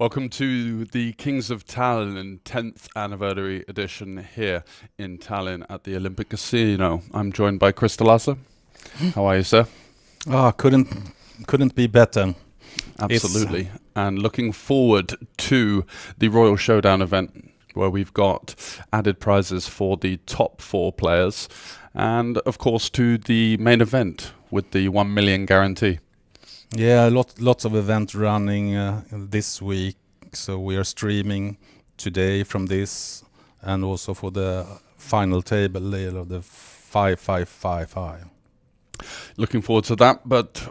Welcome to the Kings of Tallinn 10th anniversary edition here in Tallinn at the Olympic Casino. I'm joined by Krista Lasse. How are you, sir? Couldn't be better. Absolutely. And looking forward to the Royal Showdown event where we've got added prizes for the top 4 players and, of course, to the main event with the 1 million guarantee. Yeah, lots of events running this week, so we are streaming today from this and also for the final table layer of the 5-5-5-5. Looking forward to that, but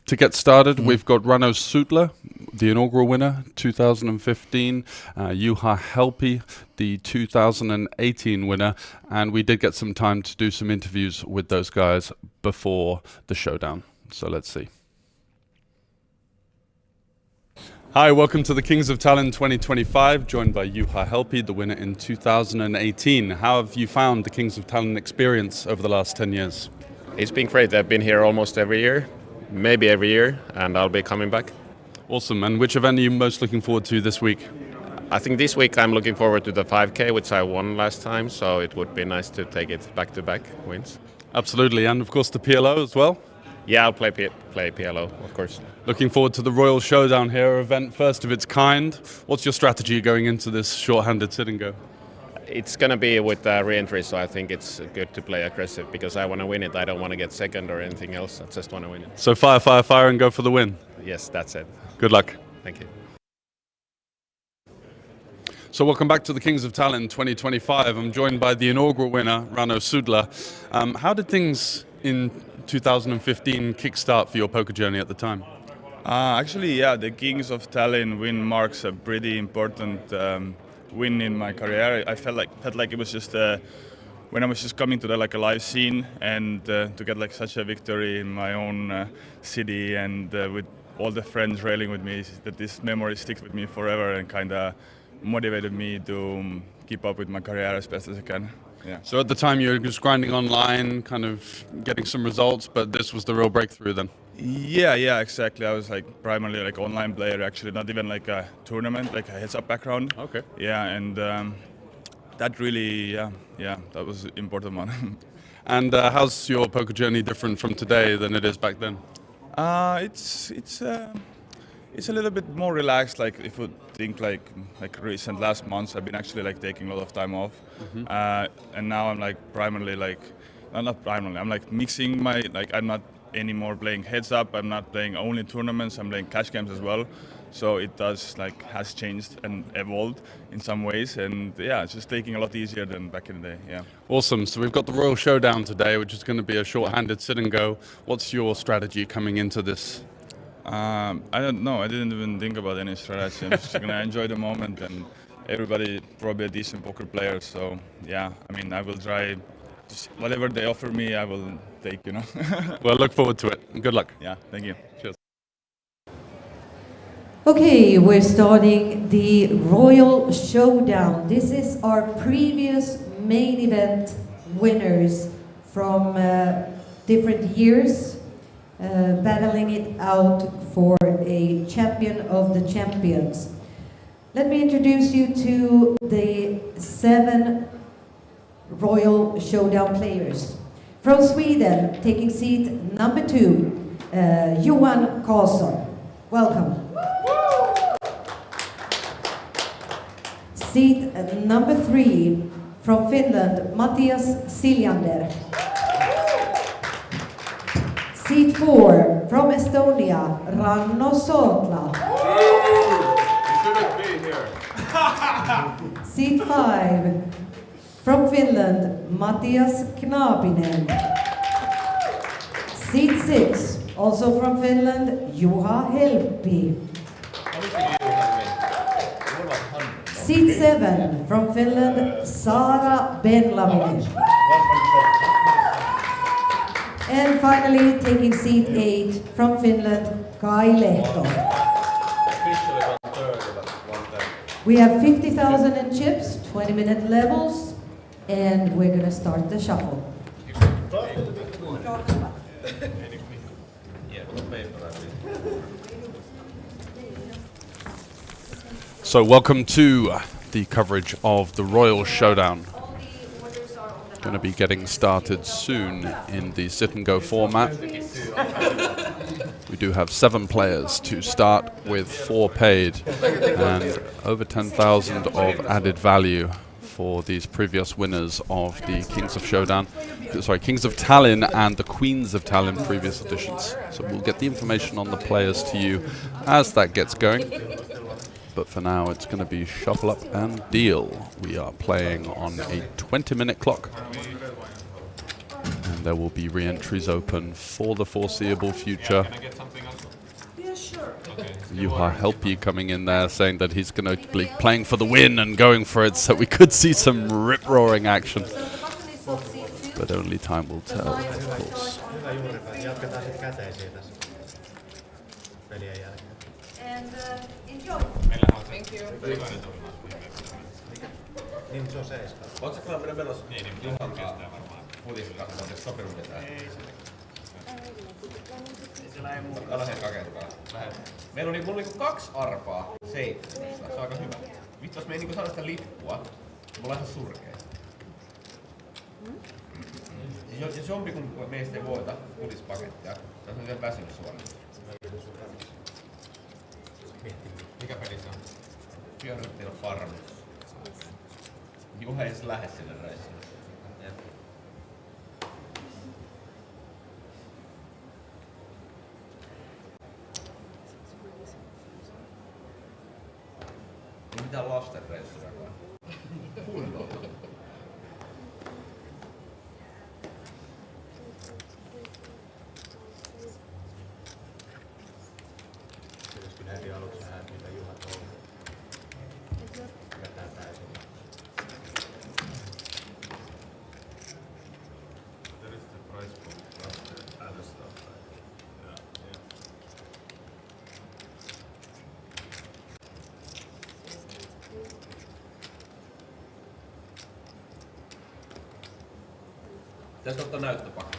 to get started, we've got Rano Sudla, the inaugural winner, 2015, Juha Helpi, the 2018 winner, and we did get some time to do some interviews with those guys before the showdown, so let's see. Hi, welcome to the Kings of Tallinn 2025, joined by Juha Helpi, the winner in 2018. How have you found the Kings of Tallinn experience over the last 10 years? It's been great. I've been here almost every year, maybe every year, and I'll be coming back. Awesome. And which event are you most looking forward to this week? I think this week I'm looking forward to the 5K, which I won last time, so it would be nice to take it back-to-back wins. Absolutely. And of course the PLO as well? Yeah, I'll play PLO, of course. Looking forward to the Royal Showdown here, event first of its kind. What's your strategy going into this short-handed sit and go? It's going to be with re-entry, so I think it's good to play aggressive because I want to win it. I don't want to get second or anything else. I just want to win it. So fire, and go for the win? Yes, that's it. Good luck. Thank you. So welcome back to the Kings of Tallinn 2025. I'm joined by the inaugural winner, Rano Sudla. How did things in 2015 kickstart for your poker journey at the time? The Kings of Tallinn win marks a pretty important win in my career. I felt like it was just when I was just coming to the a live scene and to get such a victory in my own city and with all the friends railing with me, that this memory sticks with me forever and kind of motivated me to keep up with my career as best as I can. Yeah. So at the time you were just grinding online, kind of getting some results, but this was the real breakthrough then? Yeah, exactly. I was primarily online player, actually, not even a tournament, a heads-up background. Okay. Yeah, and that really, that was an important one. And how's your poker journey different from today than it is back then? It's a little bit more relaxed. If you think recent last months, I've been actually taking a lot of time off, and now I'm primarily not primarily. I'm mixing my I'm not anymore playing heads up. I'm not playing only tournaments. I'm playing cash games as well. So it does has changed and evolved in some ways, and yeah, it's just taking a lot easier than back in the day. Yeah. Awesome. So we've got the Royal Showdown today, which is going to be a short-handed sit and go. What's your strategy coming into this? I don't know. I didn't even think about any strategy. I'm just gonna enjoy the moment, and everybody probably a decent poker player. So yeah, I will try. Just whatever they offer me, I will take. Well, look forward to it. Good luck. Yeah. Thank you. Cheers. Okay, we're starting the Royal Showdown. This is our previous main event winners from different years. Battling it out for a champion of the champions. Let me introduce you to the 7 Royal Showdown players. From Sweden, taking seat number 2, Johan Karlsson. Welcome. Seat number 3, from Finland, Mattias Siljander. Seat 4, from Estonia, Rano Sudla. You shouldn't be here. Seat 5, from Finland, Mattias Knapinen. Seat 6, also from Finland, Juha Helpi. Seat 7, from Finland, Sara Benlaminen. And finally, taking seat 8 from Finland, Kai Lehto. We have 50,000 in chips, 20-minute levels, and we're going to start the shuffle. So welcome to the coverage of the Royal Showdown. Going to be getting started soon in the sit and go format. We do have 7 players to start with, 4 paid, and over 10,000 of added value for these previous winners of the Kings of Tallinn and the Queens of Tallinn previous editions. So we'll get the information on the players to you as that gets going. But for now, it's going to be shuffle up and deal. We are playing on a 20-minute clock. And there will be re-entries open for the foreseeable future. Juha Helpy coming in there saying that he's going to be playing for the win and going for it, so we could see some rip-roaring action. But only time will tell, of course. And enjoy. Thank you. Meillä oli, mulla oli 2 arpaa 7. Se on aika hyvä. Vittu, jos me ei niinku saada sitä lippua, me ollaan ihan surkea. Jos jompikumpi meistä ei voita uutispakettia, se on vielä väsynyt suoraan. Mikä peli se on? Pyörättiin on farmus. Juha ei edes lähde sinne reissuun. Ei mitään lasten reissurakaan. Kunnolla. Pitäisikö ottaa näyttöpakka?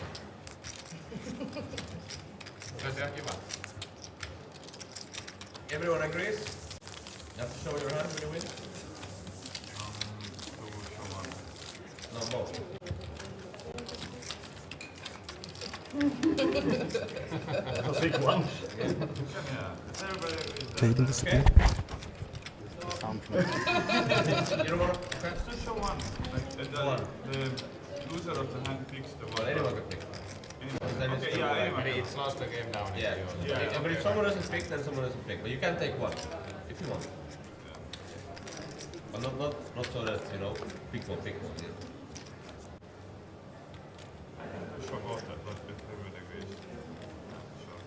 Se on ihan kiva. Everyone agrees? You have to show your hand when you win? No, both. Pick one. Table disappear. You don't want to? Okay. Just show one. The loser of the hand picks the one. Well, anyone can pick. Okay, yeah, anyone. Maybe it slows the game down. Yeah. But if someone doesn't pick, then someone doesn't pick. But you can take one if you want. But not so that, you know, pick one. Yeah. Show both that, but with everyone agrees. Sure.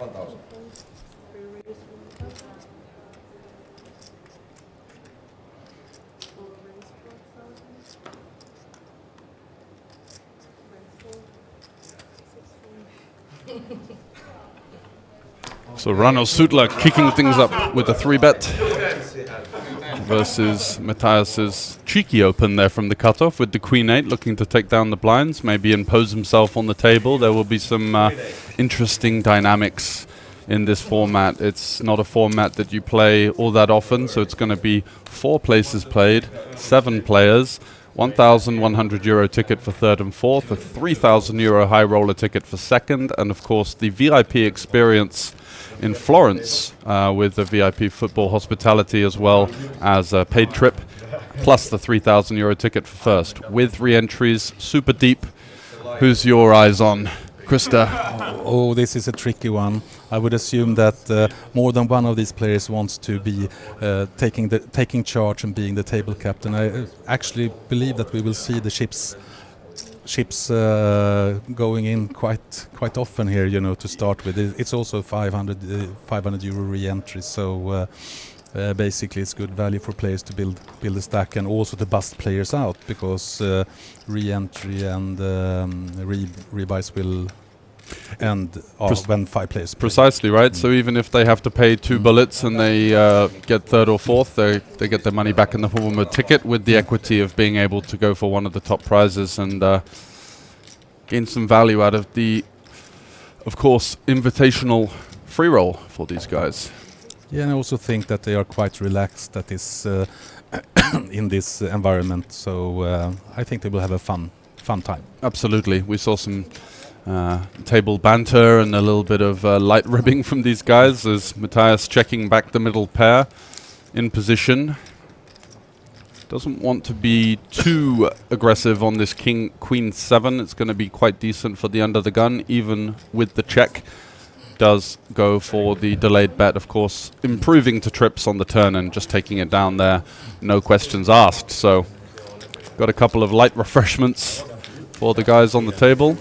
1,000. So Rano Sutla kicking things up with a 3-bet versus Matthias's cheeky open there from the cutoff with the Queen 8 looking to take down the blinds, maybe impose himself on the table. There will be some interesting dynamics in this format. It's not a format that you play all that often, so it's going to be 4 places played, 7 players, €1,100 ticket for 3rd and 4th, a €3,000 high roller ticket for 2nd, and of course the VIP experience in Florence with the VIP football hospitality as well as a paid trip, plus the €3,000 ticket for 1st. With re-entries, super deep. Who's your eyes on? Krista? Oh, this is a tricky one. I would assume that more than one of these players wants to be taking charge and being the table captain. I actually believe that we will see the ships going in quite often here, you know, to start with. It's also 500 euro re-entry, so basically it's good value for players to build a stack and also to bust players out, because re-entry and rebuys will end when 5 players play. Precisely, right? So even if they have to pay 2 bullets and they get 3rd or 4th, they get their money back in the form of a ticket with the equity of being able to go for one of the top prizes. And gain some value out of the, of course, invitational free roll for these guys. Yeah, and I also think that they are quite relaxed at this in this environment. So I think they will have a fun time. Absolutely. We saw some table banter and a little bit of light ribbing from these guys as Matthias checking back the middle pair in position. Doesn't want to be too aggressive on this king queen 7. It's going to be quite decent for the under the gun, even with the check. Does go for the delayed bet, of course, improving to trips on the turn and just taking it down there, no questions asked. So got a couple of light refreshments for the guys on the table.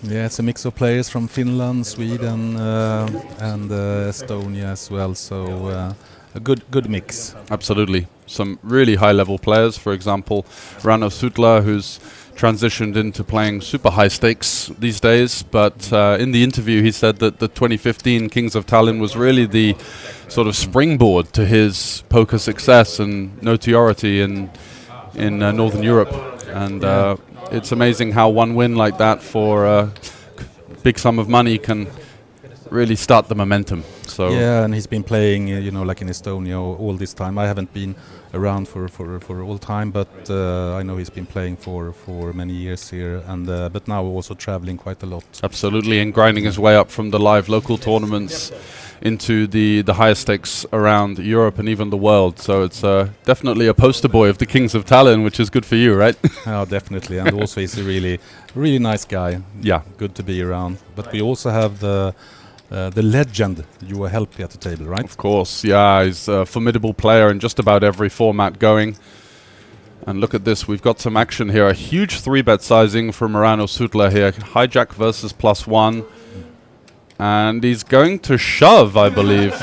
Yeah, it's a mix of players from Finland, Sweden, and Estonia as well. So a good mix. Absolutely. Some really high-level players. For example, Rano Sutla, who's transitioned into playing super high stakes these days. But in the interview, he said that the 2015 Kings of Tallinn was really the sort of springboard to his poker success and notoriety in Northern Europe. And it's amazing how one win like that for a big sum of money can really start the momentum. So yeah, and he's been playing, like in Estonia all this time. I haven't been around for all time, but I know he's been playing for many years here, and but now also traveling quite a lot. Absolutely, and grinding his way up from the live local tournaments into the higher stakes around Europe and even the world. So it's definitely a poster boy of the Kings of Tallinn, which is good for you, right? Oh, definitely, and also he's a really nice guy. Yeah, good to be around. But we also have the legend Juha Helppi at the table, right? Of course, yeah, he's a formidable player in just about every format going. And look at this, we've got some action here. A huge 3-bet sizing from Rano Sutla here. Hijack versus +1. And he's going to shove, I believe,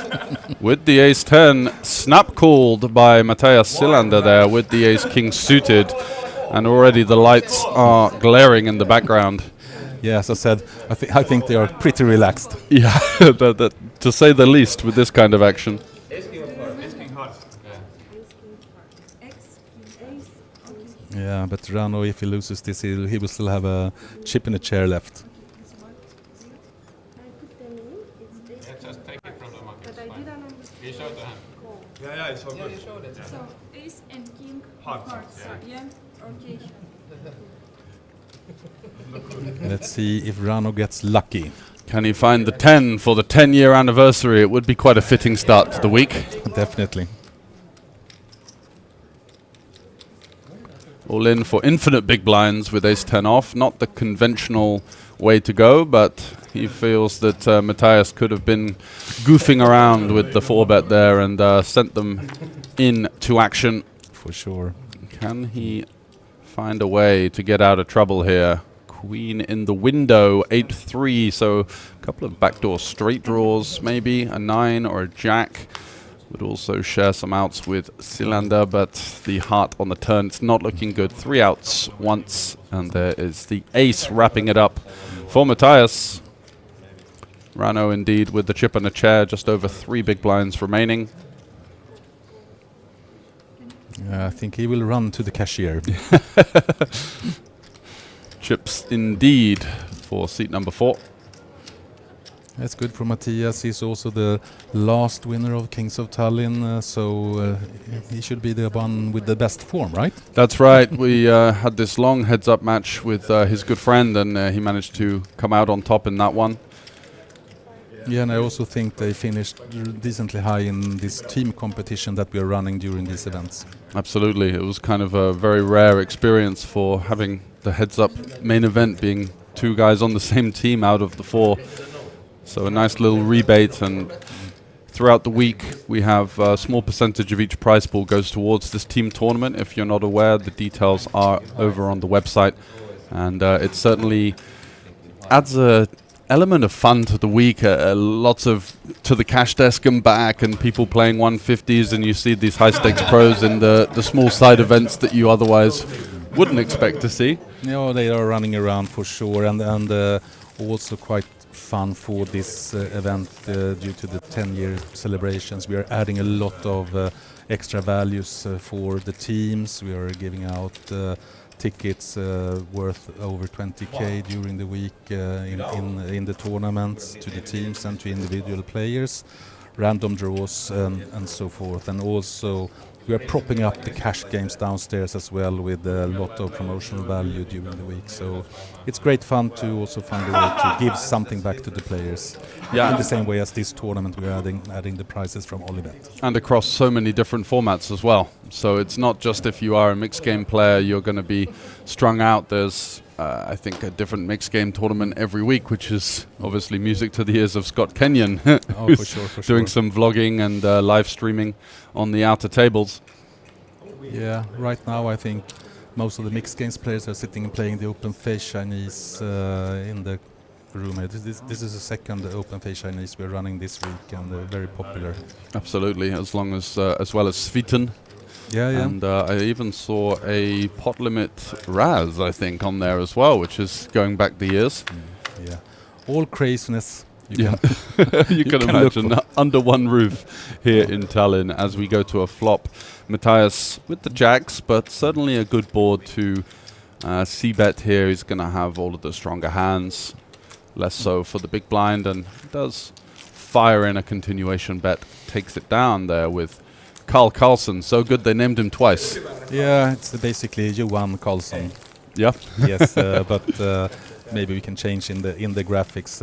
with the ace-10. Snap called by Matthias Silander there with the ace-king suited. And already the lights are glaring in the background. Yeah, as I said, I think they are pretty relaxed. Yeah, to say the least with this kind of action. Yeah, but Rano, if he loses this, he will still have a chip in the chair left. Just take it from the monkey. But I didn't. He showed the hand. Yeah, it's all good. So ace and king of hearts. Yeah. Okay. Let's see if Rano gets lucky. Can he find the 10 for the 10-year anniversary? It would be quite a fitting start to the week. Definitely. All in for infinite big blinds with ace-10 off. Not the conventional way to go, but he feels that Matthias could have been goofing around with the 4-bet there and sent them into action. For sure. Can he find a way to get out of trouble here? Queen in the window, 8-3, so a couple of backdoor straight draws, maybe a 9 or a jack. Would also share some outs with Silander, but the heart on the turn, it's not looking good. 3 outs once, and there is the ace wrapping it up for Matthias. Rano indeed with the chip and a chair, just over 3 big blinds remaining. I think he will run to the cashier. Chips indeed for seat number 4. That's good for Matthias. He's also the last winner of Kings of Tallinn, so he should be the one with the best form, right? That's right. We had this long heads-up match with his good friend, and he managed to come out on top in that one. Yeah, and I also think they finished decently high in this team competition that we are running during these events. Absolutely. It was kind of a very rare experience for having the heads-up main event being 2 guys on the same team out of the 4. So a nice little rebate, and throughout the week we have a small percentage of each prize pool goes towards this team tournament. If you're not aware, the details are over on the website, and it certainly adds a element of fun to the week. Lots of to the cash desk and back, and people playing 150s, and you see these high stakes pros in the small side events that you otherwise wouldn't expect to see. No, they are running around for sure, and also quite fun for this event due to the 10-year celebrations. We are adding a lot of extra values for the teams. We are giving out tickets worth over 20k during the week in the tournaments to the teams and to individual players, random draws and so forth. And also we are propping up the cash games downstairs as well with a lot of promotional value during the week. So it's great fun to also find a way to give something back to the players. Yeah. In the same way as this tournament, we're adding the prizes from Olibet. And across so many different formats as well. So it's not just if you are a mixed game player, you're going to be strung out. There's, I think, a different mixed game tournament every week, which is obviously music to the ears of Scott Kenyon, who's for doing sure. some vlogging and live streaming on the outer tables. Yeah, right now I think most of the mixed games players are sitting and playing the open face Chinese in the room here. This is the second open face Chinese we're running this week, and they're very popular. Absolutely, as well as Sviten. Yeah. And I even saw a pot limit Raz, I think, on there as well, which is going back the years. Yeah, all craziness. You can imagine under one roof here in Tallinn as we go to a flop. Matthias with the jacks, but certainly a good board to c-bet here. He's going to have all of the stronger hands, less so for the big blind, and does fire in a continuation bet. Takes it down there with Carl Carlson. So good they named him twice. Yeah, it's basically Johan Karlsson. Yeah. Yes, but maybe we can change in the graphics.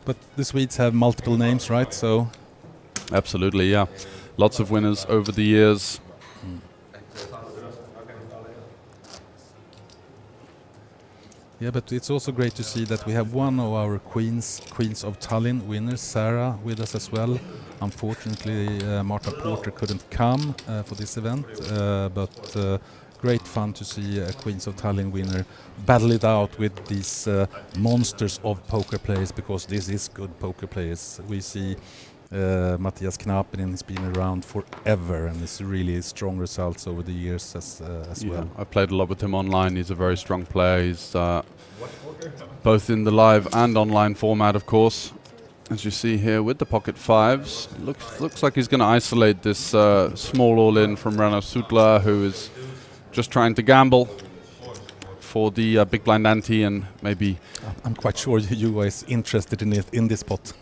But the Swedes have multiple names, right? So absolutely, yeah. Lots of winners over the years. Yeah, but it's also great to see that we have one of our Queens of Tallinn winners, Sarah, with us as well. Unfortunately, Marta Porter couldn't come for this event, but great fun to see a Queens of Tallinn winner battle it out with these monsters of poker players, because this is good poker players. We see Matthias Knappinen has been around forever, and it's really strong results over the years as well. I played a lot with him online. He's a very strong player. He's both in the live and online format, of course. As you see here with the pocket fives, looks like he's going to isolate this small all-in from Rano Sutla, who is just trying to gamble for the big blind ante, and maybe... I'm quite sure you are interested in this spot.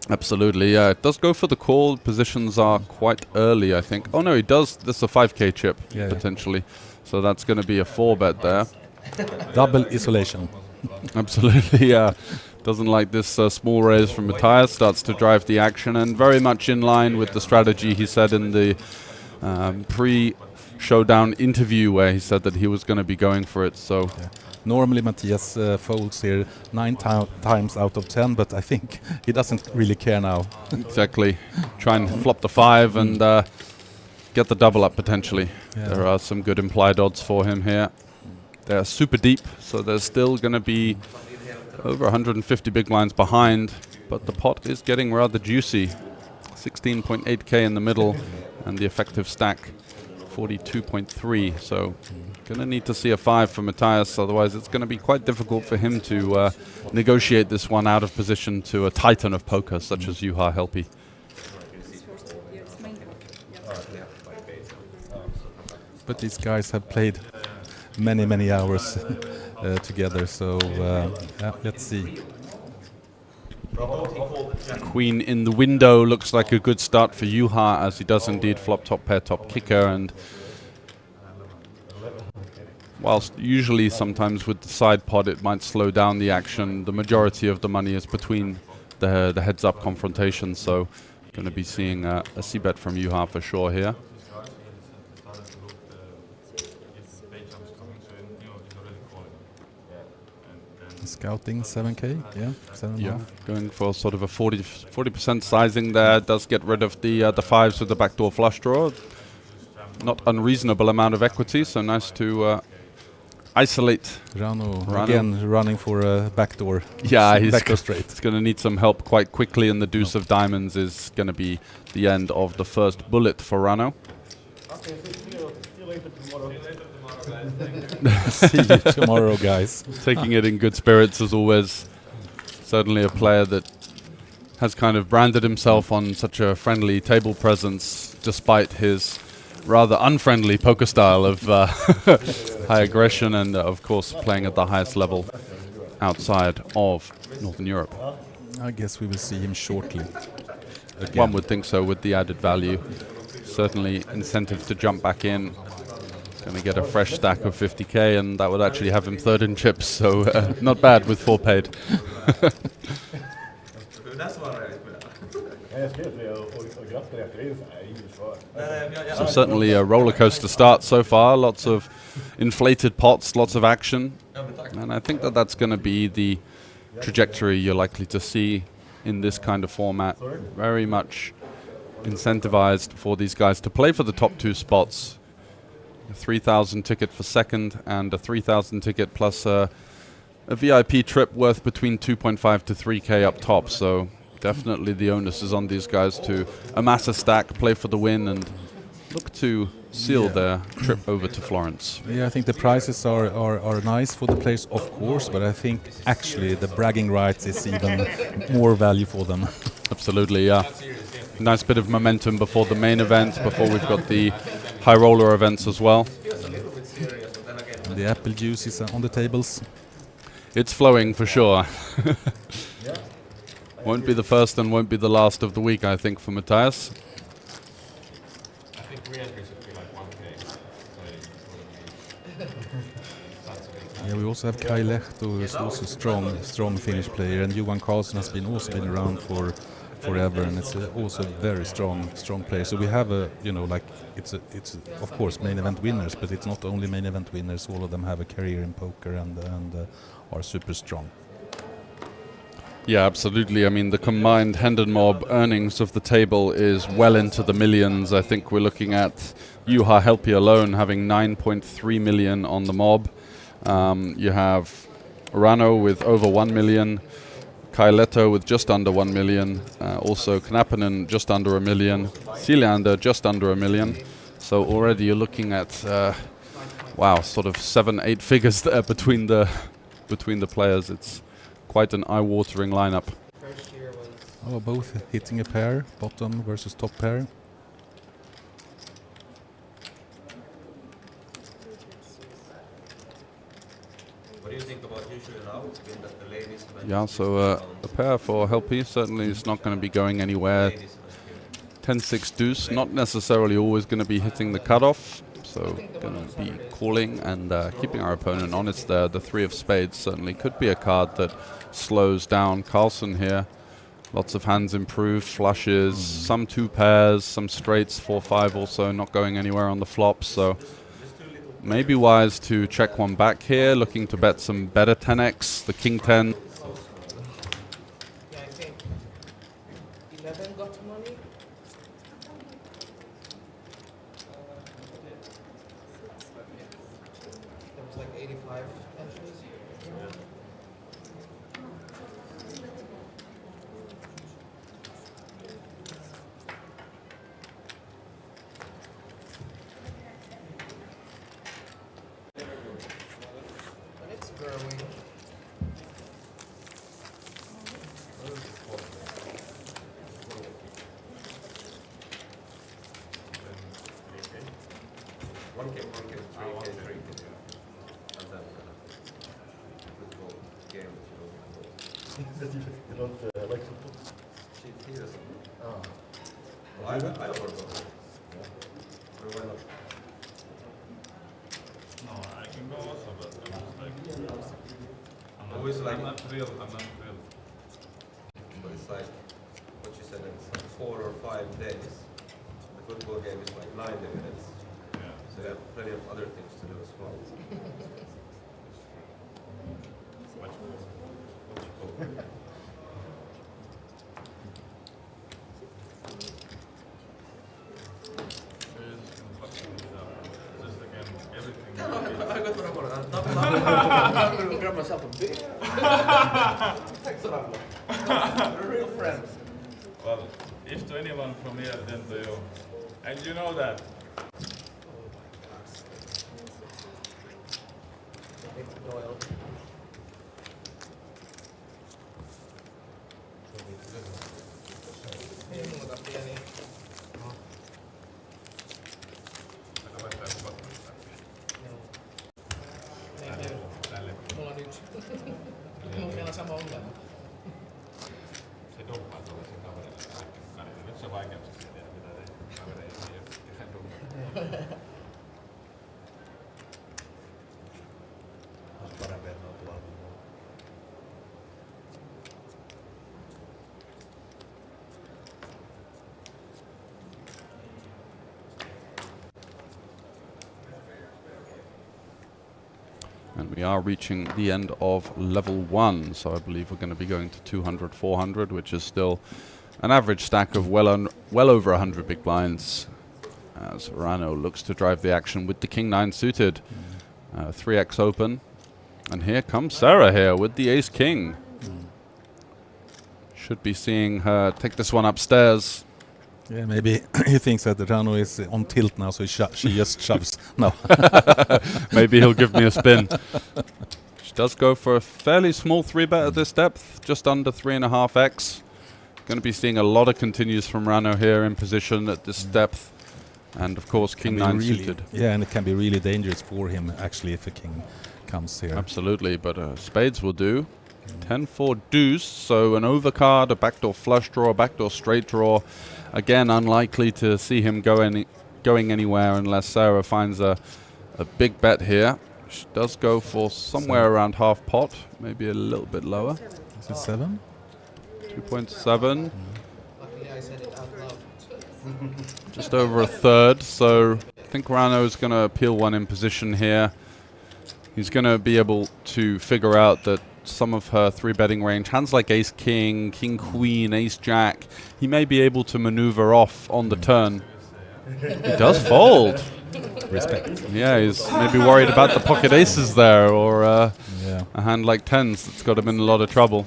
Absolutely, yeah. It does go for the call. Positions are quite early, I think. Oh no, he does. This is a 5k chip, potentially. So that's going to be a 4-bet there. Double isolation. Absolutely, yeah. Doesn't like this small raise from Matthias. Starts to drive the action, and very much in line with the strategy he said in the pre-Showdown interview, where he said that he was going to be going for it. So. Yeah. Normally Matthias folds here 9 times out of 10, but I think he doesn't really care now. Exactly. Try and flop the 5 and get the double up potentially. Yeah. There are some good implied odds for him here. They're super deep, so there's still going to be over 150 big blinds behind, but the pot is getting rather juicy. 16.8k in the middle, and the effective stack 42.3, so gonna need to see a 5 for Matthias, otherwise it's gonna be quite difficult for him to negotiate this one out of position to a titan of poker such as Juha Helppi. But these guys have played many hours together, so let's see. Queen in the window looks like a good start for Juha, as he does indeed flop top pair top kicker, and whilst usually sometimes with the side pot it might slow down the action, the majority of the money is between the heads up confrontation, so going to be seeing a c-bet from Juha for sure here. Scouting 7k, yeah, 7. Yeah, going for sort of a 40% sizing there. Does get rid of the 5s with the backdoor flush draw. Not unreasonable amount of equity, so nice to isolate. Rano again running for a backdoor. Yeah, he's backdoor straight. He's going to need some help quite quickly, and the deuce of diamonds is going to be the end of the first bullet for Rano. Okay, see you later tomorrow. See you tomorrow, guys. Taking it in good spirits as always. Certainly a player that has kind of branded himself on such a friendly table presence, despite his rather unfriendly poker style of high aggression, and of course playing at the highest level outside of Northern Europe. I guess we will see him shortly. Again. One would think so, with the added value. Certainly incentive to jump back in. Going to get a fresh stack of 50k, and that would actually have him third in chips, so not bad with 4 paid. So certainly a roller coaster start so far. Lots of inflated pots, lots of action, and I think that that's going to be the trajectory you're likely to see in this kind of format. Very much incentivized for these guys to play for the top 2 spots. A 3,000 ticket for second, and a 3,000 ticket plus a VIP trip worth between 2.5 to 3k up top. So definitely the onus is on these guys to amass a stack, play for the win, and look to seal their trip over to Florence. Yeah, I think the prizes are nice for the players, of course, but I think actually the bragging rights is even more value for them. Absolutely, yeah. Nice bit of momentum before the main event, before we've got the high roller events as well. And the apple juice is on the tables. It's flowing for sure. Won't be the first and won't be the last of the week, I think, for Matthias. I think re-entry should be like 1k. Yeah, we also have Kai Lehto, who is also a strong Finnish player, and Johan Karlsson has also been around for forever, and it's also a very strong player. So we have it's of course main event winners, but it's not only main event winners. All of them have a career in poker and are super strong. Yeah, absolutely. I mean, the combined Hendon Mob earnings of the table is well into the millions. I think we're looking at Juha Helppi alone having 9.3 million on the mob. You have Rano with over 1 million, Kai Lehto with just under 1 million, also Knappinen just under 1 million, Siljander just under 1 million. So already you're looking at, sort of 7-8 figures there between the players. It's quite an eye-watering lineup. Oh, both hitting a pair, bottom versus top pair. What do you think about usually now? Given that the ladies Yeah, so a pair for Helppi certainly is not going to be going anywhere. 10-6 deuce, not necessarily always going to be hitting the cutoff, so going to be calling and keeping our opponent honest there. The 3 of spades certainly could be a card that slows down Karlsson here. Lots of hands improved, flushes, some 2 pairs, some straights, 4-5 also not going anywhere on the flop, so maybe wise to check one back here, looking to bet some better 10x, the king 10. Yeah, I think 11 got money. There was like 85 entries. And it's growing. You don't like football? He doesn't. I don't want to go. Why not? No, I can go also, but I'm not real. But it's like what you said, it's like 4 or 5 days. The football game is like 90 minutes. yeah. So you have plenty of other things to do as well. I got what I wanted. I'm going to grab myself a beer. Thanks a lot. We're real friends. Well, if to anyone from here, then to you. And you know that. Doyle. Ei muuta pieni. Joo. Se dumppaa tuollaisen kaverille kaikki. Nyt se vaikeuksista tiedä, mitä ne kavereille ei ole ihan dumppaa. Olisi parempi, että ne on tuolla. And we are reaching the end of level 1, so I believe we're going to be going to 200, 400, which is still an average stack of well over 100 big blinds, as Rano looks to drive the action with the King 9 suited. 3x open, and here comes Sarah here with the Ace King. Should be seeing her take this one upstairs. Yeah, maybe he thinks that Rano is on tilt now, so she just shoves. No. Maybe he'll give me a spin. She does go for a fairly small 3-bet at this depth, just under 3.5x. Going to be seeing a lot of continues from Rano here in position at this depth. And of course, King 9 really suited. Yeah, and it can be really dangerous for him, actually, if a king comes here. Absolutely, but spades will do. 10-4 deuce, so an overcard, a backdoor flush draw, a backdoor straight draw. Again, unlikely to see him going anywhere unless Sarah finds a big bet here. She does go for somewhere around half pot, maybe a little bit lower. Is it 7? 2.7. Luckily I said it out loud. Just over a third, so I think Rano's going to peel one in position here. He's going to be able to figure out that some of her 3-betting range, hands like Ace King, King Queen, Ace Jack, he may be able to maneuver off on the turn. He does fold. Respect. Yeah, he's maybe worried about the pocket aces there, or a hand like tens that's got him in a lot of trouble.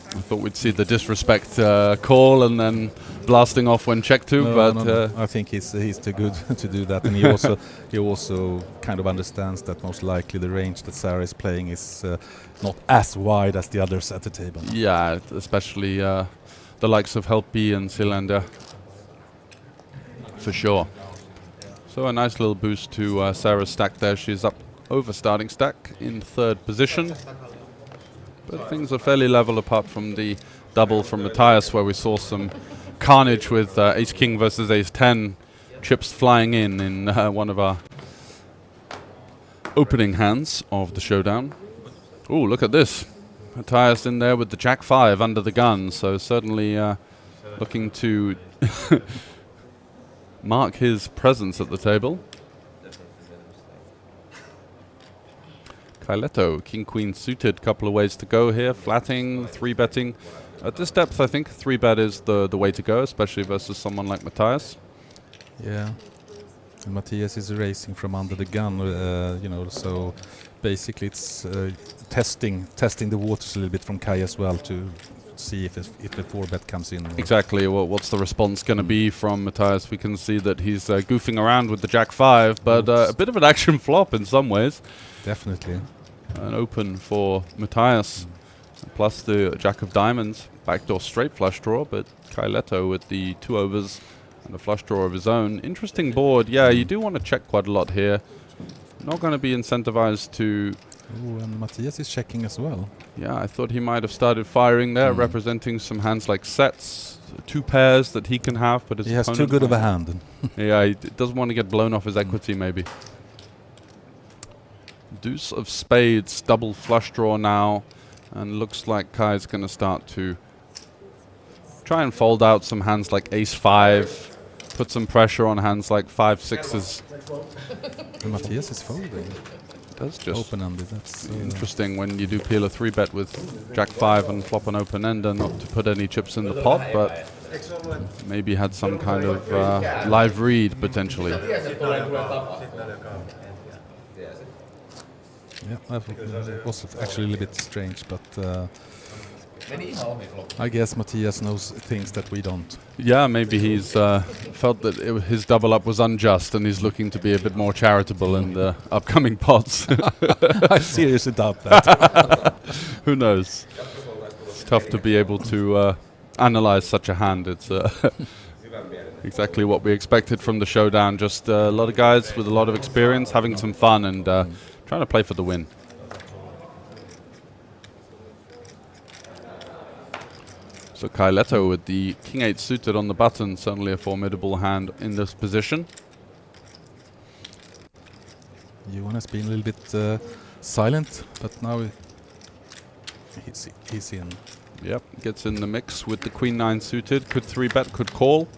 I thought we'd see the disrespect call and then blasting off when check to, No. I think he's too good to do that, and he also kind of understands that most likely the range that Sarah is playing is not as wide as the others at the table. Yeah, especially the likes of Helpy and Cylinder, for sure. So a nice little boost to Sarah's stack there. She's up over starting stack in 3rd position. But things are fairly level apart from the double from Matthias, where we saw some carnage with Ace King versus Ace 10 chips flying in one of our opening hands of the showdown. Oh, look at this. Matthias in there with the Jack 5 under the gun, so certainly looking to mark his presence at the table. Kaileto, King Queen suited, couple of ways to go here. Flatting, 3-betting. At this depth, I think 3-bet is the way to go, especially versus someone like Matthias. Yeah, and Matthias is racing from under the gun, so basically it's testing the waters a little bit from Kai as well to see if the 4-bet comes in. Exactly. Well, what's the response going to be from Matthias? We can see that he's goofing around with the Jack 5, but a bit of an action flop in some ways. Definitely. An open for Matthias, plus the Jack of Diamonds. Backdoor straight flush draw, but Kaileto with the 2 overs and a flush draw of his own. Interesting board. Yeah, you do want to check quite a lot here. Not going to be incentivized to... Oh, and Matthias is checking as well. Yeah, I thought he might have started firing there, representing some hands like sets, 2 pairs that he can have, but he has too good of a hand. Yeah, he doesn't want to get blown off his equity, maybe. Deuce of spades, double flush draw now, and looks like Kai's going to start to try and fold out some hands like Ace 5, put some pressure on hands like 5, 6s. Matthias is folding. Does just open-ended. That's interesting when you do peel a 3-bet with Jack 5 and flop an open-ender, not to put any chips in the pot, but maybe had some kind of live read potentially. Yeah, that was actually a little bit strange, but I guess Matthias knows things that we don't. Yeah, maybe he's felt that his double up was unjust and he's looking to be a bit more charitable in the upcoming pots. I seriously doubt that. Who knows? It's tough to be able to analyze such a hand. It's exactly what we expected from the showdown. Just a lot of guys with a lot of experience having some fun and trying to play for the win. So Kai Leto with the king 8 suited on the button, certainly a formidable hand in this position. Johan has been a little bit silent, but now he's in. Yep, gets in the mix with the queen 9 suited. Could 3-bet, could call.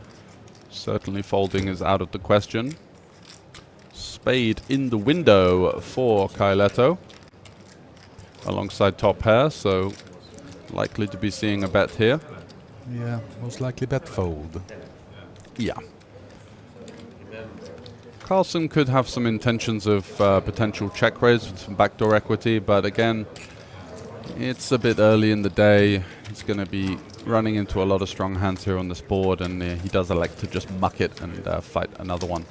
Certainly folding is out of the question. Spade in the window for Kai Leto alongside top pair, so likely to be seeing a bet here. Yeah, most likely bet fold. Yeah. Carlsen could have some intentions of potential check raise with some backdoor equity, but again, it's a bit early in the day. He's going to be running into a lot of strong hands here on this board, and he does elect to just muck it and fight another one.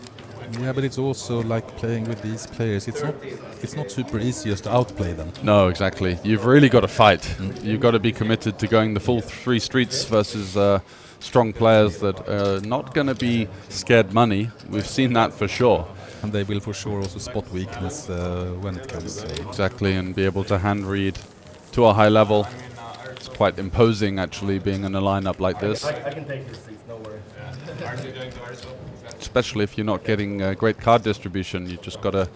Yeah, but it's also like playing with these players. It's not super easy just to outplay them. No, exactly. You've really got to fight. You've got to be committed to going the full 3 streets versus strong players that are not going to be scared money. We've seen that for sure. And they will for sure also spot weakness when it comes. Exactly, and be able to hand read to a high level. It's quite imposing actually being in a lineup like this. I can take his seats, no worries. Especially if you're not getting great card distribution, you just got to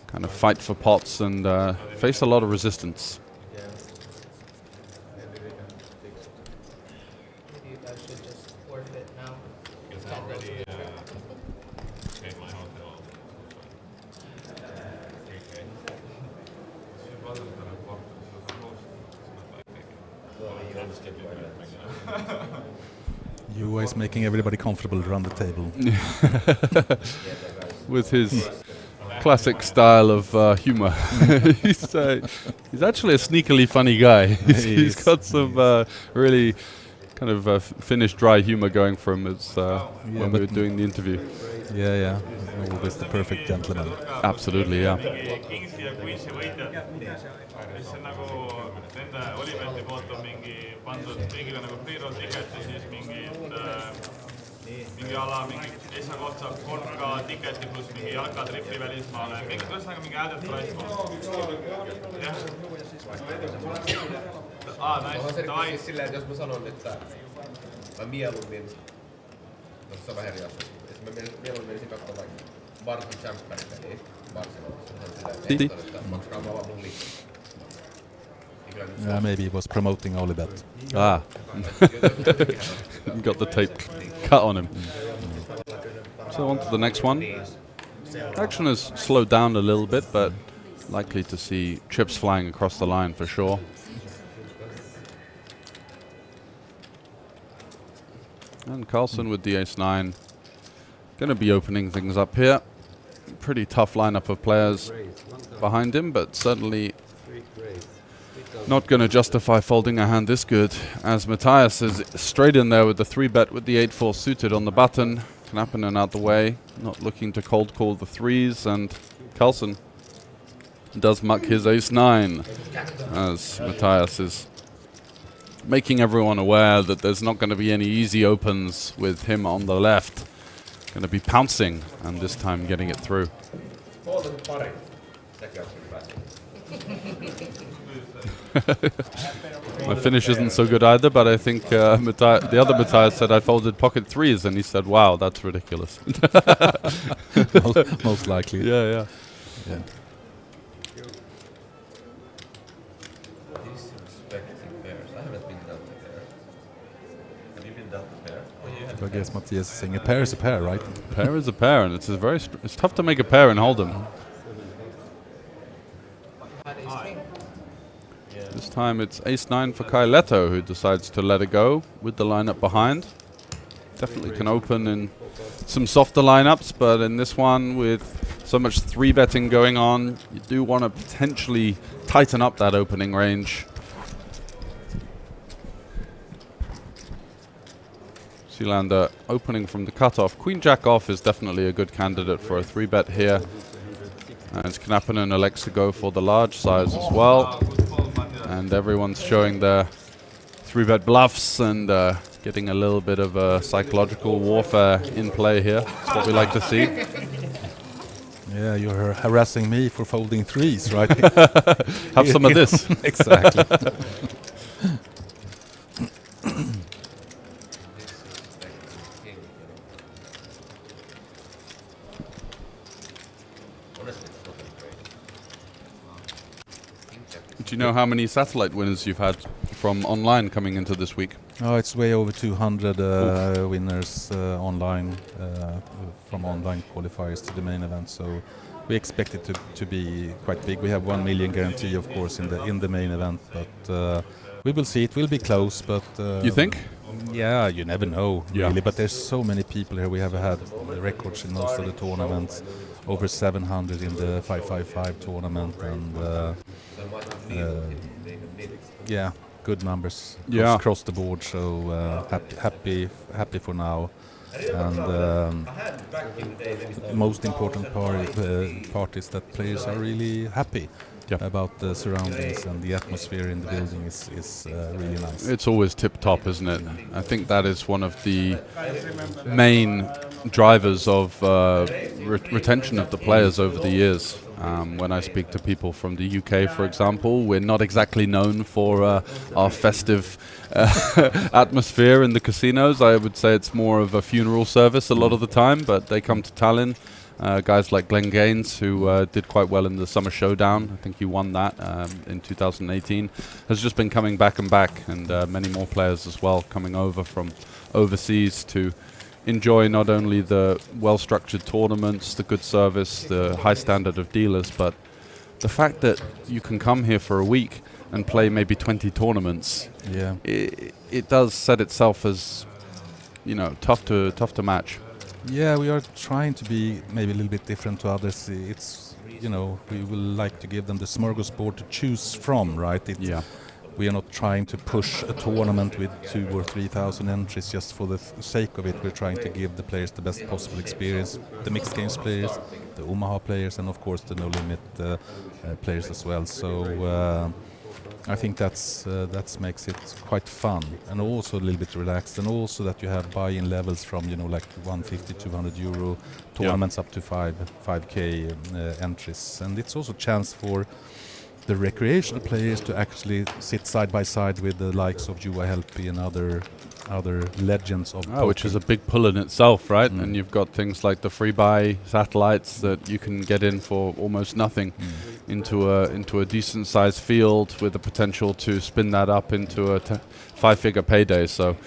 kind of fight for pots and face a lot of resistance. Maybe you guys should just forfeit now. It's already paid my hotel. 3K. She wasn't gonna walk, she was supposed to. It's not like taking. You is making everybody comfortable around the table. With his classic style of humor. He's actually a sneakily funny guy. He's got some really kind of Finnish dry humor going for him when we were doing the interview. Yeah. Always the perfect gentleman. Absolutely, yeah. mingi ala, mingi esakoht saab 3K tiketi pluss mingi jalkatripi välismaale, mingi ühesõnaga mingi added price koht. Nice, davai. Silleen, että jos mä sanon, että mä mieluummin, tossa on vähän eri asia, mä mieluummin menisin katsomaan vaikka Barton Champerin peliä Barcelonassa, hän silleen, että maksakaa mä vaan mun liikkeelle. Yeah, maybe he was promoting Olibet. You got the tape cut on him. So on to the next one. Action has slowed down a little bit, but likely to see chips flying across the line for sure. And Carlsen with the ace-9. Going to be opening things up here. Pretty tough lineup of players behind him, but certainly not going to justify folding a hand this good, as Matthias is straight in there with the 3-bet with the 8-4 suited on the button. Knappinen out the way, not looking to cold call the 3s, and Carlsen does muck his ace-9, as Matthias is making everyone aware that there's not going to be any easy opens with him on the left. Going to be pouncing, and this time getting it through. My finish isn't so good either, but I think the other Matthias said I folded pocket 3s, and he said, wow, that's ridiculous. Most likely. Yeah. I guess Matthias is saying a pair is a pair, right? Pair is a pair, and it's tough to make a pair and hold them. This time it's ace-9 for Kai Leto, who decides to let it go with the lineup behind. Definitely can open in some softer lineups, but in this one with so much 3-betting going on, you do want to potentially tighten up that opening range. Sealander opening from the cutoff. Queen-Jack off is definitely a good candidate for a 3-bet here. And Knappinen elects to go for the large size as well. And everyone's showing their 3-bet bluffs and getting a little bit of psychological warfare in play here. That's what we like to see. Yeah, you're harassing me for folding 3s, right? Have some of this. Exactly. you know how many satellite winners you've had from online coming into this week? Oh, it's way over 200 winners online from online qualifiers to the main event. So we expect it to be quite big. We have 1 million guarantee, of course, in the main event, but we will see. It will be close, but You think? yeah, you never know, Yeah. really. But there's so many people here. We have had records in most of the tournaments, over 700 in the 555 tournament, and yeah, good numbers Yeah. across the board. So happy for now. And the most important part is that players are really happy about the surroundings, and the atmosphere in the building is really nice. It's always tip-top, isn't it? I think that is one of the main drivers of retention of the players over the years. When I speak to people from the UK, for example, we're not exactly known for our festive atmosphere in the casinos. I would say it's more of a funeral service a lot of the time, but they come to Tallinn. Guys like Glenn Gaines, who did quite well in the Summer Showdown, I think he won that in 2018, has just been coming back and back, and many more players as well coming over from overseas to enjoy not only the well-structured tournaments, the good service, the high standard of dealers, but the fact that you can come here for a week and play maybe 20 tournaments. Yeah, it does set itself as, you know, tough to match. yeah, we are trying to be maybe a little bit different to others. It's, you know, we will like to give them the smorgasbord to choose from, right? Yeah. We are not trying to push a tournament with 2,000 or 3,000 entries just for the sake of it. We're trying to give the players the best possible experience, the mixed games players, the Omaha players, and of course the No Limit players as well. So I think that makes it quite fun, and also a little bit relaxed, and also that you have buy-in levels from, you know, like 150, 200 euro tournaments up to 5k entries, and it's also a chance for the recreational players to actually sit side by side with the likes of Juha Helppi and other legends of poker. Which is a big pull in itself, right? And you've got things like the free buy satellites that you can get in for almost nothing into a decent sized field with the potential to spin that up into a 5-figure payday. So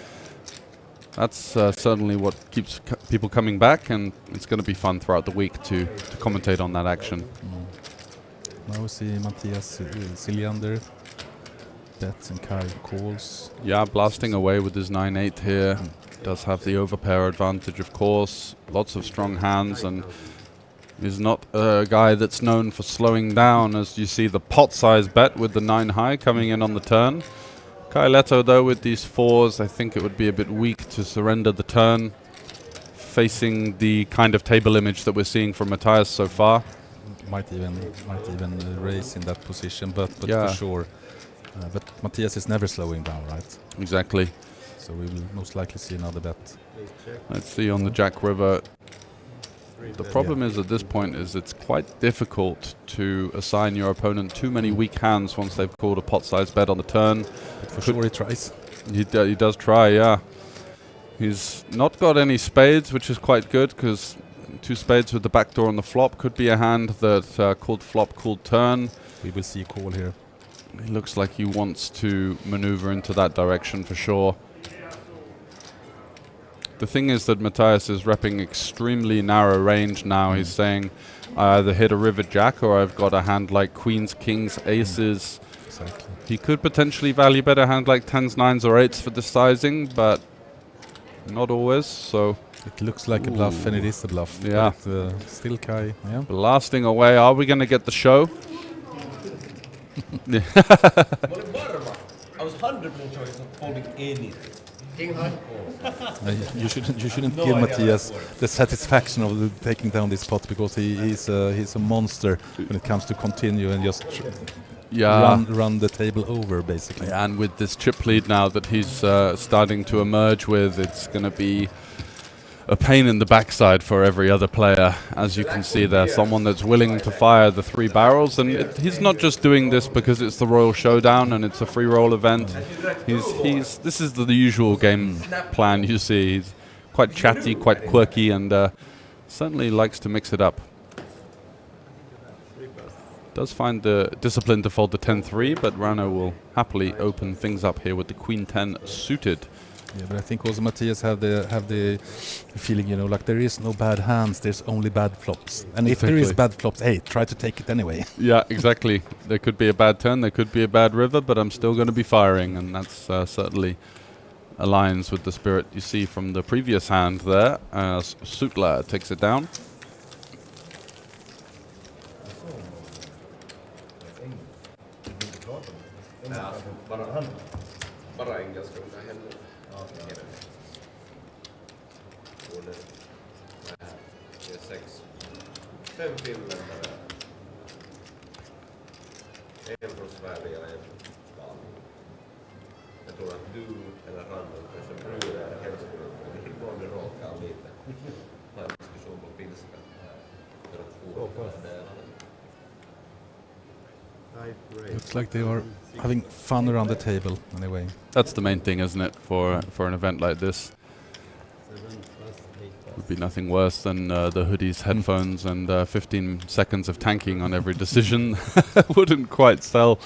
that's certainly what keeps people coming back, and it's going to be fun throughout the week to commentate on that action. Now we see Matthias Siljander bets and Kai calls. Yeah, blasting away with his 9-8 here. Does have the overpair advantage, of course. Lots of strong hands, and is not a guy that's known for slowing down, as you see the pot size bet with the 9 high coming in on the turn. Kai Leto, though, with these 4s, I think it would be a bit weak to surrender the turn, facing the kind of table image that we're seeing from Matthias so far. Might even raise in that position, but Yeah. for sure. But Matthias is never slowing down, right? Exactly. So we will most likely see another bet. Let's see on the Jack River. The problem is at this point is it's quite difficult to assign your opponent too many weak hands once they've called a pot-sized bet on the turn. But for sure he tries. He does try, yeah. He's not got any spades, which is quite good, because 2 spades with the backdoor on the flop could be a hand that called flop, called turn. We will see a call here. He looks like he wants to maneuver into that direction for sure. The thing is that Matthias is repping extremely narrow range now. He's saying, I either hit a river jack or I've got a hand like queens, kings, aces. Exactly. He could potentially value bet a hand like 10s, 9s or 8s for this sizing, but not always, so... It looks like a bluff, and it is a bluff. Yeah. But, still Kai, yeah. Blasting away. Are we going to get the show? I was 100% sure he's not folding anything. King high calls. You shouldn't give Matthias the satisfaction of taking down this pot, because he's a monster when it comes to continue and just run the table over, basically. Yeah, and with this chip lead now that he's starting to emerge with, it's going to be a pain in the backside for every other player. As you can see there, someone that's willing to fire the 3 barrels, and he's not just doing this because it's the Royal Showdown and it's a free roll event. This is the usual game plan you see. He's quite chatty, quite quirky, and certainly likes to mix it up. Does find the discipline to fold the 10-3, but Rano will happily open things up here with the Queen 10 suited. Yeah, but I think also Matthias have the feeling, you know, like there is no bad hands, there's only bad flops. And if there is bad flops, hey, try to take it anyway. Yeah, exactly. There could be a bad turn, there could be a bad river, but I'm still going to be firing, and that's certainly aligns with the spirit you see from the previous hand there, as Sutla takes it down. Bara engelska, mitä hän ja 6. 5 finländare. En från Sverige och en från Italien. Jag tror att du eller Randall kanske brudar helst skulle både råka lite. Ha en diskussion på finska. För att få delarna. Looks like they are having fun around the table anyway. That's the main thing, isn't it, for an event like this? Would be nothing worse than the hoodies, headphones, and 15 seconds of tanking on every decision. Wouldn't quite sell,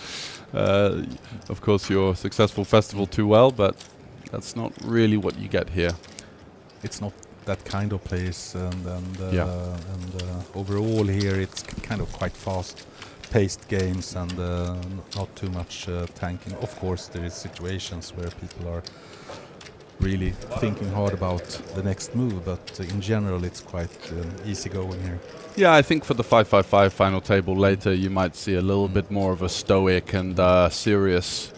of course, your successful festival too well, but that's not really what you get here. It's not that kind of place, and overall here it's kind of quite fast-paced games and not too much tanking. Of course, there is situations where people are really thinking hard about the next move, but in general it's quite easy going here. Yeah, I think for the 5-5-5 final table later you might see a little bit more of a stoic and serious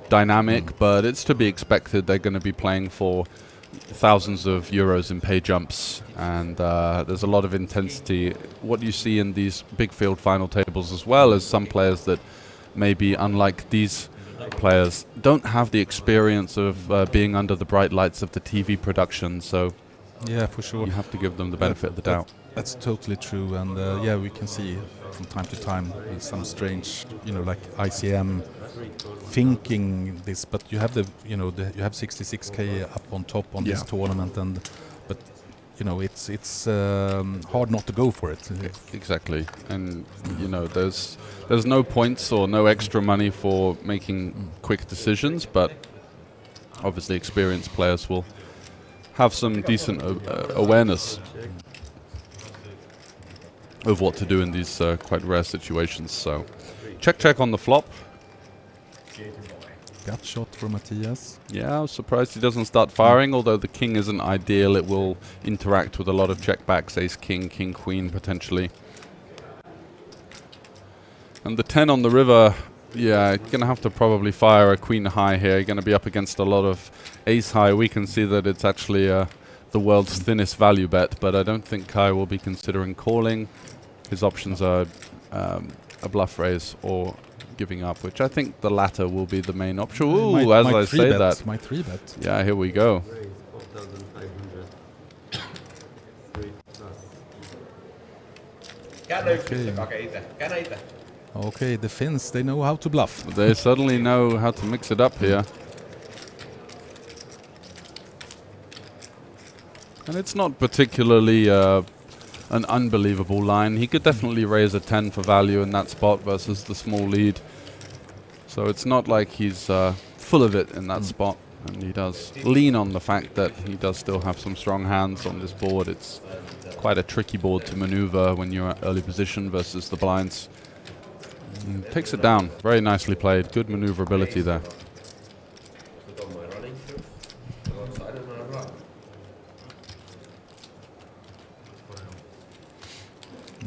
dynamic, but it's to be expected. They're going to be playing for thousands of euros in pay jumps, and there's a lot of intensity. What you see in these big field final tables as well as some players that maybe, unlike these players, don't have the experience of being under the bright lights of the TV production, so yeah, for sure, you have to give them the benefit of the doubt. That's totally true, and yeah, we can see from time to time some strange, you know, like ICM thinking this, but you have you have 66k up on top on this tournament, but you know it's hard not to go for it. Exactly, and you know there's no points or no extra money for making quick decisions, but obviously experienced players will have some decent awareness of what to do in these quite rare situations. So check on the flop. Gut shot for Matthias. Yeah, I was surprised he doesn't start firing, although the king isn't ideal. It will interact with a lot of checkbacks, ace king, king queen potentially. And the 10 on the river, yeah, going to have to probably fire a queen high here. You're going to be up against a lot of ace high. We can see that it's actually the world's thinnest value bet, but I don't think Kai will be considering calling. His options are a bluff raise or giving up, which I think the latter will be the main option. Ooh, as I say that. My 3-bet. Yeah, here we go. Okay, the Finns, they know how to bluff. They certainly know how to mix it up here. And it's not particularly an unbelievable line. He could definitely raise a 10 for value in that spot versus the small lead. So it's not like he's full of it in that spot. And he does lean on the fact that he does still have some strong hands on this board. It's quite a tricky board to maneuver when you're at early position versus the blinds. Takes it down. Very nicely played. Good maneuverability there.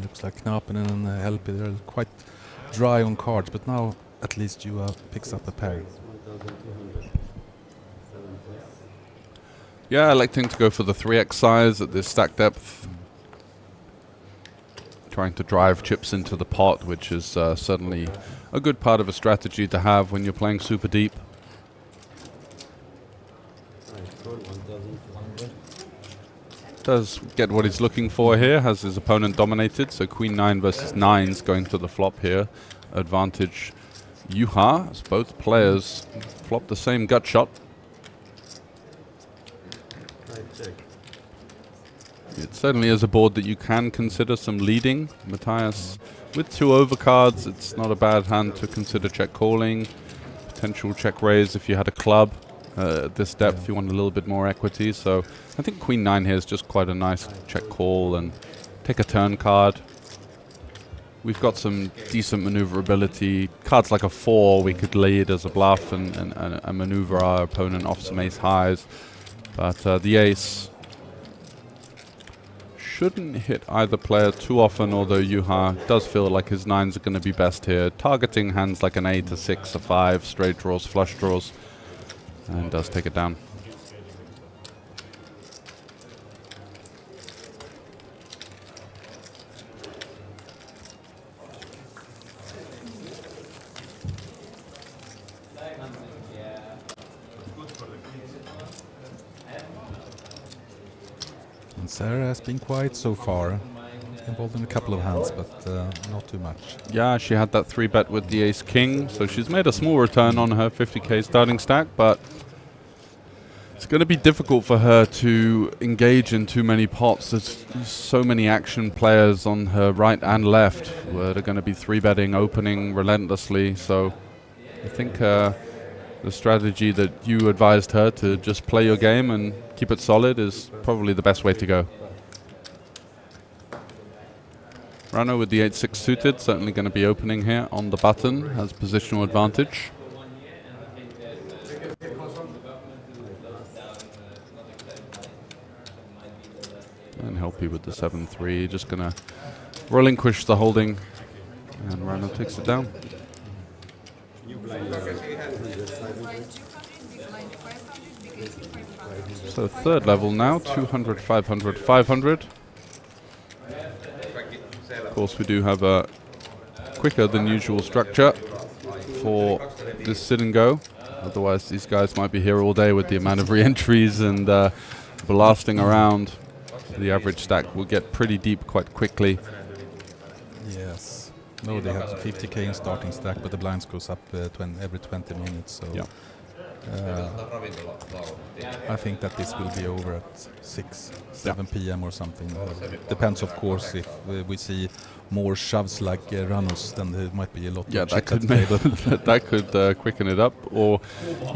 Looks like Knapen and Helpi, they're quite dry on cards, but now at least you picks up a pair. Yeah, electing to go for the 3x size at this stack depth. Trying to drive chips into the pot, which is certainly a good part of a strategy to have when you're playing super deep. Does get what he's looking for here, has his opponent dominated, so queen 9 versus 9's going to the flop here. Advantage Juha, as both players flop the same gut shot. It certainly is a board that you can consider some leading. Matthias with 2 overcards, it's not a bad hand to consider check calling. Potential check raise if you had a club. At this depth, you want a little bit more equity. So I think Queen 9 here is just quite a nice check call and take a turn card. We've got some decent maneuverability. Cards like a 4, we could lead as a bluff and maneuver our opponent off some ace highs. But the ace shouldn't hit either player too often, although Juha does feel like his 9s are going to be best here. Targeting hands like an 8, a 6, a 5, straight draws, flush draws, and does take it down. And Sarah has been quiet so far, involved in a couple of hands, but not too much. Yeah, she had that 3-bet with the ace-king, so she's made a small return on her 50k starting stack, but it's going to be difficult for her to engage in too many pots. There's so many action players on her right and left where they're going to be 3-betting, opening relentlessly, so I think the strategy that you advised her to just play your game and keep it solid is probably the best way to go. Rano with the 8-6 suited, certainly going to be opening here on the button, has positional advantage. And Helpy with the 7-3, just going to relinquish the holding, and Rano takes it down. So 3rd level now, 200, 500, 500. Of course, we do have a quicker than usual structure for this sit and go. Otherwise, these guys might be here all day with the amount of re-entries and blasting around. The average stack will get pretty deep quite quickly. Yes. No, they have 50k in starting stack, but the blinds goes up every 20 minutes. So yeah. I think that this will be over at 7 p.m. or something. Depends, of course, if we see more shoves like Ranos, then there might be a lot of that could that could quicken it up, or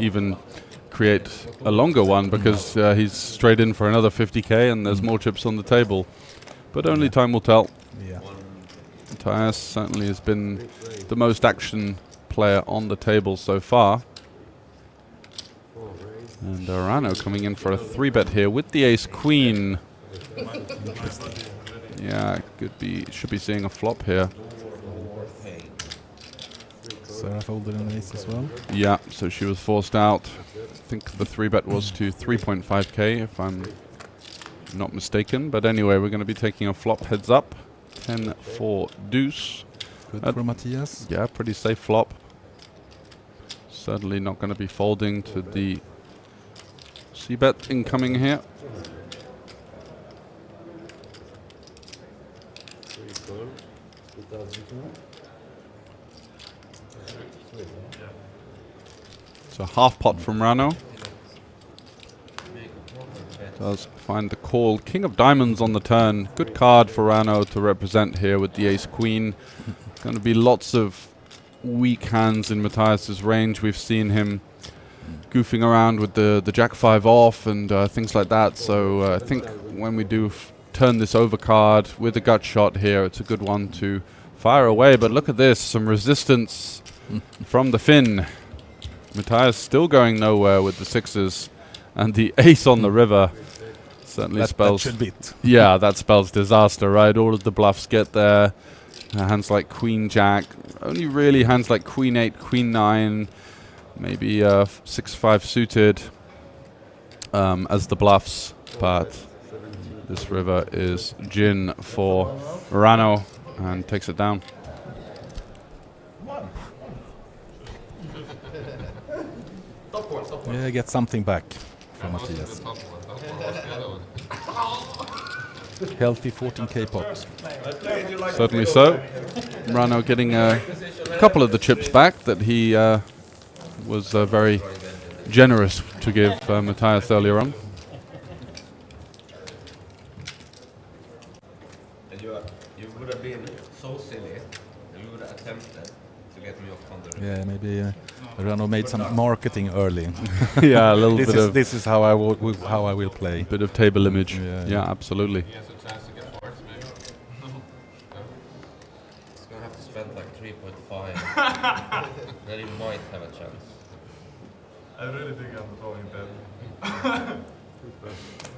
even create a longer one because he's straight in for another 50k and there's more chips on the table. But only time will tell. Yeah. Matthias certainly has been the most action player on the table so far. And Rano coming in for a 3-bet here with the ace-queen. Yeah, should be seeing a flop here. Sarah folded an ace as well. Yeah, so she was forced out. I think the 3-bet was to 3.5k if I'm not mistaken. But anyway, we're going to be taking a flop heads up. 10 for deuce. Good for Matthias. Yeah, pretty safe flop. Certainly not going to be folding to the c-bet incoming here. So half pot from Rano. Does find the call. King of diamonds on the turn. Good card for Rano to represent here with the ace-queen. Going to be lots of weak hands in Matthias's range. We've seen him goofing around with the jack-5 off and things like that. So I think when we do turn this over card with a gut shot here, it's a good one to fire away. But look at this, some resistance from the Finn. Matthias still going nowhere with the 6s and the ace on the river. Certainly spells. That should beat. Yeah, that spells disaster, right? All of the bluffs get there. Hands like Queen Jack, only really hands like Queen 8, Queen 9, maybe 6-5 suited as the bluffs, but this river is gin for Rano and takes it down. Yeah, get something back from Matthias. Healthy 14k pot. Certainly so. Rano getting a couple of the chips back that he was very generous to give Matthias earlier on. And you would have been so silly Maybe Rano made some marketing early. Yeah, a little this bit is of this is how I will play. bit of table image. Yeah, Yeah, absolutely. He has a chance to get hearts, maybe. He's gonna have to spend like 3.5. Then he might have a chance. I really think I'm throwing that.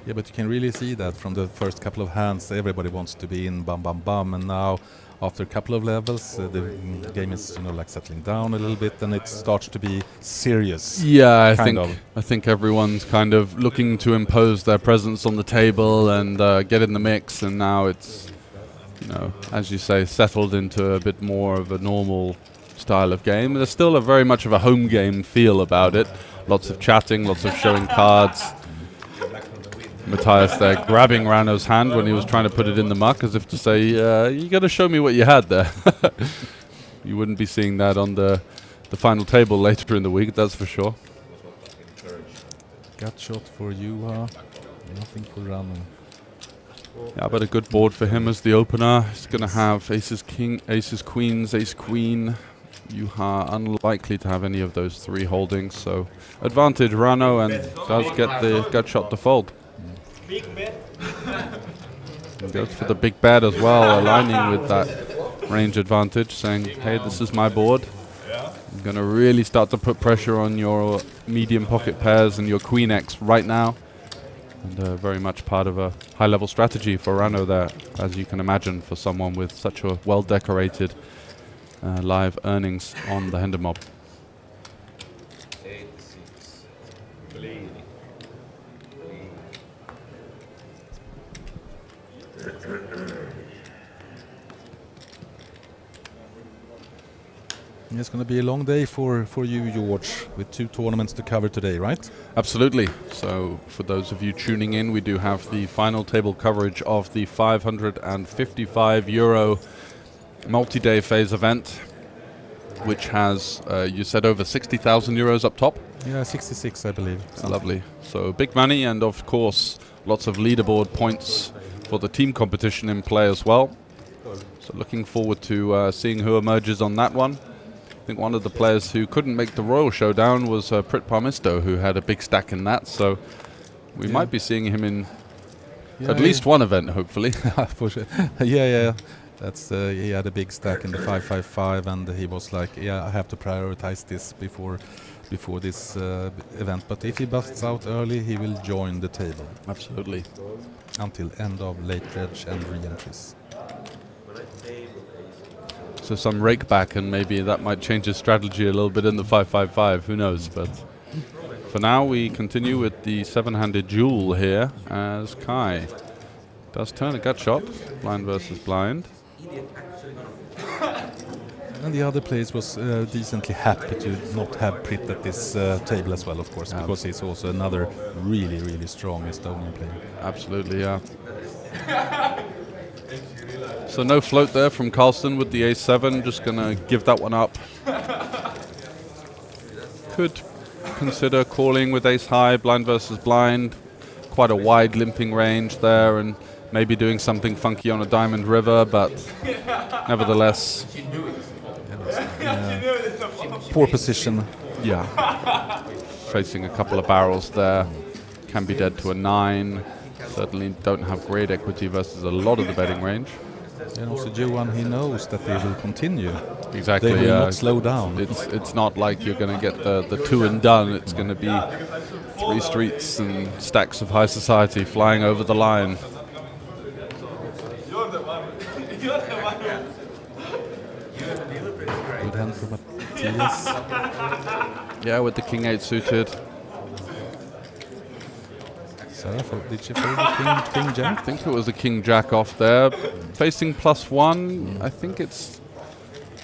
Yeah, but you can really see that from the first couple of hands, everybody wants to be in, bum bum bum, and now after a couple of levels, the game is like settling down a little bit, and it starts to be serious. Yeah, kind I think everyone's kind of looking to impose their presence on the table and get in the mix, and now it's, as you say, settled into a bit more of a normal style of game. There's still a very much of a home game feel about it. Lots of chatting, lots of showing cards. Matthias there grabbing Rano's hand when he was trying to put it in the muck, as if to say, you got to show me what you had there. You wouldn't be seeing that on the final table later in the week, that's for sure. Gut shot for Juha, nothing for Rano. Yeah, but a good board for him as the opener. He's going to have aces, king, aces, queens, ace, queen. Juha unlikely to have any of those three holdings, so advantage Rano, and does get the gut shot to fold. Big bet. And goes for the big bet as well, aligning with that range advantage, saying, hey, this is my board. I'm going to really start to put pressure on your medium pocket pairs and your queen X right now. And very much part of a high-level strategy for Rano there, as you can imagine, for someone with such a well-decorated live earnings on the Hender Mob. 8-6. It's going to be a long day for you, George, with 2 tournaments to cover today, right? Absolutely. So for those of you tuning in, we do have the final table coverage of the €555 multi-day phase event, which has, you said, over €60,000 up top? Yeah, 66, I believe. Lovely. So big money, and of course lots of leaderboard points for the team competition in play as well. So looking forward to seeing who emerges on that one. I think one of the players who couldn't make the Royal Showdown was Prit Parmisto, who had a big stack in that. So we might be seeing him in at least one event, hopefully. For sure. Yeah. That's he had a big stack in the 555, and he was like, I have to prioritize this before this event. But if he busts out early, he will join the table. Absolutely. Until end of late dredge and re-entries. So some rake back, and maybe that might change his strategy a little bit in the 555, who knows. But for now, we continue with the 7-handed duel here, as Kai does turn a gut shot, blind versus blind. And the other players was decently happy to not have Prit at this table as well, of course, because he's also another really, really strong Estonian player. Absolutely, yeah. So no float there from Carlson with the ace-7, just going to give that one up. Could consider calling with ace-high, blind versus blind. Quite a wide limping range there, and maybe doing something funky on a diamond river, but nevertheless... Poor position. Yeah. Facing a couple of barrels there. Can be dead to a 9. Certainly don't have great equity versus a lot of the betting range. And also Johan, he knows that they will continue. Exactly. They will not slow down. It's not like you're going to get the 2 and done. It's going to be 3 streets and stacks of high society flying over the line. Good hand from Matthias. Yeah, with the king 8 suited. Sarah, did she fold the king jack? I think it was a king jack off there. Facing +1, I think it's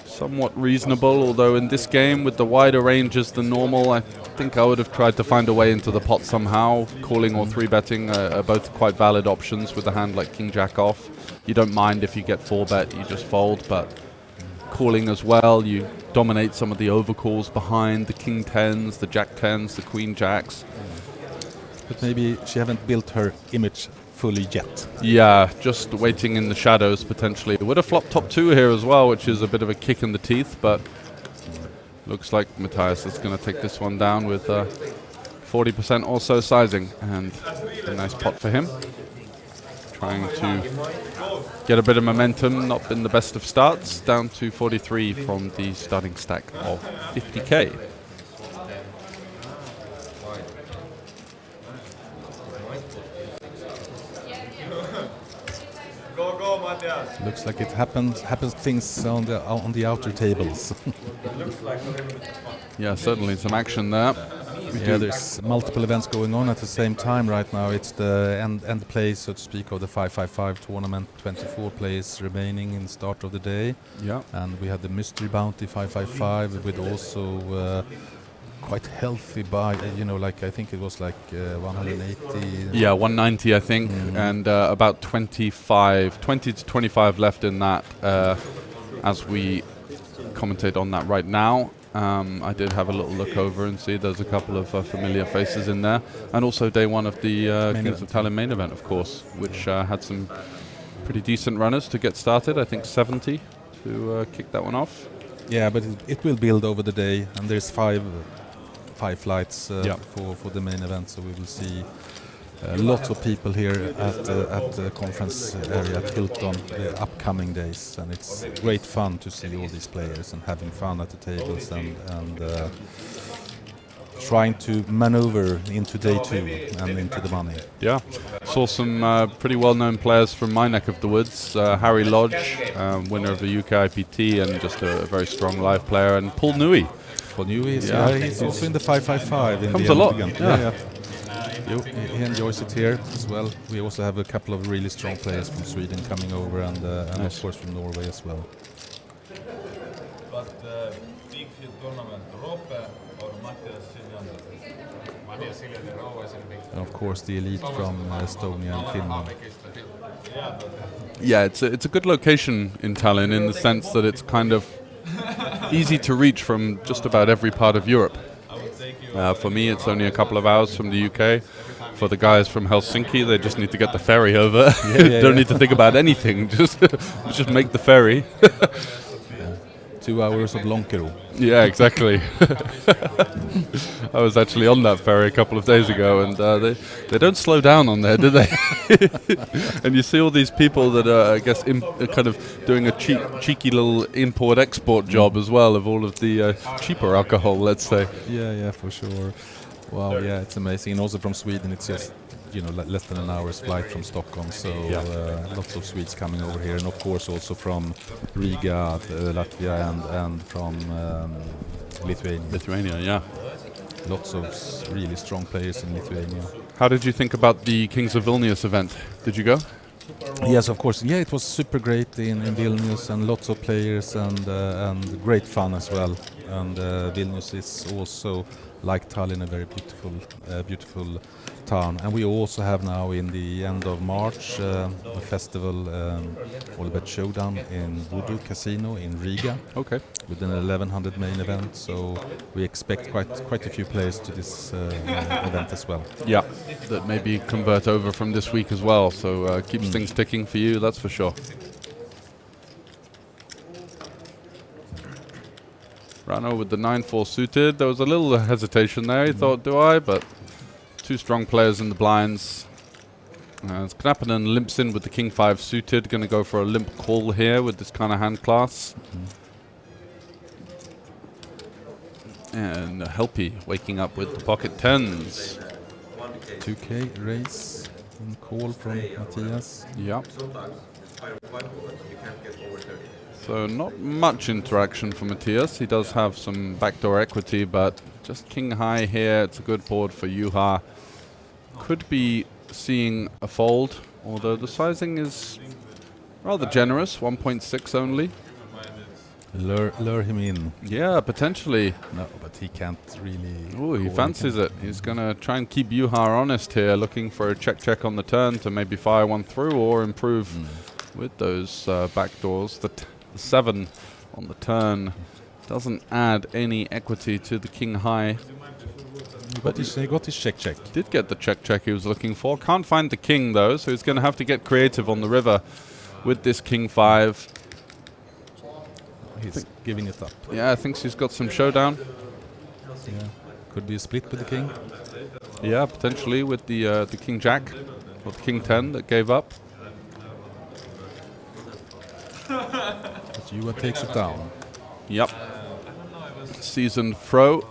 somewhat reasonable, although in this game with the wider ranges than normal, I think I would have tried to find a way into the pot somehow. Calling or 3-betting are both quite valid options with a hand like king jack off. You don't mind if you get 4-bet, you just fold, but calling as well, you dominate some of the overcalls behind, the king 10s, the jack 10s, the queen jacks. But maybe she haven't built her image fully yet. Yeah, just waiting in the shadows potentially. Would have flopped top 2 here as well, which is a bit of a kick in the teeth, but Looks like Matthias is going to take this one down with 40% or so sizing, and a nice pot for him. Trying to get a bit of momentum, not been the best of starts, down to 43 from the starting stack of 50k. Looks like it happens things on the outer tables. Yeah, certainly some action there. Yeah, there's multiple events going on at the same time right now. It's the end play, so to speak, of the 555 tournament. 24 players remaining in the start of the day. Yeah. And we had the Mystery Bounty 555 with also quite healthy buy, like I think it was like 180. Yeah, 190 I think, and about 20 to 25 left in that as we commentate on that right now. I did have a little look over and see there's a couple of familiar faces in there, and also day one of the Kings of Tallinn main event, of course, which had some pretty decent runners to get started. I think 70 to kick that one off. Yeah, but it will build over the day, and there's five flights for the main event, so we will see lots of people here at the conference area at Hilton the upcoming days, and it's great fun to see all these players and having fun at the tables and trying to maneuver into day two and into the money. Yeah, saw some pretty well-known players from my neck of the woods. Harry Lodge, winner of the UK IPT and just a very strong live player, and Paul Newey. Paul Newey is he's also in the 555. In Comes the a lot. Yeah. He enjoys it here as well. We also have a couple of really strong players from Sweden coming over, and nice. Of course from Norway as well. But the big field tournament, Rope or Matthias Siljander? Matthias Siljander always in big. And of course the elite from Estonia and Finland. Yeah, it's a good location in Tallinn in the sense that it's kind of easy to reach from just about every part of Europe. For me, it's only a couple of hours from the UK. For the guys from Helsinki, they just need to get the ferry over. Don't need to think about anything. Just make the ferry. 2 hours of Lonkero. Yeah, exactly. I was actually on that ferry a couple of days ago, and they don't slow down on there, do they? And you see all these people that are, I guess, kind of doing a cheeky little import-export job as well of all of the cheaper alcohol, let's say. Yeah, for sure. Wow, yeah, it's amazing. And also from Sweden, it's just less than an hour's flight from Stockholm, so lots of Swedes coming over here, and of course also from Riga, Latvia, and from Lithuania. Lithuania, yeah. Lots of really strong players in Lithuania. How did you think about the Kings of Vilnius event? Did you go? Yes, of course. Yeah, it was super great in Vilnius, and lots of players and great fun as well. And Vilnius is also, like Tallinn, a very beautiful town. And we also have now in the end of March a festival all about Showdown in Voodoo Casino in Riga. Okay. With an 1100 main event, so we expect quite a few players to this event as well. Yeah, that maybe convert over from this week as well, so keeps things ticking for you, that's for sure. Rano with the 9-4 suited. There was a little hesitation there. He thought, do I? But two strong players in the blinds. As Knappinen limps in with the King 5 suited. Going to go for a limp call here with this kind of hand class. And Helpy waking up with the pocket 10s. 2K raise and call from Matthias. Yeah. So not much interaction for Matthias. He does have some backdoor equity, but just king high here. It's a good board for Juha. Could be seeing a fold, although the sizing is rather generous, 1.6 only. Lure him in. Yeah, potentially. No, but he can't really. Oh, he fancies it. He's going to try and keep Juha honest here, looking for a check on the turn to maybe fire one through or improve with those backdoors. The 7 on the turn doesn't add any equity to the king high. But he got his check. Did get the check he was looking for. Can't find the king though, so he's going to have to get creative on the river with this king 5. he's giving it up. Yeah, I think he's got some showdown. Yeah. Could be a split with the king. Yeah, potentially with the king jack or the king 10 that gave up. But Juha takes it down. Yep. Seasoned pro,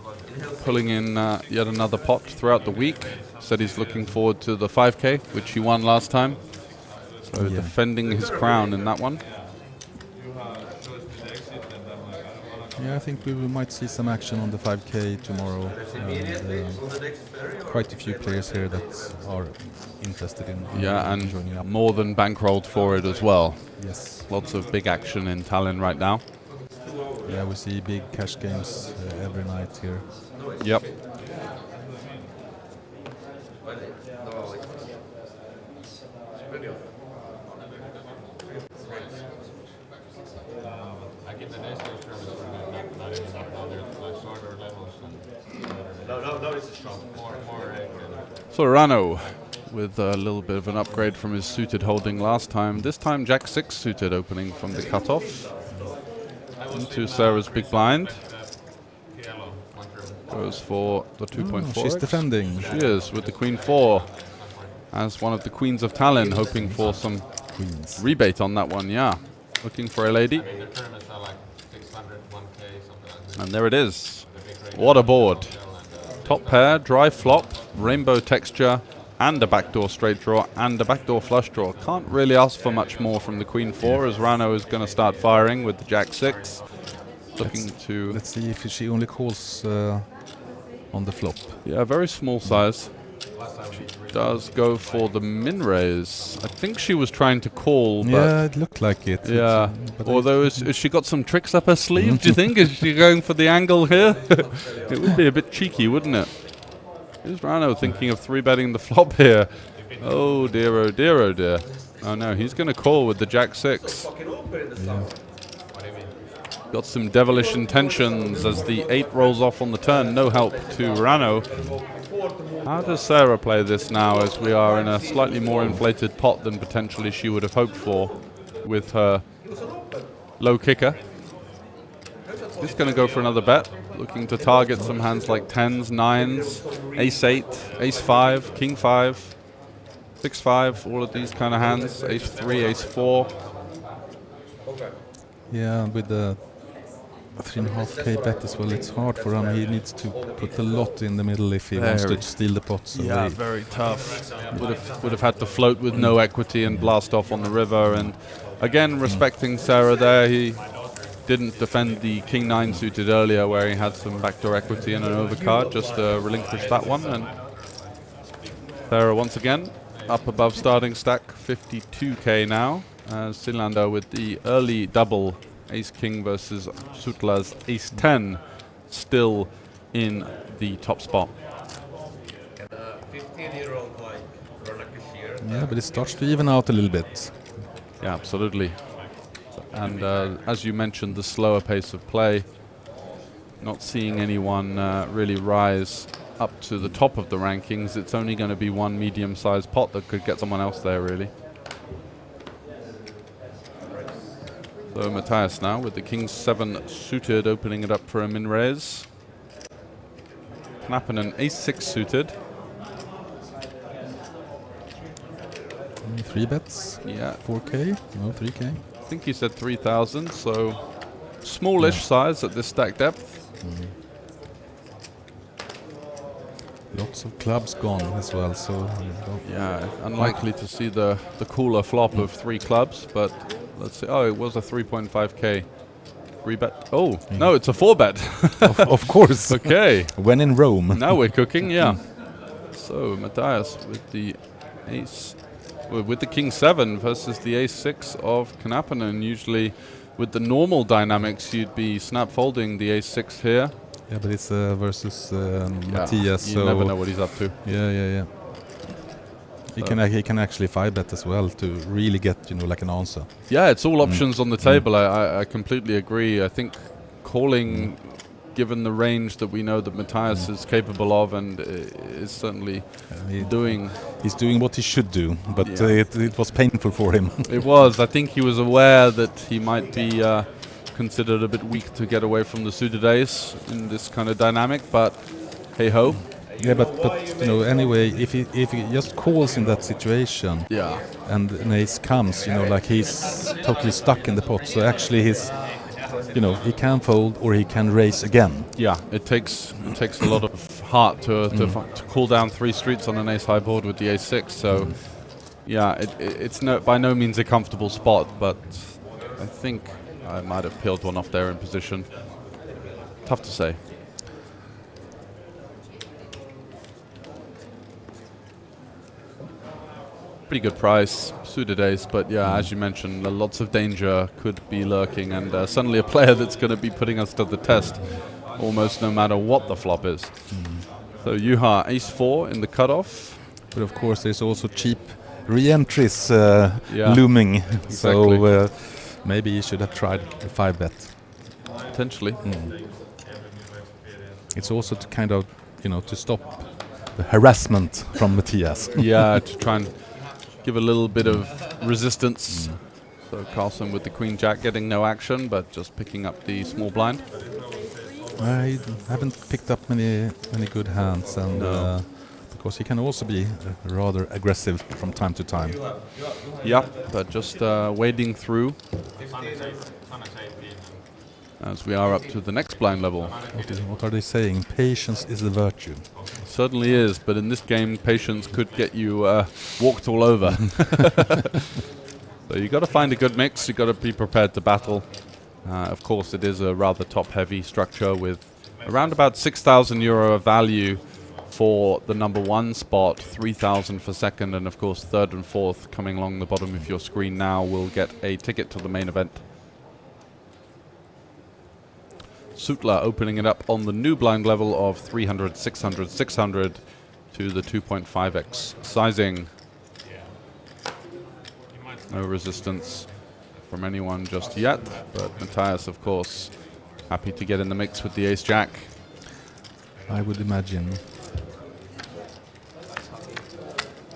pulling in yet another pot throughout the week. Said he's looking forward to the 5K, which he won last time. So defending his crown in that one. Yeah, I think we might see some action on the 5K tomorrow. And, quite a few players here that are interested in and joining up. more than bankrolled for it as well. Yes. Lots of big action in Tallinn right now. Yeah, we see big cash games every night here. Yep. I give the next service not anymore. Now there's like shorter levels and No, it's a strong. more egg. So Rano with a little bit of an upgrade from his suited holding last time. This time Jack 6 suited opening from the cutoff. Into Sarah's big blind. Goes for the 2.4. She's defending. She is with the Queen 4 as one of the Queens of Tallinn, hoping for some rebate on that one. Yeah, looking for a lady. The tournaments are like 600, 1K, something like that. And there it is. What a board. Top pair, dry flop, rainbow texture, and a backdoor straight draw, and a backdoor flush draw. Can't really ask for much more from the Queen 4 as Rano is going to start firing with the Jack 6. Looking to... Let's see if she only calls on the flop. Yeah, very small size. She does go for the min raise. I think she was trying to call, but... Yeah, it looked like it. Yeah, although has she got some tricks up her sleeve, do you think? Is she going for the angle here? It would be a bit cheeky, wouldn't it? Is Rano thinking of 3-betting the flop here? Oh dear, oh dear, oh dear. Oh no, he's going to call with the Jack 6. Yeah. Got some devilish intentions as the 8 rolls off on the turn. No help to Rano. How does Sarah play this now as we are in a slightly more inflated pot than potentially she would have hoped for with her low kicker? Just going to go for another bet. Looking to target some hands like 10s, 9s, Ace 8, Ace 5, King 5, 6 5, all of these kind of hands. Ace 3, Ace 4. Yeah, with the 3.5k bet as well, it's hard for him. He needs to put a lot in the middle if he wants to steal the pot. So yeah, very tough. Would have had to float with no equity and blast off on the river. And again, respecting Sarah there, he didn't defend the King 9 suited earlier where he had some backdoor equity and an overcard. Just relinquished that one. And Sarah once again up above starting stack, 52k now. Sinlander with the early double Ace King versus Sutla's Ace 10 still in the top spot. Can a 15-year-old like run a cashier? yeah, but it starts to even out a little bit. Yeah, absolutely. And as you mentioned, the slower pace of play, not seeing anyone really rise up to the top of the rankings. It's only going to be one medium-sized pot that could get someone else there, really. So Matthias now with the King 7 suited, opening it up for a min raise. Knappen Ace 6 suited. 3 bets. Yeah. 4k. No, 3k. I think he said 3,000, so smallish size at this stack depth. Lots of clubs gone as well, so yeah, unlikely to see the cooler flop of 3 clubs, but let's see. Oh, it was a 3.5k rebet. Oh, no, it's a 4-bet. of course. Okay. When in Rome. Now we're cooking, yeah. So Matthias with the ace, with the King 7 versus the Ace 6 of Knappen. Usually with the normal dynamics, you'd be snap folding the Ace 6 here. Yeah, but it's versus Matthias. You so never know what he's up to. Yeah. He can actually 5-bet as well to really get like an answer. Yeah, it's all options on the table. I completely agree. I think calling, given the range that we know that Matthias is capable of and is certainly doing. He's doing what he should do, but it was painful for him. It was. I think he was aware that he might be considered a bit weak to get away from the suited ace in this kind of dynamic, but hey ho. Yeah, but you know, anyway, if he just calls in that situation, Yeah. and an ace comes, you know, like he's totally stuck in the pot. So actually, you know, he can fold or he can raise again. Yeah, it takes a lot of heart to call down 3 streets on an ace high board with the ace 6. So yeah, it's by no means a comfortable spot, but I think I might have peeled one off there in position. Tough to say. Pretty good price, suited ace, but yeah, as you mentioned, lots of danger could be lurking, and suddenly a player that's going to be putting us to the test almost no matter what the flop is. So Juha, ace 4 in the cutoff. But of course, there's also cheap re-entries looming. Exactly. So maybe you should have tried a 5-bet. Potentially. It's also to kind of, you know, to stop the harassment from Matthias. Yeah, to try and give a little bit of resistance. So Carlson with the queen jack getting no action, but just picking up the small blind. I haven't picked up many good hands, and because he can also be rather aggressive from time to time. Yeah, but just wading through as we are up to the next blind level. What are they saying? Patience is a virtue. Certainly is, but in this game, patience could get you walked all over. So you got to find a good mix. You got to be prepared to battle. Of course, it is a rather top-heavy structure with around about 6,000 euro of value for the number 1 spot, 3,000 for second, and of course, third and fourth coming along the bottom of your screen now will get a ticket to the main event. Sutla opening it up on the new blind level of 300, 600, 600 to the 2.5x sizing. No resistance from anyone just yet, but Matthias, of course, happy to get in the mix with the ace-jack. I would imagine.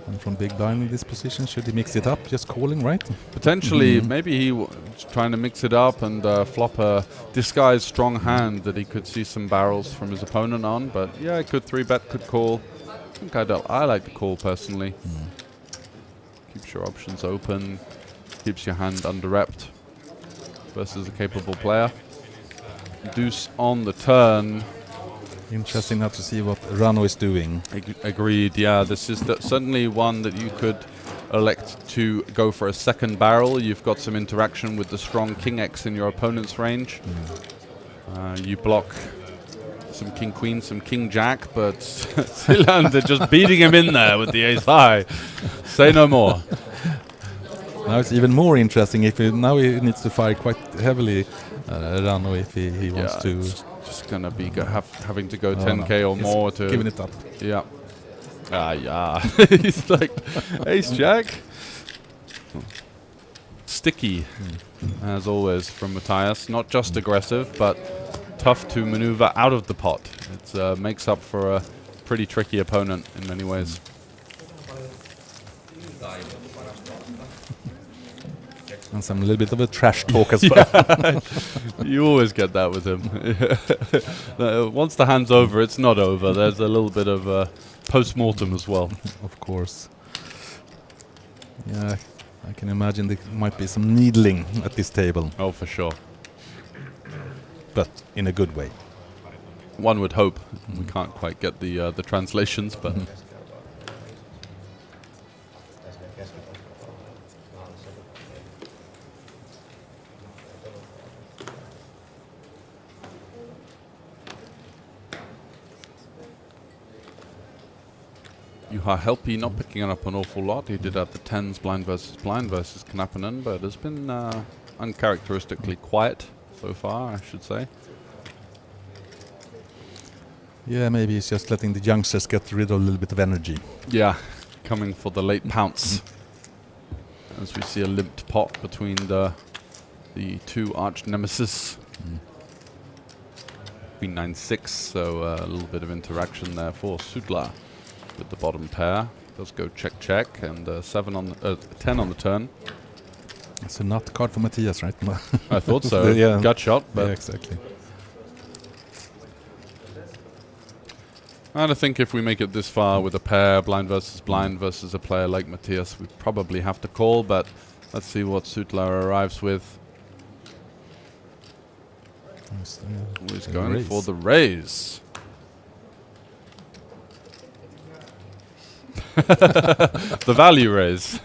And from big blind in this position, should he mix it up, just calling, right? Potentially, maybe he was trying to mix it up and flop a disguised strong hand that he could see some barrels from his opponent on. But yeah, I could 3-bet, could call. I think I like the call personally. Keeps your options open, keeps your hand under-repped versus a capable player. Deuce on the turn. Interesting now to see what Rano is doing. Agreed, yeah. This is certainly one that you could elect to go for a second barrel. You've got some interaction with the strong King X in your opponent's range. You block some King Queen, some King Jack, but Silander just beating him in there with the ace high. Say no more. Now it's even more interesting if now he needs to fire quite heavily, Rano, if he wants to. Just gonna be having to go 10k or more to giving it up. Yeah. Yeah. He's like ace jack. Sticky, as always from Matthias. Not just aggressive, but tough to maneuver out of the pot. It makes up for a pretty tricky opponent in many ways. And some little bit of a trash talk as well. You always get that with him. Once the hand's over, it's not over. There's a little bit of post-mortem as well. Of course. Yeah, I can imagine there might be some needling at this table. Oh, for sure. But in a good way. One would hope. We can't quite get the translations, but... Juha Helppi not picking up an awful lot. He did have the 10s blind versus Knappinen, but has been uncharacteristically quiet so far, I should say. Yeah, maybe he's just letting the youngsters get rid of a little bit of energy. Yeah, coming for the late pounce. As we see a limped pot between the two arch nemesis. Queen 9-6, so a little bit of interaction there for Sudla. With the bottom pair, does go check check, and 10 on the turn. It's a nut card for Matthias, right? I thought so. Yeah. Gut shot, but Yeah, exactly. and I think if we make it this far with a pair, blind versus a player like Matthias, we probably have to call, but let's see what Sutla arrives with. He's going raise. for the raise. The value raise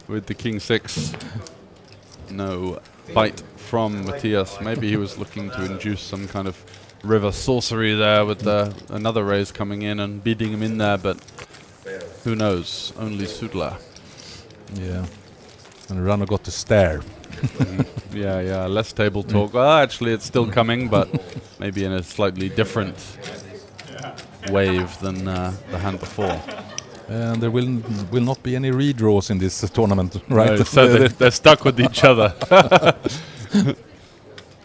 with the king 6. No bite from Matthias. Maybe he was looking to induce some kind of river sorcery there with another raise coming in and beating him in there, but who knows? Only Sudla. Yeah. And Rano got to stare. Yeah, less table talk. Well, actually, it's still coming, but maybe in a slightly different wave than the hand before. And there will not be any redraws in this tournament, right? No, so they're stuck with each other,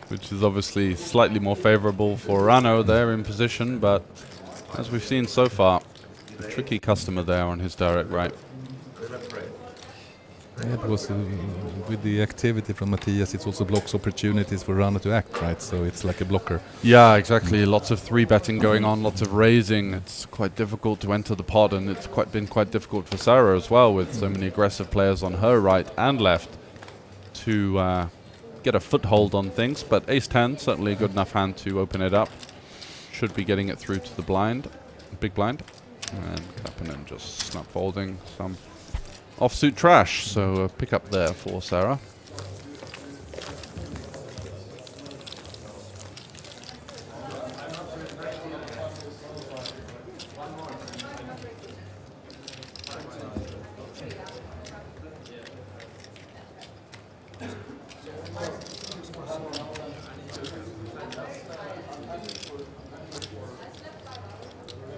which is obviously slightly more favorable for Rano there in position, but as we've seen so far, a tricky customer there on his direct right. Yeah, because with the activity from Matthias, it also blocks opportunities for Rano to act, right? So it's like a blocker. Yeah, exactly. Lots of 3-betting going on, lots of raising. It's quite difficult to enter the pod, and it's been quite difficult for Sarah as well, with so many aggressive players on her right and left to get a foothold on things. But ace-10, certainly a good enough hand to open it up. Should be getting it through to the blind, big blind. And Kapanen just snap folding some offsuit trash, so pick up there for Sarah.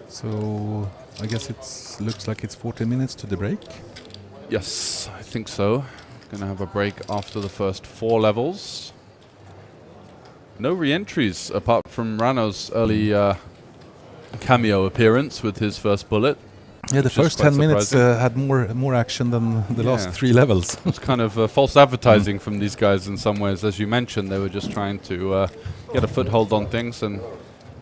So I guess it looks like it's 40 minutes to the break. Yes, I think so. Gonna have a break after the first 4 levels. No re-entries apart from Rano's early cameo appearance with his first bullet. Yeah, the which is first quite 10 minutes surprising. had more action than the last Yeah. 3 levels. It's kind of false advertising from these guys in some ways. As you mentioned, they were just trying to get a foothold on things, and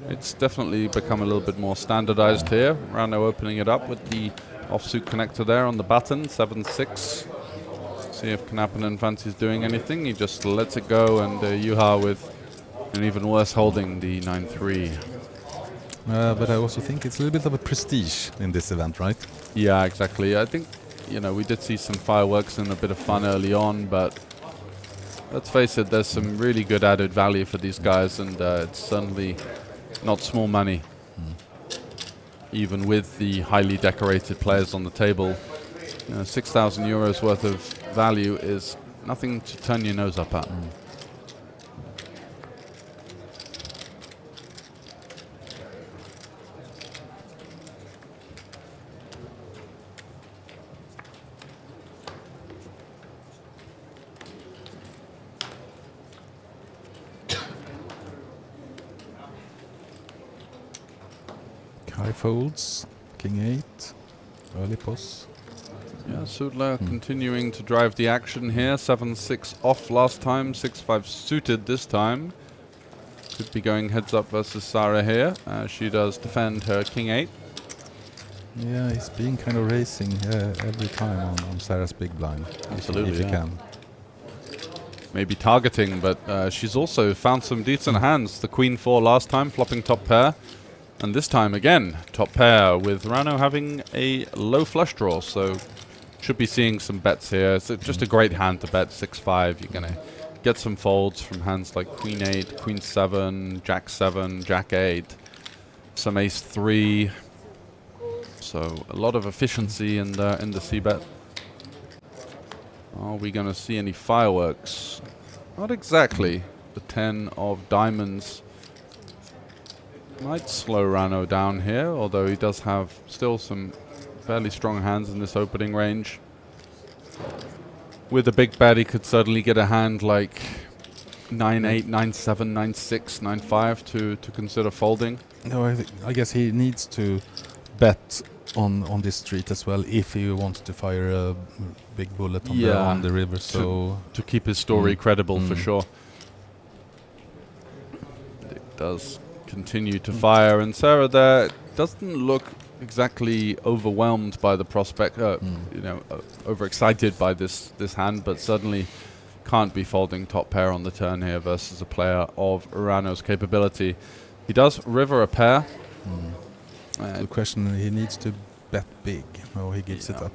it's definitely become a little bit more standardized here. Rano opening it up with the offsuit connector there on the button, 7-6. See if Knappinen fancies doing anything. He just lets it go, and Juha with an even worse holding, the 9-3. But I also think it's a little bit of a prestige in this event, right? Yeah, exactly. I think, we did see some fireworks and a bit of fun early on, but let's face it, there's some really good added value for these guys, and it's certainly not small money. Even with the highly decorated players on the table, 6,000 euros worth of value is nothing to turn your nose up at. High folds, king 8, early pos. Yeah, Sudla continuing to drive the action here. 7-6 off last time, 6-5 suited this time. Could be going heads up versus Sarah here. She does defend her king 8. Yeah, he's been kind of racing every time on Sarah's big blind. Absolutely, if he yeah. can. Maybe targeting, but she's also found some decent hands. The queen 4 last time, flopping top pair. And this time again, top pair, with Rano having a low flush draw, so should be seeing some bets here. It's just a great hand to bet, 6-5. You're going to get some folds from hands like queen 8, queen 7, jack 7, jack 8, some ace 3. So a lot of efficiency in the c-bet. Are we going to see any fireworks? Not exactly. The 10 of diamonds might slow Rano down here, although he does have still some fairly strong hands in this opening range. With a big bet, he could certainly get a hand like 9-8, 9-7, 9-6, 9-5 to consider folding. No, I guess he needs to bet on this street as well if he wanted to fire a big bullet on, Yeah, the river. So to keep his story credible for Mm. sure. It does continue to fire, and Sarah there doesn't look exactly overwhelmed by the prospect, overexcited by this hand, but certainly can't be folding top pair on the turn here versus a player of Urano's capability. He does river a pair. the question, he needs to bet big. Oh, he gives it Yeah. up.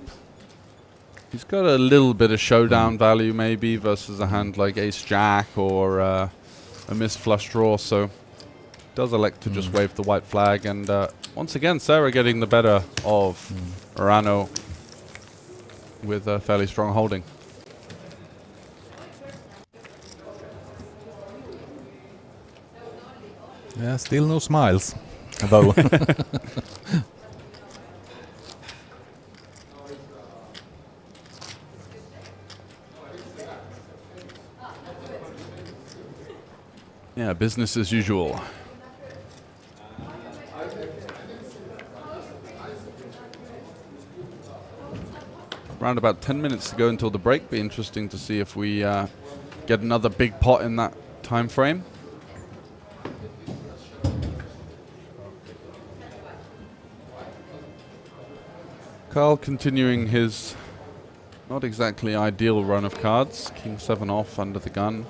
He's got a little bit of showdown value maybe versus a hand like Ace-Jack or a missed flush draw, so does elect to just wave the white flag, and once again Sarah getting the better of Urano with a fairly strong holding. Yeah, still no smiles. Though. Yeah, business as usual. Around about 10 minutes to go until the break. Be interesting to see if we get another big pot in that time frame. Carl continuing his not exactly ideal run of cards. King 7 off under the gun.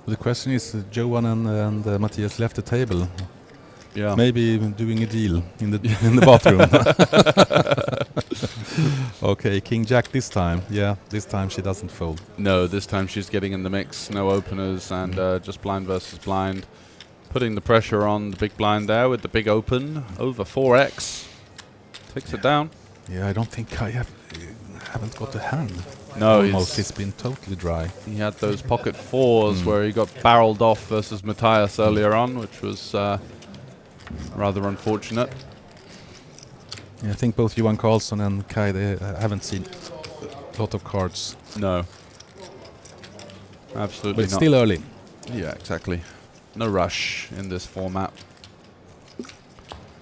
The question is, Johan and Matthias left the table. Yeah. Maybe doing a deal in the in the bathroom. Okay, King Jack this time. Yeah, this time she doesn't fold. No, this time she's getting in the mix. No openers and just blind versus blind. Putting the pressure on the big blind there with the big open. Over 4x. Takes it down. Yeah, I don't think I haven't got a hand. No, Almost, it's been totally dry. He had those pocket fours where he got barreled off versus Matthias earlier on, which was rather unfortunate. Yeah, I think both Johan Karlsson and Kai, they haven't seen a lot of cards. No. Absolutely But it's not. still early. Yeah, exactly. No rush in this format.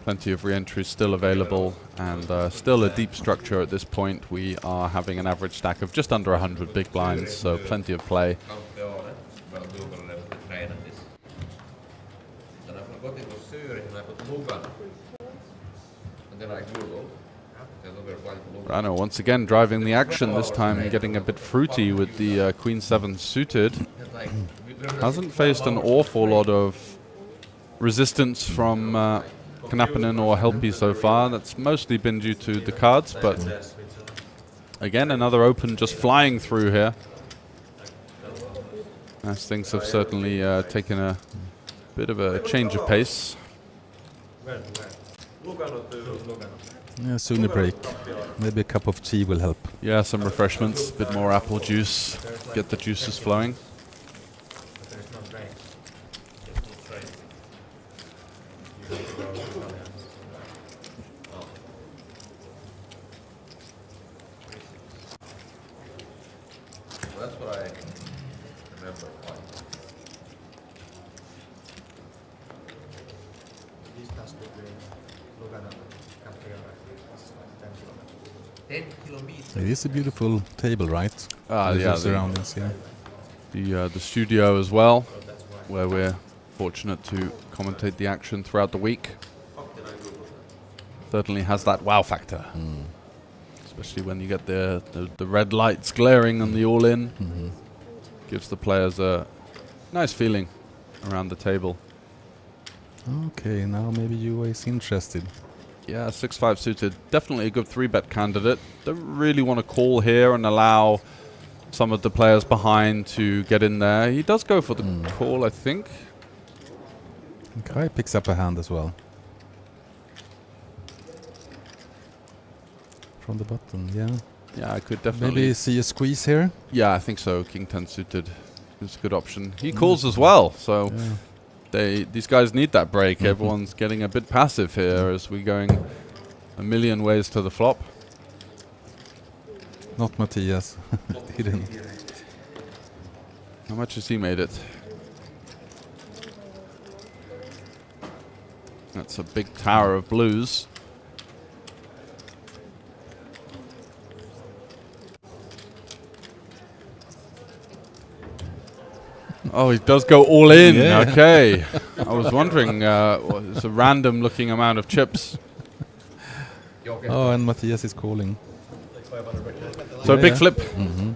Plenty of re-entries still available, and still a deep structure at this point. We are having an average stack of just under 100 big blinds, so plenty of play. Rano once again driving the action, this time getting a bit fruity with the Queen 7 suited. Hasn't faced an awful lot of resistance from Knappinen or Helpy so far. That's mostly been due to the cards, but again another open just flying through here. As things have certainly taken a bit of a change of pace. Yeah, sooner break. Maybe a cup of tea will help. Yeah, some refreshments, a bit more apple juice, get the juices flowing. That's what I remember quite. It is a beautiful table, right? Ah, With yeah, the surroundings, yeah. The studio as well, where we're fortunate to commentate the action throughout the week. Certainly has that wow factor, especially when you get the red lights glaring on the all-in. Gives the players a nice feeling around the table. Okay, now maybe UA is interested. Yeah, 6-5 suited, definitely a good 3-bet candidate. Don't really want to call here and allow some of the players behind to get in there. He does go for the call, I think. And Kai picks up a hand as well. From the bottom, yeah. Yeah, I could definitely... Maybe see a squeeze here? Yeah, I think so. King 10 suited is a good option. He calls as well, so these guys need that break. Everyone's getting a bit passive here as we're going a million ways to the flop. Not Matthias. He didn't. How much has he made it? That's a big tower of blues. Oh, he does go all in. Yeah. Okay. I was wondering, it's a random looking amount of chips. Oh, and Matthias is calling. So a big yeah. flip. Mm-hmm.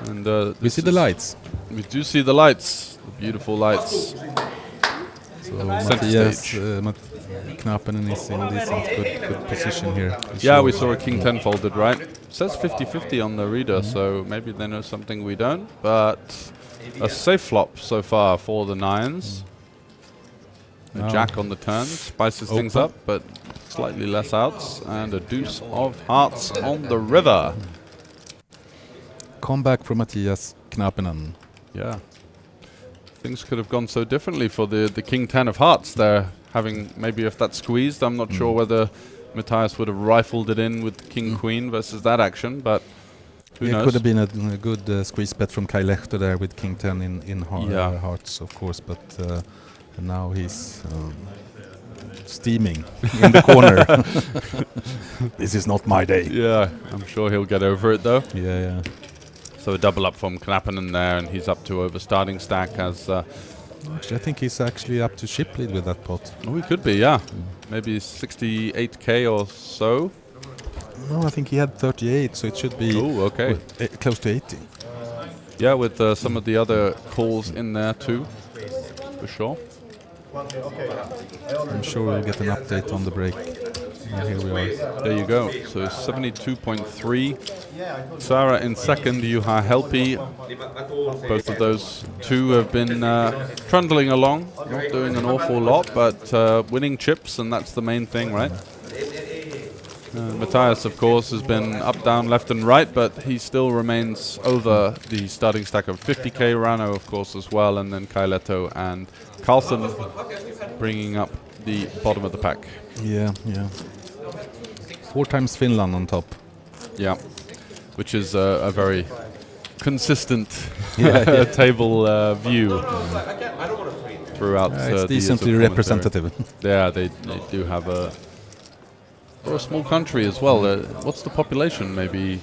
And We this see the is- lights. We do see the lights, the beautiful lights. So Center Matthias stage. Knappenen is in decent good position here. Yeah, we saw a king 10 folded, right? It says 50-50 on the reader, so maybe they know something we don't. But a safe flop so far for the nines. A Now jack on the turn spices things open. up, but slightly less outs. And a deuce of hearts on the river. Comeback from Matthias Knappenen. Yeah. Things could have gone so differently for the king 10 of hearts there. Having, maybe if that squeezed, I'm not sure whether Matthias would have rifled it in with king queen versus that action, but who It knows? could have been a good squeeze bet from Kai Lehto there with king 10 in Yeah. hearts, of course, but now he's steaming in the corner. This is not my day. Yeah, I'm sure he'll get over it though. Yeah. So a double up from Knappenen there, and he's up to over starting stack as... Actually, I think he's actually up to chip lead with that pot. oh, he could be, yeah. Maybe 68k or so. No, I think he had 38, so it should be Oh, okay. close to 80. Yeah, with some of the other calls in there too, for sure. I'm sure we'll get an update on the break. And here we are. There you go. So 72.3. Sarah in second, Juha Helpi. Both of those two have been trundling along, not doing an awful lot, but winning chips, and that's the main thing, right? Matthias, of course, has been up, down, left and right, but he still remains over the starting stack of 50k. Rano, of course, as well, and then Kai Lehto and Carlson bringing up the bottom of the pack. Yeah. 4 times Finland on top. Yeah, which is a very consistent Yeah. table view throughout. It's the years of decently commentary. representative. Yeah, they do have for a small country as well. What's the population? Maybe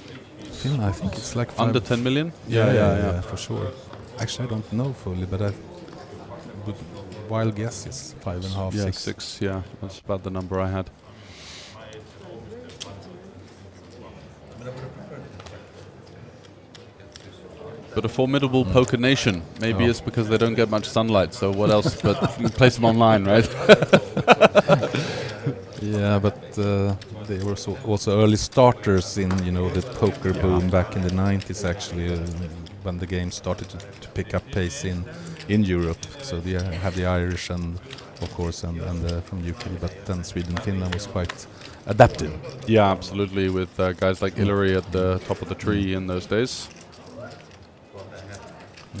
Finland, I think it's like under 10 million? Yeah, for sure. Actually, I don't know fully, but wild guess is 5.5, Yeah, 6. 6. Yeah, that's about the number I had. But a formidable poker nation. Maybe it's because they don't get much sunlight. So what else? But you can place them online, right? Yeah, but they were also early starters in the poker boom back in the 90s. Actually, when the game started to pick up pace in Europe. So they have the Irish and of course and from UK, but then Sweden, Finland was quite adaptive. Yeah, absolutely. With guys like Hillary at the top of the tree in those days.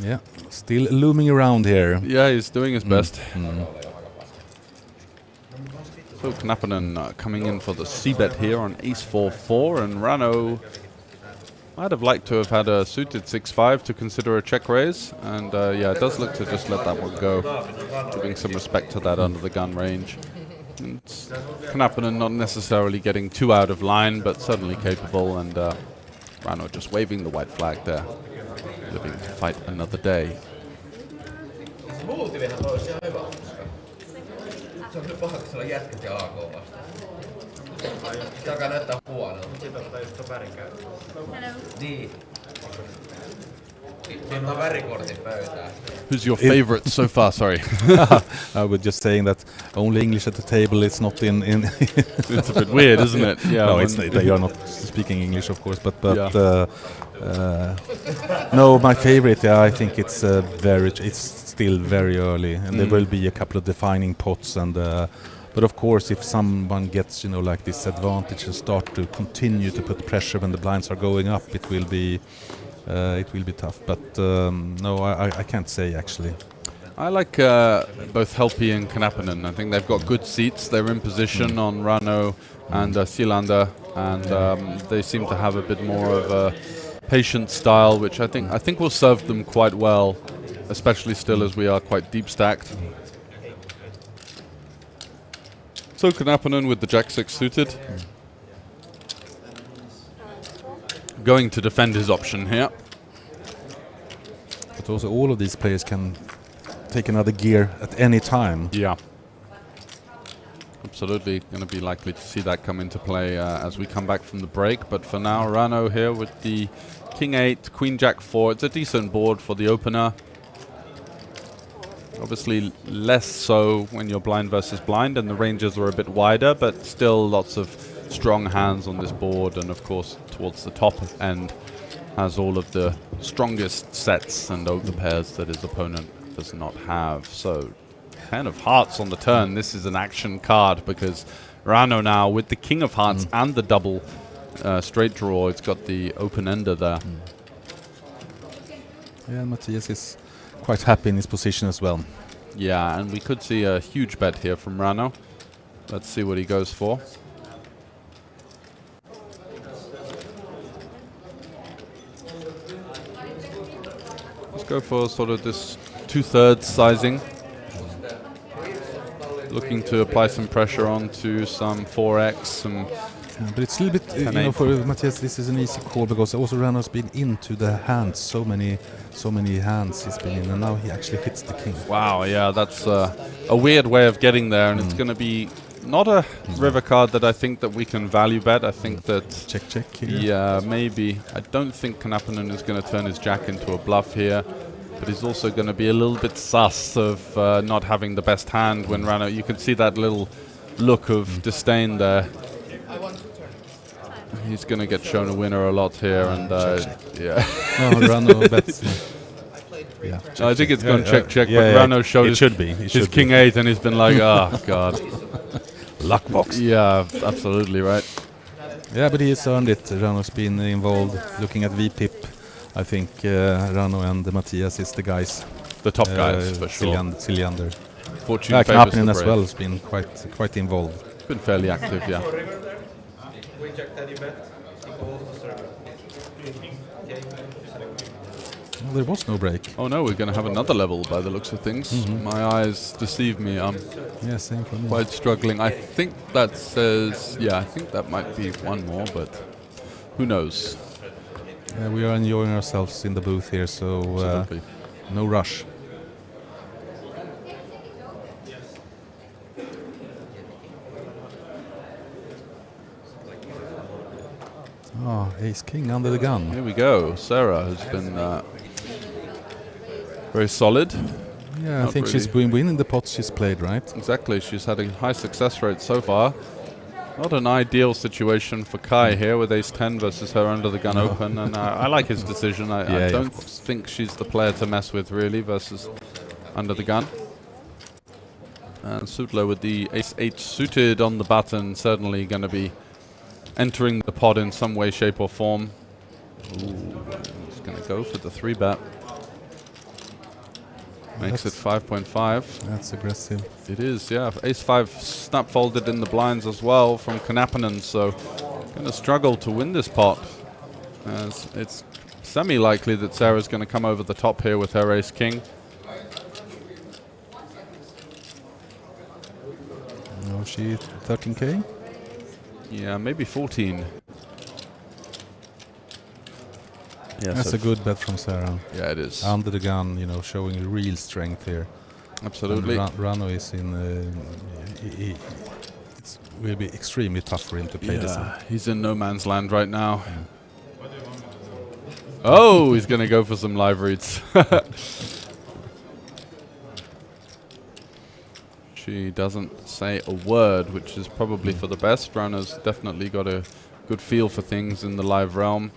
Yeah, still looming around here. Yeah, he's doing his best. So Knappenen coming in for the c-bet here on ace 4-4, and Rano might have liked to have had a suited 6-5 to consider a check raise, and yeah, it does look to just let that one go, giving some respect to that under the gun range. And Knappenen not necessarily getting too out of line, but certainly capable, and Rano just waving the white flag there, living to fight another day. Multivihan olisi ihan hyvä, koska se on kyllä paha, kun siellä on jätkät ja AK vastaan. Se alkaa näyttää huonolta. Sit ottaa just ton värin käyttöön. Niin. Siinä on värikortin pöytään. Who's your favorite so far? Sorry. I was just saying that only English at the table is not in It's a bit weird, isn't it? Yeah. no, when- they are not speaking English, of course, but Yeah. no, my favorite. Yeah, I think it's still very early, and there will be a couple of defining pots, and but of course, if someone gets like this advantage and start to continue to put pressure when the blinds are going up, it will be tough. But no, I can't say actually. I like both Helpi and Knappenen. I think they've got good seats. They're in position on Rano and Silander, and they seem to have a bit more of a patient style, which I think will serve them quite well, especially still as we are quite deep stacked. So Knappenen with the Jack-6 suited. Going to defend his option here. But also all of these players can take another gear at any time. Yeah. Absolutely going to be likely to see that come into play as we come back from the break. But for now, Rano here with the King 8, Queen Jack 4. It's a decent board for the opener. Obviously less so when you're blind versus blind and the ranges are a bit wider, but still lots of strong hands on this board. And of course, towards the top end has all of the strongest sets and overpairs that his opponent does not have. So 10 of hearts on the turn. This is an action card because Rano now with the King of Hearts and the double straight draw, it's got the open ender there. Yeah, Matthias is quite happy in his position as well. Yeah, and we could see a huge bet here from Rano. Let's see what he goes for. Let's go for sort of this 2/3 sizing. Looking to apply some pressure onto some 4x. But it's a little bit, you know, for Matthias, this is an easy call because also Rano's been into the hands, so many hands he's been in, and now he actually hits the king. Wow, yeah, that's a weird way of getting there, and it's going to be not a river card that I think that we can value bet. I think that check here. Yeah, maybe. I don't think Knappinen is going to turn his jack into a bluff here, but he's also going to be a little bit sus of not having the best hand when Rano. You can see that little look of disdain there. He's going to get shown a winner a lot here, and yeah. No, Rano bets. Yeah, I think it's gone check, but yeah, Rano showed his King 8, and he's been like, oh, God. Luck box. Yeah, absolutely right. Yeah, but he has earned it. Rano's been involved. Looking at VPIP, I think Rano and Matthias is the guys. The top guys, for sure. Siljander. Fortune favors Knappinen the as brave. well has been quite involved. Been fairly active, yeah. Queen Jack 10 you bet. Well, there was no break. Oh no, we're going to have another level by the looks of things. My eyes deceive me. I'm same for me. quite struggling. I think that says, yeah, I think that might be one more, but who knows? We are enjoying ourselves in the booth here, so no rush. Oh, ace king under the gun. Here we go. Sarah has been very solid. Yeah, I Not think she's really. been winning the pots she's played, right? Exactly. She's had a high success rate so far. Not an ideal situation for Kai here with ace 10 versus her under the gun open, and I like his decision. I don't think she's the player to mess with really versus under the gun. And Sutler with the ace 8 suited on the button, certainly going to be entering the pot in some way, shape or form. Ooh, he's going to go for the 3-bet. Makes it 5.5. That's aggressive. It is, yeah. Ace 5 snap folded in the blinds as well from Knappinen, so going to struggle to win this pot. As it's semi-likely that Sarah's going to come over the top here with her ace king. No, she 13k? Yeah, maybe 14. Yeah, That's so a good bet from Sarah. Yeah, it is. Under the gun, you know, showing real strength here. Absolutely. Rano is in. It will be extremely tough for him to play this. He's in no man's land right now. Oh, he's going to go for some live reads. She doesn't say a word, which is probably for the best. Rano's definitely got a good feel for things in the live realm.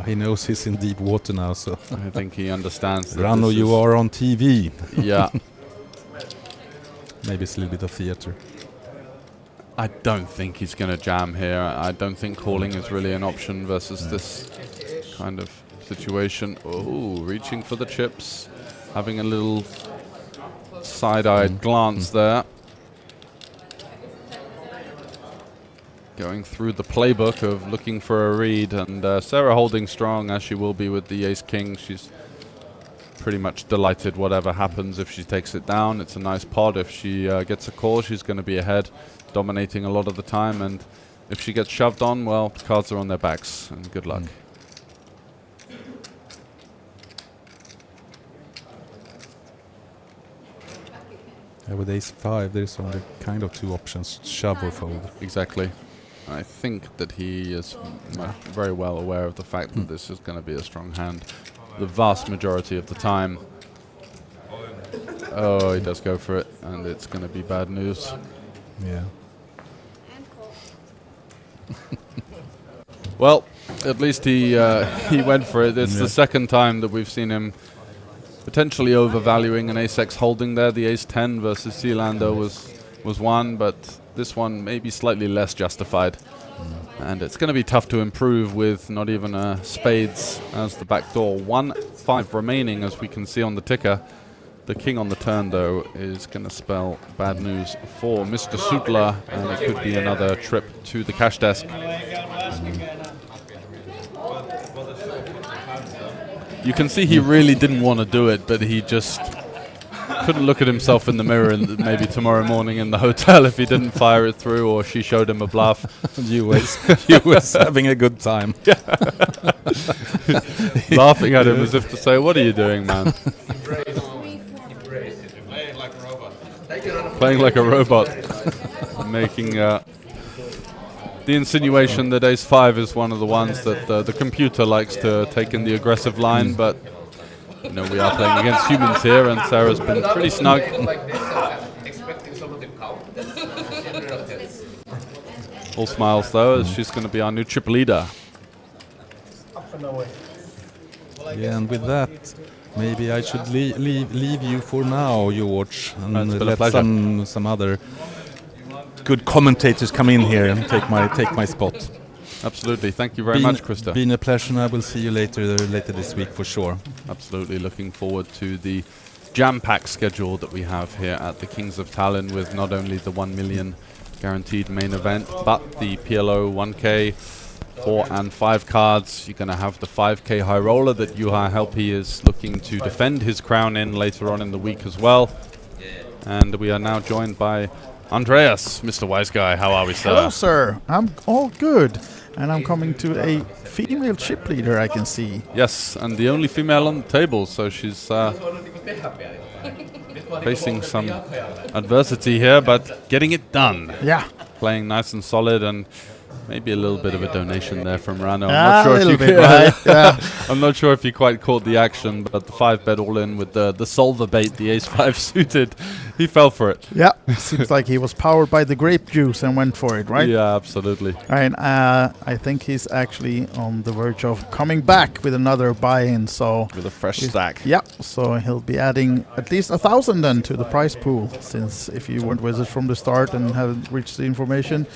He knows he's in deep water now, so I think he understands that Rano, this you is are on TV. Yeah. Maybe it's a little bit of theater. I don't think he's going to jam here. I don't think calling is really an option versus this kind of situation. Oh, reaching for the chips. Having a little side-eyed glance there. Going through the playbook of looking for a read, and Sarah holding strong as she will be with the ace-king. She's pretty much delighted whatever happens if she takes it down. It's a nice pot. If she gets a call, she's going to be ahead, dominating a lot of the time, and if she gets shoved on, well, the cards are on their backs, and good luck. With ace-5, there's only kind of two options, shove or fold. Exactly. I think that he is very well aware of the fact that this is going to be a strong hand the vast majority of the time. Oh, he does go for it, and it's going to be bad news. Yeah. Well, at least he went for it. It's the second time that we've seen him potentially overvaluing an ace-x holding there. The ace-10 versus Sealander was one, but this one maybe slightly less justified. And it's going to be tough to improve with not even spades as the back door. 1-5 remaining, as we can see on the ticker. The king on the turn, though, is going to spell bad news for Mr. Sutla, and it could be another trip to the cash desk. You can see he really didn't want to do it, but he just couldn't look at himself in the mirror and maybe tomorrow morning in the hotel if he didn't fire it through or she showed him a bluff. You was having a good time. Laughing at him as if to say, what are you doing, man? Playing like a robot. Making the insinuation that ace-5 is one of the ones that the computer likes to take in the aggressive line, but you know, we are playing against humans here, and Sarah's been pretty snug. All smiles, though, as she's going to be our new chip leader. Yeah, and with that, maybe I should leave you for now, George, and let some other good commentators come in here and take my spot. Absolutely. Thank you very much, Krista. Been a pleasure, and I will see you later this week for sure. Absolutely. Looking forward to the jam-packed schedule that we have here at the Kings of Tallinn, with not only the 1 million guaranteed main event, but the PLO 1K 4 and 5 cards. You're going to have the 5K high roller that Juha Helppi is looking to defend his crown in later on in the week as well. And we are now joined by Andreas, Mr. Wise Guy. How are we, sir? Hello, sir. I'm all good. And I'm coming to a female chip leader, I can see. Yes, and the only female on the table, so she's facing some adversity here, but getting it done. Yeah. Playing nice and solid, and maybe a little bit of a donation there from Rano. I'm not sure if you quite caught the action, but the 5-bet all-in with the solver bait, the ace-5 suited, he fell for it. Yeah, seems like he was powered by the grape juice and went for it, right? Yeah, absolutely. And I think he's actually on the verge of coming back with another buy-in. So with a fresh stack. Yeah, so he'll be adding at least 1,000 then to the prize pool, since if you weren't with us from the start and haven't reached the information,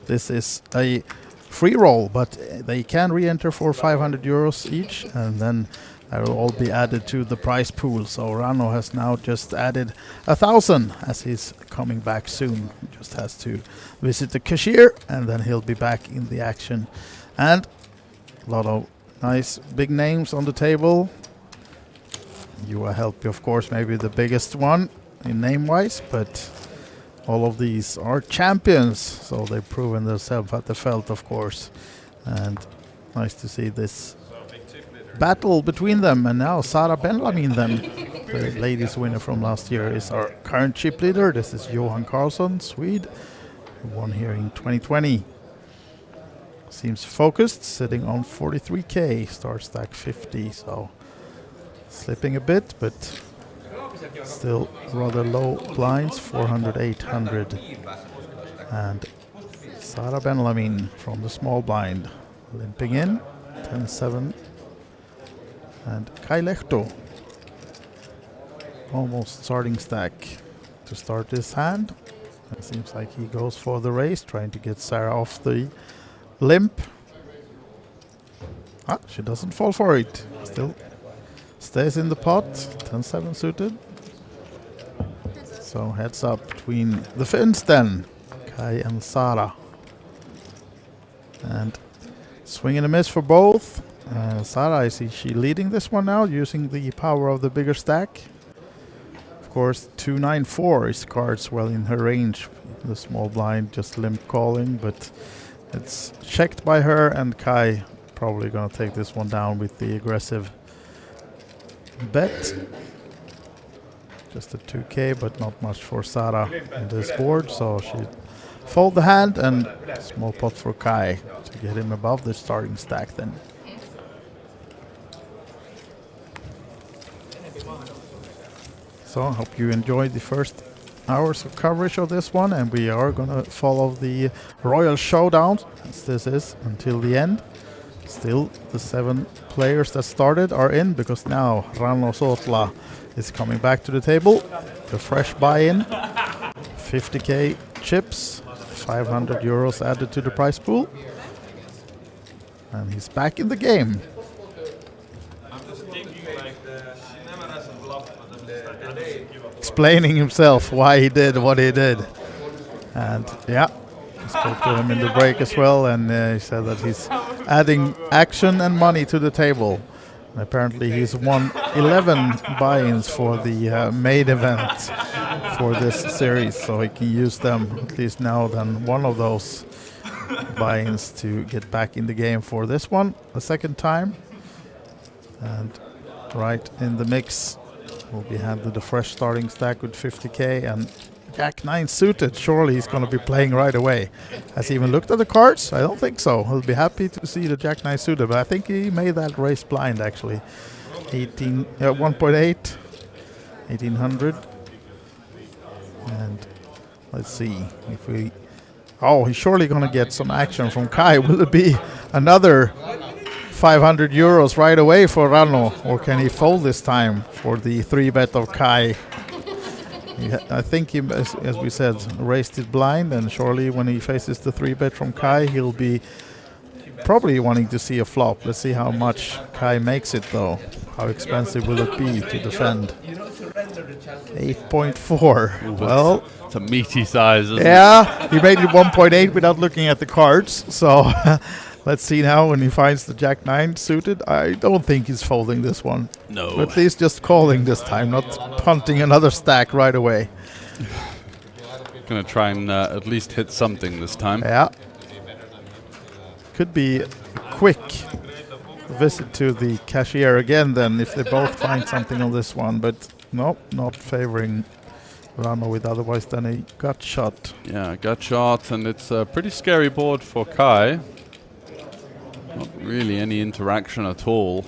this is a free roll, but they can re-enter for 500 euros each, and then they will all be added to the prize pool. So Rano has now just added 1,000 as he's coming back soon. He just has to visit the cashier, and then he'll be back in the action. And a lot of nice big names on the table. Juha Helppi, of course, maybe the biggest one in name-wise, but all of these are champions, so they've proven themselves at the felt, of course. And nice to see this battle between them. And now Sara Benjamin, then, the ladies winner from last year, is our current chip leader. This is Johan Karlsson, Swede, who won here in 2020. Seems focused, sitting on 43k, star stack 50, so slipping a bit, but still rather low blinds, 400, 800. And Sara Benjamin from the small blind, limping in, 10-7. And Kai Lehto, almost starting stack to start this hand. It seems like he goes for the race, trying to get Sarah off the limp. Ah, she doesn't fall for it. Still stays in the pot, 10-7 suited. So heads up between the Finns then, Kai and Sara. And swing and a miss for both. Sara, I see she leading this one now, using the power of the bigger stack. Of course, 2-9-4 is cards well in her range. The small blind just limp calling, but it's checked by her, and Kai probably going to take this one down with the aggressive bet. Just a 2k, but not much for Sara on this board, so she fold the hand and small pot for Kai to get him above the starting stack then. So I hope you enjoyed the first hours of coverage of this one, and we are gonna follow the Royal Showdown, as this is, until the end. Still, the 7 players that started are in, because now Rano Sotla is coming back to the table. The fresh buy-in, 50k chips, 500 euros added to the prize pool. And he's back in the game. I'm just thinking like she never has a bluff, but then give up. Explaining himself why he did what he did. And yeah, I spoke to him in the break as well, and he said that he's adding action and money to the table. And apparently he's won 11 buy-ins for the main event for this series, so he can use them at least now than one of those buy-ins to get back in the game for this one a second time. And right in the mix will be handed a fresh starting stack with 50k and Jack 9 suited. Surely he's going to be playing right away. Has he even looked at the cards? I don't think so. He'll be happy to see the Jack 9 suited, but I think he made that race blind actually. 1.8, 1800. And let's see if we... Oh, he's surely going to get some action from Kai. Will it be another 500 euros right away for Rano, or can he fold this time for the 3-bet of Kai? I think he, as we said, raised it blind, and surely when he faces the 3-bet from Kai, he'll be probably wanting to see a flop. Let's see how much Kai makes it though. How expensive will it be to defend? 8.4. Well, it's a meaty size, isn't it? Yeah, he made it 1.8 without looking at the cards. So let's see now when he finds the Jack 9 suited. I don't think he's folding this one. No. But at least just calling this time, not punting another stack right away. Gonna try and at least hit something this time. Yeah. Could be a quick visit to the cashier again then if they both find something on this one. But nope, not favoring Rano with otherwise than a gut shot. Yeah, gut shot, and it's a pretty scary board for Kai. Not really any interaction at all.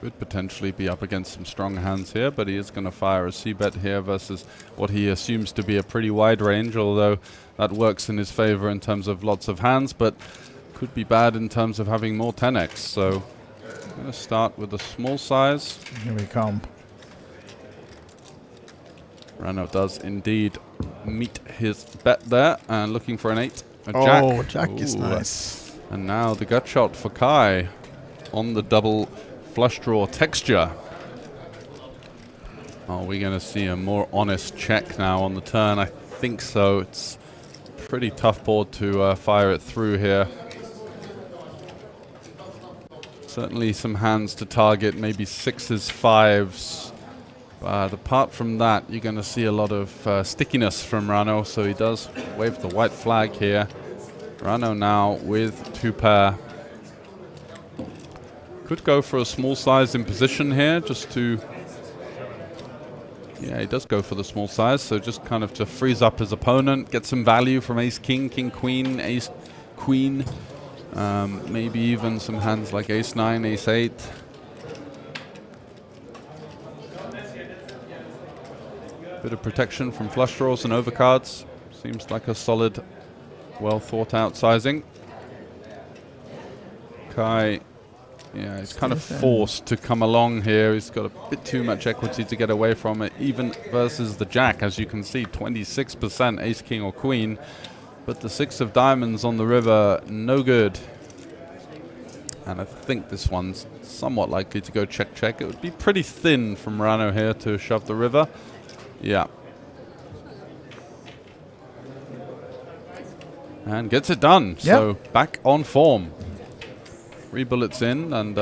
Could potentially be up against some strong hands here, but he is going to fire a c-bet here versus what he assumes to be a pretty wide range, although that works in his favor in terms of lots of hands, but could be bad in terms of having more 10x. So I'm going to start with a small size. Here we come. Rano does indeed meet his bet there, and looking for an 8. A oh, jack. Jack is Ooh, nice. And now the gut shot for Kai on the double flush draw texture. Are we going to see a more honest check now on the turn? I think so. It's a pretty tough board to fire it through here. Certainly some hands to target, maybe 6s, 5s. But apart from that, you're going to see a lot of stickiness from Rano, so he does wave the white flag here. Rano now with 2 pair. Could go for a small size in position here, just to... Yeah, he does go for the small size, so just kind of to freeze up his opponent, get some value from ace-king, king-queen, ace-queen. Maybe even some hands like ace-9, ace-8. Bit of protection from flush draws and overcards. Seems like a solid, well thought out sizing. Kai, yeah, he's kind of forced to come along here. He's got a bit too much equity to get away from it, even versus the jack. As you can see, 26% ace, king or queen. But the 6 of diamonds on the river, no good. And I think this one's somewhat likely to go check-check. It would be pretty thin from Rano here to shove the river. Yeah. And gets it done. Yep. So back on form. 3 bullets in, and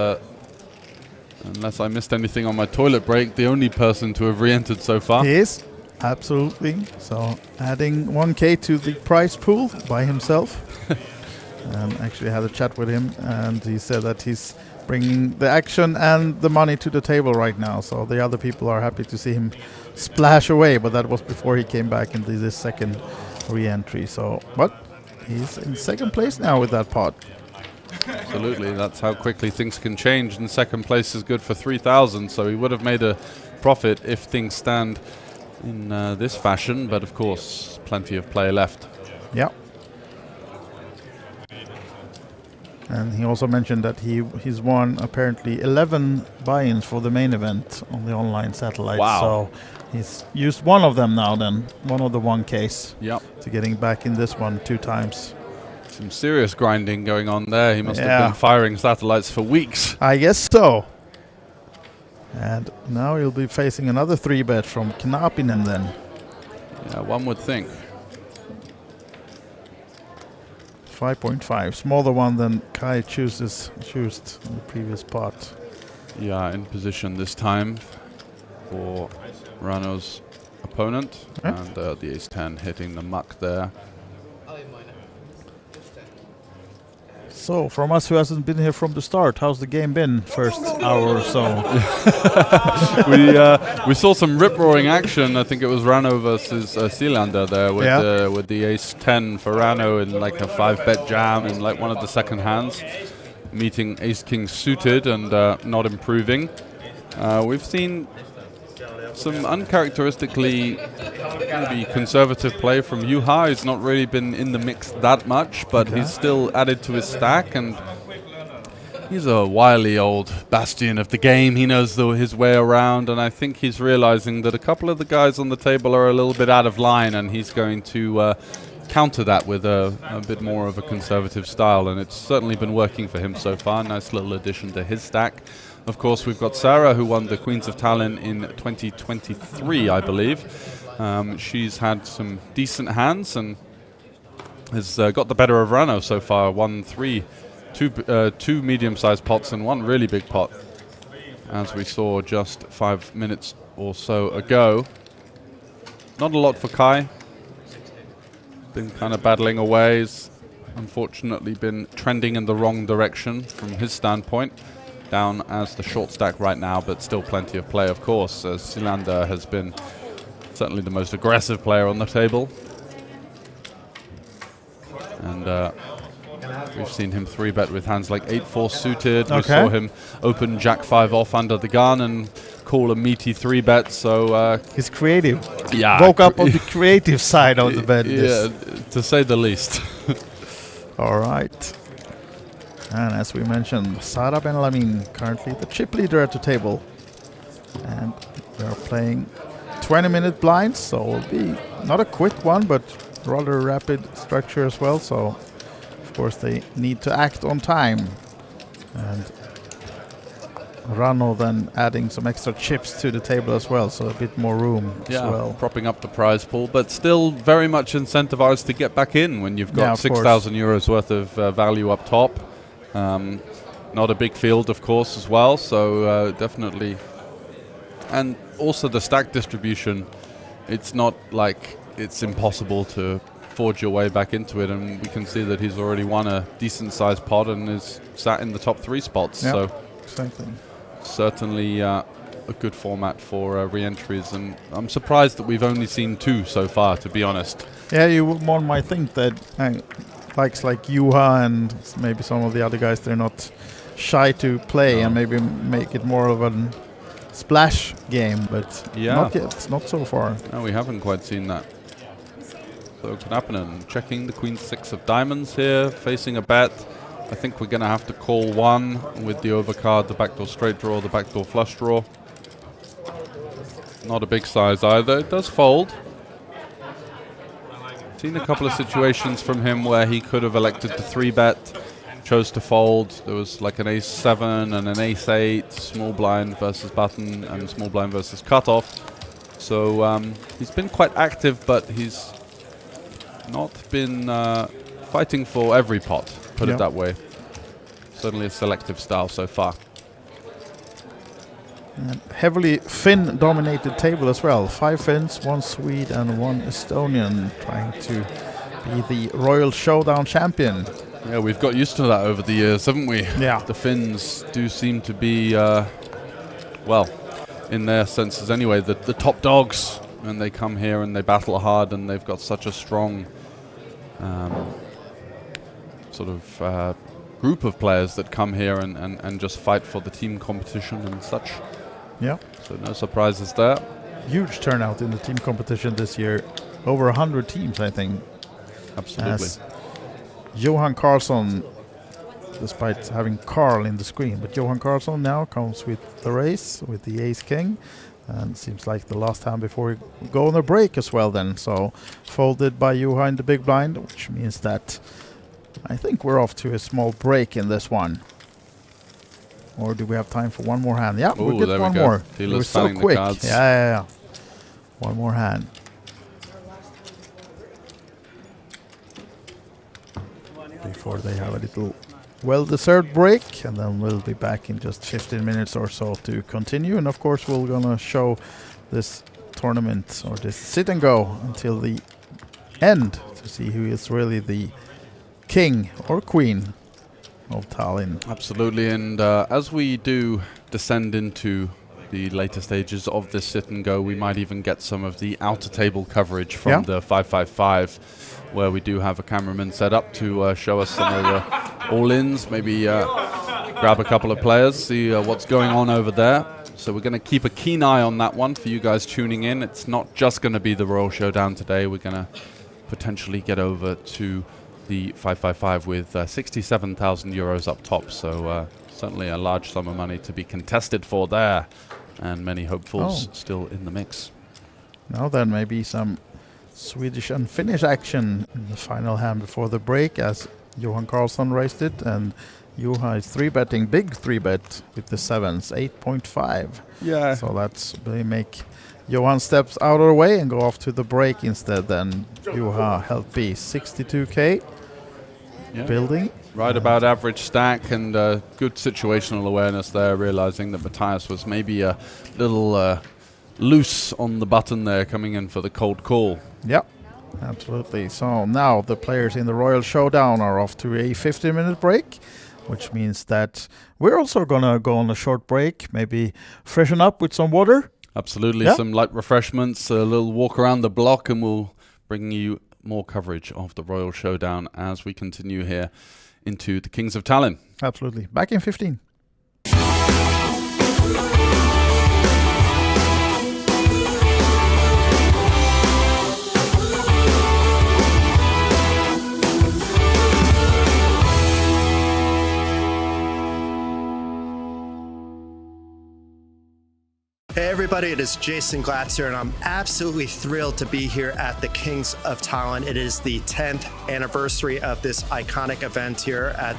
unless I missed anything on my toilet break, the only person to have re-entered so far. He is, absolutely. So adding 1k to the prize pool by himself. And actually had a chat with him, and he said that he's bringing the action and the money to the table right now. So the other people are happy to see him splash away, but that was before he came back into this second re-entry. So, but he's in second place now with that pot. Absolutely, that's how quickly things can change. And second place is good for 3,000, so he would have made a profit if things stand in this fashion. But of course, plenty of play left. Yeah. And he also mentioned that he's won apparently 11 buy-ins for the main event on the online satellite. Wow. So he's used one of them now then, one of the 1Ks. Yep. To getting back in this one 2 times. Some serious grinding going on there. He must have been firing satellites for weeks. I guess so. And now he'll be facing another 3-bet from Knapinen then. Yeah, one would think. 5.5, smaller one than Kai chose in the previous pot. Yeah, in position this time for Rano's opponent. And the ace-10 hitting the muck there. So, from us who hasn't been here from the start, how's the game been first hour or so? We saw some rip-roaring action. I think it was Rano versus Sealander there with the ace-10 for Rano in like a 5-bet jam in like one of the second hands, meeting ace-king suited and not improving. We've seen some uncharacteristically maybe conservative play from Juha. He's not really been in the mix that much, but he's still added to his stack, and he's a wily old bastion of the game. He knows his way around, and I think he's realizing that a couple of the guys on the table are a little bit out of line, and he's going to counter that with a bit more of a conservative style, and it's certainly been working for him so far. Nice little addition to his stack. Of course, we've got Sarah, who won the Queens of Tallinn in 2023, I believe. She's had some decent hands and has got the better of Rano so far. Won two medium-sized pots and one really big pot, as we saw just 5 minutes or so ago. Not a lot for Kai. Been kind of battling away. He's unfortunately been trending in the wrong direction from his standpoint. Down as the short stack right now, but still plenty of play, of course, as Sealander has been certainly the most aggressive player on the table. And we've seen him 3-bet with hands like 8-4 suited. We saw him open Jack-5 off under the gun and call a meaty 3-bet, so... he's creative. Yeah. Woke up on the creative side of the bed. Yeah, to say the least. All right. And as we mentioned, Sara Ben-Lamin, currently the chip leader at the table. And we are playing 20-minute blinds, so it'll be not a quick one, but rather rapid structure as well. So, of course, they need to act on time. And Rano then adding some extra chips to the table as well, so a bit more room as well. Propping up the prize pool, but still very much incentivized to get back in when you've got 6,000 euros worth of value up top. Not a big field, of course, as well, so definitely. And also the stack distribution, it's not like it's impossible to forge your way back into it, and we can see that he's already won a decent-sized pot and is sat in the top 3 spots. Yep, so exactly. Certainly a good format for re-entries, and I'm surprised that we've only seen 2 so far, to be honest. Yeah, one might think that likes like Juha and maybe some of the other guys, they're not shy to play and maybe make it more of a splash game, but not yet, not so far. No, we haven't quite seen that. So Knapinen checking the Queen 6 of diamonds here, facing a bet. I think we're going to have to call 1 with the overcard, the backdoor straight draw, the backdoor flush draw. Not a big size either. It does fold. Seen a couple of situations from him where he could have elected to 3-bet, chose to fold. There was like an ace-7 and an ace-8, small blind versus button and small blind versus cutoff. So he's been quite active, but he's not been fighting for every pot, put it that way. Certainly a selective style so far. And heavily Finn-dominated table as well. 5 Finns, 1 Swede and 1 Estonian, trying to be the Royal Showdown champion. Yeah, we've got used to that over the years, haven't we? Yeah. The Finns do seem to be, well, in their senses anyway, the top dogs. And they come here and they battle hard, and they've got such a strong sort of group of players that come here and just fight for the team competition and such. Yeah. So no surprises there. Huge turnout in the team competition this year. Over 100 teams, I think. Absolutely. As Johan Karlsson, despite having Carl in the screen, but Johan Karlsson now comes with the race with the Ace King, and seems like the last time before we go on a break as well then. So folded by Johan in the big blind, which means that I think we're off to a small break in this one. Or do we have time for one more hand? Yeah, Ooh, we'll get there one we go. more. Dealer's We're so fanning the quick. cards. Yeah. One more hand. Before they have a little well-deserved break, and then we'll be back in just 15 minutes or so to continue. And of course, we're gonna show this tournament or this sit and go until the end to see who is really the king or queen of Tallinn. Absolutely, and as we do descend into the later stages of this sit and go, we might even get some of the outer table coverage from the 555, where we do have a cameraman set up to show us some of the all-ins, maybe grab a couple of players, see what's going on over there. So we're going to keep a keen eye on that one for you guys tuning in. It's not just going to be the Royal Showdown today. We're going to potentially get over to the 555 with 67,000 euros up top. So certainly a large sum of money to be contested for there, and many hopefuls still in the mix. Now then, maybe some Swedish and Finnish action in the final hand before the break, as Johan Karlsson raised it, and Juha is 3-betting, big 3-bet with the sevens, 8.5. Yeah. So that's, they make Johan steps out of the way and go off to the break instead. Then Juha help be 62k, building. Right about average stack, and good situational awareness there, realizing that Matthias was maybe a little loose on the button there, coming in for the cold call. Yep, absolutely. So now the players in the Royal Showdown are off to a 15-minute break, which means that we're also going to go on a short break, maybe freshen up with some water. Absolutely, some light refreshments, a little walk around the block, and we'll bring you more coverage of the Royal Showdown as we continue here into the Kings of Tallinn. Absolutely. Back in 15. Hey everybody, it is Jason Glatz here, and I'm absolutely thrilled to be here at the Kings of Tallinn. It is the 10th anniversary of this iconic event here at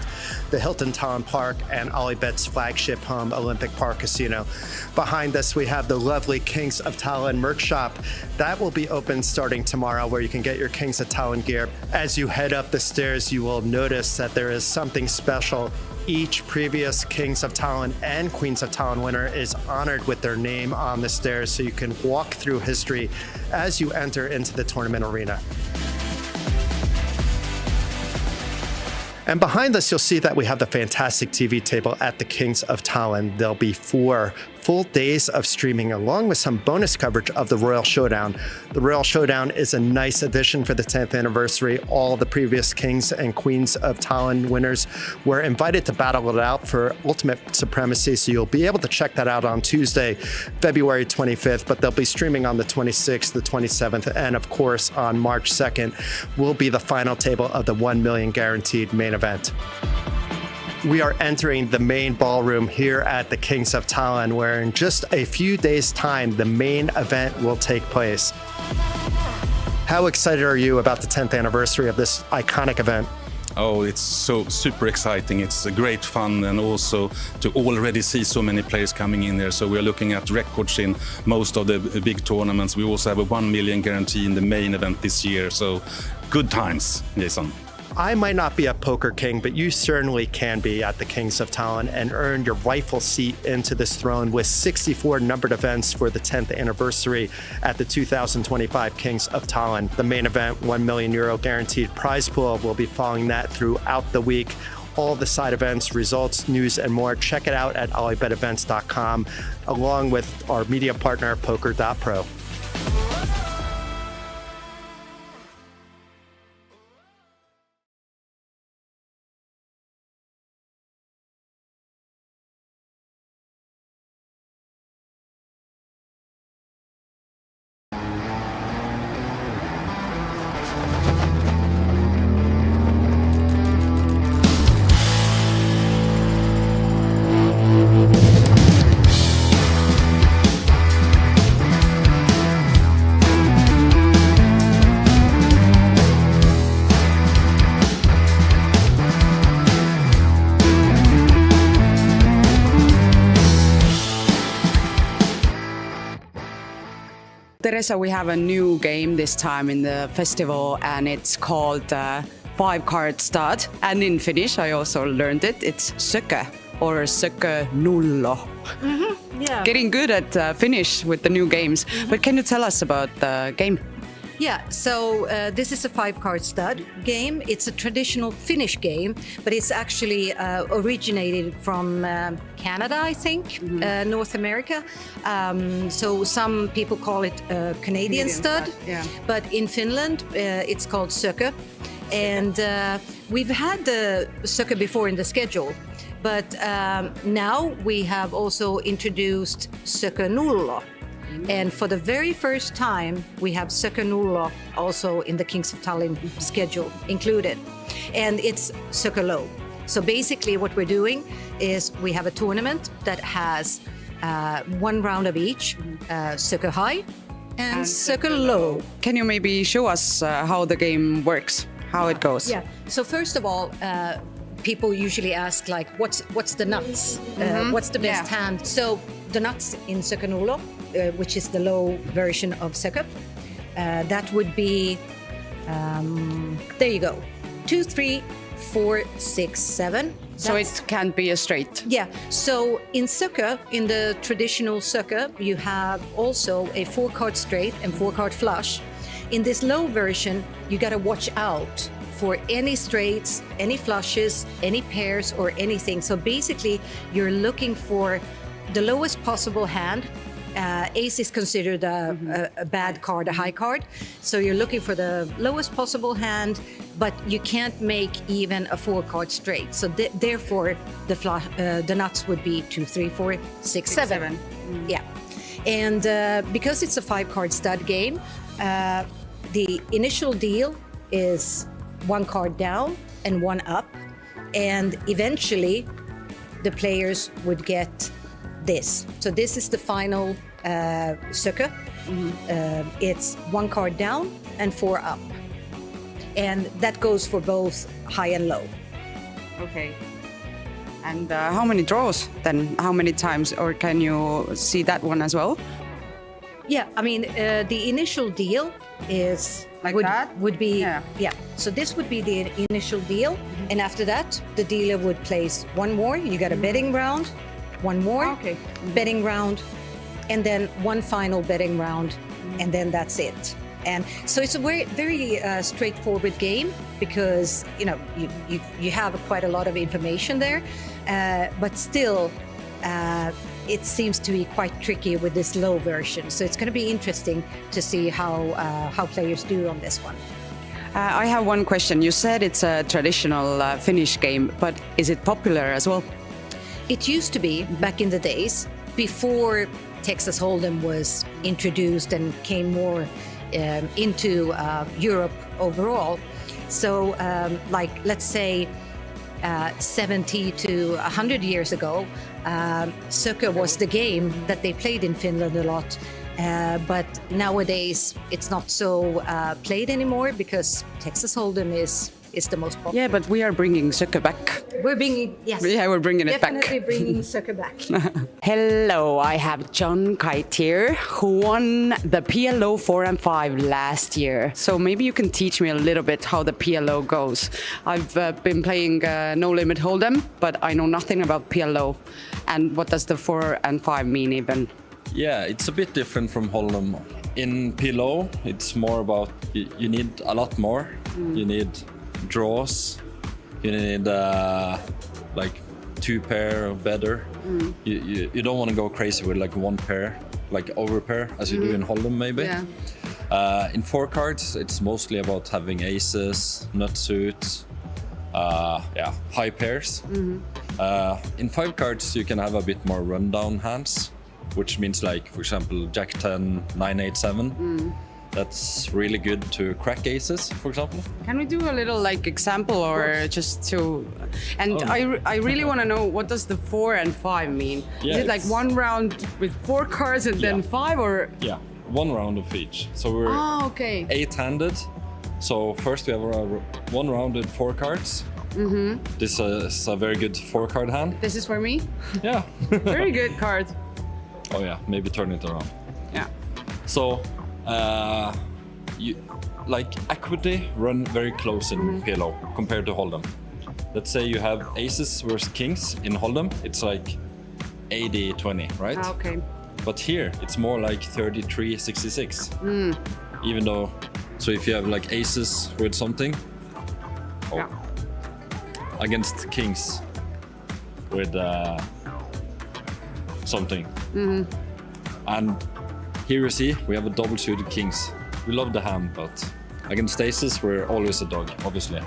the Hilton Tallinn Park and Alibet's flagship home, Olympic Park Casino. Behind us, we have the lovely Kings of Tallinn merch shop. That will be open starting tomorrow, where you can get your Kings of Tallinn gear. As you head up the stairs, you will notice that there is something special. Each previous Kings of Tallinn and Queens of Tallinn winner is honored with their name on the stairs, so you can walk through history as you enter into the tournament arena. And behind us, you'll see that we have the fantastic TV table at the Kings of Tallinn. There'll be 4 full days of streaming, along with some bonus coverage of the Royal Showdown. The Royal Showdown is a nice addition for the 10th anniversary. All the previous Kings and Queens of Tallinn winners were invited to battle it out for ultimate supremacy, so you'll be able to check that out on Tuesday, February 25th, but they'll be streaming on the 26th, the 27th, and of course on March 2nd will be the final table of the 1 million guaranteed main event. We are entering the main ballroom here at the Kings of Tallinn, where in just a few days' time, the main event will take place. How excited are you about the 10th anniversary of this iconic event? Oh, it's so super exciting. It's a great fun, and also to already see so many players coming in there. So we're looking at records in most of the big tournaments. We also have a 1 million guarantee in the main event this year. So good times, Jason. I might not be a poker king, but you certainly can be at the Kings of Tallinn and earn your rightful seat into this throne with 64 numbered events for the 10th anniversary at the 2025 Kings of Tallinn. The main event, €1 million guaranteed prize pool, will be following that throughout the week. All the side events, results, news, and more. Check it out at alibetevents.com, along with our media partner, Poker.pro. Teresa, we have a new game this time in the festival, and it's called 5-card stud. And in Finnish, I also learned it. It's sökö or sökö nullo. Yeah. Getting good at Finnish with the new games. But can you tell us about the game? Yeah, so this is a 5-card stud game. It's a traditional Finnish game, but it's actually originated from Canada, I think, North America. So some people call it Canadian stud, but in Finland it's called sökö. And we've had the sökö before in the schedule, but now we have also introduced sökö nullo. And for the very first time, we have sökö nullo also in the Kings of Tallinn schedule included. And it's sökö low. So basically what we're doing is we have a tournament that has one round of each, sökö high and sökö low. Can you maybe show us how the game works, how it goes? Yeah, so first of all, people usually ask like, what's the nuts? What's the best hand? So the nuts in sökö nullo, which is the low version of sökö, that would be, there you go, 2, 3, 4, 6, 7. So it can't be a straight. Yeah. So in sökö, in the traditional sökö, you have also a 4-card straight and 4-card flush. In this low version, you got to watch out for any straights, any flushes, any pairs, or anything. So basically, you're looking for the lowest possible hand. Ace is considered a bad card, a high card. So you're looking for the lowest possible hand, but you can't make even a 4-card straight. So therefore, the nuts would be 2, 3, 4, 6, 7. Yeah. And because it's a 5-card stud game, the initial deal is 1 card down and 1 up. And eventually, the players would get this. So this is the final sökö. It's 1 card down and 4 up. And that goes for both high and low. Okay. And how many draws then? How many times? Or can you see that one as well? Yeah, I mean, the initial deal is would be So this would be the initial deal, and after that, the dealer would place 1 more. You got a betting round, 1 more betting round, and then 1 final betting round, and then that's it. And so it's a very straightforward game because you have quite a lot of information there, but still. It seems to be quite tricky with this low version. So it's going to be interesting to see how players do on this one. I have one question. You said it's a traditional Finnish game, but is it popular as well? It used to be back in the days before Texas Hold'em was introduced and came more into Europe overall. So like, let's say 70 to 100 years ago, sökö was the game that they played in Finland a lot. But nowadays, it's not so played anymore because Texas Hold'em is is the most popular. Yeah, but we are bringing Söke back. We're bringing, yes. Yeah, we're bringing it back. Definitely bringing Söke back. Hello, I have John Kite here, who won the PLO 4 and 5 last year. So maybe you can teach me a little bit how the PLO goes. I've been playing No Limit Hold'em, but I know nothing about PLO. And what does the 4 and 5 mean even? Yeah, it's a bit different from Hold'em. In PLO, it's more about you need a lot more. You need draws. You need like 2 pair or better. You don't want to go crazy with like 1 pair, like over pair, as you do in Hold'em maybe. Yeah. In 4 cards, it's mostly about having aces, nut suits, high pairs. In 5 cards, you can have a bit more rundown hands, which means like, for example, Jack 10, 9, 8, 7. That's really good to crack aces, for example. Can we do a little like example or just to... And I really want to know, what does the 4 and 5 mean? Yeah, is it like 1 round with 4 cards and then 5 or...? Yeah, 1 round of each. So we're 8-handed. So first we have 1 round with 4 cards. This is a very good 4-card hand. This is for me? Yeah. Very good card. Oh yeah, maybe turn it around. Yeah. So, you like equity run very close in PLO compared to Hold'em. Let's say you have aces versus kings in Hold'em, it's like 80-20, right? Okay. But here it's more like 33-66. Even though, so if you have like aces with something, against kings with something. And here you see we have a double suited kings. We love the hand, but against aces we're always a dog, obviously.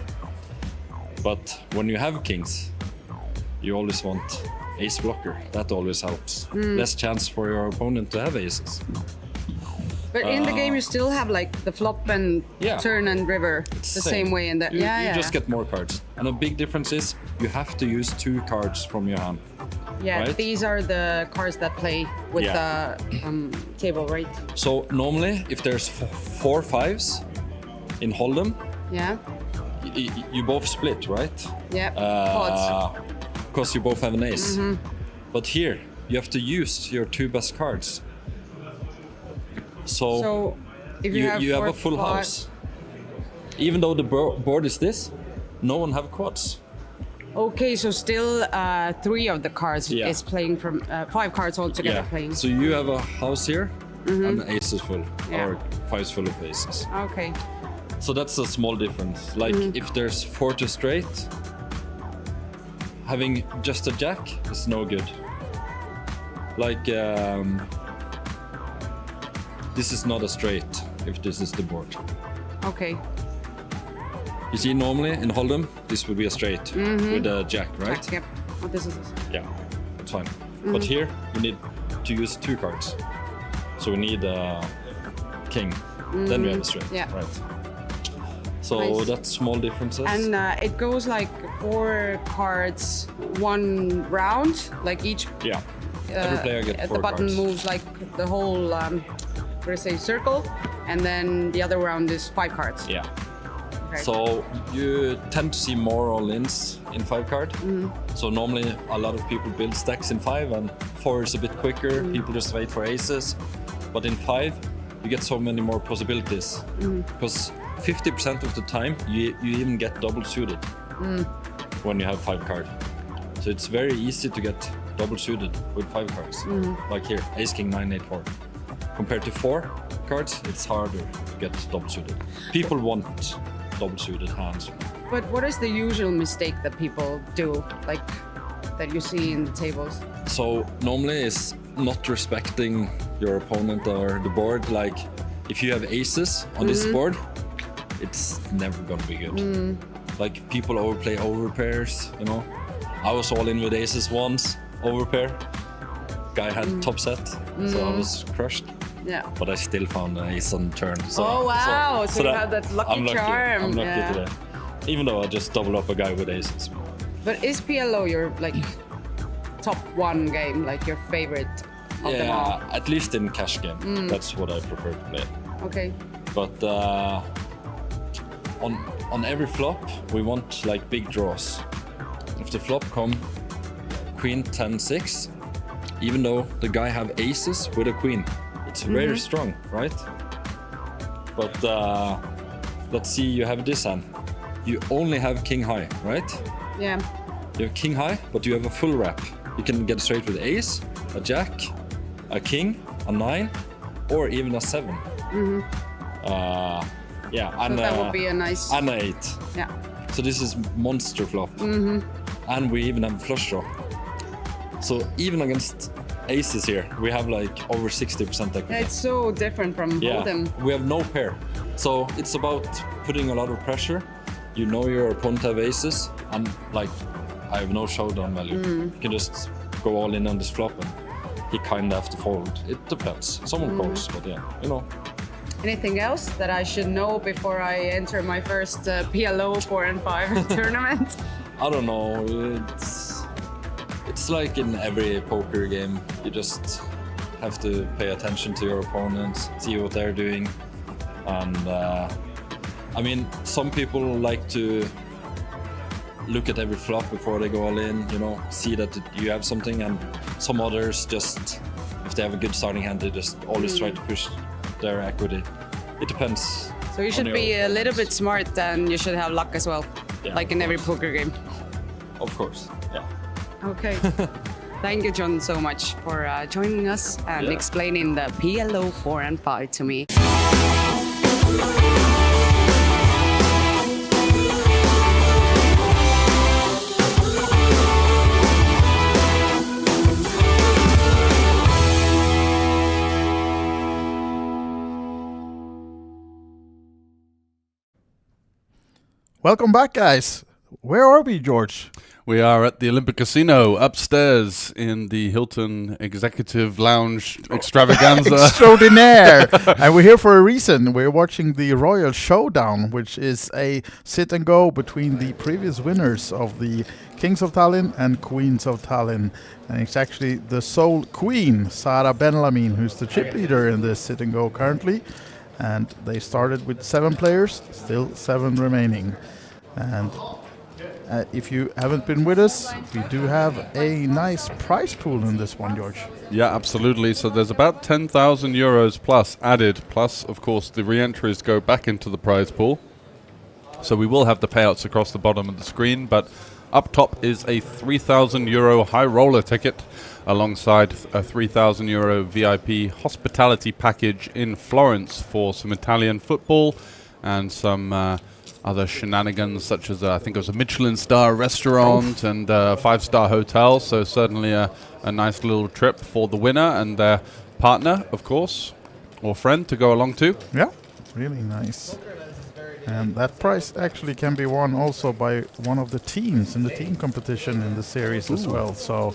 But when you have kings, you always want ace blocker. That always helps. Less chance for your opponent to have aces. But in the game you still have like the flop and turn and river the same way in that. You just get more cards. And a big difference is you have to use 2 cards from your hand. Yeah, right? These are the cards that play with the table, right? So normally, if there's 4 5s in Hold'em, you both split, right? Yeah, quads. Because you both have an ace. But here, you have to use your 2 best cards. So if you have a full house. Even though the board is this, no one have quads. Okay, so still 3 of the cards is playing from 5 cards altogether playing. So you have a house here and ace is full, or 5 is full of aces. Okay. So that's a small difference. Like if there's 4 to straight, having just a jack is no good. Like this is not a straight if this is the board. Okay. You see, normally in Hold'em, this would be a straight with a jack, right? Jack, yep. What this is this? Yeah, that's fine. But here, we need to use 2 cards. So we need a king. Then we have a straight, right? So that's small differences. And it goes like 4 cards, 1 round, like each. Yeah. Every player gets 4 cards. The button moves like the whole, circle, and then the other round is 5 cards. Yeah. Okay. So you tend to see more all-ins in 5 card. So normally a lot of people build stacks in 5 and 4 is a bit quicker. People just wait for aces. But in 5, you get so many more possibilities. Because 50% of the time you even get double suited when you have 5 card. So it's very easy to get double suited with 5 cards. Like here, ace, king, 9, 8, 4. Compared to 4 cards, it's harder to get double suited. People want double suited hands. But what is the usual mistake that people do, like that you see in the tables? So normally it's not respecting your opponent or the board. Like if you have aces on this board, it's never gonna be good. Like people overplay overpairs, you know. I was all in with aces once, overpair. Guy had top set, so I was crushed. Yeah. But I still found an ace on turn. So, oh wow! So you have that lucky charm. I'm lucky today. Even though I just double up a guy with aces. But is PLO your like top 1 game, like your favorite of them all? Yeah, at least in cash game. That's what I prefer to play. Okay. But on every flop, we want like big draws. If the flop come queen 10-6, even though the guy have aces with a queen, it's very strong, right? But let's see, you have this hand. You only have king high, right? Yeah. You have king high, but you have a full wrap. You can get straight with ace, a jack, a king, a 9, or even a 7. Yeah, So that would be a nice... and a 8. Yeah. So this is monster flop. And we even have a flush draw. So even against aces here, we have like over 60% equity. Yeah, it's so different from Hold'em. We have no pair. So it's about putting a lot of pressure. You know your opponent have aces, and like I have no showdown value. You can just go all in on this flop, and he kind of have to fold. It depends. Someone calls, but yeah, you know. Anything else that I should know before I enter my first PLO 4 and 5 tournament? I don't know. It's like in every poker game. You just have to pay attention to your opponents, see what they're doing, and I mean, some people like to look at every flop before they go all in. You know, see that you have something, and some others just, if they have a good starting hand, they just always try to push their equity. It depends. So you should be a little bit smart, and you should have luck as well, like in every poker game. Of course, yeah. Okay. Thank you, John, so much for joining us and explaining the PLO 4 and 5 to me. Welcome back, guys. Where are we, George? We are at the Olympic Casino upstairs in the Hilton Executive Lounge Extravaganza. Extraordinaire! And we're here for a reason. We're watching the Royal Showdown, which is a sit and go between the previous winners of the Kings of Tallinn and Queens of Tallinn. And it's actually the sole queen, Sara Benlamin, who's the chip leader in this sit and go currently. And they started with 7 players, still 7 remaining. And if you haven't been with us, we do have a nice prize pool in this one, George. Yeah, absolutely. So there's about 10,000 euros plus added, plus, of course, the re-entries go back into the prize pool. So we will have the payouts across the bottom of the screen, but up top is a 3,000 euro high roller ticket alongside a 3,000 euro VIP hospitality package in Florence for some Italian football and some other shenanigans, such as I think it was a Michelin star restaurant and a 5-star hotel. So certainly a nice little trip for the winner and their partner, of course, or friend to go along to. Yeah, really nice. And that prize actually can be won also by one of the teams in the team competition in the series as well. So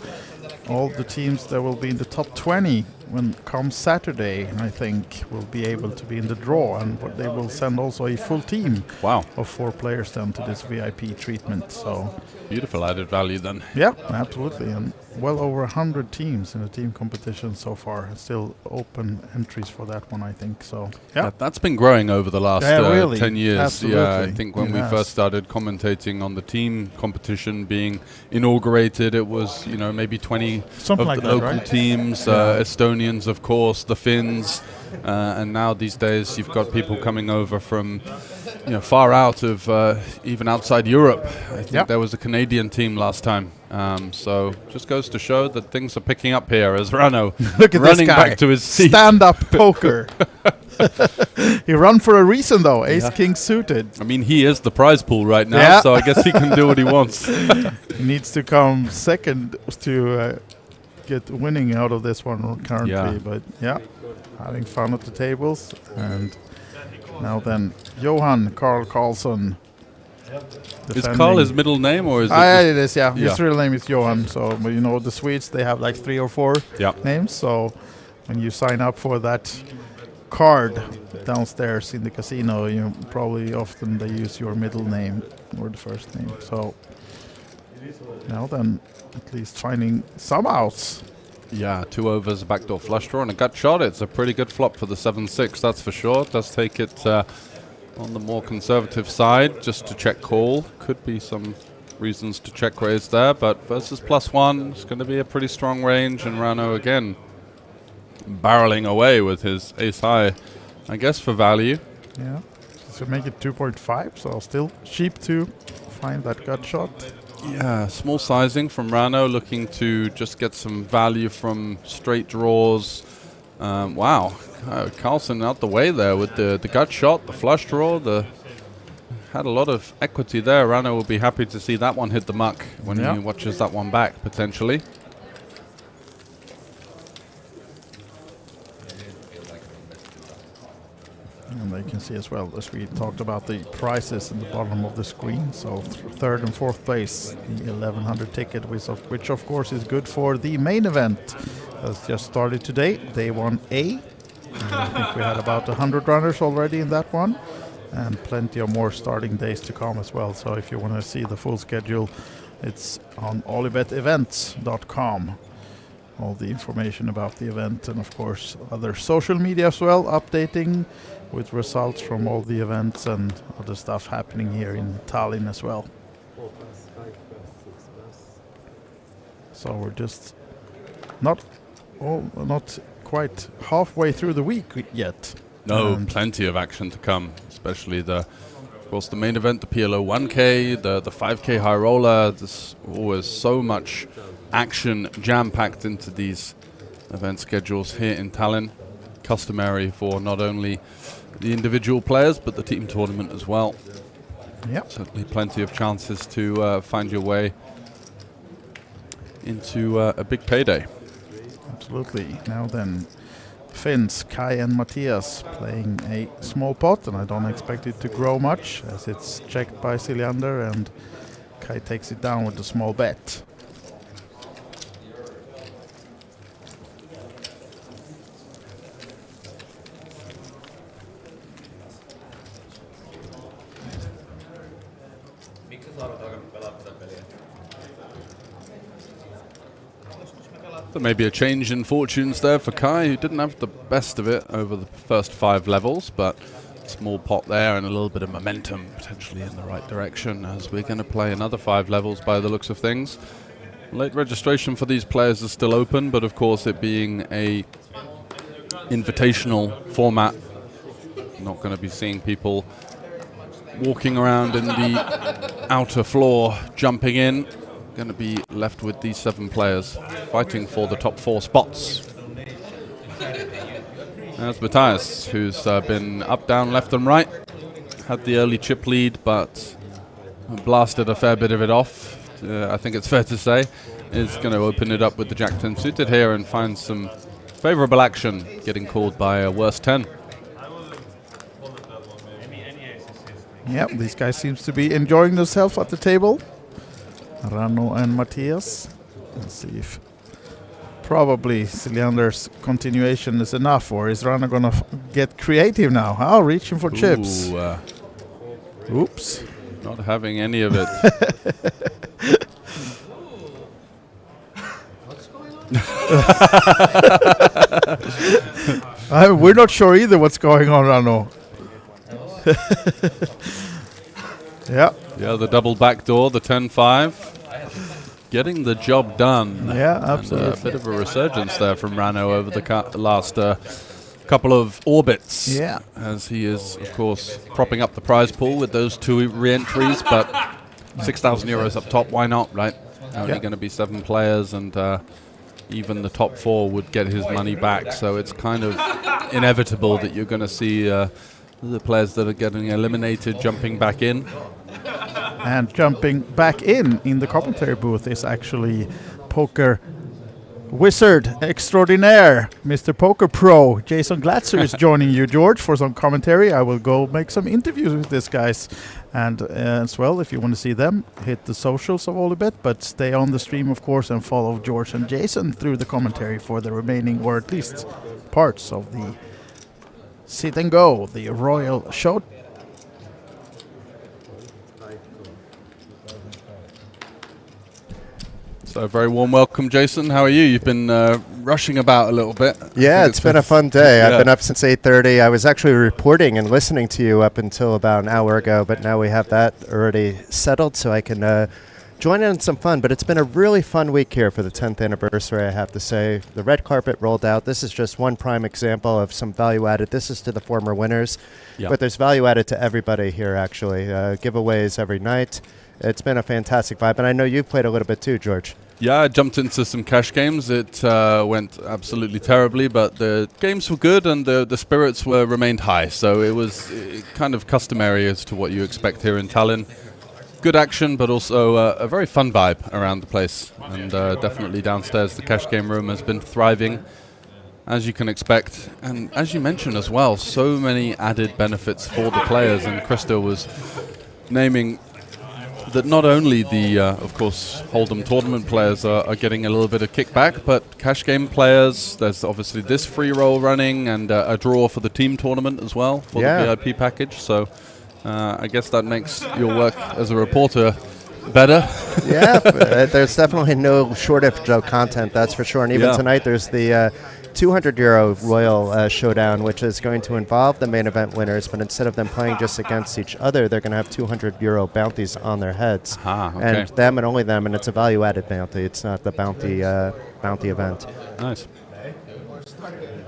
all the teams that will be in the top 20 when come Saturday, I think, will be able to be in the draw, and they will send also a full team of 4 players then to this VIP treatment. So beautiful added value then. Yeah, absolutely. And well over 100 teams in the team competition so far. Still open entries for that one, I think. So yeah, that's been growing over the last really, 10 years. absolutely. Yeah, I think when we first started commentating on the team competition being inaugurated, it was maybe 20 something of like the that, local right? teams, Estonians, of course, the Finns, and now these days you've got people coming over from far out of even outside Europe. I think there was a Canadian team last time. So just goes to show that things are picking up here as Rano Look at running this guy. back to his seat. Stand-up poker. He run for a reason though. Ace-king suited. I mean, he is the prize pool right now, so I guess he can do what he wants. He needs to come second to get winning out of this one currently. But yeah, having fun at the tables. And now then, Johan Carl Carlson. Is Carl his middle name, or is it? It is, yeah. His real name is Johan. So, the Swedes, they have like 3 or 4 names. So, when you sign up for that card downstairs in the casino, you probably often they use your middle name or the first name. So, now then, at least finding some outs. Yeah, 2 overs, a backdoor flush draw, and a gut shot. It's a pretty good flop for the 7-6, that's for sure. It does take it on the more conservative side, just to check call. Could be some reasons to check raise there, but versus +1, it's going to be a pretty strong range, and Rano again barreling away with his ace high, I guess for value. Yeah, to make it 2.5, so still cheap to find that gut shot. Yeah, small sizing from Rano, looking to just get some value from straight draws. Wow, Carlson out the way there with the gut shot, the flush draw, had a lot of equity there. Rano will be happy to see that one hit the muck when he watches that one back, potentially. And they can see as well, as we talked about, the prices in the bottom of the screen. So third and fourth place, the 1100 ticket, which of course is good for the main event. That's just started today, day 1A. I think we had about 100 runners already in that one, and plenty of more starting days to come as well. So if you want to see the full schedule, it's on olibetevents.com. All the information about the event, and of course other social media as well, updating with results from all the events and other stuff happening here in Tallinn as well. So we're just not quite halfway through the week yet. No, plenty of action to come, especially of course the main event, the PLO 1K, the 5K high roller. There's always so much action jam-packed into these event schedules here in Tallinn. Customary for not only the individual players but the team tournament as well. Yep. Certainly plenty of chances to find your way into a big payday. Absolutely. Now then, Finns, Kai and Matthias playing a small pot, and I don't expect it to grow much as it's checked by Siljander, and Kai takes it down with a small bet. There may be a change in fortunes there for Kai, who didn't have the best of it over the first 5 levels, but small pot there and a little bit of momentum potentially in the right direction, as we're going to play another 5 levels by the looks of things. Late registration for these players is still open, but of course it being a invitational format, not going to be seeing people walking around in the outer floor jumping in. Going to be left with these 7 players fighting for the top 4 spots. There's Matthias, who's been up, down, left and right. Had the early chip lead, but blasted a fair bit of it off, I think it's fair to say. Is going to open it up with the Jack 10 suited here and find some favourable action, getting called by a worse 10. Yep, these guys seems to be enjoying themselves at the table. Rano and Matthias. Let's see if probably Siljander's continuation is enough, or is Rano gonna get creative now? Oh, reaching for chips. Oops. Not having any of it. What's going on? We're not sure either what's going on, Rano. Yeah. Yeah, the double backdoor, the 10-5. Getting the job done. Yeah, absolutely. And a bit of a resurgence there from Rano over the last couple of orbits. Yeah. As he is, of course, propping up the prize pool with those 2 re-entries, but 6,000 euros up top, why not, right? Only going to be 7 players, and even the top 4 would get his money back, so it's kind of inevitable that you're going to see the players that are getting eliminated jumping back in. And jumping back in the commentary booth is actually poker wizard extraordinaire, Mr. Poker Pro. Jason Glatzer is joining you, George, for some commentary. I will go make some interviews with these guys. And as well, if you want to see them, hit the socials of Olibet, but stay on the stream, of course, and follow George and Jason through the commentary for the remaining, or at least parts of the Sit and Go, the Royal Show. So very warm welcome, Jason. How are you? You've been rushing about a little bit. Yeah, it's been a fun day. Yeah. I've been up since 8:30. I was actually reporting and listening to you up until about an hour ago, but now we have that already settled, so I can join in some fun. But it's been a really fun week here for the 10th anniversary, I have to say. The red carpet rolled out. This is just one prime example of some value added. This is to the former winners, but there's value added to everybody here, actually. Giveaways every night. It's been a fantastic vibe, and I know you've played a little bit too, George. Yeah, I jumped into some cash games. It went absolutely terribly, but the games were good and the spirits remained high. So it was kind of customary as to what you expect here in Tallinn. Good action, but also a very fun vibe around the place. And definitely downstairs, the cash game room has been thriving, as you can expect. And as you mentioned as well, so many added benefits for the players. And Krista was naming that not only the, of course, Hold'em tournament players are getting a little bit of kickback, but cash game players, there's obviously this free roll running and a draw for the team tournament as well for the VIP package. So I guess that makes your work as a reporter better. Yeah, there's definitely no shortage of content, that's for sure. And even tonight there's the €200 Royal Showdown, which is going to involve the main event winners, but instead of them playing just against each other, they're going to have €200 bounties on their heads. And them and only them, and it's a value-added bounty. It's not the bounty event. Nice.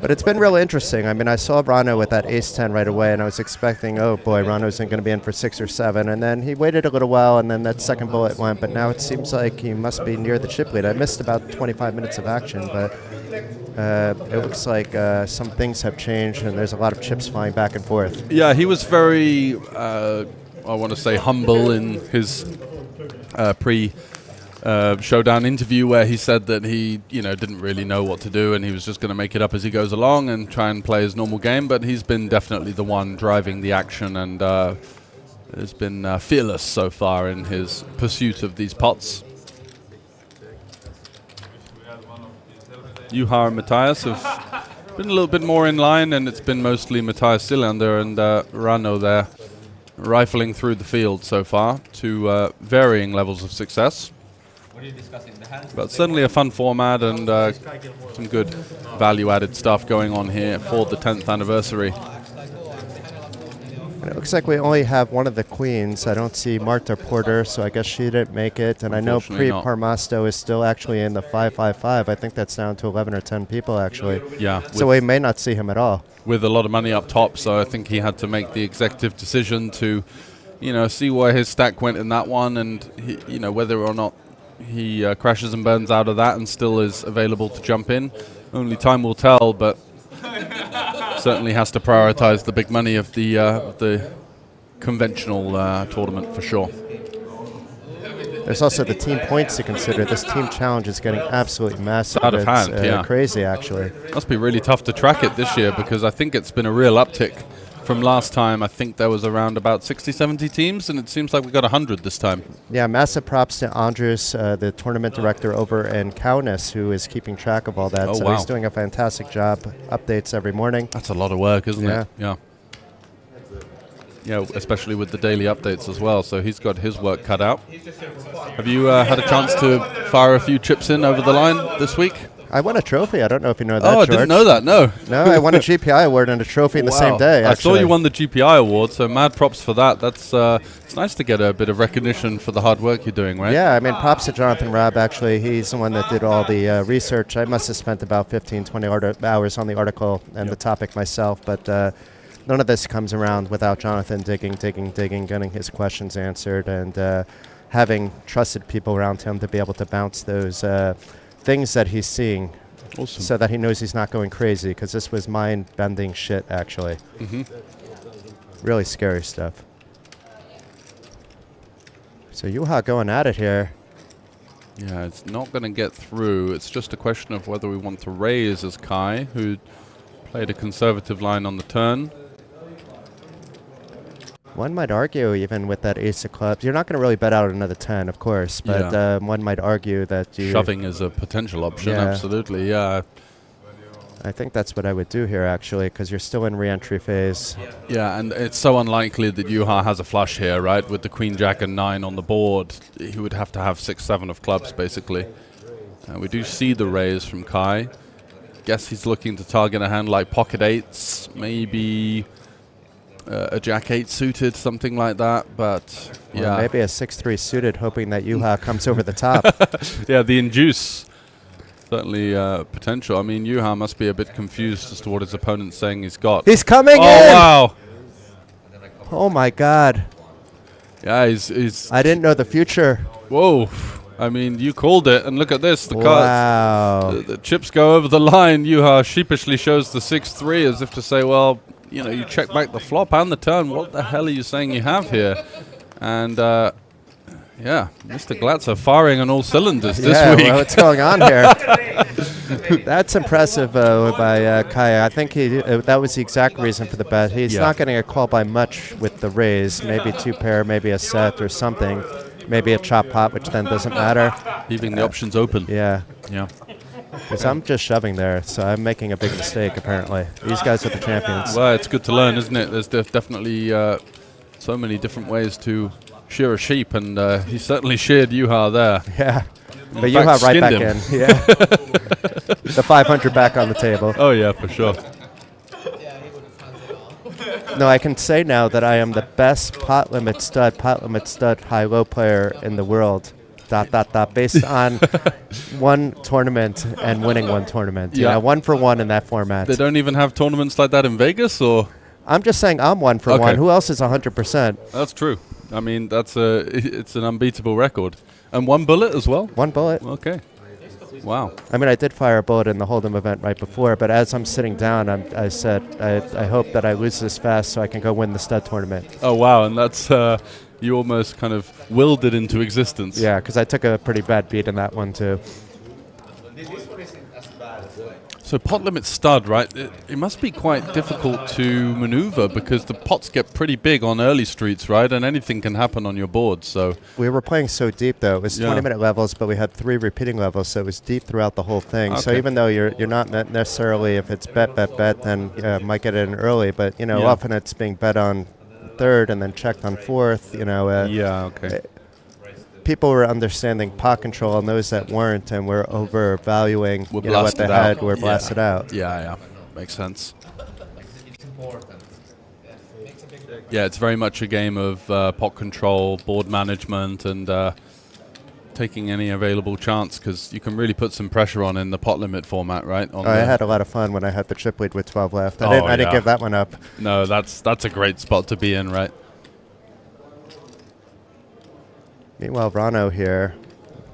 But it's been really interesting. I mean, I saw Rano with that ace-10 right away, and I was expecting, oh boy, Rano's going to be in for 6 or 7, and then he waited a little while, and then that second bullet went, but now it seems like he must be near the chip lead. I missed about 25 minutes of action, but it looks like some things have changed, and there's a lot of chips flying back and forth. Yeah, he was very, I want to say, humble in his Showdown interview, where he said that he, didn't really know what to do and he was just going to make it up as he goes along and try and play his normal game. But he's been definitely the one driving the action and has been fearless so far in his pursuit of these pots. Juha and Matthias have been a little bit more in line, and it's been mostly Matthias Sillander and Rano there rifling through the field so far to varying levels of success. But certainly a fun format and some good value-added stuff going on here for the 10th anniversary. And it looks like we only have one of the queens. I don't see Marta Porter, so I guess she didn't make it. And I know Pri Parmasto is still actually in the 555. I think that's down to 11 or 10 people, actually. Yeah. So we may not see him at all. With a lot of money up top, so I think he had to make the executive decision to, see where his stack went in that one and, whether or not he crashes and burns out of that and still is available to jump in. Only time will tell, but certainly has to prioritize the big money of the conventional tournament for sure. There's also the team points to consider. This team challenge is getting absolutely massive. Out of hand, crazy, actually. Must be really tough to track it this year because I think it's been a real uptick from last time. I think there was around about 60, 70 teams, and it seems like we got 100 this time. Yeah, massive props to Andres, the tournament director over in Kaunas, who is keeping track of all that. So he's doing a fantastic job. Updates every morning. That's a lot of work, isn't it? Yeah. Yeah, especially with the daily updates as well. So he's got his work cut out. Have you had a chance to fire a few chips in over the line this week? I won a trophy. I don't know if you know that, George. I didn't know that, no. No, I won a GPI award and a trophy in the same day, actually. I saw you won the GPI award, so mad props for that. That's it's nice to get a bit of recognition for the hard work you're doing, right? Yeah, I mean, props to Jonathan Rabb, actually. He's the one that did all the research. I must have spent about 15, 20 hours on the article and the topic myself, but none of this comes around without Jonathan digging, getting his questions answered, and having trusted people around him to be able to bounce those things that he's seeing, so that he knows he's not going crazy, because this was mind-bending shit, actually. Really scary stuff. So Juha going at it here. Yeah, it's not going to get through. It's just a question of whether we want to raise as Kai, who played a conservative line on the turn. One might argue, even with that ace of clubs, you're not going to really bet out another 10, of course, but one might argue that shoving is a potential option, absolutely, yeah. I think that's what I would do here, actually, because you're still in re-entry phase. Yeah, and it's so unlikely that Juha has a flush here, right? With the queen, jack, and 9 on the board, he would have to have 6, 7 of clubs, basically. We do see the raise from Kai. guess he's looking to target a hand like pocket eights, maybe a jack 8 suited, something like that. But yeah, maybe a 6-3 suited, hoping that Juha comes over the top. Yeah, the induce. Certainly potential. I mean, Juha must be a bit confused as to what his opponent's saying he's got. He's coming in! Oh, wow. Oh, my God. Yeah, he's... I didn't know the future. Whoa. I mean, you called it, and look at this. The Wow. cards, the chips go over the line. Juha sheepishly shows the 6-3 as if to say, well, you know, you check back the flop and the turn. What the hell are you saying you have here? And, yeah, Mr. Glatzer firing on all cylinders this week. Well, what's going on here? That's impressive by Kaya. I think that was the exact reason for the bet. He's not getting a call by much with the raise. Maybe 2 pair, maybe a set or something. Maybe a chop pot, which then doesn't matter. Leaving the options open. Yeah. Yeah. Because I'm just shoving there, so I'm making a big mistake, apparently. These guys are the champions. Well, it's good to learn, isn't it? There's definitely so many different ways to shear a sheep, and he certainly sheared Juha there. Yeah. But Juha right back in. Yeah. The 500 back on the table. Oh, yeah, for sure. No, I can say now that I am the best pot limit stud high-low player in the world. ... based on one tournament and winning one tournament. Yeah. 1 for 1 in that format. They don't even have tournaments like that in Vegas, or? I'm just saying I'm 1 for 1. Who else is 100%? That's true. I mean, it's an unbeatable record. And 1 bullet as well? 1 bullet. Okay. Wow. I mean, I did fire a bullet in the Hold'em event right before, but as I'm sitting down, I said, I hope that I lose this fast so I can go win the stud tournament. Oh, wow. And that's, you almost kind of willed it into existence. Yeah, because I took a pretty bad beat in that one, too. So pot limit stud, right? It must be quite difficult to maneuver because the pots get pretty big on early streets, right? And anything can happen on your board. So we were playing so deep, though. It was 20-minute levels, but we had 3 repeating levels, so it was deep throughout the whole thing. Okay. So even though you're not necessarily, if it's bet, then might get it in early, but often it's being bet on 3rd and then checked on 4th. Okay. People were understanding pot control, and those that weren't and were overvaluing what they had were blasted out. Yeah, makes sense. Yeah, it's very much a game of pot control, board management, and taking any available chance, because you can really put some pressure on in the pot limit format, right? I had a lot of fun when I had the chip lead with 12 left. I didn't give that one up. No, that's a great spot to be in, right? Meanwhile, Rano here,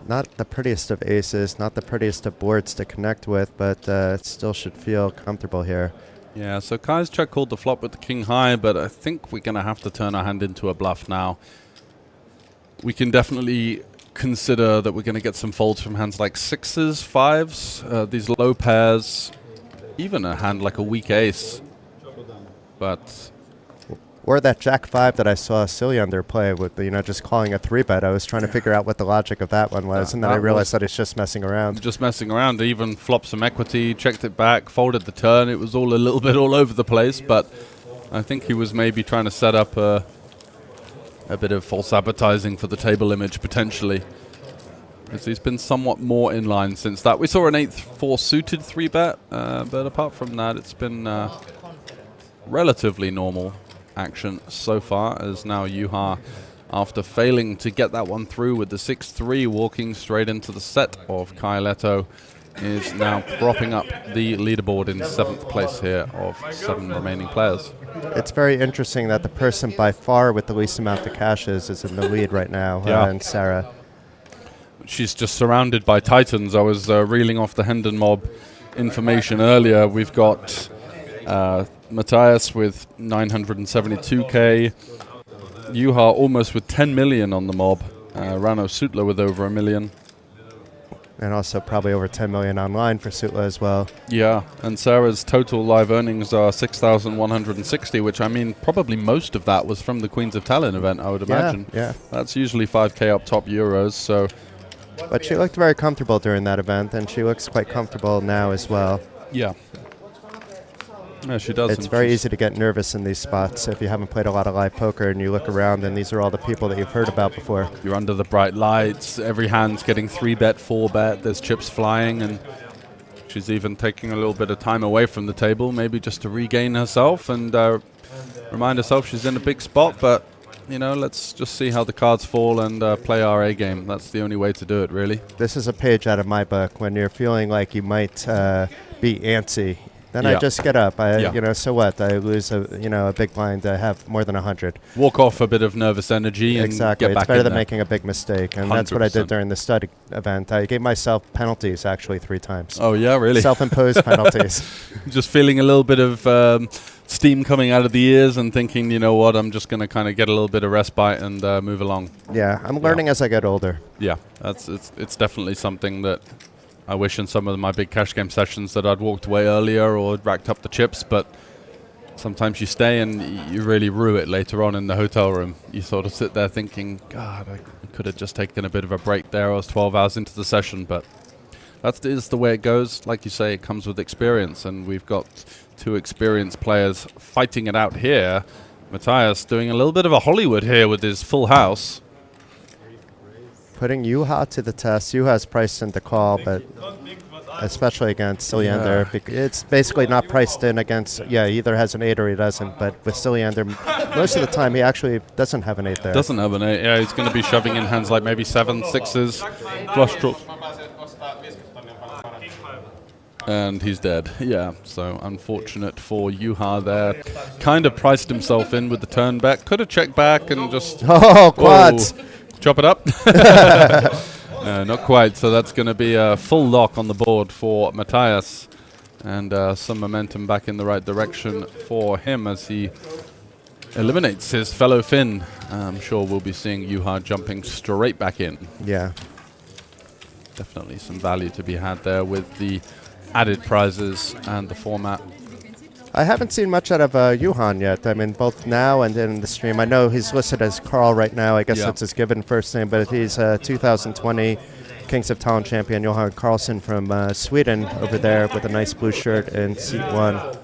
not the prettiest of aces, not the prettiest of boards to connect with, but it still should feel comfortable here. Yeah, so Kai's check called the flop with the king high, but I think we're going to have to turn our hand into a bluff now. We can definitely consider that we're going to get some folds from hands like 6s, 5s, these low pairs, even a hand like a weak ace. But... Or that Jack 5 that I saw Siljander play with, just calling a 3-bet. I was trying to figure out what the logic of that one was, and then I realized that it's just messing around. Just messing around. They even flopped some equity, checked it back, folded the turn. It was all a little bit all over the place, but I think he was maybe trying to set up a bit of false advertising for the table image, potentially. Because he's been somewhat more in line since that. We saw an 8-4 suited 3-bet, but apart from that, it's been relatively normal action so far, as now Juha, after failing to get that one through with the 6-3, walking straight into the set of Kai Leto, is now propping up the leaderboard in 7th place here of 7 remaining players. It's very interesting that the person by far with the least amount of cashes is in the lead right now, and Sarah. She's just surrounded by titans. I was reeling off the Hendon Mob information earlier. We've got Matthias with 972k, Juha almost with 10 million on the mob, Rano Sutla with over 1 million. And also probably over 10 million online for Sutla as well. Yeah, and Sarah's total live earnings are 6,160, which I mean probably most of that was from the Queens of Tallinn event, I would imagine. Yeah. That's usually 5k up top euros, so... But she looked very comfortable during that event, and she looks quite comfortable now as well. Yeah. Yeah, she does. It's very easy to get nervous in these spots if you haven't played a lot of live poker and you look around and these are all the people that you've heard about before. You're under the bright lights, every hand's getting 3-bet, 4-bet, there's chips flying, and She's even taking a little bit of time away from the table, maybe just to regain herself and remind herself she's in a big spot. But, you know, let's just see how the cards fall and play our A game. That's the only way to do it, really. This is a page out of my book. When you're feeling like you might be antsy, then I just get up. You know, so what? I lose a big blind. I have more than 100. Walk off a bit of nervous energy and exactly. get back It's better in than there. making a big mistake, and 100%. that's what I did during the stud event. I gave myself penalties actually 3 times. Oh yeah, really? Self-imposed penalties. Just feeling a little bit of steam coming out of the ears and thinking, you know what, I'm just going to kind of get a little bit of respite and move along. Yeah, I'm learning as I get older. Yeah, it's definitely something that I wish in some of my big cash game sessions that I'd walked away earlier or racked up the chips, but sometimes you stay and you really rue it later on in the hotel room. You sort of sit there thinking, God, I could have just taken a bit of a break there. I was 12 hours into the session, but that is the way it goes. Like you say, it comes with experience, and we've got 2 experienced players fighting it out here. Matthias doing a little bit of a Hollywood here with his full house. Putting Juha to the test. Juha's priced in the call, but especially against Siljander. It's basically not priced in against, he either has an 8 or he doesn't, but with Siljander, most of the time he actually doesn't have an 8 there. Doesn't have an 8, yeah, he's going to be shoving in hands like maybe 7, 6s, flush draws. And he's dead, yeah, so unfortunate for Juha there. Kind of priced himself in with the turn bet. Could have checked back and just... Oh, quads! Chop it up. No, not quite. So that's going to be a full lock on the board for Matthias. And some momentum back in the right direction for him as he eliminates his fellow Finn. I'm sure we'll be seeing Juha jumping straight back in. Yeah. Definitely some value to be had there with the added prizes and the format. I haven't seen much out of Johan yet. I mean, both now and in the stream. I know he's listed as Carl right now. I guess that's his given first name, but he's 2020 Kings of Tallinn champion Johan Karlsson from Sweden over there with a nice blue shirt in seat 1.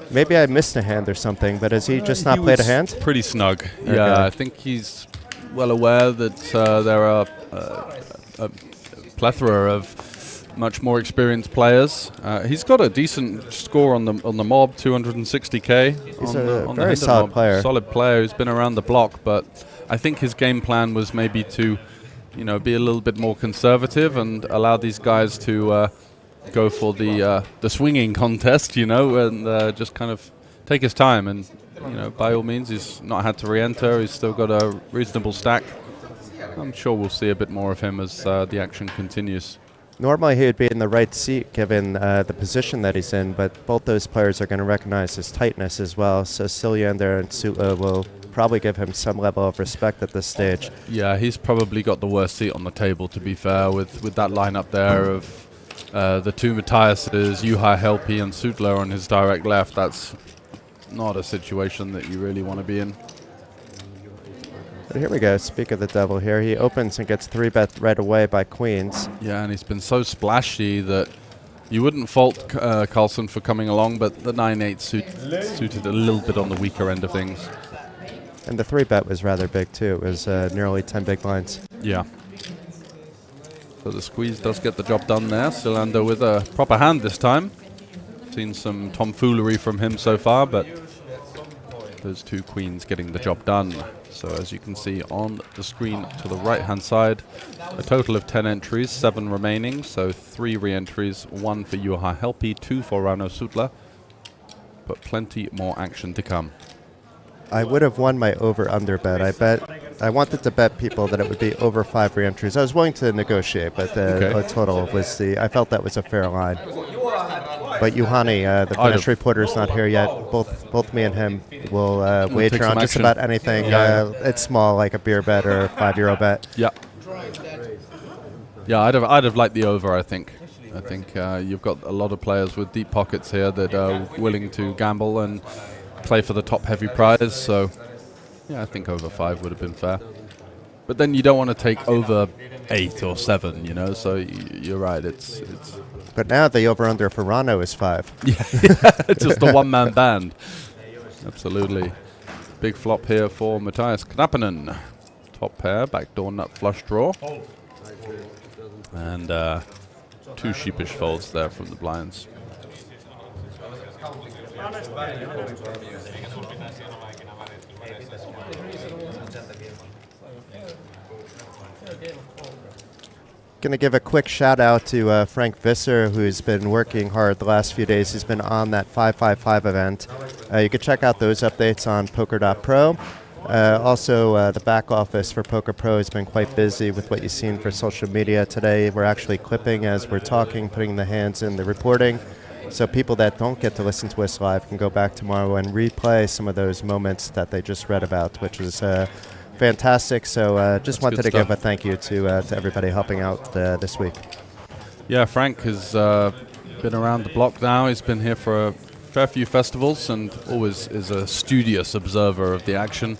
Maybe I missed a hand or something, but has he just not played a hand? Pretty snug. Okay. Yeah, I think he's well aware that there are a plethora of much more experienced players. He's got a decent score on the mob, 260k. He's on a very solid player. Solid player who's been around the block, but I think his game plan was maybe to, you know, be a little bit more conservative and allow these guys to go for the swinging contest, you know, and just kind of take his time. And you know, by all means, he's not had to re-enter. He's still got a reasonable stack. I'm sure we'll see a bit more of him as the action continues. Normally he would be in the right seat given the position that he's in, but both those players are going to recognize his tightness as well. So Siljander and Sutla will probably give him some level of respect at this stage. Yeah, he's probably got the worst seat on the table, to be fair, with that lineup there of the 2 Matthiases, Juha Helpi and Sutla on his direct left. That's not a situation that you really want to be in. But here we go. Speak of the devil here. He opens and gets 3-bet right away by queens. Yeah, and he's been so splashy that you wouldn't fault Karlsson for coming along, but the 9-8 suited a little bit on the weaker end of things. And the 3-bet was rather big too. It was nearly 10 big blinds. Yeah. So the squeeze does get the job done there. Siljander with a proper hand this time. Seen some tomfoolery from him so far, but those 2 queens getting the job done. So as you can see on the screen to the right-hand side, a total of 10 entries, 7 remaining. So 3 re-entries, 1 for Juha Helpi, 2 for Rauno Sutla. But plenty more action to come. I would have won my over-under bet. I wanted to bet people that it would be over 5 re-entries. I was willing to negotiate, but the total was I felt that was a fair line. But Juhani, the Finnish reporter's not here yet. Both me and him will wager on just about anything. It's small, like a beer bet or a €5 bet. Yeah. Yeah, I'd have liked the over, I think. I think you've got a lot of players with deep pockets here that are willing to gamble and play for the top heavy prize. So, yeah, I think over 5 would have been fair. But then you don't want to take over 8 or 7, you know, so you're right. It's. But now the over-under for Rauno is 5. Yeah, just a one-man band. Absolutely. Big flop here for Matthias Knappinen. Top pair, backdoor nut flush draw. And 2 sheepish folds there from the blinds. Going to give a quick shout out to Frank Visser, who's been working hard the last few days. He's been on that 555 event. You can check out those updates on poker.pro. Also, the back office for Poker Pro has been quite busy with what you've seen for social media today. We're actually clipping as we're talking, putting the hands in the reporting. So people that don't get to listen to us live can go back tomorrow and replay some of those moments that they just read about, which is fantastic. So just wanted to give a thank you to everybody helping out this week. Yeah, Frank has been around the block now. He's been here for a fair few festivals and always is a studious observer of the action,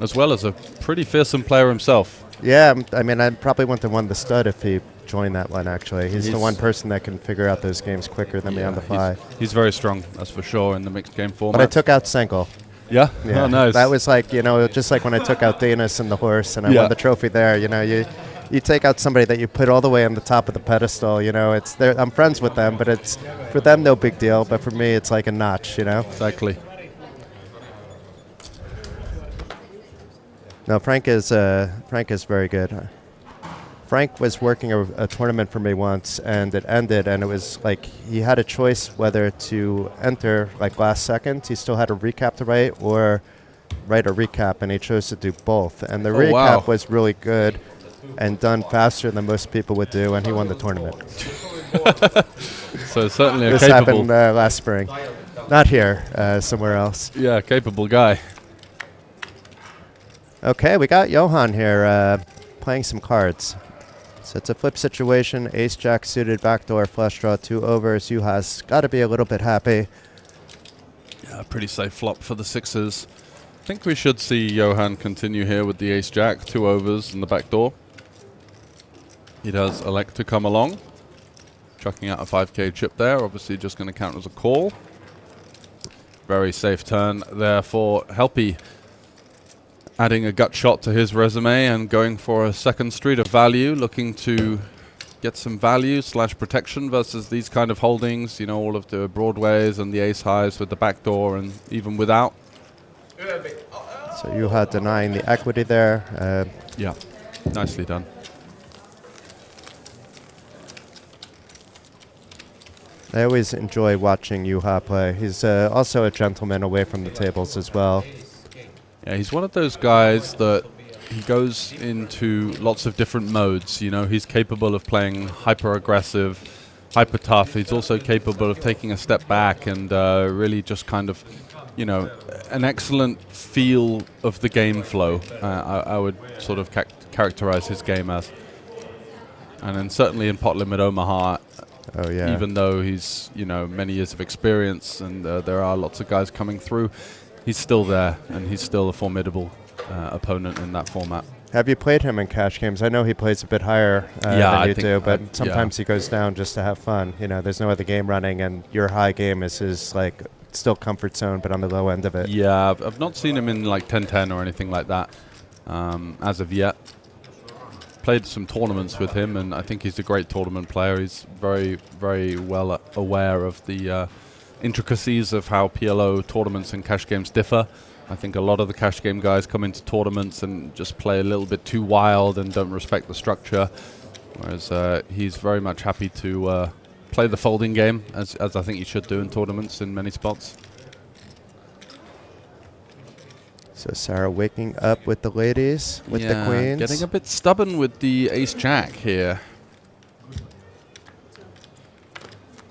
as well as a pretty fearsome player himself. Yeah, I mean, I probably wouldn't have won the stud if he joined that one, actually. He's the one person that can figure out those games quicker than me on the fly. He's very strong, that's for sure, in the mixed game format. But I took out Senkel. Yeah? Oh, nice. That was like, just like when I took out Danis and the horse and I won the trophy there. You take out somebody that you put all the way on the top of the pedestal, it's I'm friends with them, but it's for them no big deal, but for me it's like a notch, Exactly. No, Frank is very good. Frank was working a tournament for me once, and it ended, and it was like he had a choice whether to enter like last second. He still had a recap to write, or write a recap, and he chose to do both. And the recap was really good and done faster than most people would do, and he won the tournament. So certainly this happened last spring. Not here, somewhere else. Yeah, capable guy. Okay, we got Johan here playing some cards. So it's a flip situation. Ace Jack suited, backdoor, flush draw, 2 overs. Juha's got to be a little bit happy. Yeah, pretty safe flop for the sixes. I think we should see Johan continue here with the Ace Jack, 2 overs in the back door. He does elect to come along, chucking out a 5k chip there, obviously just going to count as a call. Very safe turn there for Helpy, adding a gut shot to his resume and going for a second street of value, looking to get some value / protection versus these kind of holdings, all of the Broadways and the ace highs with the back door and even without. So Juha denying the equity there. Yeah, nicely done. I always enjoy watching Juha play. He's also a gentleman away from the tables as well. Yeah, he's one of those guys that he goes into lots of different modes. He's capable of playing hyper aggressive, hyper tough. He's also capable of taking a step back and really just kind of, an excellent feel of the game flow. I would sort of characterize his game as. And then certainly in Pot Limit Omaha, even though he's, many years of experience and there are lots of guys coming through, he's still there, and he's still a formidable opponent in that format. Have you played him in cash games? I know he plays a bit higher than you do, but sometimes he goes down just to have fun. There's no other game running, and your high game is his, still comfort zone, but on the low end of it. Yeah, I've not seen him in, 10-10 or anything like that as of yet. Played some tournaments with him, and I think he's a great tournament player. He's very, very well aware of the intricacies of how PLO tournaments and cash games differ. I think a lot of the cash game guys come into tournaments and just play a little bit too wild and don't respect the structure, whereas he's very much happy to play the folding game, as I think you should do in tournaments in many spots. So Sarah waking up with the ladies, with the queens. Getting a bit stubborn with the Ace-Jack here.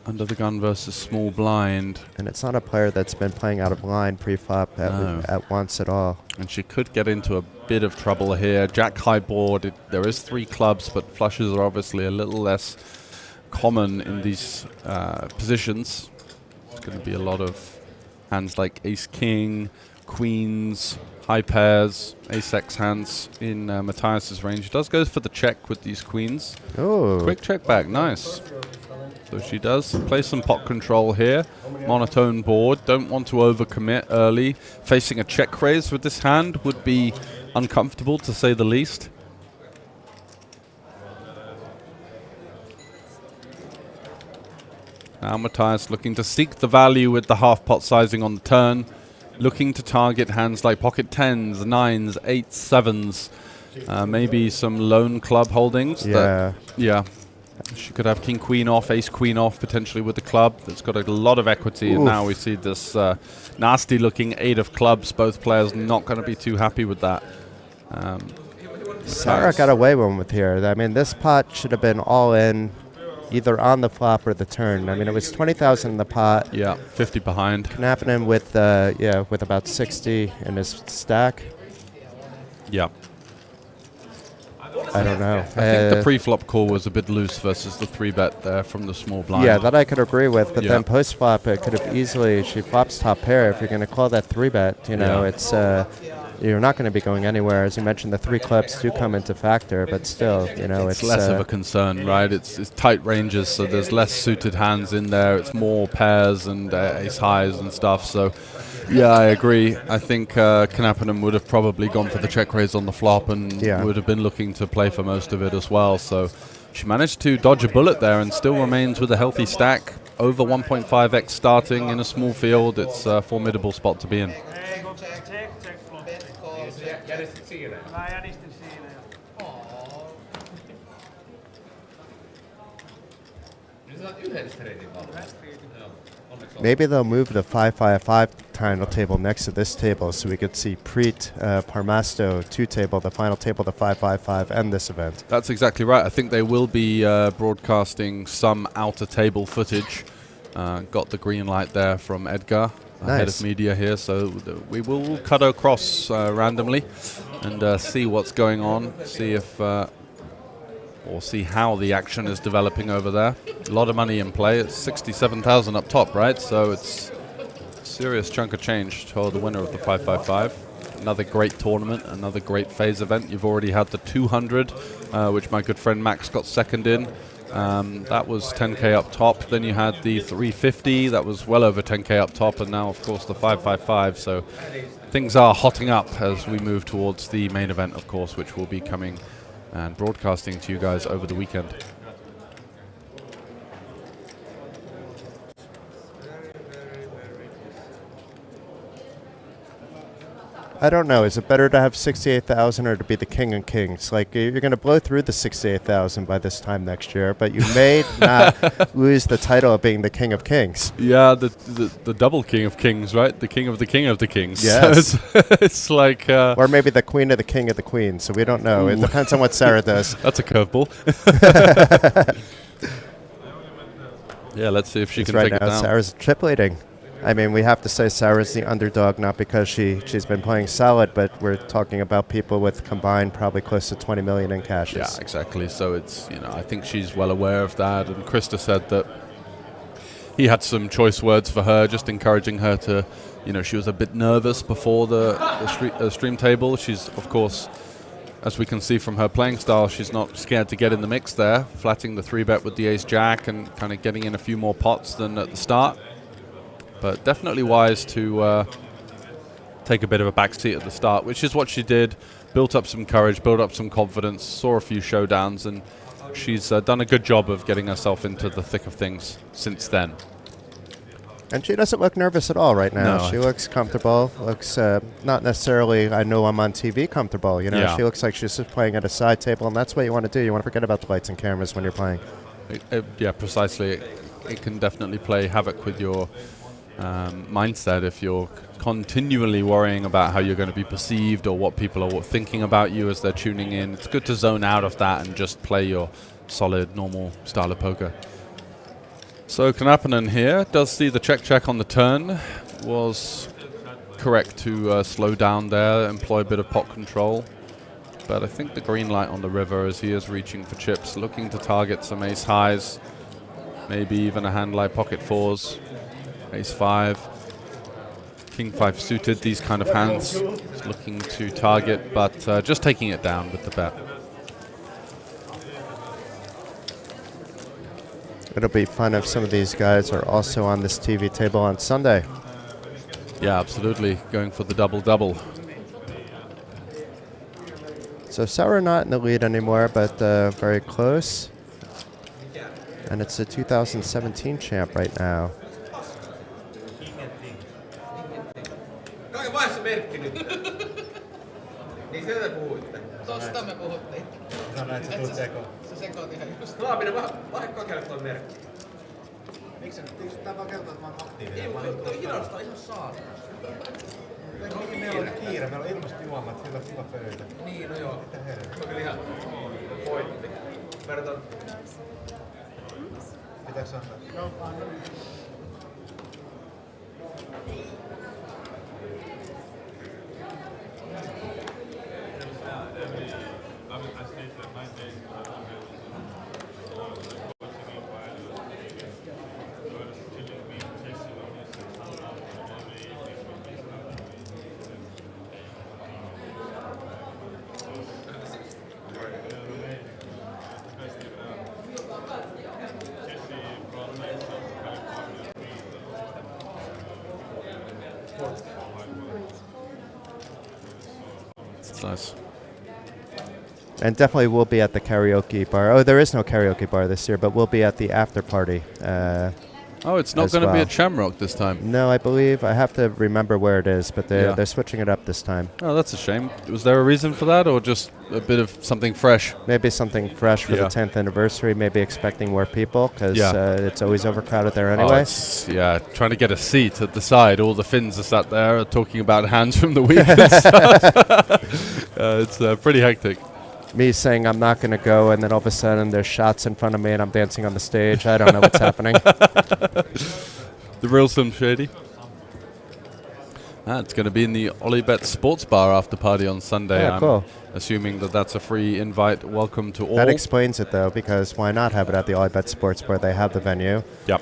Under the gun versus small blind. And it's not a player that's been playing out of line pre-flop at once at all. And she could get into a bit of trouble here. Jack high board. There is 3 clubs, but flushes are obviously a little less common in these positions. It's going to be a lot of hands like ace-king, queens, high pairs, ace-x hands in Matthias's range. He does go for the check with these queens. Oh. Quick check back. Nice. So she does play some pot control here. Monotone board. Don't want to overcommit early. Facing a check raise with this hand would be uncomfortable, to say the least. Now Matthias looking to seek the value with the half pot sizing on the turn, looking to target hands like pocket 10s, 9s, 8s, 7s, maybe some lone club holdings. Yeah. She could have king queen off, ace queen off potentially with the club. That's got a lot of equity. Oof. And now we see this nasty looking 8 of clubs. Both players not going to be too happy with that. Sarah got away with here. I mean, this pot should have been all in, either on the flop or the turn. I mean, it was 20,000 in the pot. Yeah, 50 behind. Knappinen with with about 60 in his stack. Yeah. I don't know. I think the pre-flop call was a bit loose versus the 3-bet there from the small blind. Yeah, that I could agree with. But then post-flop, it could have easily, she flops top pair. If you're going to call that 3-bet, you know, it's you're not going to be going anywhere. As you mentioned, the 3 clubs do come into factor, but still, you know, it's less of a concern, right? It's tight ranges, so there's less suited hands in there. It's more pairs and ace highs and stuff. So, yeah, I agree. I think Knappinen would have probably gone for the check raise on the flop and would have been looking to play for most of it as well. So she managed to dodge a bullet there and still remains with a healthy stack. Over 1.5x starting in a small field. It's a formidable spot to be in. Maybe they'll move the 5-5-5 final table next to this table so we could see Preet, Parmasto 2 table, the final table, the 5-5-5, and this event. That's exactly right. I think they will be broadcasting some outer table footage. Got the green light there from Edgar, head of media here, so we will cut across randomly and see what's going on, see if or see how the action is developing over there. A lot of money in play. It's 67,000 up top, right? So it's a serious chunk of change to the winner of the 5-5-5. Another great tournament, another great phase event. You've already had the 200, which my good friend Max got second in. That was 10k up top. Then you had the 350, that was well over 10k up top, and now of course the 5-5-5. So things are hotting up as we move towards the main event, of course, which will be coming and broadcasting to you guys over the weekend. I don't know. Is it better to have 68,000 or to be the king of kings? Like, you're going to blow through the 68,000 by this time next year, but you may not lose the title of being the king of kings. Yeah, the double king of kings, right? The king of the kings. Yes. So it's like... or maybe the queen of the king of the queen, so we don't know. Ooh. It depends on what Sarah does. That's a curveball. Yeah, let's see if she can take it down. Sarah's chip leading. I mean, we have to say Sarah's the underdog, not because she's been playing solid, but we're talking about people with combined probably close to 20 million in cashes. Yeah, exactly. So it's, you know, I think she's well aware of that. And Krista said that he had some choice words for her, just encouraging her to, you know, she was a bit nervous before the stream table. She's, of course, as we can see from her playing style, she's not scared to get in the mix there, flatting the 3-bet with the ace-jack and kind of getting in a few more pots than at the start. But definitely wise to take a bit of a backseat at the start, which is what she did. Built up some courage, built up some confidence, saw a few showdowns, and she's done a good job of getting herself into the thick of things since then. And she doesn't look nervous at all right now. No. She looks comfortable, looks not necessarily, I know I'm on TV, comfortable. You know, Yeah. She looks like she's just playing at a side table, and that's what you want to do. You want to forget about the lights and cameras when you're playing. Yeah, precisely. It can definitely play havoc with your mindset if you're continually worrying about how you're going to be perceived or what people are thinking about you as they're tuning in. It's good to zone out of that and just play your solid, normal style of poker. So Knappinen here does see the check on the turn. Was correct to slow down there, employ a bit of pot control. But I think the green light on the river as he is reaching for chips, looking to target some ace highs, maybe even a hand like pocket 4s. Ace-5, King-5 suited, these kind of hands he's looking to target, but just taking it down with the bet. It'll be fun if some of these guys are also on this TV table on Sunday. Yeah, absolutely, going for the double-double. So Sarah not in the lead anymore, but very close. And it's a 2017 champ right now. Kai vaihda se merkki nyt. Niin sieltä puhuitte. Tosta me puhuttiin. Sanoit, että sä tulet sekoon. Se sekoot ihan just. Laapinen, vaihda kokeile tuo merkki. Miksi tää vaan kertoo, että mä oon aktiivinen? Ei hidastaa ihan saada. Meillä oli kiire, meillä on ilmastojuomat, hyvä pöytä. Niin, no joo. Mitä herää? Se on kyllä ihan pointti. Verrataan. Pitääkö antaa? It's nice. And definitely we'll be at the karaoke bar. Oh, there is no karaoke bar this year, but we'll be at the after party. Oh, it's not going to be at Shamrock this time. No, I believe. I have to remember where it is, but they're switching it up this time. Oh, that's a shame. Was there a reason for that, or just a bit of something fresh? Maybe something fresh for the 10th anniversary, maybe expecting more people, because it's always overcrowded there anyway. Trying to get a seat at the side. All the Finns are sat there talking about hands from the week and stuff. It's pretty hectic. Me saying I'm not going to go, and then all of a sudden there's shots in front of me and I'm dancing on the stage. I don't know what's happening. The real Slim Shady. It's going to be in the Olibet Sports Bar after party on Sunday. Yeah, cool. I'm assuming that's a free invite. Welcome to all. That explains it, though, because why not have it at the Olibet Sports Bar? They have the venue. Yep.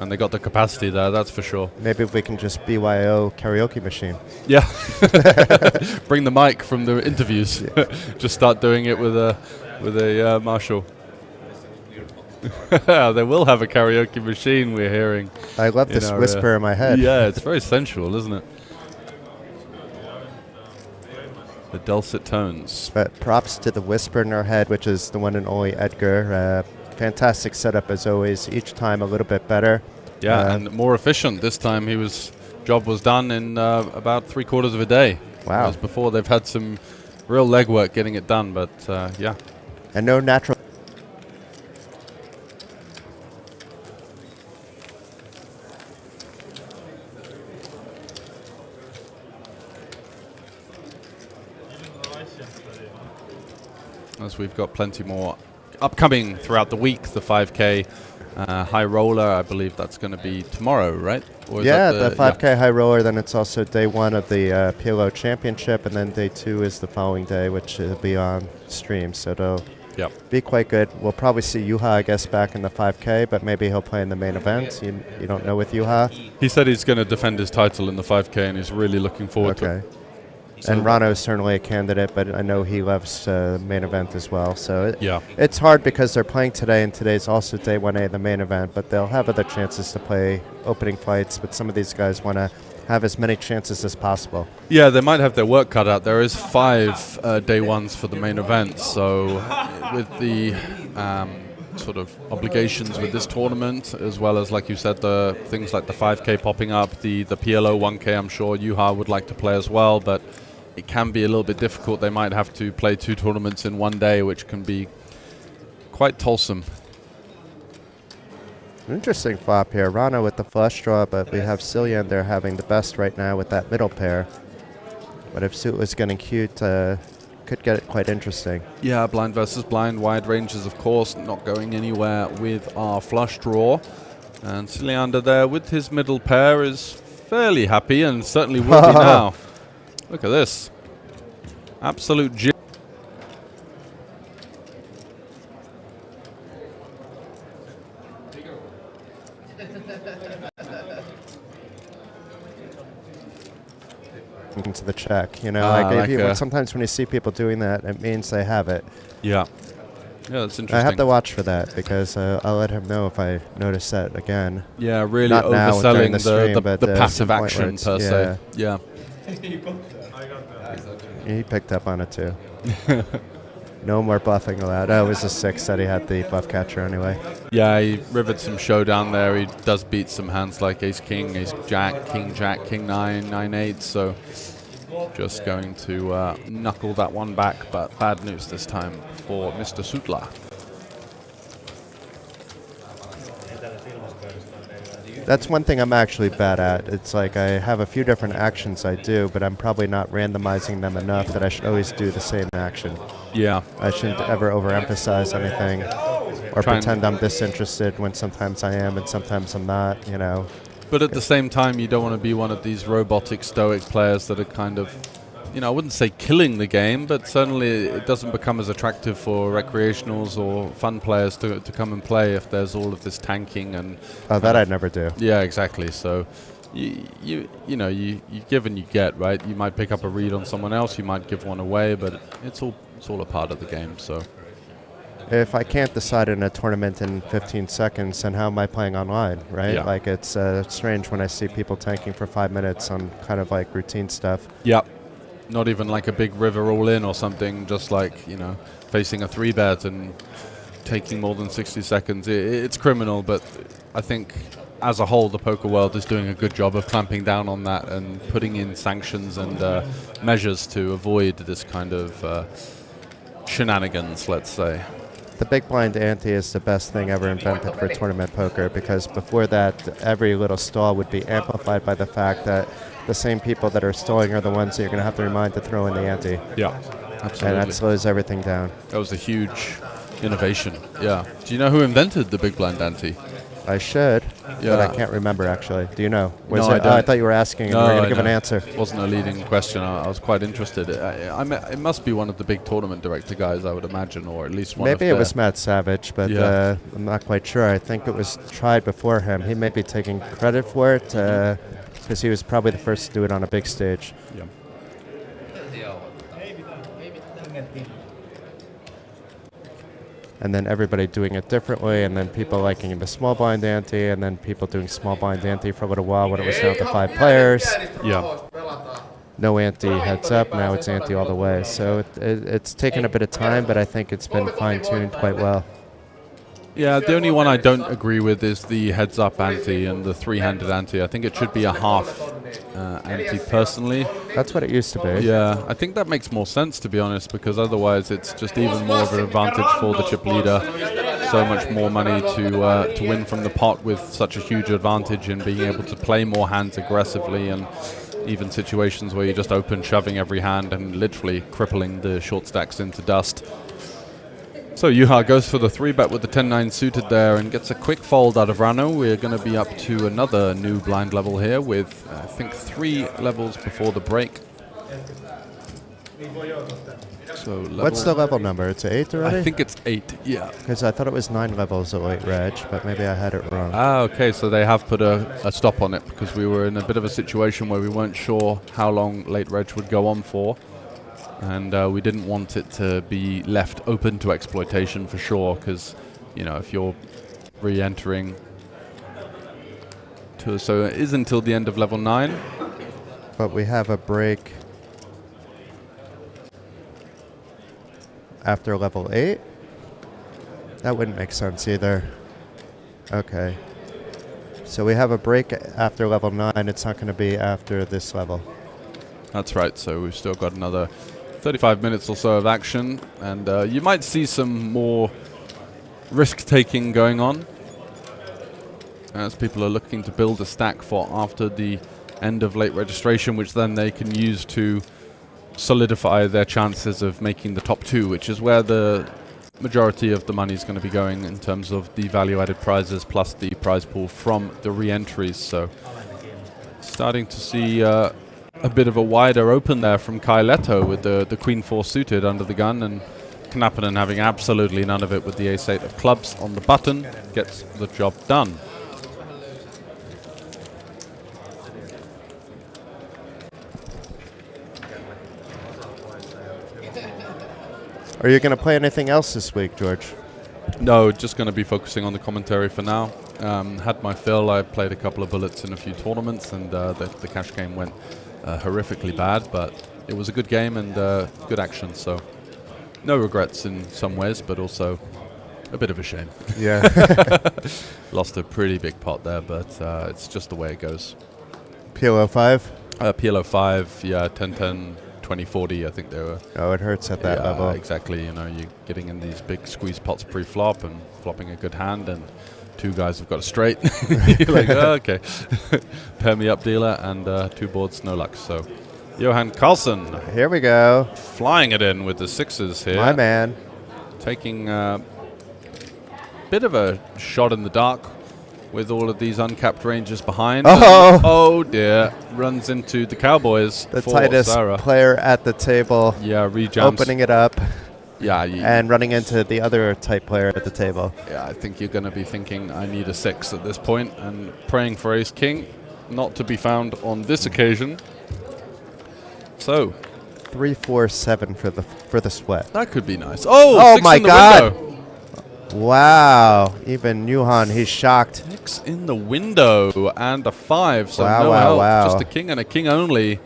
And they got the capacity there, that's for sure. Maybe if we can just BYO karaoke machine. Yeah. Bring the mic from the interviews. Just start doing it with a marshal. They will have a karaoke machine, we're hearing. I love this whisper in my head. Yeah, it's very sensual, isn't it? The dulcet tones. But props to the whisper in our head, which is the one and only Edgar. Fantastic setup as always. Each time a little bit better. Yeah, and more efficient. This time job was done in about 3/4 of a day. Wow. Whereas before they've had some real legwork getting it done, but yeah. And no natural. As we've got plenty more upcoming throughout the week. The 5K high roller, I believe that's going to be tomorrow, right? Or is Yeah, the 5K high roller, then it's also day 1 of the PLO Championship, and then day 2 is the following day, which will be on stream, so it'll be quite good. We'll probably see Juha, I guess, back in the 5K, but maybe he'll play in the main event. You don't know with Juha. He said he's going to defend his title in the 5K, and he's really looking forward to it. And Rano is certainly a candidate, but I know he loves main event as well. So it's hard because they're playing today, and today's also day 1A of the main event, but they'll have other chances to play opening fights, but some of these guys want to have as many chances as possible. Yeah, they might have their work cut out. There is 5 day 1s for the main event, so with the sort of obligations with this tournament, as well as, like you said, the things like the 5K popping up, the PLO 1K, I'm sure Juha would like to play as well, but it can be a little bit difficult. They might have to play 2 tournaments in one day, which can be quite toilsome. Interesting flop here. Rana with the flush draw, but we have Cillian there having the best right now with that middle pair. But if Suit was getting cute, could get it quite interesting. Yeah, blind versus blind, wide ranges, of course, not going anywhere with our flush draw. And Cilliander there with his middle pair is fairly happy, and certainly will be now. Look at this. Absolute gem. Into the check, you know, sometimes when you see people doing that, it means they have it. Yeah, that's interesting. I have to watch for that because I'll let him know if I notice that again. Yeah, really Not overselling the, stream, the passive action per se. Yeah. He picked up on it too. No more bluffing allowed. Oh, it was a 6 that he had the bluff catcher anyway. Yeah, he rivets some showdown there. He does beat some hands like Ace King, Ace Jack, King Jack, King 9, 9-8. So just going to knuckle that one back, but bad news this time for Mr. Sutla. That's one thing I'm actually bad at. It's like I have a few different actions I do, but I'm probably not randomizing them enough that I should always do the same action. Yeah. I shouldn't ever overemphasize anything or pretend I'm disinterested when sometimes I am and sometimes I'm not, you know. But at the same time, you don't want to be one of these robotic, stoic players that are kind of, you know, I wouldn't say killing the game, but certainly it doesn't become as attractive for recreationals or fun players to come and play if there's all of this tanking and... Oh, that I'd never do. Yeah, exactly. So, you know, you give and you get, right? You might pick up a read on someone else, you might give one away, but it's all a part of the game, so... If I can't decide in a tournament in 15 seconds, then how am I playing online, right? Yeah. Like, it's strange when I see people tanking for 5 minutes on kind of like routine stuff. Yep. Not even like a big river all in or something, just like, you know, facing a 3-bet and taking more than 60 seconds. It's criminal, but I think as a whole, the poker world is doing a good job of clamping down on that and putting in sanctions and measures to avoid this kind of shenanigans, let's say. The big blind ante is the best thing ever invented for tournament poker, because before that, every little stall would be amplified by the fact that the same people that are stalling are the ones that you're going to have to remind to throw in the ante. Yeah, absolutely. And that slows everything down. That was a huge innovation, yeah. Do you know who invented the big blind ante? I should, yeah. but I can't remember, actually. Do you know? No, I don't. I thought you were asking and we were going to give an answer. It wasn't a leading question. I was quite interested. It must be one of the big tournament director guys, I would imagine, or at least one Maybe of it was Matt Savage, but yeah. I'm not quite sure. I think it was tried before him. He may be taking credit for it because he was probably the first to do it on a big stage. Yeah. And then everybody doing it differently, and then people liking the small blind ante, and then people doing small blind ante for a little while when it was down to 5 players. Yeah. No ante heads up, now it's ante all the way. So it's taken a bit of time, but I think it's been fine-tuned quite well. Yeah, the only one I don't agree with is the heads-up ante and the 3-handed ante. I think it should be a half ante personally. That's what it used to be. Yeah, I think that makes more sense, to be honest, because otherwise it's just even more of an advantage for the chip leader. So much more money to win from the pot with such a huge advantage in being able to play more hands aggressively, and even situations where you just open shoving every hand and literally crippling the short stacks into dust. So Juha goes for the 3-bet with the 10-9 suited there and gets a quick fold out of Rano. We're going to be up to another new blind level here with, I think, 3 levels before the break. So what's the level number? It's 8 already? I think it's 8, yeah. Because I thought it was 9 levels at late reg, but maybe I had it wrong. Ah, okay, so they have put a stop on it because we were in a bit of a situation where we weren't sure how long late reg would go on for. And we didn't want it to be left open to exploitation for sure, because, you know, if you're re-entering... So it is until the end of level 9. But we have a break after level 8? That wouldn't make sense either. Okay. So we have a break after level 9. It's not going to be after this level. That's right, so we've still got another 35 minutes or so of action, and you might see some more risk-taking going on as people are looking to build a stack for after the end of late registration, which then they can use to solidify their chances of making the top 2, which is where the majority of the money is going to be going in terms of the value-added prizes plus the prize pool from the re-entries. So starting to see a bit of a wider open there from Kai Leto with the Queen 4 suited under the gun, and Knappinen having absolutely none of it with the Ace-8 of clubs on the button. Gets the job done. Are you going to play anything else this week, George? No, just going to be focusing on the commentary for now. Had my fill. I played a couple of bullets in a few tournaments, and the cash game went horrifically bad, but it was a good game and good action, so No regrets in some ways, but also a bit of a shame. Yeah. Lost a pretty big pot there, but it's just the way it goes. PLO 5? PLO 5, yeah, 10-10, 20-40, I think they were. Oh, it hurts at that level. Exactly. You know, you're getting in these big squeeze pots pre-flop and flopping a good hand, and two guys have got a straight. You're like, oh, okay. Pair me up, dealer, and 2 boards, no luck. So, Johan Carlsen. Here we go. Flying it in with the 6s here. My man. Taking a bit of a shot in the dark with all of these uncapped ranges behind. Oh dear. Runs into the Cowboys. The for tightest Sarah. player at the table. Yeah, rejumps. Opening it up. Yeah. And running into the other tight player at the table. Yeah, I think you're going to be thinking, I need a 6 at this point, and praying for ace king, not to be found on this occasion. So 3-4-7 for the sweat. that could be nice. Oh, 6 my in the God. window. Wow. Even Johan, he's shocked. 6 in the window and a 5. So Wow, no wow, help. wow. Just a king and a king only.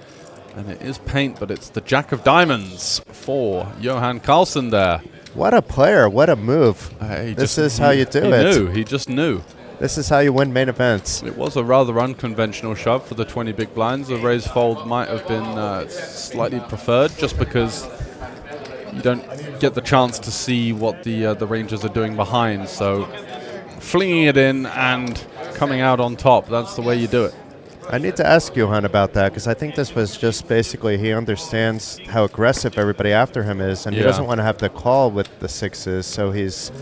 And it is paint, but it's the Jack of Diamonds for Johan Carlsen there. What a player. What a move. This is how you do it. He just knew. This is how you win main events. It was a rather unconventional shove for the 20 big blinds. A raise fold might have been slightly preferred, just because you don't get the chance to see what the Rangers are doing behind. So flinging it in and coming out on top, that's the way you do it. I need to ask Johan about that, because I think this was just basically he understands how aggressive everybody after him is, and he doesn't want to have to call with the 6s, so he's...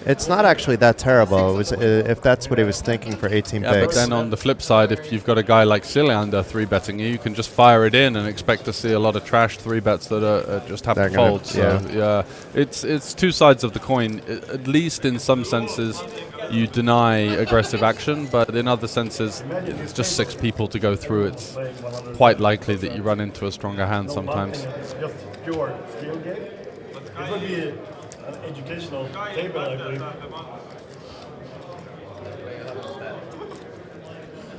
It's not actually that terrible. It was, if that's what he was thinking for 18 Yeah, bigs. but then on the flip side, if you've got a guy like Silander 3-betting you, you can just fire it in and expect to see a lot of trash 3-bets that are just have to fold. So yeah, it's two sides of the coin. At least in some senses, you deny aggressive action, but in other senses, it's just 6 people to go through. It's quite likely that you run into a stronger hand sometimes. It's just pure skill game. It would be an educational table, I believe.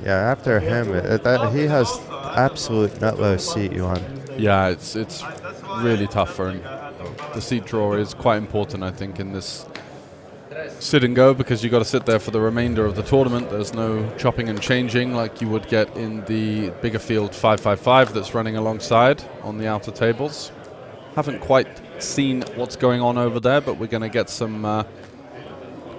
Yeah, after him, he has absolute nut low seat, Johan. Yeah, it's really tough for him. The seat draw is quite important, I think, in this sit and go, because you've got to sit there for the remainder of the tournament. There's no chopping and changing like you would get in the bigger field 5-5-5 that's running alongside on the outer tables. Haven't quite seen what's going on over there, but we're going to get some...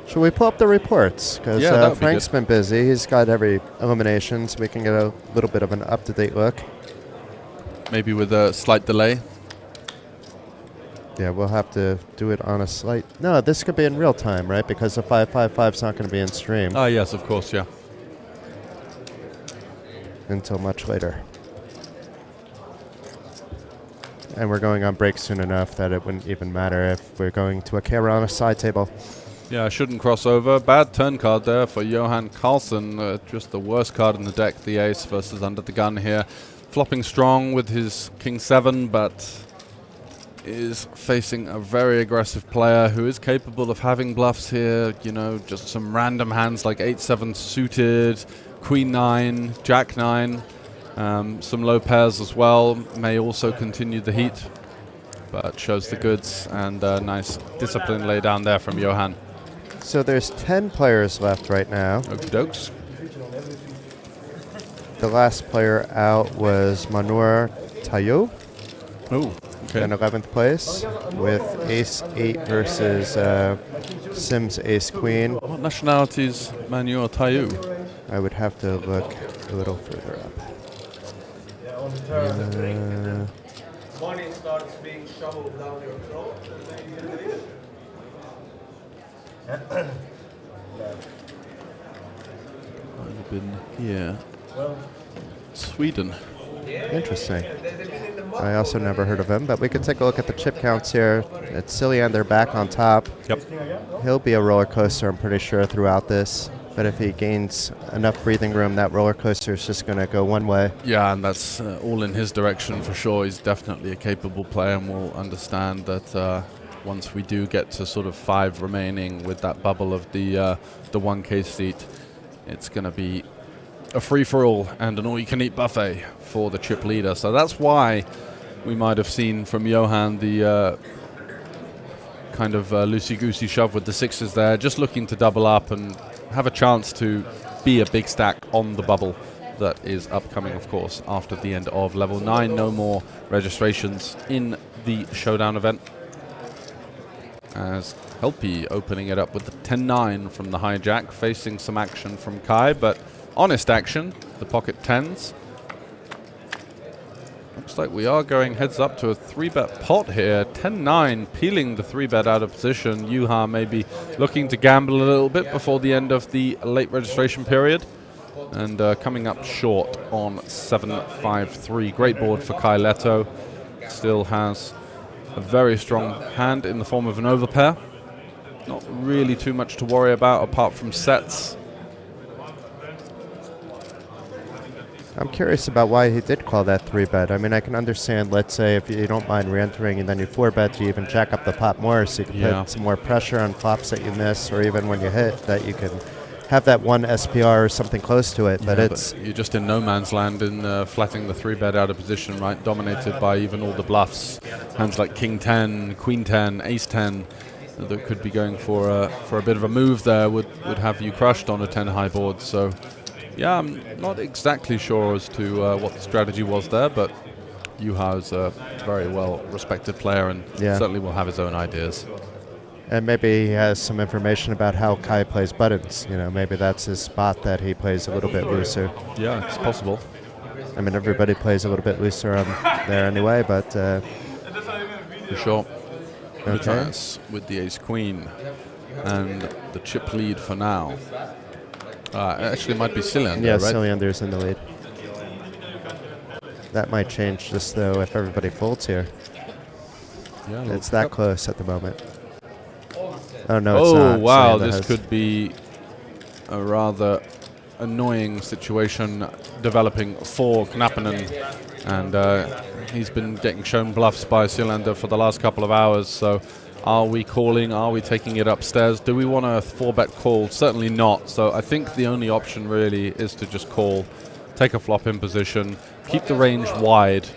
Should we pull up the reports? Because Frank's been busy. He's got every elimination, so we can get a little bit of an up-to-date look. Maybe with a slight delay. Yeah, we'll have to do it on a slight... No, this could be in real time, right? Because the 5-5-5's not going to be in stream. Ah, yes, of course, yeah. Until much later. And we're going on break soon enough that it wouldn't even matter if we're going to a camera on a side table. Yeah, I shouldn't cross over. Bad turn card there for Johan Carlsen. Just the worst card in the deck, the ace versus under the gun here. Flopping strong with his king 7, but is facing a very aggressive player who is capable of having bluffs here. You know, just some random hands like 8-7 suited, queen 9, jack 9. Some low pairs as well. May also continue the heat, but shows the goods, and nice discipline lay down there from Johan. So there's 10 players left right now. Okie dokes. The last player out was Manur Tayo. Oh, okay. In 11th place with ace 8 versus Sims ace queen. What nationality is Manur Tayo? I would have to look a little further up. Money starts being shoveled down your throat. Might have been here. Sweden. Interesting. I also never heard of him, but we can take a look at the chip counts here. It's Silander back on top. Yep. He'll be a roller coaster, I'm pretty sure, throughout this. But if he gains enough breathing room, that roller coaster is just going to go one way. Yeah, and that's all in his direction for sure. He's definitely a capable player, and we'll understand that once we do get to sort of 5 remaining with that bubble of the 1K seat, it's going to be a free-for-all and an all-you-can-eat buffet for the chip leader. So that's why we might have seen from Johan the kind of loosey-goosey shove with the sixes there, just looking to double up and have a chance to be a big stack on the bubble that is upcoming, of course, after the end of level 9. No more registrations in the Showdown event. As Helpy opening it up with the 10-9 from the hijack, facing some action from Kai, but honest action, the pocket 10s. Looks like we are going heads up to a 3-bet pot here. 10-9, peeling the 3-bet out of position. Juha maybe looking to gamble a little bit before the end of the late registration period. And coming up short on 7-5-3. Great board for Kai Leto. Still has a very strong hand in the form of an overpair. Not really too much to worry about apart from sets. I'm curious about why he did call that 3-bet. I mean, I can understand, let's say, if you don't mind re-entering and then you 4-bet, you even jack up the pot more so you can put some more pressure on flops that you miss, or even when you hit, that you can have that one SPR or something close to it. But it's... But you're just in no man's land in flatting the 3-bet out of position, right? Dominated by even all the bluffs. Hands like King 10, Queen 10, Ace 10 that could be going for a bit of a move there would have you crushed on a 10 high board. So... yeah, I'm not exactly sure as to what the strategy was there, but Juha is a very well-respected player and certainly will have his own ideas. And maybe he has some information about how Kai plays buttons. You know, maybe that's his spot that he plays a little bit looser. Yeah, it's possible. I mean, everybody plays a little bit looser on there anyway, but... for sure. Okay. With the ace-queen and the chip lead for now. Actually, it might be Cylinder, yeah, right? Cylinder's in the lead. That might change just, though, if everybody folds here. Yeah, it's that close at the moment. Oh, no, it's not. Oh, wow, Cylinder this could be a rather annoying situation developing for Knappinen. And he's been getting shown bluffs by Cylinder for the last couple of hours, so... are we calling? Are we taking it upstairs? Do we want a 4-bet call? Certainly not. So I think the only option really is to just call, take a flop in position, keep the range wide.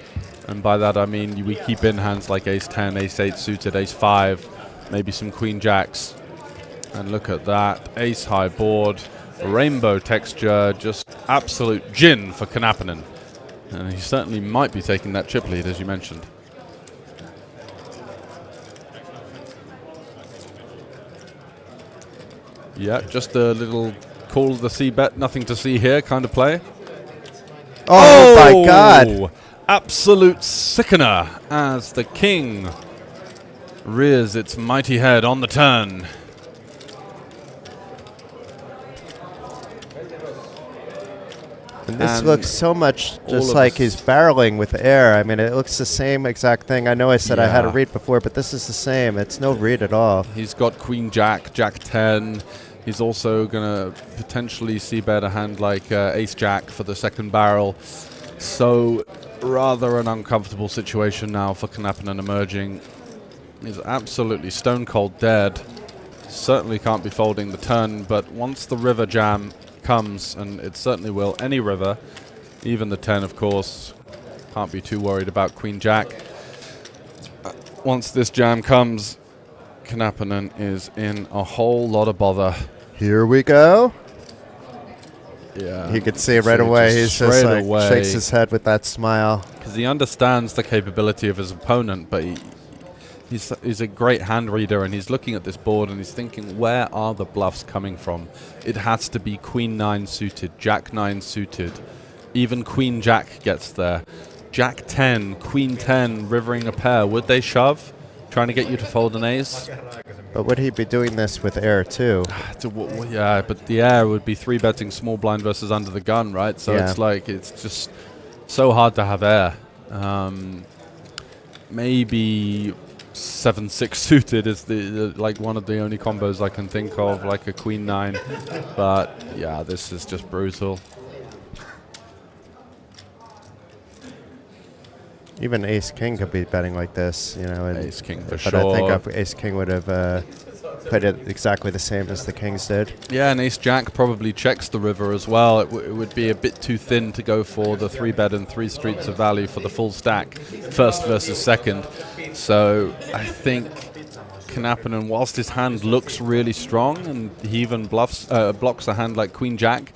And by that I mean we keep in hands like ace 10, ace 8 suited, ace 5, maybe some queen jacks. And look at that. Ace high board, rainbow texture, just absolute gin for Knappinen. And he certainly might be taking that chip lead, as you mentioned. Yeah, just a little call the C-bet, nothing to see here kind of play. Oh my God! Absolute sickener as the king rears its mighty head on the turn. And this looks so much just like he's barreling with air. I mean, it looks the same exact thing. I know I said I had a read before, but this is the same. It's no read at all. He's got queen jack, jack 10. He's also going to potentially c-bet a hand like ace jack for the second barrel. So rather an uncomfortable situation now for Knappinen emerging. He's absolutely stone cold dead. Certainly can't be folding the turn, but once the river jam comes, and it certainly will, any river, even the 10 of course, can't be too worried about queen jack. Once this jam comes, Knappinen is in a whole lot of bother. Here we go. Yeah, you could see right away. He's just like shakes his head with that smile because he understands the capability of his opponent, but he's a great hand reader, and he's looking at this board and he's thinking, where are the bluffs coming from? It has to be queen 9 suited, jack 9 suited, even queen jack gets there. Jack 10, queen 10, rivering a pair. Would they shove? Trying to get you to fold an ace? But would he be doing this with air too? Yeah, but the air would be 3-betting small blind versus under the gun, right? So it's like, it's just so hard to have air. Maybe 7-6 suited is the like one of the only combos I can think of, like a queen 9. But yeah, this is just brutal. Even ace king could be betting like this, you know. Ace king for but sure. I think ace king would have played it exactly the same as the kings did. Yeah, and ace-jack probably checks the river as well. It would be a bit too thin to go for the 3-bet and 3 streets of value for the full stack, first versus second. So I think Knappinen, whilst his hand looks really strong and he even blocks a hand like queen-jack,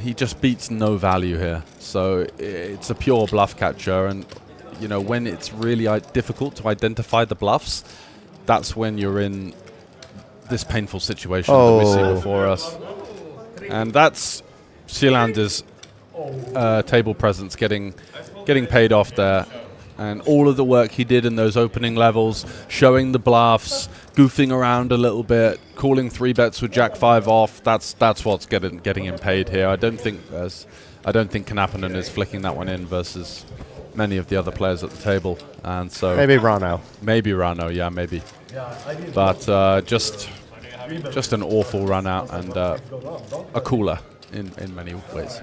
he just beats no value here. So it's a pure bluff catcher, and you know, when it's really difficult to identify the bluffs, that's when you're in this painful situation that we see before us. And that's Sealander's table presence getting paid off there. And all of the work he did in those opening levels, showing the bluffs, goofing around a little bit, calling 3-bets with Jack-5 off, that's what's getting him paid here. I don't think Knappinen is flicking that one in versus many of the other players at the table. And so maybe Rano. Maybe Rano, yeah, maybe. But just an awful run out and a cooler in many ways.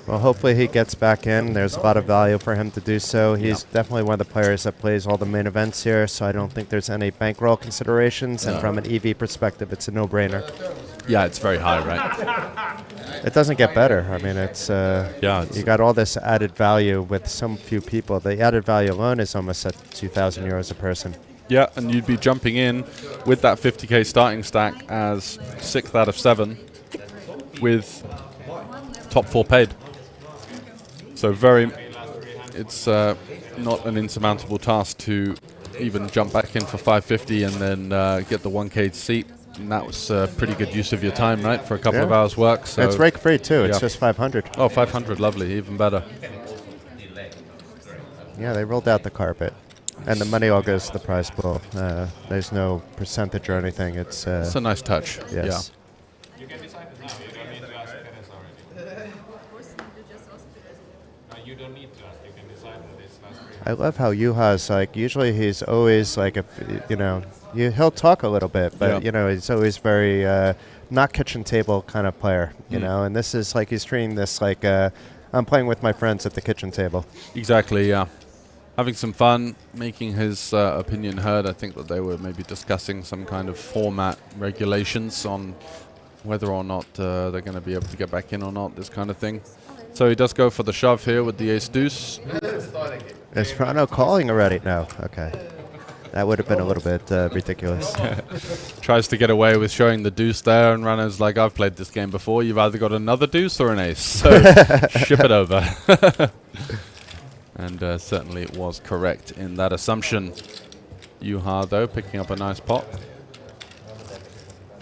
Well, hopefully he gets back in. There's a lot of value for him to do so. He's definitely one of the players that plays all the main events here, so I don't think there's any bankroll considerations. And from an EV perspective, it's a no-brainer. Yeah, it's very high, right? It doesn't get better. I mean, it's you got all this added value with some few people. The added value alone is almost at 2,000 euros a person. Yeah, and you'd be jumping in with that 50k starting stack as 6th out of 7 with top 4 paid. So it's not an insurmountable task to even jump back in for 550 and then get the 1k seat. And that was a pretty good use of your time, right, for a couple of hours work. So it's rake free too. It's just 500. Oh, 500, lovely, even better. Yeah, they rolled out the carpet. And the money all goes to the prize pool. There's no percentage or anything. It's a nice touch. Yes. You can decide it now. You don't need to ask Teresa already. You don't need to ask. You can decide on this last 3. I love how Juha's like. Usually he's always like, he'll talk a little bit, but you know, he's always very not kitchen table kind of player. You know, and this is like he's treating this like I'm playing with my friends at the kitchen table. Exactly. Yeah. Having some fun, making his opinion heard. I think that they were maybe discussing some kind of format regulations on whether or not they're going to be able to get back in or not, this kind of thing. So he does go for the shove here with the ace-deuce. Is Rano calling already? No. Okay. That would have been a little bit ridiculous. Tries to get away with showing the deuce there, and Rano's like, I've played this game before. You've either got another deuce or an ace. So ship it over. And certainly it was correct in that assumption. Juha, though, picking up a nice pot.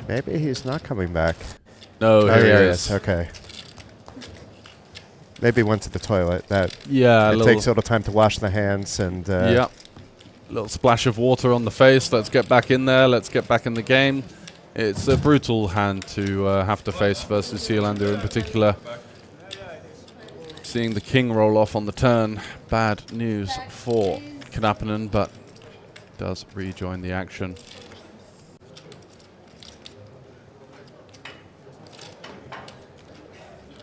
Maybe he's not coming back. No, here he is. Okay. Maybe went to the toilet. It takes a little time to wash the hands and. Yeah. Little splash of water on the face. Let's get back in there. Let's get back in the game. It's a brutal hand to have to face versus Sealander in particular. Seeing the king roll off on the turn, bad news for Knappinen, but does rejoin the action.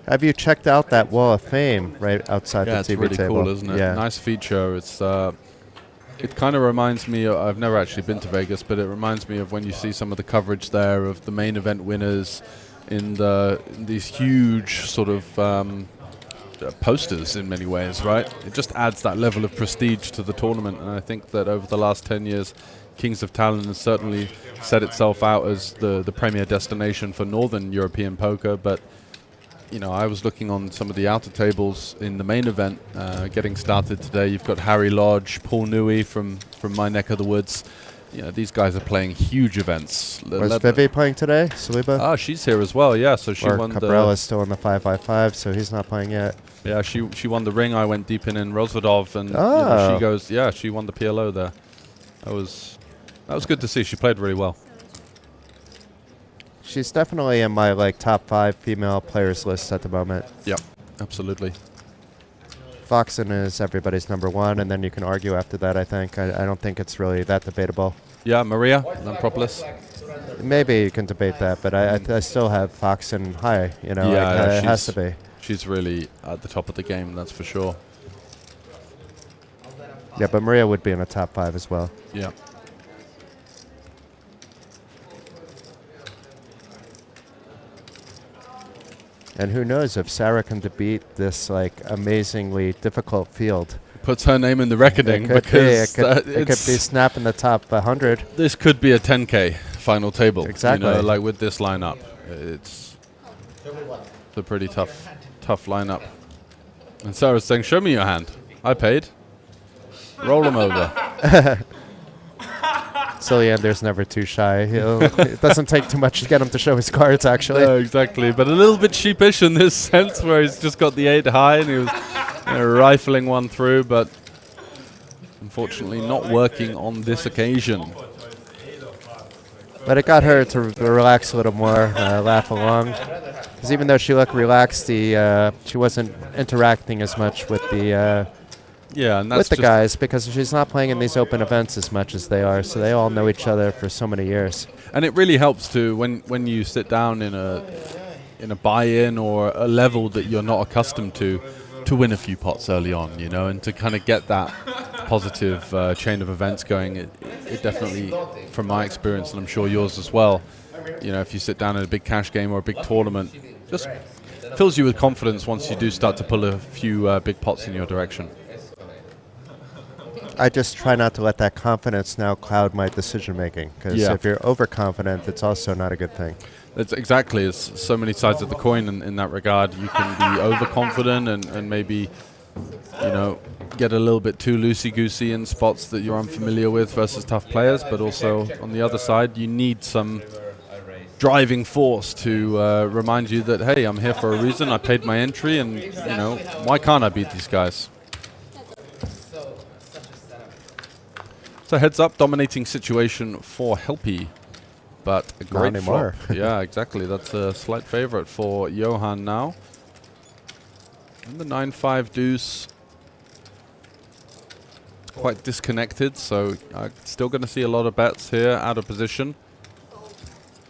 Have you checked out that wall of fame right outside the TV table? Yeah, it's really cool, isn't it? Yeah. Nice feature. It's it kind of reminds me of, I've never actually been to Vegas, but it reminds me of when you see some of the coverage there of the main event winners in these huge sort of posters in many ways, right? It just adds that level of prestige to the tournament, and I think that over the last 10 years, Kings of Tallinn has certainly set itself out as the premier destination for Northern European poker, but you know, I was looking on some of the outer tables in the main event getting started today. You've got Harry Lodge, Paul Newey from my neck of the woods. You know, these guys are playing huge events. Was Vivi playing today, Saliba? Oh, she's here as well, yeah. So she won Cabrera's still in the 5x5, so he's not playing yet. Yeah, she won the ring. I went deep in Rosvadov, and you know, she goes, yeah, she won the PLO there. That was good to see. She played really well. She's definitely in my top 5 female players list at the moment. Yep, absolutely. Foxen is everybody's number 1, and then you can argue after that, I think. I don't think it's really that debatable. Yeah, Maria Lampropoulos. Maybe you can debate that, but I still have Foxen high. You know, it has to be. She's really at the top of the game, that's for sure. Yeah, but Maria would be in the top 5 as well. Yeah. And who knows if Sarah can defeat this like amazingly difficult field. Puts her name in the reckoning, It could because it could be snapping the top 100. This could be a 10K final table. Exactly. You know, like with this lineup, it's a pretty tough lineup. And Sarah's saying, "Show me your hand. I paid. Roll them over." Cilliander's never too shy. It doesn't take too much to get him to show his cards, actually. No, exactly. But a little bit sheepish in this sense, where he's just got the 8 high and he was rifling one through, but unfortunately not working on this occasion. But it got her to relax a little more, laugh along. Because even though she looked relaxed, she wasn't interacting as much with the with the guys, because she's not playing in these open events as much as they are. So they all know each other for so many years. And it really helps to when you sit down in a buy-in or a level that you're not accustomed to win a few pots early on, you know, and to kind of get that positive chain of events going. It definitely, from my experience, and I'm sure yours as well, you know, if you sit down in a big cash game or a big tournament, just fills you with confidence once you do start to pull a few big pots in your direction. I just try not to let that confidence now cloud my decision making, because if you're overconfident, it's also not a good thing. It's exactly. It's so many sides of the coin in that regard. You can be overconfident and maybe, you know, get a little bit too loosey-goosey in spots that you're unfamiliar with versus tough players. But also on the other side, you need some driving force to remind you that, hey, I'm here for a reason. I paid my entry, and you know, why can't I beat these guys? So heads up, dominating situation for Helpy, but a great Not anymore. flop. Yeah, exactly. That's a slight favorite for Johan now. And the 9-5 deuce. It's quite disconnected, so I'm still going to see a lot of bets here, out of position.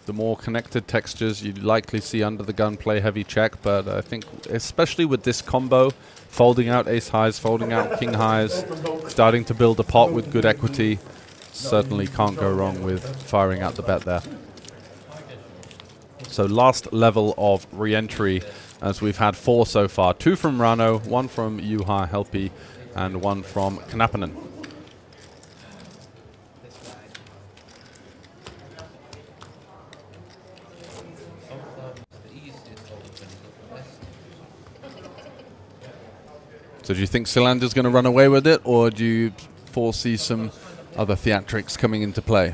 The more connected textures, you likely see under the gun play heavy check, but I think especially with this combo, folding out ace highs, folding out king highs, starting to build a pot with good equity, certainly can't go wrong with firing out the bet there. So last level of re-entry, as we've had 4 so far. 2 from Rano, 1 from Juha Helpy, and 1 from Knappinen. So do you think Cilliander's going to run away with it, or do you foresee some other theatrics coming into play?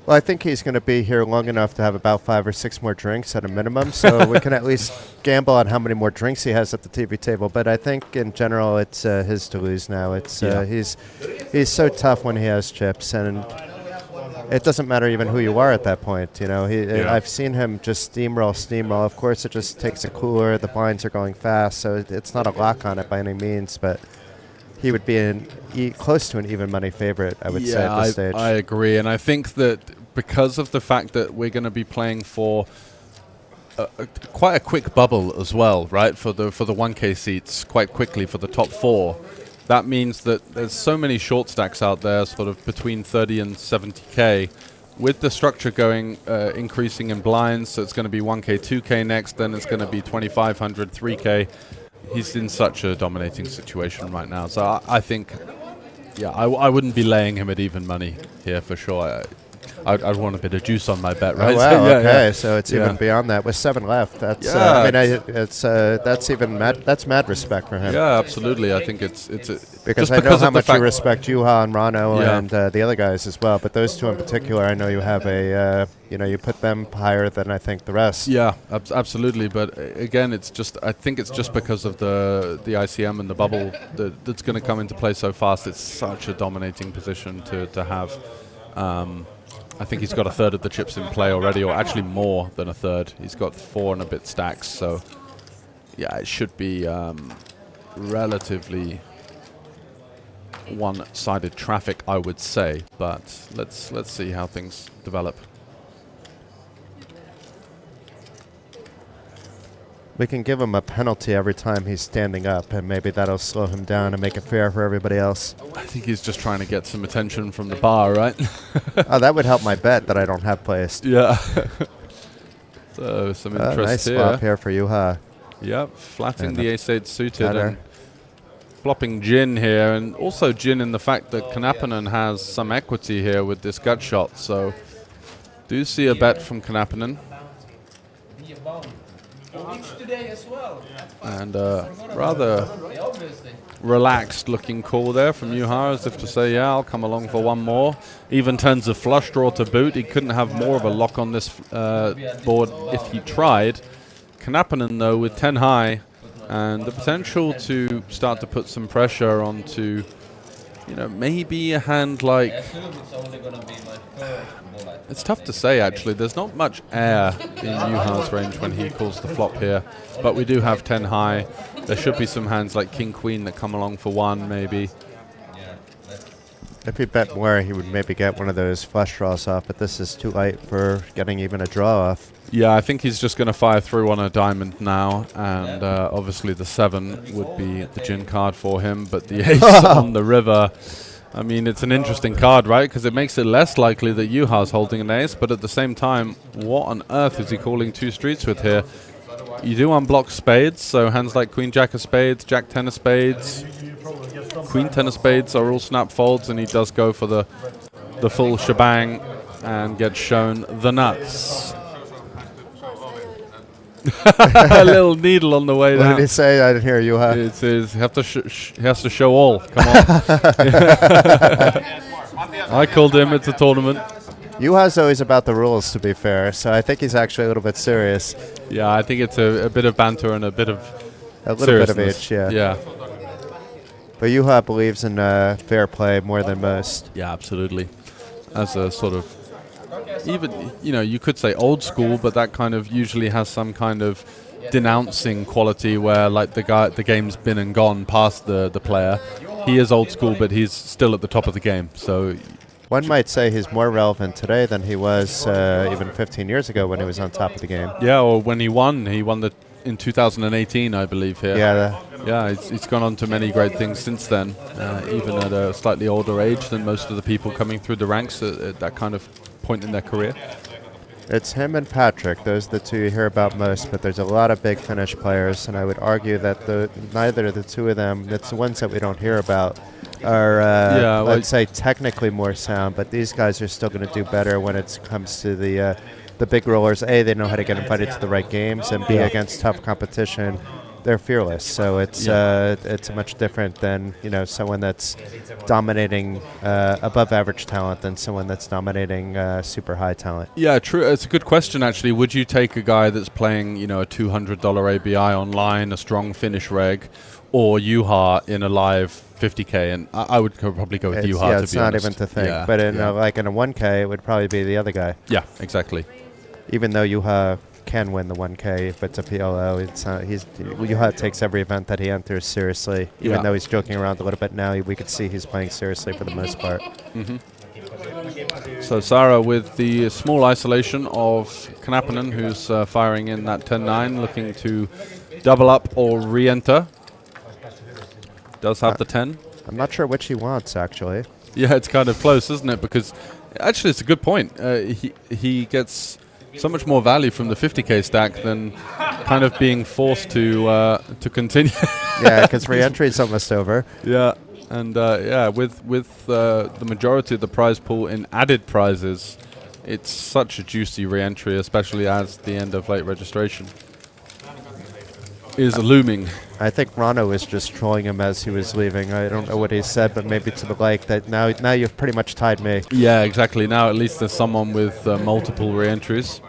Well, I think he's going to be here long enough to have about 5 or 6 more drinks at a minimum, so we can at least gamble on how many more drinks he has at the TV table. But I think in general it's his to lose now. It's he's so tough when he has chips, and it doesn't matter even who you are at that point. You know, I've seen him just steamroll. Of course, it just takes a cooler. The blinds are going fast, so it's not a lock on it by any means, but he would be close to an even money favorite, I would say, at this stage. I agree, and I think that because of the fact that we're going to be playing for quite a quick bubble as well, right, for the 1K seats quite quickly for the top 4, that means that there's so many short stacks out there, sort of between 30 and 70K. With the structure going, increasing in blinds, so it's going to be 1K, 2K next, then it's going to be 2,500, 3K. He's in such a dominating situation right now. So I think, yeah, I wouldn't be laying him at even money here for sure. I'd want a bit of juice on my bet, right? Oh, wow, So, okay, so it's even beyond that. With 7 left, that's I mean, that's even mad respect for him. Yeah, absolutely. I think it's because I know how much you respect Juha and Rano and the other guys as well. But those 2 in particular, I know you have you put them higher than I think the rest. Yeah, absolutely. But again, I think it's just because of the ICM and the bubble that's going to come into play so fast. It's such a dominating position to have. I think he's got a third of the chips in play already, or actually more than a third. He's got 4 and a bit stacks, so yeah, it should be relatively one-sided traffic, I would say. But let's see how things develop. We can give him a penalty every time he's standing up, and maybe that'll slow him down and make it fair for everybody else. I think he's just trying to get some attention from the bar, right? Oh, that would help my bet that I don't have placed. Yeah. So some interest nice here. flop here for Juha. Yep, flatting And the ace-8 suited cutter. and flopping Jin here, and also Jin in the fact that Knappinen has some equity here with this gut shot, so do see a bet from Knappinen. And rather relaxed looking call there from Juha, as if to say, yeah, I'll come along for one more. Even turns a flush draw to boot. He couldn't have more of a lock on this board if he tried. Knappinen, though, with 10 high, and the potential to start to put some pressure onto, you know, maybe a hand like... It's tough to say, actually. There's not much air in Juha's range when he calls the flop here, but we do have 10 high. There should be some hands like King-Queen that come along for one, maybe. If he bet more, he would maybe get one of those flush draws off, but this is too light for getting even a draw off. Yeah, I think he's just going to fire through on a diamond now, and obviously the 7 would be the Jin card for him, but the ace on the river, I mean, it's an interesting card, right? Because it makes it less likely that Juha's holding an ace, but at the same time, what on earth is he calling 2 streets with here? You do unblock spades, so hands like Queen Jack of spades, Jack 10 of spades, Queen 10 of spades are all snap folds, and he does go for the full shebang and gets shown the nuts. A little needle on the way down. What did he say? I didn't hear you. It says he has to show all. Come on. I called him. It's a tournament. Juha's always about the rules, to be fair, so I think he's actually a little bit serious. Yeah, I think it's a bit of banter and a bit of bit of each, yeah. Yeah. But Juha believes in fair play more than most. Yeah, absolutely. As a sort of, even, you know, you could say old school, but that kind of usually has some kind of denouncing quality where, like, the game's been and gone past the player. He is old school, but he's still at the top of the game. So one might say he's more relevant today than he was even 15 years ago when he was on top of the game. Yeah, or when he won in 2018, I believe, here. Yeah. Yeah, he's gone on to many great things since then, even at a slightly older age than most of the people coming through the ranks at that kind of point in their career. It's him and Patrick. Those are the two you hear about most, but there's a lot of big Finnish players, and I would argue that neither of the two of them, it's the ones that we don't hear about, are, let's say, technically more sound, but these guys are still going to do better when it comes to the big rollers. A, they know how to get invited to the right games, and B, against tough competition, they're fearless. So it's much different than, you know, someone that's dominating above average talent than someone that's dominating super high talent. Yeah, true. It's a good question, actually. Would you take a guy that's playing, you know, a $200 ABI online, a strong Finnish reg, or Juha in a live 50K? And I would probably go with Juha, to be honest. Yeah, it's not even to think. But in like in a 1K, it would probably be the other guy. Yeah, exactly. Even though Juha can win the 1K if it's a PLO, Juha takes every event that he enters seriously. Even though he's joking around a little bit now, we could see he's playing seriously for the most part. So Sara with the small isolation of Knappinen, who's firing in that 10-9, looking to double up or re-enter. Does have the 10. I'm not sure which he wants, actually. Yeah, it's kind of close, isn't it? Because actually it's a good point. He gets so much more value from the 50K stack than kind of being forced to continue. Yeah, because re-entry is almost over. Yeah, and with the majority of the prize pool in added prizes, it's such a juicy re-entry, especially as the end of late registration is looming. I think Rano was just trolling him as he was leaving. I don't know what he said, but maybe to the like that now you've pretty much tied me. Yeah, exactly. Now at least there's someone with multiple re-entries.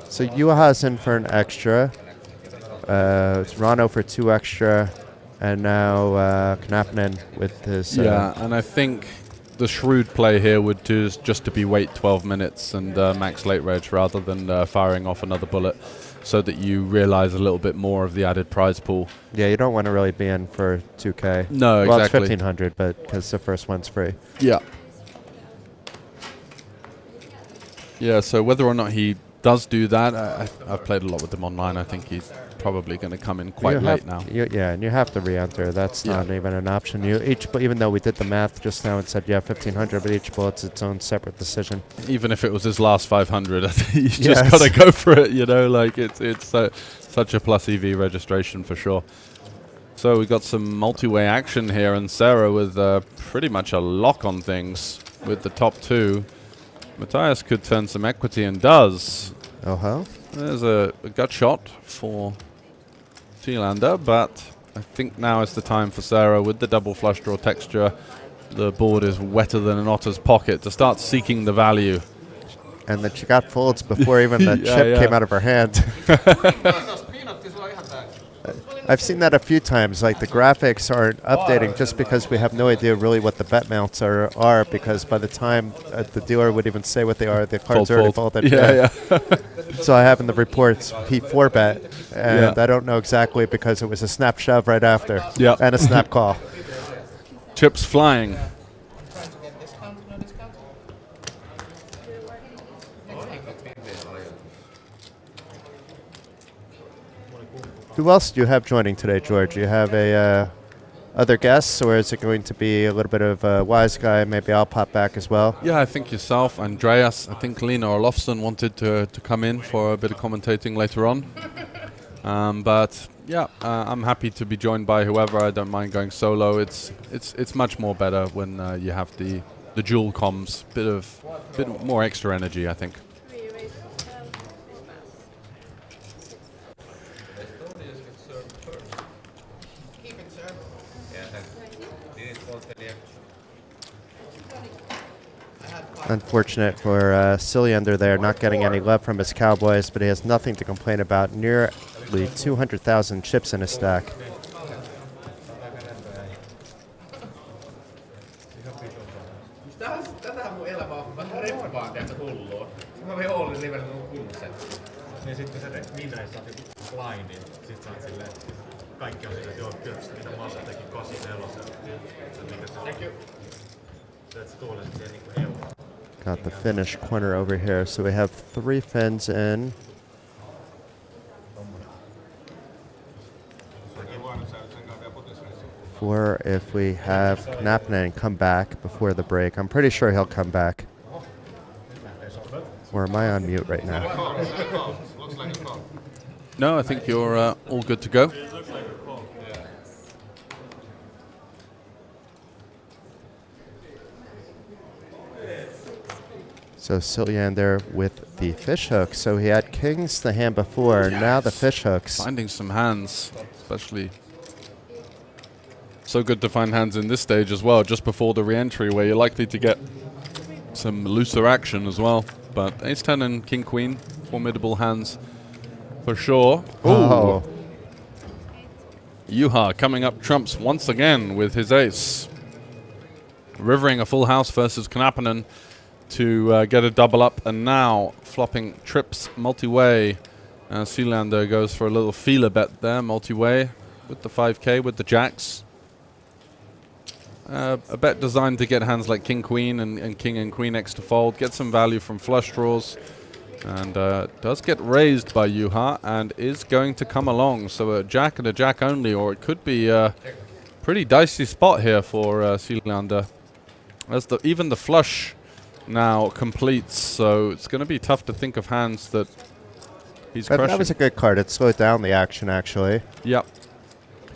So Juha's in for an extra. It's Rano for 2 extra, and now Knappinen with his... yeah, and I think the shrewd play here would just to be wait 12 minutes and max late reg rather than firing off another bullet, so that you realize a little bit more of the added prize pool. Yeah, you don't want to really be in for 2K. No, well, exactly. Well, it's 1,500, but because the first one's free. Yeah. Yeah, so whether or not he does do that. I've played a lot with him online. I think he's probably going to come in quite late now. Yeah, and you have to re-enter. That's not even an option. Even though we did the math just now and said 1,500, but each bullet's its own separate decision. Even if it was his last 500, I think you just got to go for it. You know, like it's such a plus EV registration for sure. So we got some multi-way action here, and Sarah with pretty much a lock on things with the top two. Matthias could turn some equity and does. There's a gut shot for Sealander, but I think now is the time for Sarah with the double flush draw texture. The board is wetter than an otter's pocket to start seeking the value. And then she got folds before even the chip came out of her hand. I've seen that a few times. Like the graphics aren't updating just because we have no idea really what the bet mounts are because by the time the dealer would even say what they are, the cards are already folded. So I have in the reports P4 bet, and I don't know exactly because it was a snap shove right after and a snap call. Chips flying. Who else do you have joining today, George? You have other guests, or is it going to be a little bit of a wise guy? Maybe I'll pop back as well. Yeah, I think yourself, Andreas. I think Lena Olofsson wanted to come in for a bit of commentating later on. But yeah, I'm happy to be joined by whoever. I don't mind going solo. It's much more better when you have the dual comms. Bit more extra energy, I think. Unfortunate for Sealander there, not getting any love from his Cowboys, but he has nothing to complain about. Nearly 200,000 chips in his stack. Ja sitten se viimeinen saat joku blindin, sit saat silleen, kaikki on silleen, joo, kyllä, mitä Masa teki 84. Se tulee sitten niinku EU. Got the finish corner over here, so we have 3 fins in. For if we have Knappinen come back before the break. I'm pretty sure he'll come back. Or am I on mute right now? No, I think you're all good to go. So Sealander with the fish hook. So he had kings the hand before, now the fish hooks. Finding some hands, especially. So good to find hands in this stage as well, just before the re-entry, where you're likely to get some looser action as well. But ace-10 and king-queen, formidable hands for sure. Oh. Juha coming up trumps once again with his ace. Rivering a full house versus Knappinen to get a double up, and now flopping trips multi-way. Sealander goes for a little feeler bet there, multi-way with the 5k with the jacks. A bet designed to get hands like king-queen and king and queen x to fold, get some value from flush draws, and does get raised by Juha and is going to come along. So a jack and a jack only, or it could be a pretty dicey spot here for Sealander. As even the flush now completes, so it's going to be tough to think of hands that he's crushing. That was a good card. It slowed down the action, actually. Yep.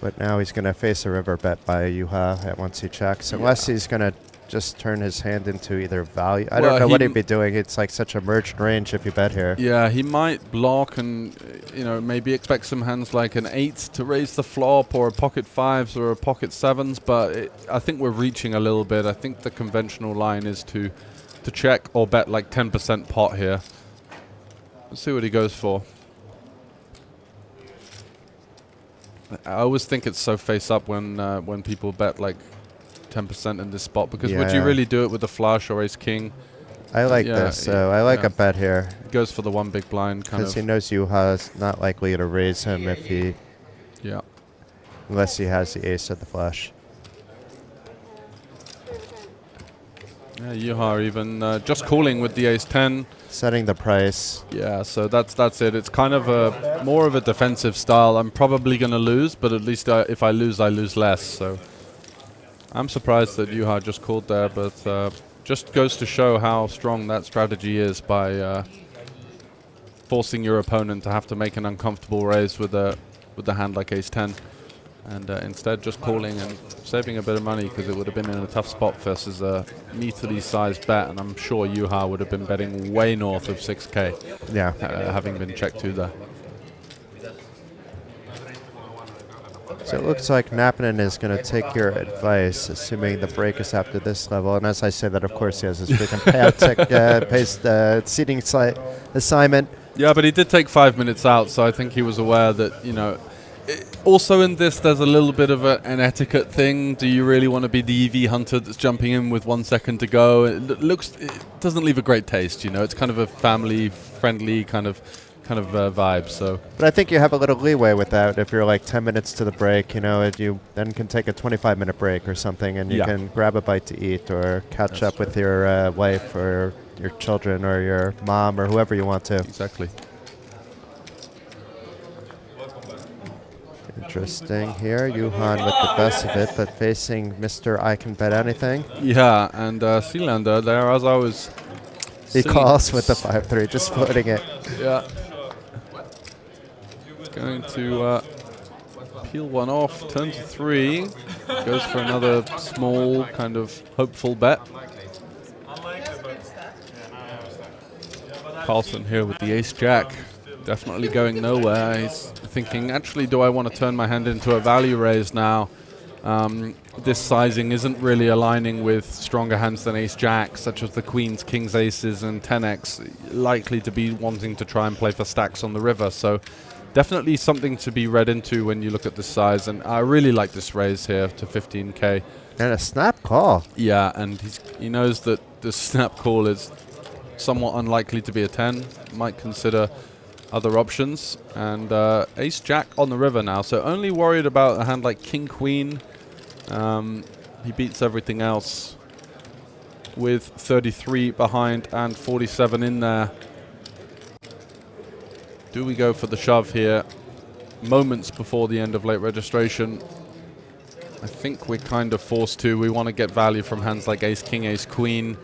But now he's going to face a river bet by Juha once he checks, unless he's going to just turn his hand into either value. I don't know what he'd be doing. It's like such a merged range if you bet here. Yeah, he might block and, maybe expect some hands like an 8 to raise the flop, or a pocket 5s or a pocket 7s, but I think we're reaching a little bit. I think the conventional line is to check or bet like 10% pot here. Let's see what he goes for. I always think it's so face up when people bet like 10% in this spot, because would you really do it with a flush or ace king? I like this, so I like a bet here. He goes for the one big blind kind of. Because he knows Juha's not likely to raise him if he... Yeah. Unless he has the ace of the flush. Yeah, Juha even just calling with the ace-10. Setting the price. Yeah, so that's it. It's kind of a more of a defensive style. I'm probably going to lose, but at least if I lose less. So I'm surprised that Juha just called there, but just goes to show how strong that strategy is by forcing your opponent to have to make an uncomfortable raise with a hand like ace-10. And instead just calling and saving a bit of money, because it would have been in a tough spot versus a meterly sized bet, and I'm sure Juha would have been betting way north of 6k. Yeah. Having been checked to there. So it looks like Nappinen is going to take your advice, assuming the break is after this level. And as I say that, of course, he has his freaking payout seating assignment. Yeah, but he did take 5 minutes out, so I think he was aware that, you know. Also in this, there's a little bit of an etiquette thing. Do you really want to be the EV hunter that's jumping in with 1 second to go? It doesn't leave a great taste, you know. It's kind of a family-friendly kind of vibe. So, but I think you have a little leeway with that. If you're like 10 minutes to the break, you know, you then can take a 25-minute break or something, and you can grab a bite to eat or catch up with your wife or your children or your mom or whoever you want to. Exactly. Interesting here. Johan with the best of it, but facing Mr. I Can Bet Anything. Yeah, and Sealander there, as I was... He calls with the 5-3, just floating it. Yeah. Going to peel one off, turn to 3. Goes for another small, kind of hopeful bet. Carlson here with the ace-jack. Definitely going nowhere. He's thinking, actually, do I want to turn my hand into a value raise now? This sizing isn't really aligning with stronger hands than ace-jack, such as the queens, kings, aces, and 10x, likely to be wanting to try and play for stacks on the river. So definitely something to be read into when you look at this size. And I really like this raise here to 15k. And a snap call. Yeah, and he knows that the snap call is somewhat unlikely to be a 10. Might consider other options, and ace-jack on the river now, so only worried about a hand like king-queen. He beats everything else with 33 behind and 47 in there. Do we go for the shove here? Moments before the end of late registration. I think we're kind of forced to. We want to get value from hands like ace-king, ace-queen.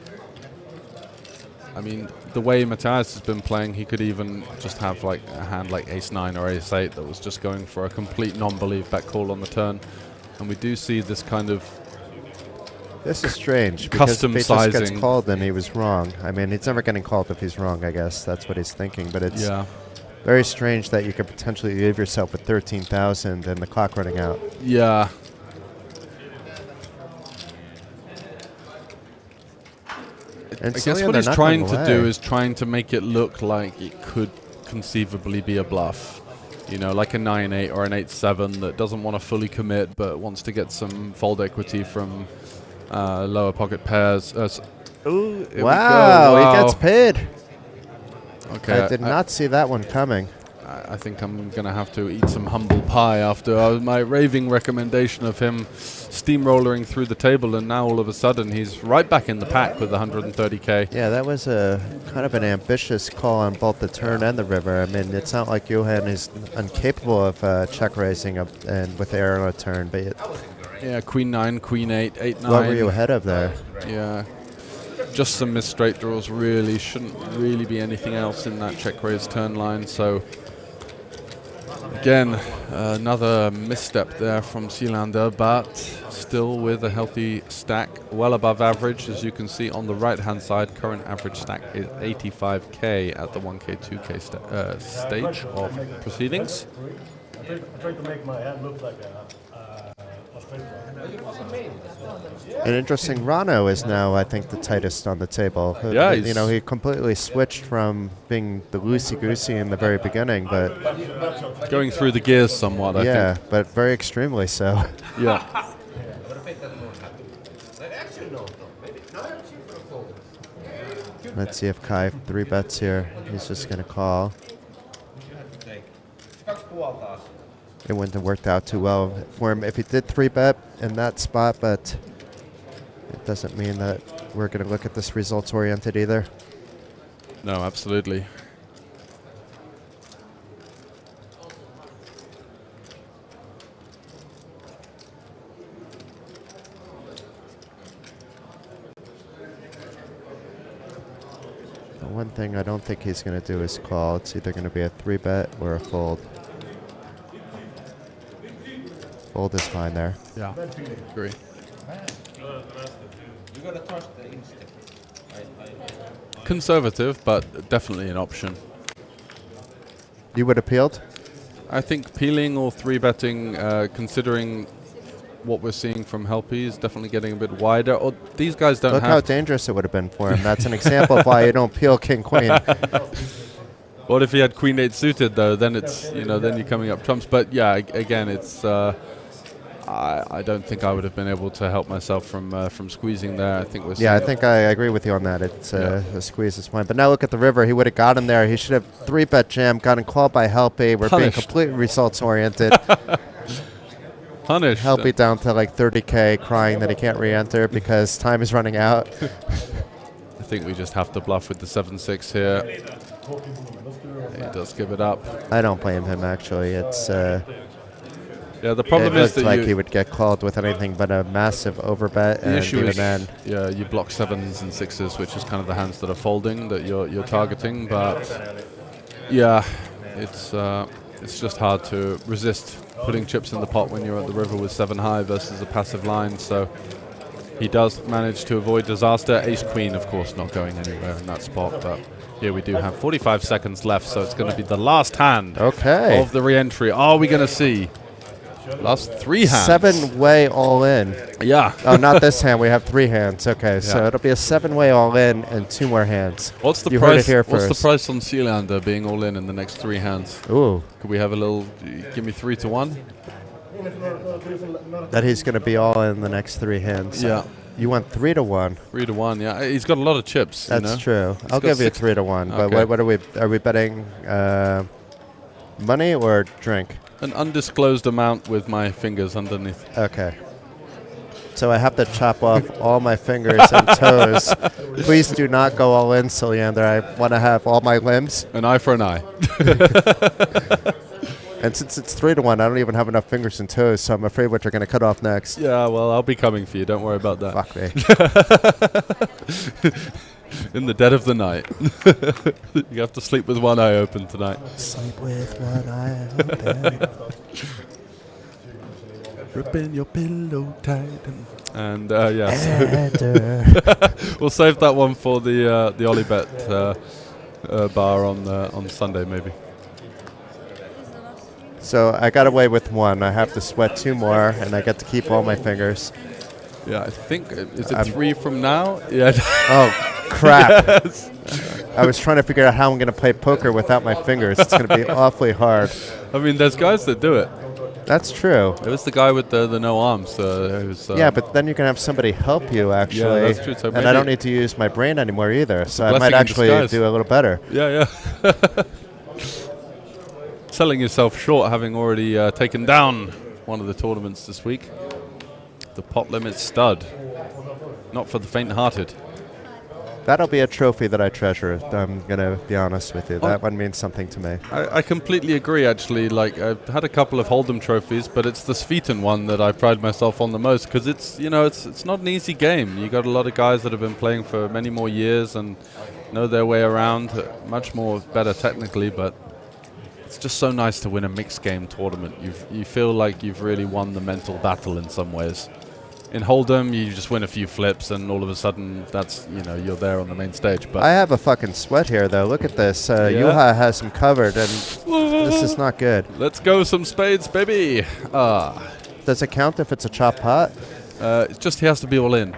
I mean, the way Matthias has been playing, he could even just have like a hand like ace-9 or ace-8 that was just going for a complete non-belief bet call on the turn. And we do see this kind of... This is strange, because custom if he sizing. just gets called, then he was wrong. I mean, he's never getting called if he's wrong, I guess. That's what he's thinking. But it's very strange that you could potentially leave yourself with 13,000 and the clock running out. Yeah. I guess what he's trying to do is trying to make it look like it could conceivably be a bluff. You know, like a 9-8 or an 8-7 that doesn't want to fully commit but wants to get some fold equity from lower pocket pairs. Ooh, wow, he gets paid. Okay, I did not see that one coming. I think I'm going to have to eat some humble pie after my raving recommendation of him steamrollering through the table, and now all of a sudden he's right back in the pack with 130k. Yeah, that was a kind of an ambitious call on both the turn and the river. I mean, it's not like Johan is incapable of check raising and with air on a turn, but yeah, queen 9, queen 8, 8-9. What were you ahead of there? Yeah, just some missed straight draws. Really shouldn't really be anything else in that check raise turn line. So again, another misstep there from Sealander, but still with a healthy stack, well above average. As you can see on the right-hand side, current average stack is 85k at the 1k, 2k stage of proceedings. I tried to make my hand look like a straight line. An interesting Rano is now, I think, the tightest on the table. Yeah, you know, he completely switched from being the loosey-goosey in the very beginning, but going through the gears somewhat, I think. But very extremely so. Yeah. Let's see if Kai 3 bets here. He's just going to call. It wouldn't have worked out too well for him if he did 3 bet in that spot, but it doesn't mean that we're going to look at this results-oriented either. No, absolutely. The one thing I don't think he's going to do is call. It's either going to be a 3-bet or a fold. Fold is fine there. Yeah, agree. You gotta trust the instinct. Conservative, but definitely an option. You would have peeled? I think peeling or 3-betting, considering what we're seeing from Helpy, is definitely getting a bit wider. Or these guys don't Look have... how dangerous it would have been for him. That's an example of why you don't peel king-queen. What if he had queen-8 suited, though? Then it's, you know, then you're coming up trumps. But yeah, again, it's... I don't think I would have been able to help myself from squeezing there. I think we're... Yeah, I think I agree with you on that. It's a squeeze is fine. But now look at the river. He would have got him there. He should have 3-bet jam, gotten called by Helpy. We're being completely results-oriented. Punished. Helpy down to like 30K, crying that he can't re-enter because time is running out. I think we just have to bluff with the 7-6 here. He does give it up. I don't blame him, actually. It's... yeah, the problem is that like he would get called with anything but a massive overbet. The issue even is, then, yeah, you block 7s and 6s, which is kind of the hands that are folding that you're targeting. But yeah, it's just hard to resist putting chips in the pot when you're at the river with 7 high versus a passive line. So he does manage to avoid disaster. Ace Queen, of course, not going anywhere in that spot, but. Here we do have 45 seconds left, so it's going to be the last hand of the re-entry. Are we going to see last 3 hands? 7-way all-in. Yeah. Oh, not this hand. We have 3 hands. Okay, so it'll be a 7-way all-in and 2 more hands. What's the you price? Heard it here what's first. the price on Sealander being all-in in the next 3 hands? Ooh. Could we have a little? Give me 3 to 1. That he's going to be all in the next 3 hands. Yeah. You want 3 to 1. 3 to 1. Yeah, he's got a lot of chips. That's true. I'll give you 3 to 1. But what are we? Are we betting money or drink? An undisclosed amount with my fingers underneath. Okay. So I have to chop off all my fingers and toes. Please do not go all in, Ciliander. I want to have all my limbs. An eye for an eye. And since it's 3 to 1, I don't even have enough fingers and toes, so I'm afraid what you're going to cut off next. Yeah, well, I'll be coming for you. Don't worry about that. Fuck me. In the dead of the night. You have to sleep with one eye open tonight. Sleep with one eye open. Ripping your pillow tight. And yeah, we'll save that one for the Olibet bar on Sunday, maybe. So I got away with 1. I have to sweat 2 more, and I get to keep all my fingers. Yeah, I think is it 3 from now? Yeah. Oh, crap! Yes. I was trying to figure out how I'm going to play poker without my fingers. It's going to be awfully hard. I mean, there's guys that do it. That's true. It was the guy with the no arms. Who's, yeah, but then you can have somebody help you, actually. Yeah, that's true. So and I don't need to use my brain anymore either, so I might actually do a little better. Yeah, yeah. Selling yourself short, having already taken down one of the tournaments this week. The pot limit stud. Not for the faint-hearted. That'll be a trophy that I treasure. I'm going to be honest with you. That one means something to me. I completely agree, actually. Like, I've had a couple of Hold'em trophies, but it's the Sveton one that I pride myself on the most, because it's, you know, it's not an easy game. You got a lot of guys that have been playing for many more years and know their way around, much more better technically, but it's just so nice to win a mixed game tournament. You feel like you've really won the mental battle in some ways. In Hold'em, you just win a few flips, and all of a sudden, that's, you know, you're there on the main stage. But I have a fucking sweat here, though. Look at this. Juha has him covered, and this is not good. Let's go some spades, baby. Does it count if it's a chop pot? It's just he has to be all in.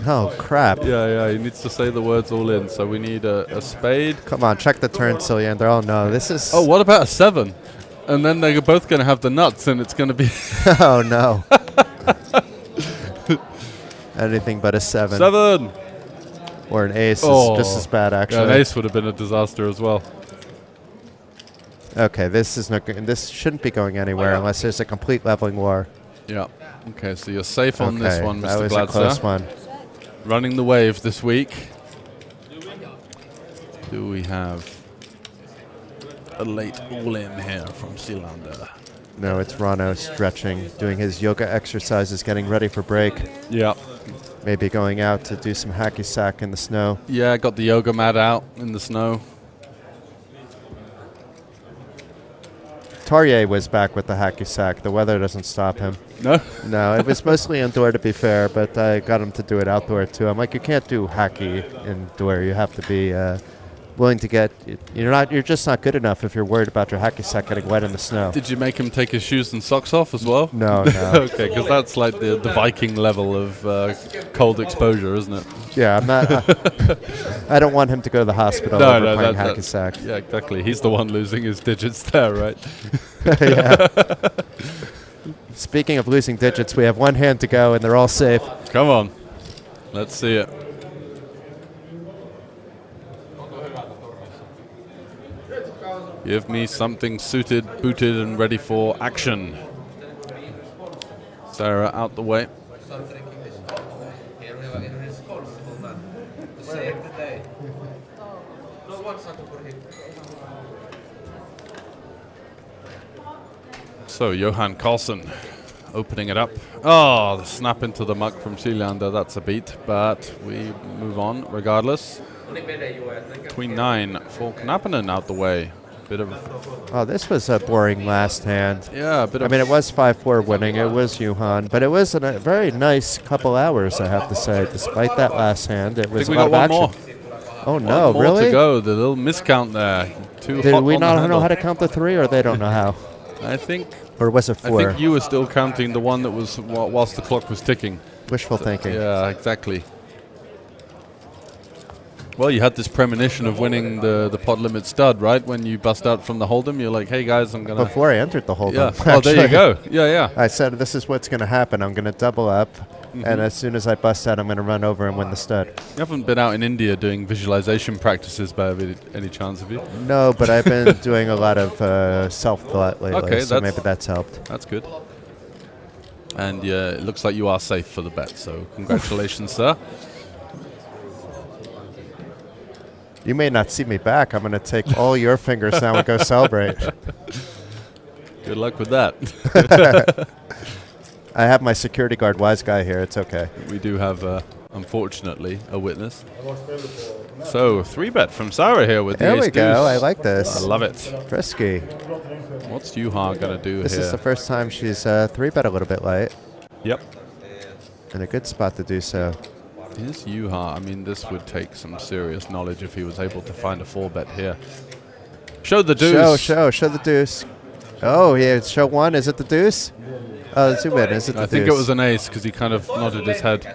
Oh, crap. Yeah, he needs to say the words all in. So we need a spade. Come on, check the turn, Ciliander. Oh, no, this is... Oh, what about a 7? And then they're both going to have the nuts, and it's going to be... Oh, no. Anything but a 7. 7! Or an ace is just as bad, actually. Yeah, an ace would have been a disaster as well. Okay, this is not good. This shouldn't be going anywhere unless there's a complete leveling war. Yeah. Okay, so you're safe on this one, Mr. That was Gladser. a close one. running the wave this week. Do we have a late all-in here from Sealander? No, it's Rano stretching, doing his yoga exercises, getting ready for break. Yeah. Maybe going out to do some hacky sack in the snow. Yeah, got the yoga mat out in the snow. Tarjei was back with the hacky sack. The weather doesn't stop him. No? No, it was mostly indoor to be fair, but I got him to do it outdoor too. I'm like, you can't do hacky indoor. You have to be willing to get. You're just not good enough if you're worried about your hacky sack getting wet in the snow. Did you make him take his shoes and socks off as well? No, no. Okay, because that's like the Viking level of cold exposure, isn't it? Yeah, I'm not. I don't want him to go to the hospital over playing hacky sack. Yeah, exactly. He's the one losing his digits there, right? Yeah. Speaking of losing digits, we have one hand to go, and they're all safe. Come on. Let's see it. Give me something suited, booted, and ready for action. Sarah out the way. So Johan Karlsson opening it up. Oh, the snap into the muck from Sealander. That's a beat, but we move on regardless. Queen 9 for Knappinen out the way. Bit of. Oh, this was a boring last hand. Yeah, a bit of. I mean, it was 5-4 winning. It was Johan, but it was a very nice couple hours, I have to say. Despite that last hand, it was I think a we lot got of one action. more. Oh no, One more really? to go. The little miscount there. Did we not know how to count the 3, or they don't know how? I think. Or was it 4? I think you were still counting the one that was whilst the clock was ticking. Wishful thinking. Yeah, exactly. Well, you had this premonition of winning the pot limit stud, right? When you bust out from the hold'em, you're like, "Hey guys, I'm gonna." Before I entered the hold'em. Yeah. Oh, there you go. Yeah, yeah. I said, "This is what's going to happen. I'm going to double up, and as soon as I bust out, I'm going to run over and win the stud." You haven't been out in India doing visualization practices by any chance, have you? No, but I've been doing a lot of self-thought lately, Okay, so maybe that's helped. That's good. And yeah, it looks like you are safe for the bet. So congratulations, sir. You may not see me back. I'm going to take all your fingers now and go celebrate. Good luck with that. I have my security guard wise guy here. It's okay. We do have, unfortunately, a witness. So 3-bet from Sarah here with there the ace we go. deuce. I like this. I love it. Frisky. What's Juha going to do This here? is the first time she's 3-bet a little bit late. Yep. And a good spot to do so. Is Juha? I mean, this would take some serious knowledge if he was able to find a 4-bet here. Show the deuce. Show the deuce. Oh, yeah, show 1. Is it the deuce? Oh, zoom in. Is it the deuce? I think it was an ace because he kind of nodded his head.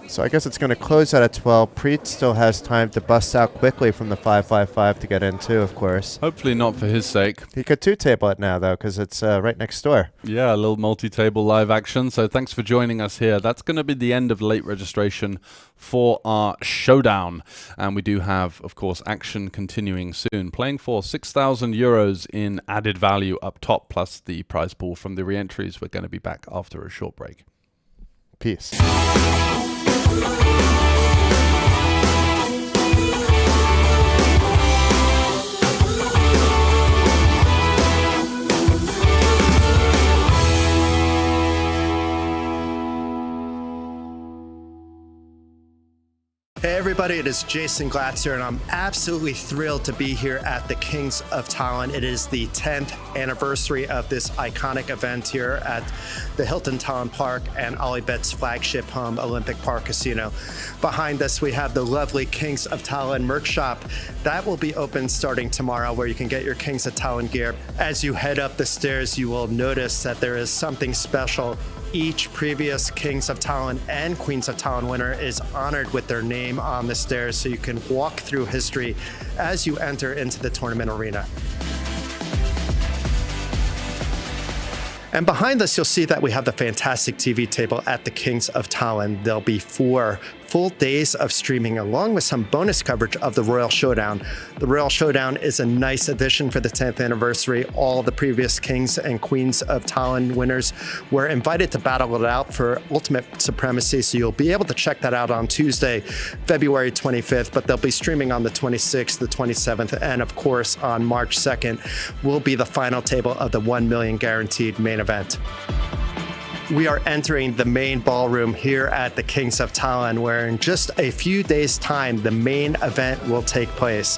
So I guess it's going to close out at 12. Preet still has time to bust out quickly from the 5-5-5 to get in too, of course. Hopefully not for his sake. He could 2-table it now, though, because it's right next door. Yeah, a little multi-table live action. So thanks for joining us here. That's going to be the end of late registration for our showdown. And we do have, of course, action continuing soon. Playing for 6,000 euros in added value up top, plus the prize pool from the re-entries. We're going to be back after a short break. Peace. Hey everybody, it is Jason Glatz here, and I'm absolutely thrilled to be here at the Kings of Tallinn. It is the 10th anniversary of this iconic event here at the Hilton Tallinn Park and Olibet's flagship home, Olympic Park Casino. Behind us, we have the lovely Kings of Tallinn merch shop. That will be open starting tomorrow, where you can get your Kings of Tallinn gear. As you head up the stairs, you will notice that there is something special. Each previous Kings of Tallinn and Queens of Tallinn winner is honored with their name on the stairs, so you can walk through history as you enter into the tournament arena. And behind us, you'll see that we have the fantastic TV table at the Kings of Tallinn. There'll be 4 full days of streaming along with some bonus coverage of the Royal Showdown. The Royal Showdown is a nice addition for the 10th anniversary. All the previous Kings and Queens of Tallinn winners were invited to battle it out for ultimate supremacy, so you'll be able to check that out on Tuesday, February 25th, but they'll be streaming on the 26th, the 27th, and of course on March 2nd will be the final table of the 1 million guaranteed main event. We are entering the main ballroom here at the Kings of Tallinn, where in just a few days' time, the main event will take place.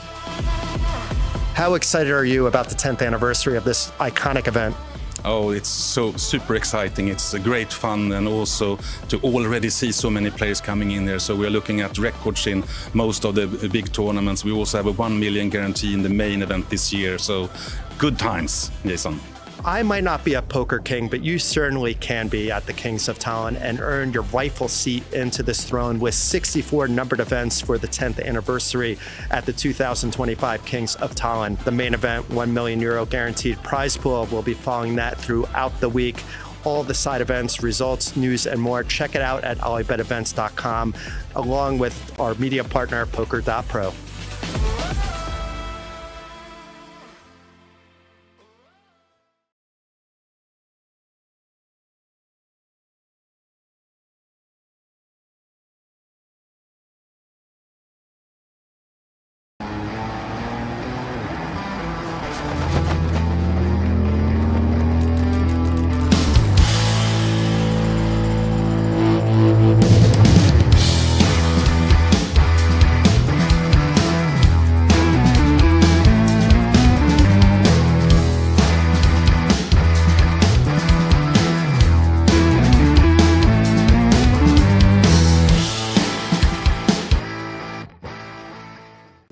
How excited are you about the 10th anniversary of this iconic event? Oh, it's so super exciting. It's great fun, and also to already see so many players coming in there. So we're looking at records in most of the big tournaments. We also have a 1 million guarantee in the main event this year. So good times, Jason. I might not be a poker king, but you certainly can be at the Kings of Tallinn and earn your rightful seat into this throne with 64 numbered events for the 10th anniversary at the 2025 Kings of Tallinn. The main event, €1 million guaranteed prize pool, will be following that throughout the week. All the side events, results, news, and more. Check it out at olliebetevents.com, along with our media partner, Poker.pro.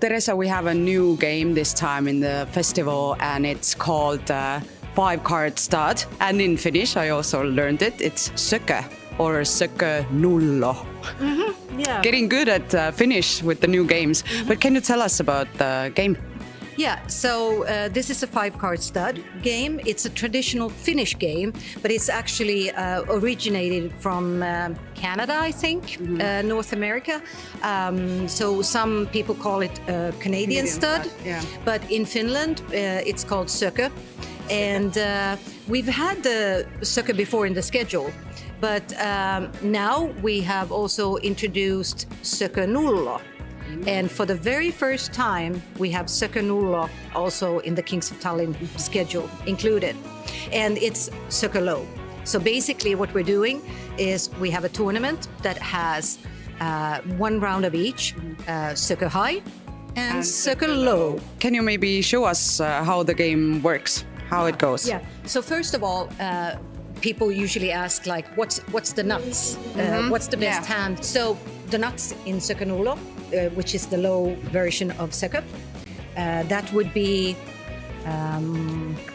Teresa, we have a new game this time in the festival, and it's called 5-card stud. And in Finnish, I also learned it. It's sökö or sökö nullo. Yeah. Getting good at Finnish with the new games. But can you tell us about the game? Yeah, so this is a 5-card stud game. It's a traditional Finnish game, but it's actually originated from Canada, I think, North America. So some people call it Canadian stud, but in Finland it's called sökö. And we've had the sökö before in the schedule, but now we have also introduced sökö nullo. And for the very first time, we have sökö nullo also in the Kings of Tallinn schedule included. And it's sökö low. So basically what we're doing is we have a tournament that has one round of each, sökö high and sökö low. Can you maybe show us how the game works, how it goes? Yeah, so first of all, people usually ask like, what's the nuts? What's the best hand? So the nuts in sökö nullo, which is the low version of sökö, that would be,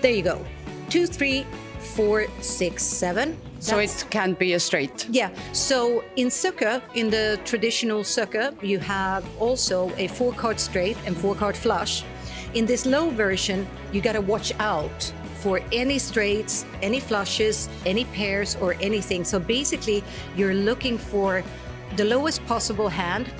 there you go, 2, 3, 4, 6, 7. So it can't be a straight. Yeah. So in sökö, in the traditional sökö, you have also a 4-card straight and 4-card flush. In this low version, you got to watch out for any straights, any flushes, any pairs, or anything. So basically, you're looking for the lowest possible hand.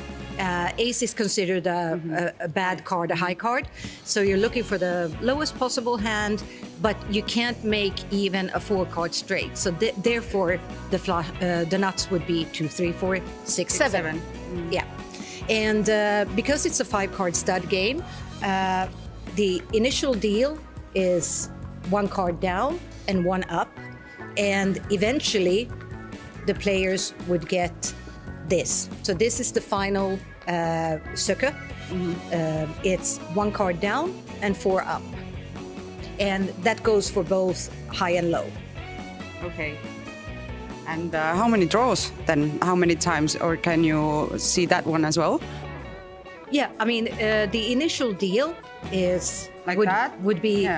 Ace is considered a bad card, a high card. So you're looking for the lowest possible hand, but you can't make even a 4-card straight. So therefore, the nuts would be 2, 3, 4, 6, 7. Yeah. And because it's a 5-card stud game, the initial deal is 1 card down and 1 up. And eventually, the players would get this. So this is the final sökö. It's 1 card down and 4 up. And that goes for both high and low. Okay. And how many draws then? How many times? Or can you see that one as well? Yeah, I mean, the initial deal is would be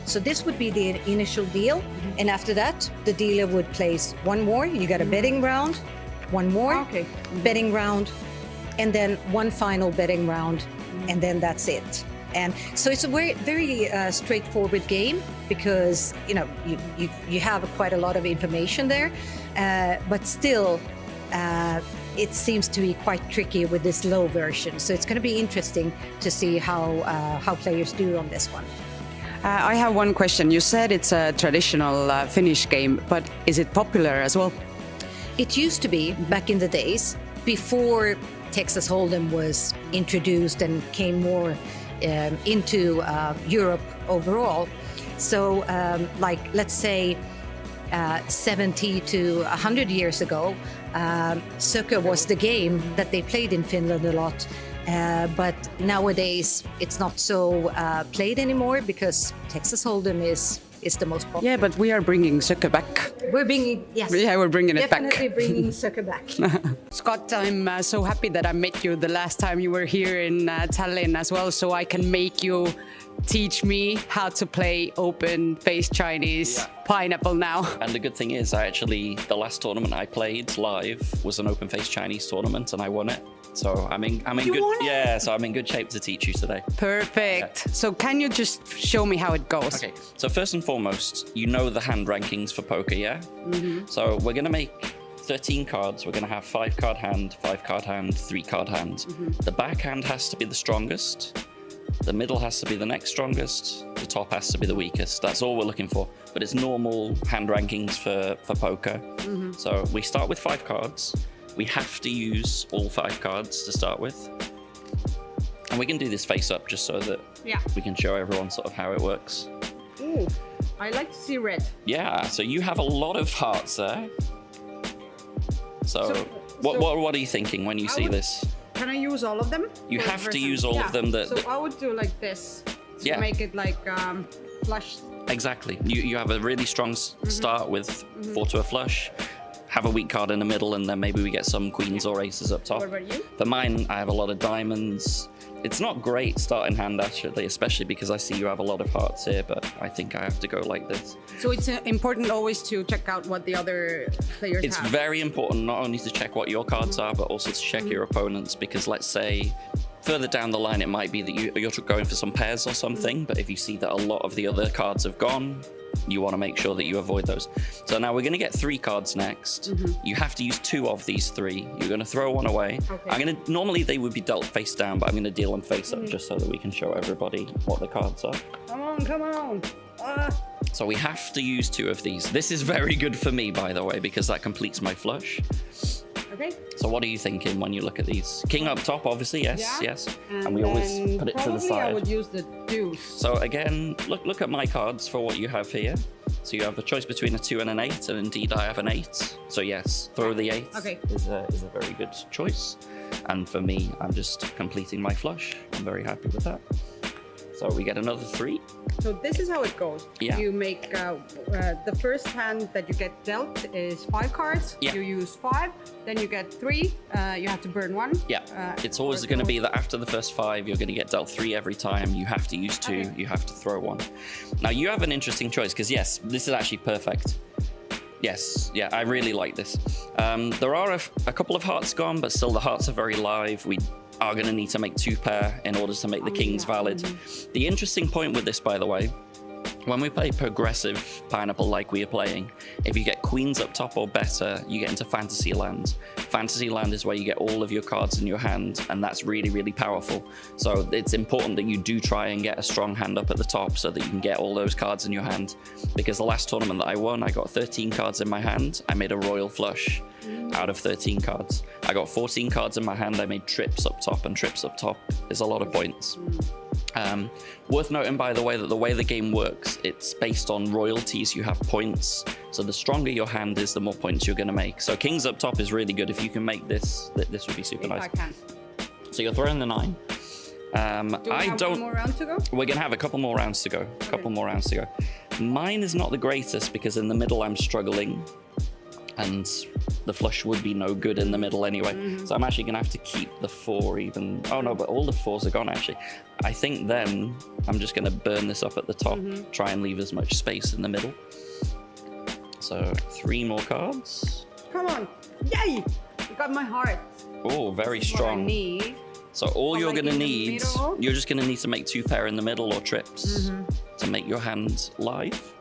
So this would be the initial deal, and after that, the dealer would place 1 more. You got a betting round, 1 more betting round, and then 1 final betting round, and then that's it. And so it's a very straightforward game because you have quite a lot of information there, but still it seems to be quite tricky with this low version. So it's going to be interesting to see how players do on this one. I have one question. You said it's a traditional Finnish game, but is it popular as well? It used to be back in the days before Texas Hold'em was introduced and came more into Europe overall. So like, let's say 70 to 100 years ago, Sökö was the game that they played in Finland a lot. But nowadays it's not so played anymore because Texas Hold'em is the most popular. Yeah, but we are bringing Sökö back. We're bringing, yes. Yeah, we're bringing it back. Definitely bringing Sökö back. Scott, I'm so happy that I met you the last time you were here in Tallinn as well, so I can make you teach me how to play open-faced Chinese pineapple now. And the good thing is, the last tournament I played live was an open-faced Chinese tournament, and I won it. So I'm in good. Yeah, so I'm in good shape to teach you today. Perfect. Yeah. So can you just show me how it goes? Okay. So first and foremost, you know the hand rankings for poker, yeah? Mm-hmm. So we're gonna make 13 cards. We're gonna have 5-card hand, 5-card hand, 3-card hand. Mm-hmm. The back hand has to be the strongest. The middle has to be the next strongest. The top has to be the weakest. That's all we're looking for. But it's normal hand rankings for poker. Mm-hmm. So we start with 5 cards. We have to use all 5 cards to start with. And we can do this face up just so that we can show everyone sort of how it works. Ooh, I like to see red. Yeah, so you have a lot of hearts there. So what are you thinking when you see this? Can I use all of them? You have to use all of them. So I would do like this to make it like flush. Exactly. You have a really strong start with 4 to a flush. Have a weak card in the middle, and then maybe we get some queens or aces up top. What about you? For mine, I have a lot of diamonds. It's not great starting hand, actually, especially because I see you have a lot of hearts here, but I think I have to go like this. So it's important always to check out what the other players have. It's very important not only to check what your cards are, but also to check your opponents, because let's say further down the line, it might be that you're going for some pairs or something, but if you see that a lot of the other cards have gone, you want to make sure that you avoid those. So now we're going to get 3 cards next. You have to use 2 of these 3. You're going to throw one away. Okay. Normally they would be dealt face down, but I'm going to deal them face up just so that we can show everybody what the cards are. Come on. So we have to use 2 of these. This is very good for me, by the way, because that completes my flush. Okay. So what are you thinking when you look at these? King up top, obviously, yes. And we always put it to the side. I would use the deuce. So again, look at my cards for what you have here. So you have a choice between a 2 and an 8, and indeed I have an 8. So yes, throw the 8 is a very good choice. And for me, I'm just completing my flush. I'm very happy with that. So we get another 3. So this is how it goes. Yeah. You make the first hand that you get dealt is 5 cards. Yeah. You use 5, then you get 3. You have to burn 1. Yeah. It's always going to be that after the first 5, you're going to get dealt 3 every time. You have to use 2. You have to throw 1. Now you have an interesting choice because yes, this is actually perfect. Yes, yeah, I really like this. There are a couple of hearts gone, but still the hearts are very live. We are going to need to make 2 pair in order to make the kings valid. The interesting point with this, by the way, when we play progressive pineapple like we are playing, if you get queens up top or better, you get into fantasy land. Fantasy land is where you get all of your cards in your hand, and that's really, really powerful. So it's important that you do try and get a strong hand up at the top so that you can get all those cards in your hand. Because the last tournament that I won, I got 13 cards in my hand. I made a royal flush out of 13 cards. I got 14 cards in my hand. I made trips up top, and trips up top is a lot of points. Worth noting, by the way, that the way the game works, it's based on royalties. You have points. So the stronger your hand is, the more points you're going to make. So kings up top is really good. If you can make this, this would be super nice. I can. So you're throwing the 9. Do we have one more round to go? We're going to have a couple more rounds to go. More rounds to go. Mine is not the greatest because in the middle I'm struggling. And the flush would be no good in the middle anyway. So I'm actually going to have to keep the 4 even. Oh no, but all the 4s are gone actually. I think then I'm just going to burn this up at the top, try and leave as much space in the middle. So 3 more cards. Come on. Yay! You got my heart. Oh, very strong. What I need. So all you're like going to in the need, middle? you're just going to need to make 2 pair in the middle or trips to make your hand live.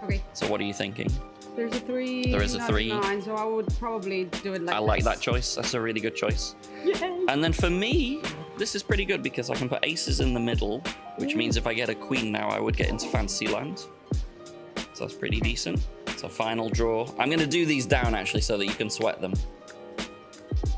Okay. So what are you thinking? There's a 3. There is a 3. 9, so I would probably do it like I like that choice. That's a really good choice. Yay. And then for me, this is pretty good because I can put aces in the middle, which means if I get a queen now, I would get into Fantasyland. So that's pretty decent. So final draw. I'm going to do these down actually so that you can sweat them.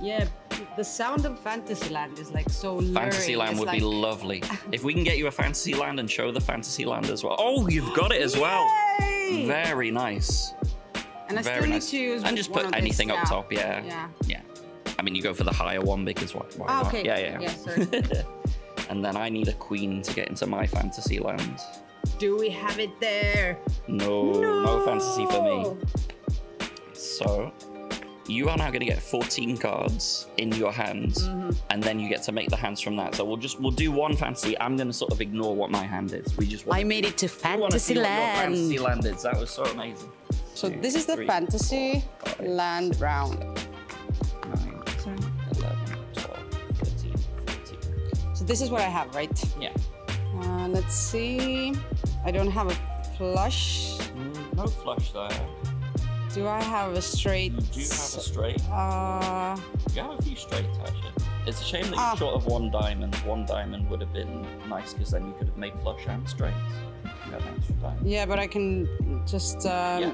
Yeah, the sound of Fantasyland is like so luring. Fantasyland would be lovely. If we can get you a Fantasyland and show the Fantasyland as well. Oh, you've got it as well. Yay! Very nice. And I Very still nice. need to use And just one put of anything these, up top, yeah. Yeah. Yeah. I mean, you go for the higher one because why Ah, not? okay. Yeah. sorry. And then I need a queen to get into my Fantasyland. Do we have it there? No fantasy for me. So, you are now going to get 14 cards in your hands, and then you get to make the hands from that. So we'll do one fantasy. I'm going to sort of ignore what my hand is. We just want I made it to I want to see what your Fantasyland. Fantasyland is. That was so amazing. So this is the 3, Fantasy 4, 5, Land round. 9, 10, 11, 12, 13, 14. So this is what I have, right? Yeah. Let's see. I don't have a flush. No flush there. Do I have a straight? You do have a straight. You have a few straights actually. It's a shame that you're short of 1 diamond. 1 diamond would have been nice because then you could have made flush and straights. You have an extra diamond. Yeah, but I can just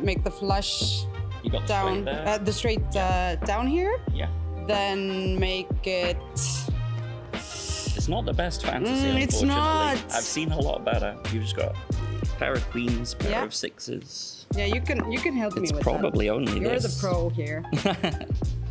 make the flush You got the down. straight there. The straight down here. Yeah. Then make it. It's not the best fantasy, unfortunately. It's not. I've seen a lot better. You just got a pair of queens, pair Yeah. of 6s. Yeah, you can help me It's with probably that. only You're this. the pro here.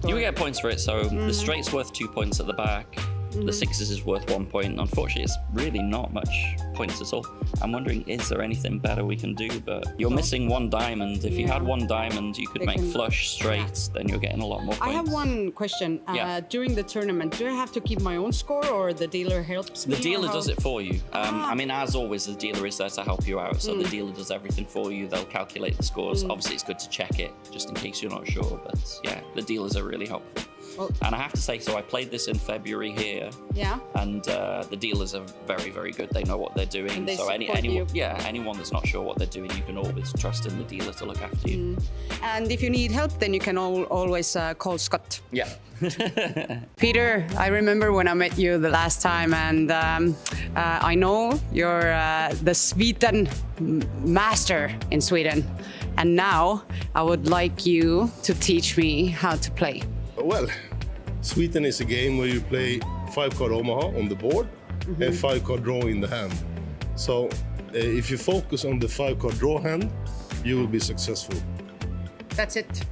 You get points for it, so the straight's worth 2 points at the back. The 6s is worth 1 point. Unfortunately, it's really not much points at all. I'm wondering, is there anything better we can do? But you're missing 1 diamond. If you had 1 diamond, you could They make can- flush straights, then you're getting a lot more points. I have one question. Yeah. During the tournament, do I have to keep my own score, or the dealer helps me? The dealer or how- does it for you. I mean, as always, the dealer is there to help you out. So the dealer does everything for you. They'll calculate the scores. Obviously, it's good to check it just in case you're not sure. But yeah, the dealers are really helpful. Well- And I have to say, so I played this in February here. Yeah. And the dealers are very, very good. They know what they're doing. And they so support you. anyone that's not sure what they're doing, you can always trust in the dealer to look after you. And if you need help, then you can always call Scott. Yeah. Peter, I remember when I met you the last time, and I know you're the Sweden master in Sweden. And now I would like you to teach me how to play. Well, Sweden is a game where you play 5-card Omaha on the board and 5-card draw in the hand. So if you focus on the 5-card draw hand, you will be successful. That's it.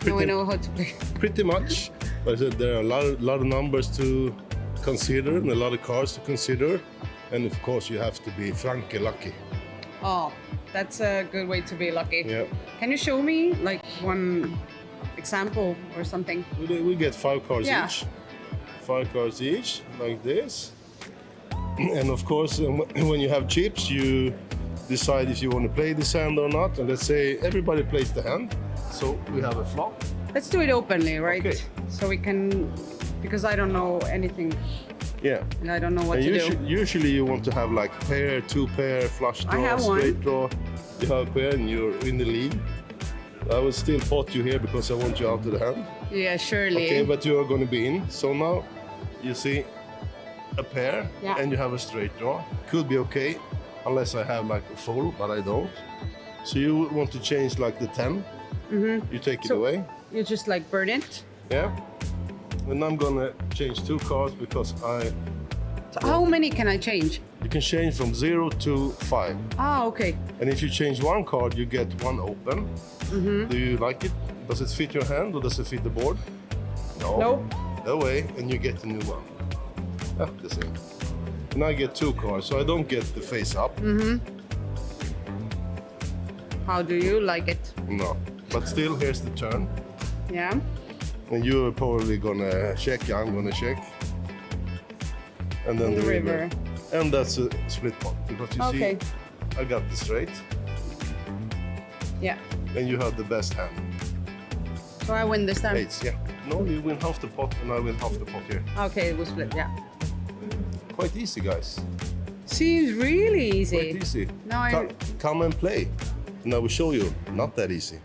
Now I know how to play. Pretty much. But there are a lot of numbers to consider and a lot of cards to consider. And of course, you have to be Franke lucky. Oh, that's a good way to be lucky. Yeah. Can you show me like one example or something? We get 5 cards Yeah. each. 5 cards each, like this. And of course, when you have chips, you decide if you want to play this hand or not. And let's say everybody plays the hand. So we have a flop. Let's do it openly, right? Okay. So we can, because I don't know anything. Yeah. And I don't know what And to do. usually you want to have like pair, 2 pair, flush I draw, have one. straight draw. You have a pair and you're in the lead. I will still pot you here because I want you out of the hand. Yeah, surely. Okay, but you are going to be in. So now you see a pair and you have a straight draw. Could be okay, unless I have like a full, but I don't. So you want to change like the 10. You take it away. You just like burn it. Yeah. And I'm going to change 2 cards because So how many can I change? you can change from 0 to 5. Ah, okay. And if you change 1 card, you get 1 open. Do you like it? Does it fit your hand or does it fit the board? No. Nope. Away, and you get a new one. Ah, the same. And I get 2 cards, so I don't get the face up. How do you like it? No. But still, here's the turn. Yeah. And you're probably gonna check, I'm gonna check. And then the river. And that's a split pot, because you Okay. see, I got the straight, Yeah. and you have the best hand. So I win this time. 8s, yeah. No, you win half the pot, and I win half the pot here. Okay, we split. Yeah. Quite easy, guys. Seems really easy. Quite easy. Now I. Come and play, and I will show you. Not that easy.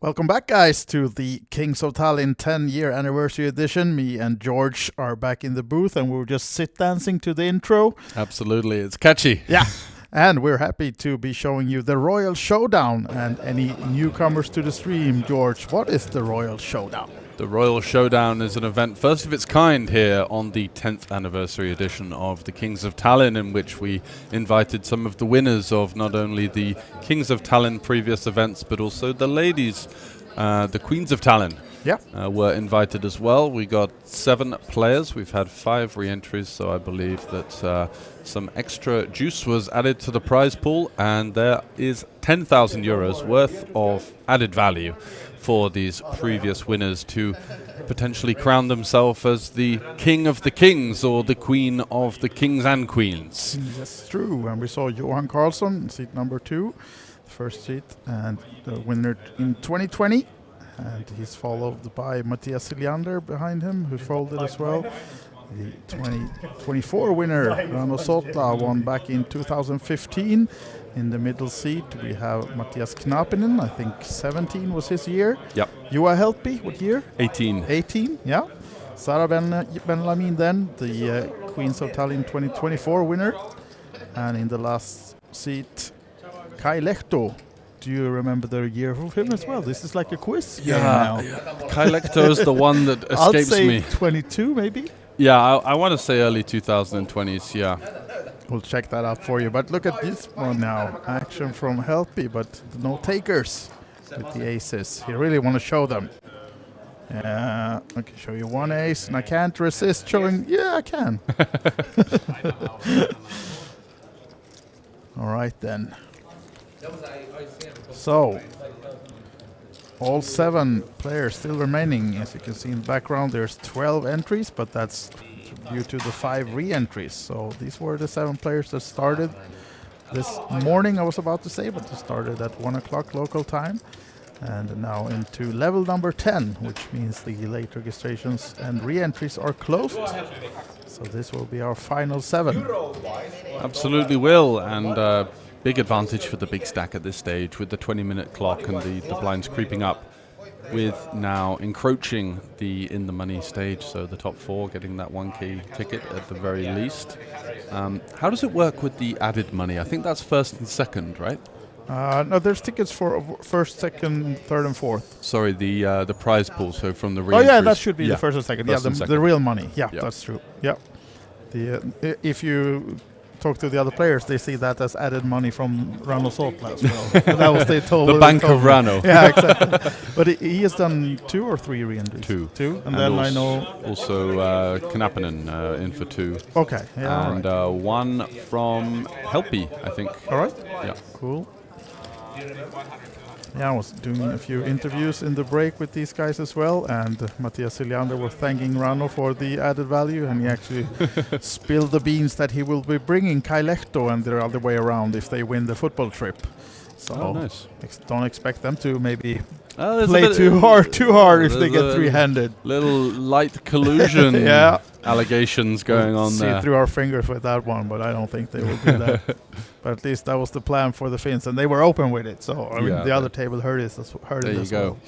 Welcome back, guys, to the Kings of Tallinn 10-year anniversary edition. Me and George are back in the booth, and we'll just sit dancing to the intro. Absolutely, it's catchy. Yeah, and we're happy to be showing you the Royal Showdown. And any newcomers to the stream, George, what is the Royal Showdown? The Royal Showdown is an event first of its kind here on the 10th anniversary edition of the Kings of Tallinn, in which we invited some of the winners of not only the Kings of Tallinn previous events, but also the ladies, the Queens of Tallinn. Were invited as well. We got 7 players. We've had 5 re-entries, so I believe that some extra juice was added to the prize pool, and there is 10,000 euros worth of added value for these previous winners to potentially crown themselves as the King of the Kings or the Queen of the Kings and Queens. That's true. And we saw Johan Karlsson, seat number 2, first seat, and the winner in 2020. And he's followed by Matthias Siljander behind him, who folded as well. The 2024 winner, Rano Sotla, won back in 2015. In the middle seat, we have Matthias Knapinen. I think 17 was his year. Yep. Juha Helppi, what year? 18. 18, yeah. Sara Ben-Lamin then, the Queens of Tallinn 2024 winner. And in the last seat, Kai Lehto. Do you remember the year of him as well? This is like a quiz game now. Kai Lehto is the one that escapes me. I'll say 22 maybe? Yeah, I want to say early 2020s, yeah. We'll check that out for you. But look at this one now. Action from Helppi, but no takers with the aces. You really want to show them. I can show you one ace, and I can't resist showing... Yeah, I can. All right, then. So, all 7 players still remaining. As you can see in the background, there's 12 entries, but that's due to the 5 re-entries. So these were the 7 players that started this morning, I was about to say, but they started at 1 o'clock local time. And now into level number 10, which means the late registrations and re-entries are closed. So this will be our final 7. Absolutely will, and big advantage for the big stack at this stage with the 20-minute clock and the blinds creeping up, with now encroaching the in the money stage, so the top 4 getting that 1k ticket at the very least. How does it work with the added money? I think that's first and second, right? No, there's tickets for first, second, third, and fourth. Sorry, the prize pool. So from the re-entries. Oh yeah, that should be the first and second. First yeah, and the real money. Yeah, that's true. Yeah, if you talk to the other players, they see that as added money from Rano Sotla as well. That was they told. The Bank of Rano. Yeah, exactly. But he has done 2 or 3 re-entries. 2. And then I know also Knapinen in for 2. Okay. Yeah. And 1 from Helppi, I think. All right. Yeah. Cool. Yeah, I was doing a few interviews in the break with these guys as well, and Matthias Siljander was thanking Rano for the added value, and he actually spilled the beans that he will be bringing Kai Lehto and the other way around if they win the football trip. So nice. Don't expect them to maybe play too hard if they get three-handed. Little light collusion allegations going on there. See through our fingers with that one, but I don't think they will do that. But at least that was the plan for the Finns, and they were open with it. So I mean, the other table heard it as well.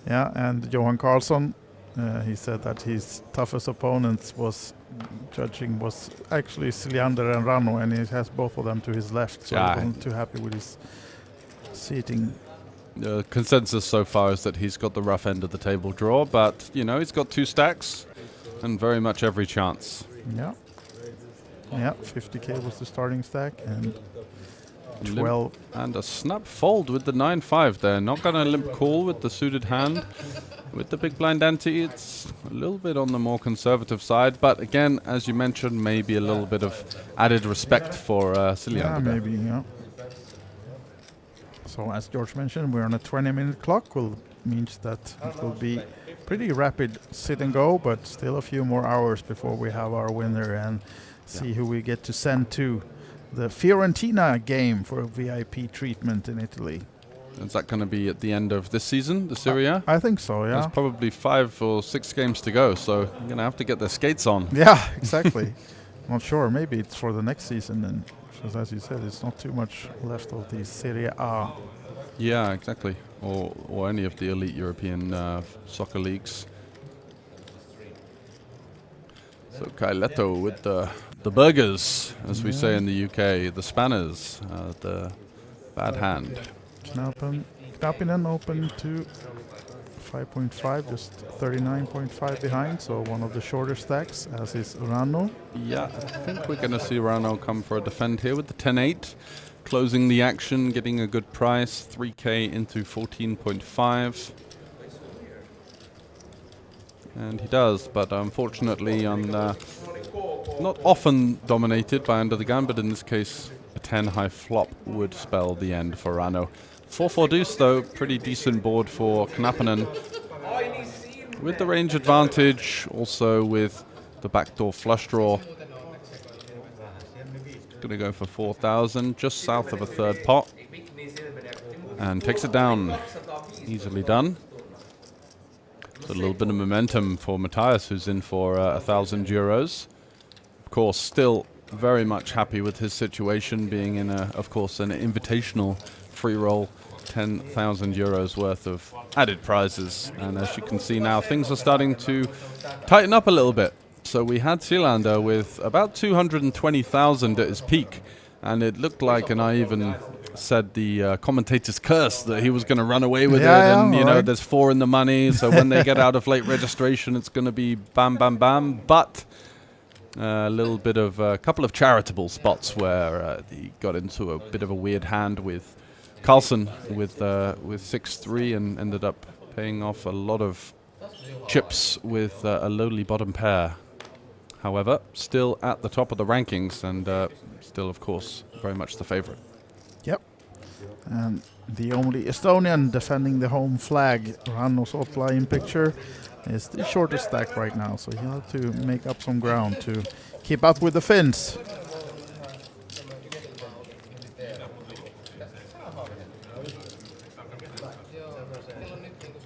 Yeah, and Johan Karlsson, he said that his toughest opponents was actually Siljander and Rano, and he has both of them to his left. So he wasn't too happy with his seating. The consensus so far is that he's got the rough end of the table draw, but he's got 2 stacks and very much every chance. Yeah, 50k was the starting stack, and 12. And a snap fold with the 9-5 there. Not going to limp call with the suited hand. With the big blind ante, it's a little bit on the more conservative side, but again, as you mentioned, maybe a little bit of added respect for Siljander. Yeah, maybe, yeah. So as George mentioned, we're on a 20-minute clock, which means that it will be pretty rapid sit and go, but still a few more hours before we have our winner and see who we get to send to the Fiorentina game for a VIP treatment in Italy. Is that going to be at the end of this season, the Serie A? I think so, yeah. There's probably 5 or 6 games to go, so you're going to have to get their skates on. Yeah, exactly. Not sure. Maybe it's for the next season then. Because as you said, it's not too much left of the Serie A. Yeah, exactly. Or any of the elite European soccer leagues. So Kaileto with the burgers, as we say in the UK, the spanners, the bad hand. Knappinen open to 5.5, just 39.5 behind, so one of the shorter stacks, as is Rano. Yeah, I think we're going to see Rano come for a defend here with the 10-8. Closing the action, getting a good price, 3k into 14.5. And he does, but unfortunately on not often dominated by under the gun, but in this case a 10 high flop would spell the end for Rano. 4-4 deuce though, pretty decent board for Knappinen. With the range advantage, also with the backdoor flush draw. Gonna go for 4,000, just south of a third pot. And takes it down, easily done. So a little bit of momentum for Matthias, who's in for 1,000 euros. Of course, still very much happy with his situation, being in, of course, an invitational free roll, 10,000 euros worth of added prizes. And as you can see now, things are starting to tighten up a little bit. So we had Sealander with about 220,000 at his peak, and it looked like, and I even said the commentator's curse, that he was going to run away with it, and you know, there's 4 in the money, so when they get out of late registration, it's going to be bam, bam, bam. But a little bit of a couple of charitable spots where he got into a bit of a weird hand with Carlsen with 6-3 and ended up paying off a lot of chips with a lowly bottom pair. However, still at the top of the rankings and still, of course, very much the favorite. Yep. And the only Estonian defending the home flag, Ranno's outlying picture, is the shortest stack right now. So he'll have to make up some ground to keep up with the Finns.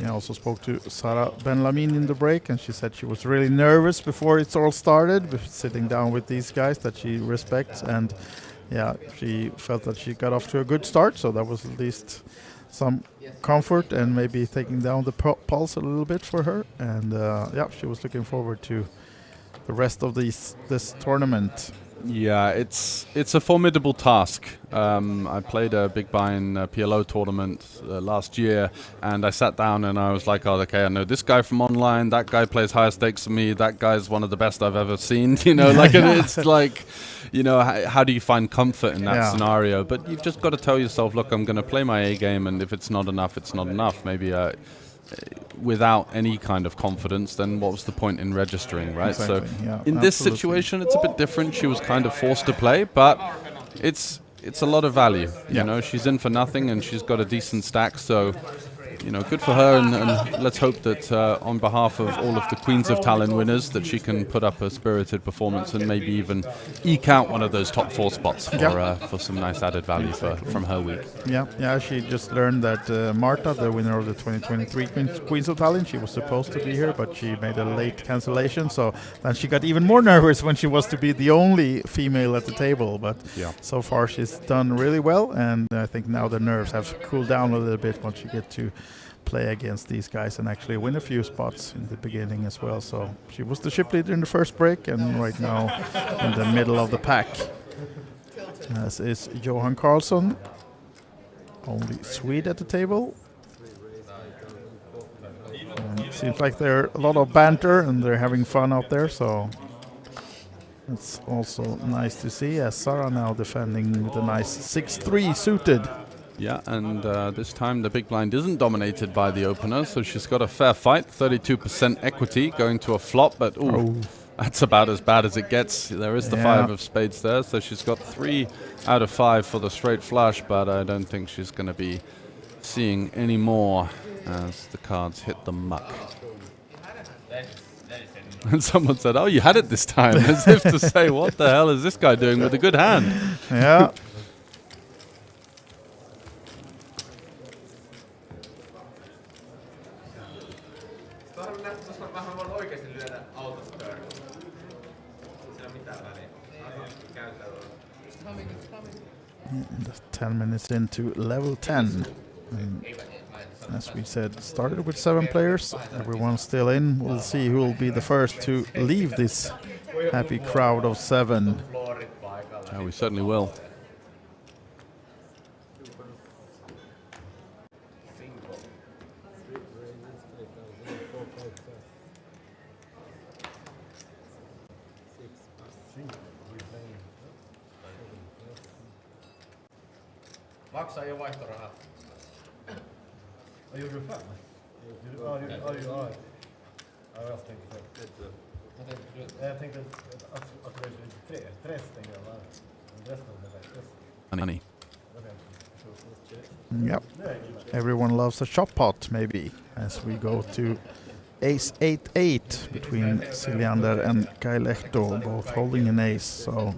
I also spoke to Sarah Benlamin in the break, and she said she was really nervous before it all started, sitting down with these guys that she respects, and yeah, she felt that she got off to a good start, so that was at least some comfort and maybe taking down the pulse a little bit for her. And yeah, she was looking forward to the rest of this tournament. Yeah, it's a formidable task. I played a big buy-in PLO tournament last year, and I sat down and I was like, oh, okay, I know this guy from online, that guy plays higher stakes than me, that guy's one of the best I've ever seen, you know, like it's like, you know, how do you find comfort in that scenario? But you've just got to tell yourself, look, I'm going to play my A game, and if it's not enough, it's not enough. Maybe without any kind of confidence, then what was the point in registering, right? Exactly, so in this situation, it's a bit different. She was kind of forced to play, but it's a lot of value. You know, she's in for nothing, and she's got a decent stack, so you know, good for her, and let's hope that on behalf of all of the Queens of Tallinn winners, that she can put up a spirited performance and maybe even eke out one of those top 4 spots for some nice added value from her week. Yeah, she just learned that Marta, the winner of the 2023 Queens of Tallinn, she was supposed to be here, but she made a late cancellation, so then she got even more nervous when she was to be the only female at the table, but so far she's done really well, and I think now the nerves have cooled down a little bit once you get to play against these guys and actually win a few spots in the beginning as well. So she was the ship leader in the first break, and right now in the middle of the pack, as is Johan Karlsson, only Swede at the table. And it seems like there's a lot of banter and they're having fun out there, so it's also nice to see, as Sarah now defending with a nice 6-3 suited. Yeah, and this time the big blind isn't dominated by the opener, so she's got a fair fight, 32% equity going to a flop, but that's about as bad as it gets. There is the 5 of spades there, so she's got 3 out of 5 for the straight flush, but I don't think she's going to be seeing any more as the cards hit the muck. And someone said, oh, you had it this time, as if to say, what the hell is this guy doing with a good hand? Yeah. Just 10 minutes into level 10. And as we said, started with 7 players. Everyone's still in. We'll see who will be the first to leave this happy crowd of 7. Yeah, we certainly will. Maksaa jo vaihtorahat. Gjorde du 5? Ja, jag tänkte 5. Jag tänkte att det är 3 stänger jag bara. Resten är det. Money. Yep. Everyone loves a shot pot, maybe, as we go to ace 8-8 between Siljander and Kai Lehto, both holding an ace. So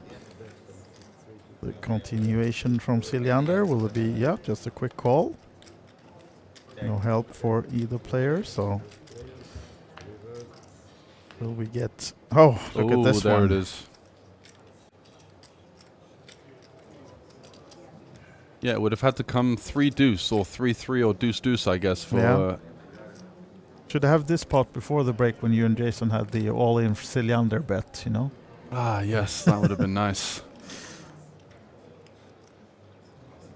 the continuation from Siljander will be, yeah, just a quick call. No help for either player, so will we get... Oh, look at this there one. It is. Yeah, it would have had to come 3-deuce or 3-3 or deuce-deuce, I guess, for... Yeah. Should have this pot before the break when you and Jason had the all-in Siljander bet, you know? Ah, yes, that would have been nice.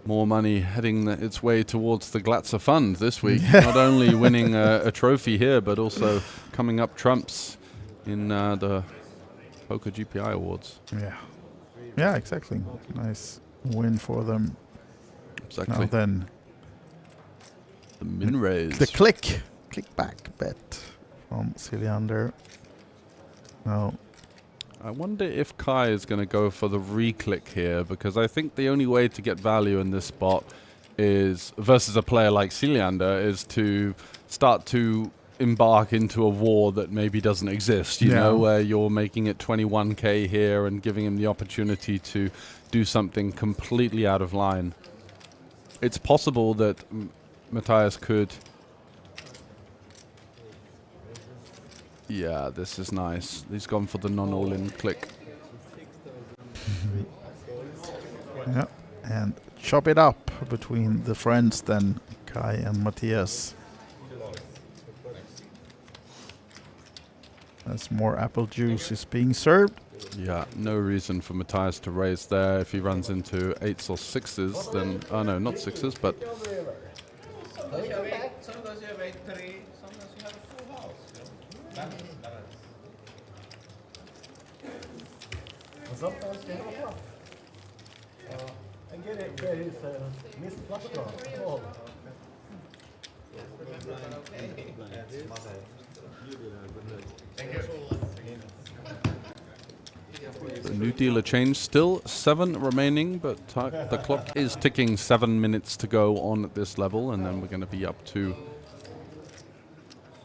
More money heading its way towards the Glatzer Fund this week. Not only winning a trophy here, but also coming up trumps in the Poker GPI Awards. Yeah. Yeah, exactly. Nice win for them. Exactly. Now then, the min raise. The click back bet from Siljander. Now, I wonder if Kai is going to go for the re-click here, because I think the only way to get value in this spot is, versus a player like Siljander, is to start to embark into a war that maybe doesn't exist, you know, where you're making it 21k here and giving him the opportunity to do something completely out of line. It's possible that Matthias could... Yeah, this is nice. He's gone for the non-all-in click. yeah, and chop it up between the friends then, Kai and Matthias. As more apple juice is being served. Yeah, no reason for Matthias to raise there. If he runs into 8s or 6s, then... Oh no, not 6s, but... Sometimes you have 8-3, sometimes you have a full house. Balance. And sometimes you have a fluff. And get his missed flush draw. Oh. The new dealer change, still 7 remaining, but the clock is ticking. 7 minutes to go on at this level, and then we're going to be up to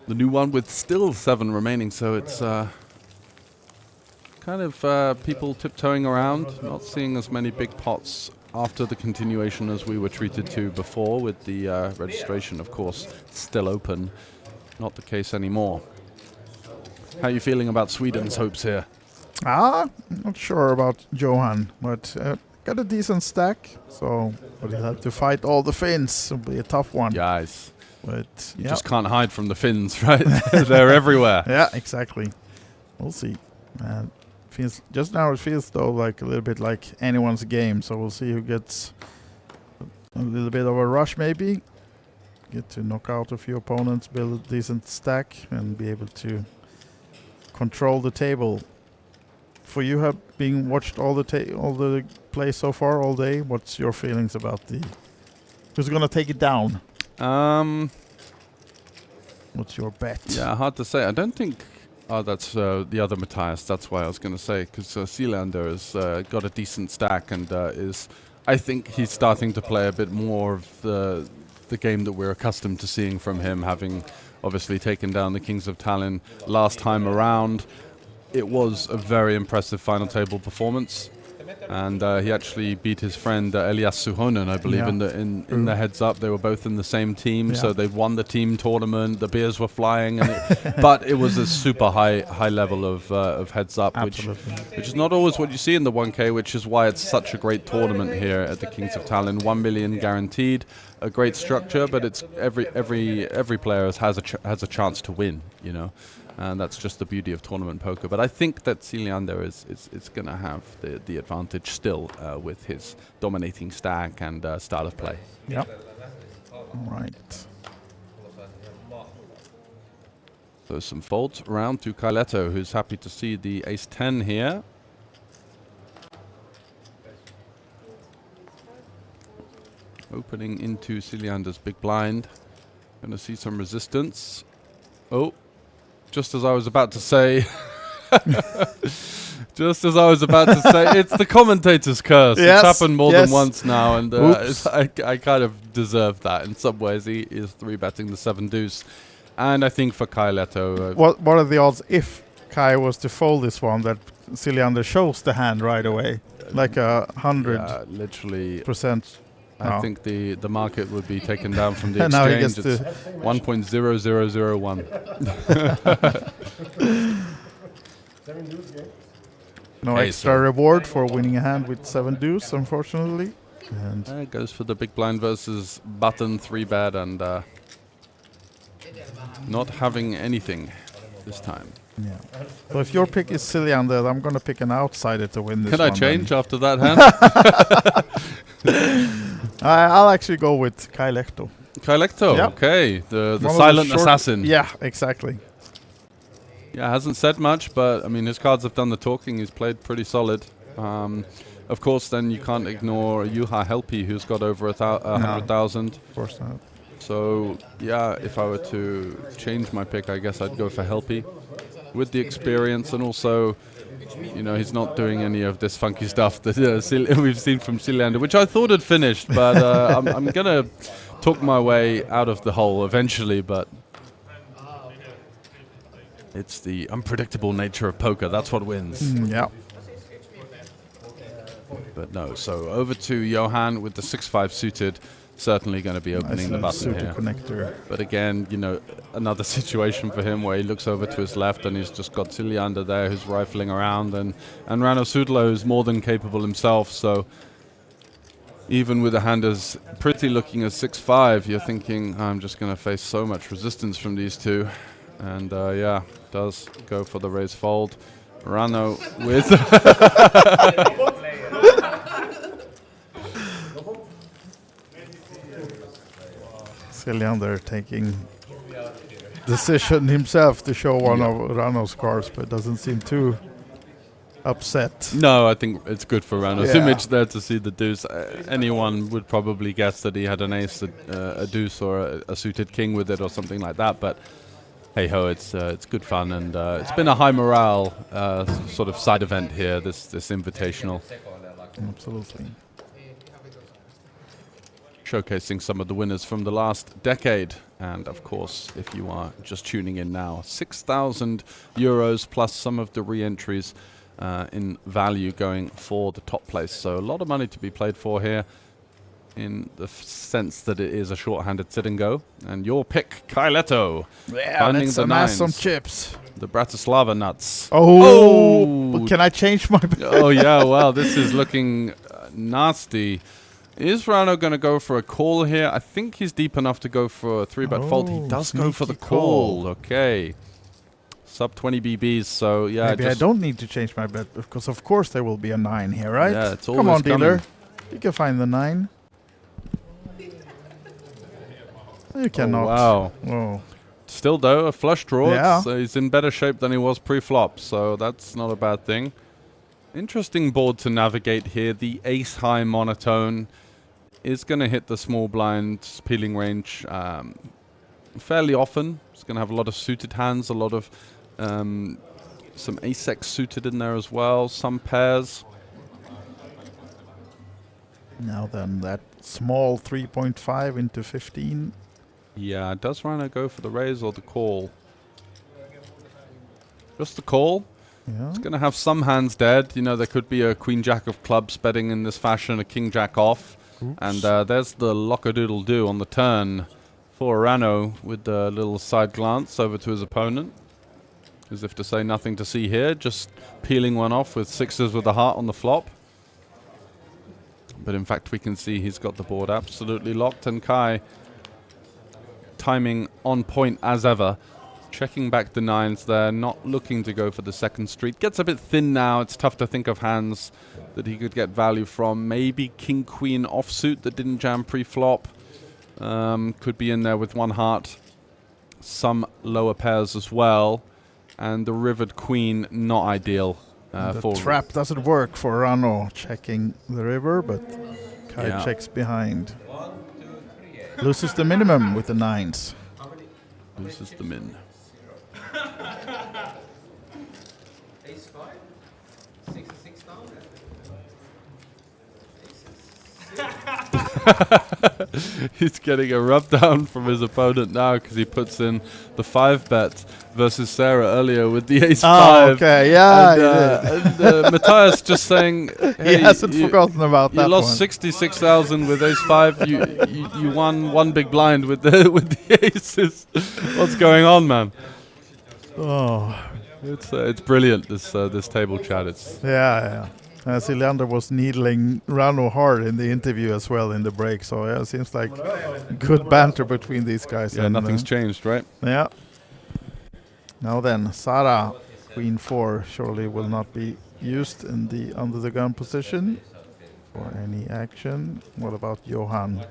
the new one with still 7 remaining. So it's kind of people tiptoeing around, not seeing as many big pots after the continuation as we were treated to before, with the registration, of course, still open. Not the case anymore. How are you feeling about Sweden's hopes here? Not sure about Johan, but got a decent stack, so but he'll have to fight all the Finns. It'll be a tough one. Yes. But you just can't hide from the Finns, right? They're everywhere. Yeah, exactly. We'll see. Feels just now it feels though like a little bit like anyone's game, so we'll see who gets a little bit of a rush maybe. Get to knock out a few opponents, build a decent stack, and be able to control the table. For you, have been watched all the plays so far all day. What's your feelings about who's gonna take it down? What's your bet? Yeah, hard to say. I don't think. Oh, that's the other Matthias. That's why I was going to say, because Siljander has got a decent stack and is. I think he's starting to play a bit more of the game that we're accustomed to seeing from him, having obviously taken down the Kings of Tallinn last time around. It was a very impressive final table performance. and he actually beat his friend Elias Suhonen, I believe, in the heads up. They were both in the same team, so they won the team tournament. The beers were flying, and but it was a super high level of heads up, which is not always what you see in the 1K, which is why it's such a great tournament here at the Kings of Tallinn. 1 million guaranteed, a great structure, but it's every player has a chance to win, you know. And that's just the beauty of tournament poker. But I think that Siljander is going to have the advantage still with his dominating stack and style of play. Yep. Right. So some folds around to Kaileto, who's happy to see the ace-10 here. Opening into Siljander's big blind. Going to see some resistance. Oh. Just as I was about to say, it's the commentator's curse. Yes, it's happened more than once now, and I kind of deserve that in some ways. He is 3-betting the 7 deuce, and I think for Kaileto, what are the odds if Kai was to fold this one that Siljander shows the hand right away, like 100%? Literally %. I think the market would be taken down from the And now he exchange. gets It's 1.0001. No extra reward for winning a hand with 7 deuce, unfortunately. And it goes for the big blind versus button 3-bet and not having anything this time. Yeah. So if your pick is Siljander, I'm going to pick an outsider to win this one. Can I change after that hand? I'll actually go with Kaileto. Kaileto, yep. Okay. The silent assassin. Yeah, exactly. Yeah, hasn't said much, but I mean, his cards have done the talking. He's played pretty solid. Of course, then you can't ignore Juha Helpi, who's got over 100,000. Of course not. So, yeah, if I were to change my pick, I guess I'd go for Helpi. With the experience, and also, you know, he's not doing any of this funky stuff that we've seen from Siljander, which I thought had finished, but I'm going to talk my way out of the hole eventually, but it's the unpredictable nature of poker. That's what wins. Yeah. But no, so over to Johan with the 6-5 suited. Certainly going to be opening the button here. Connector. But again, you know, another situation for him where he looks over to his left and he's just got Siljander there who's rifling around, and Rano Sudlo who's more than capable himself. So even with a hand as pretty looking as 6-5, you're thinking, I'm just going to face so much resistance from these two. And yeah, does go for the raise fold. Rano with... Siljander taking decision himself to show one of Rano's cards, but doesn't seem too upset. No, I think it's good for Rano's Yeah. image there to see the deuce. Anyone would probably guess that he had an ace, a deuce, or a suited king with it, or something like that. But hey ho, it's good fun, and it's been a high morale sort of side event here. This invitational. Absolutely. Showcasing some of the winners from the last decade. And of course, if you are just tuning in now, 6,000 euros plus some of the re-entries in value going for the top place. So a lot of money to be played for here, in the sense that it is a short-handed sit and go. And your pick, Kaileto. Yeah, finding let's the amass some nines. chips. The Bratislava nuts. Oh! Can I change my pick? Oh yeah, well, this is looking nasty. Is Rano going to go for a call here? I think he's deep enough to go for a 3-bet fold. He does go for the call. Okay. Sub 20 BBs, so yeah. Maybe I don't need to change my bet, because of course there will be a 9 here, right? Yeah, it's Come on, always dealer. coming. You can find the 9. You cannot. Oh, wow. Oh. Still though, a flush draw. Yeah. So he's in better shape than he was pre-flop, so that's not a bad thing. Interesting board to navigate here. The ace-high monotone is going to hit the small blind peeling range fairly often. It's going to have a lot of suited hands, a lot of some ace-x suited in there as well, some pairs. Now then, that small 3.5 into 15. Yeah, does Rano go for the raise or the call? Just the call. Yeah. It's going to have some hands dead. You know, there could be a queen jack of clubs betting in this fashion, a king jack off. Oops. And there's the lock-a-doodle-do on the turn for Rano with the little side glance over to his opponent. As if to say nothing to see here, just peeling one off with sixes with a heart on the flop. But in fact, we can see he's got the board absolutely locked, and Kai timing on point as ever. Checking back the nines there, not looking to go for the second street. Gets a bit thin now. It's tough to think of hands that he could get value from. Maybe king queen offsuit that didn't jam pre-flop. Could be in there with one heart. Some lower pairs as well. And the rivered queen, not ideal. The trap doesn't work for Rano, checking the river, but Kai checks behind. Loses the minimum with the nines. Loses the min. Ace 5? 66 down? He's getting a rub down from his opponent now because he puts in the 5-bet versus Sarah earlier with the ace 5. Okay, yeah, and Matthias just saying, hey, he hasn't forgotten about that. You lost one. 66,000 with ace 5. You won one big blind with the aces. What's going on, man? Oh, it's brilliant. This table chat. It's Silander was needling Rano hard in the interview as well in the break. So it seems like good banter between these guys. Yeah, nothing's changed, right? Yeah. Now then, Sara, queen 4 surely will not be used in the under the gun position for any action. What about Johan?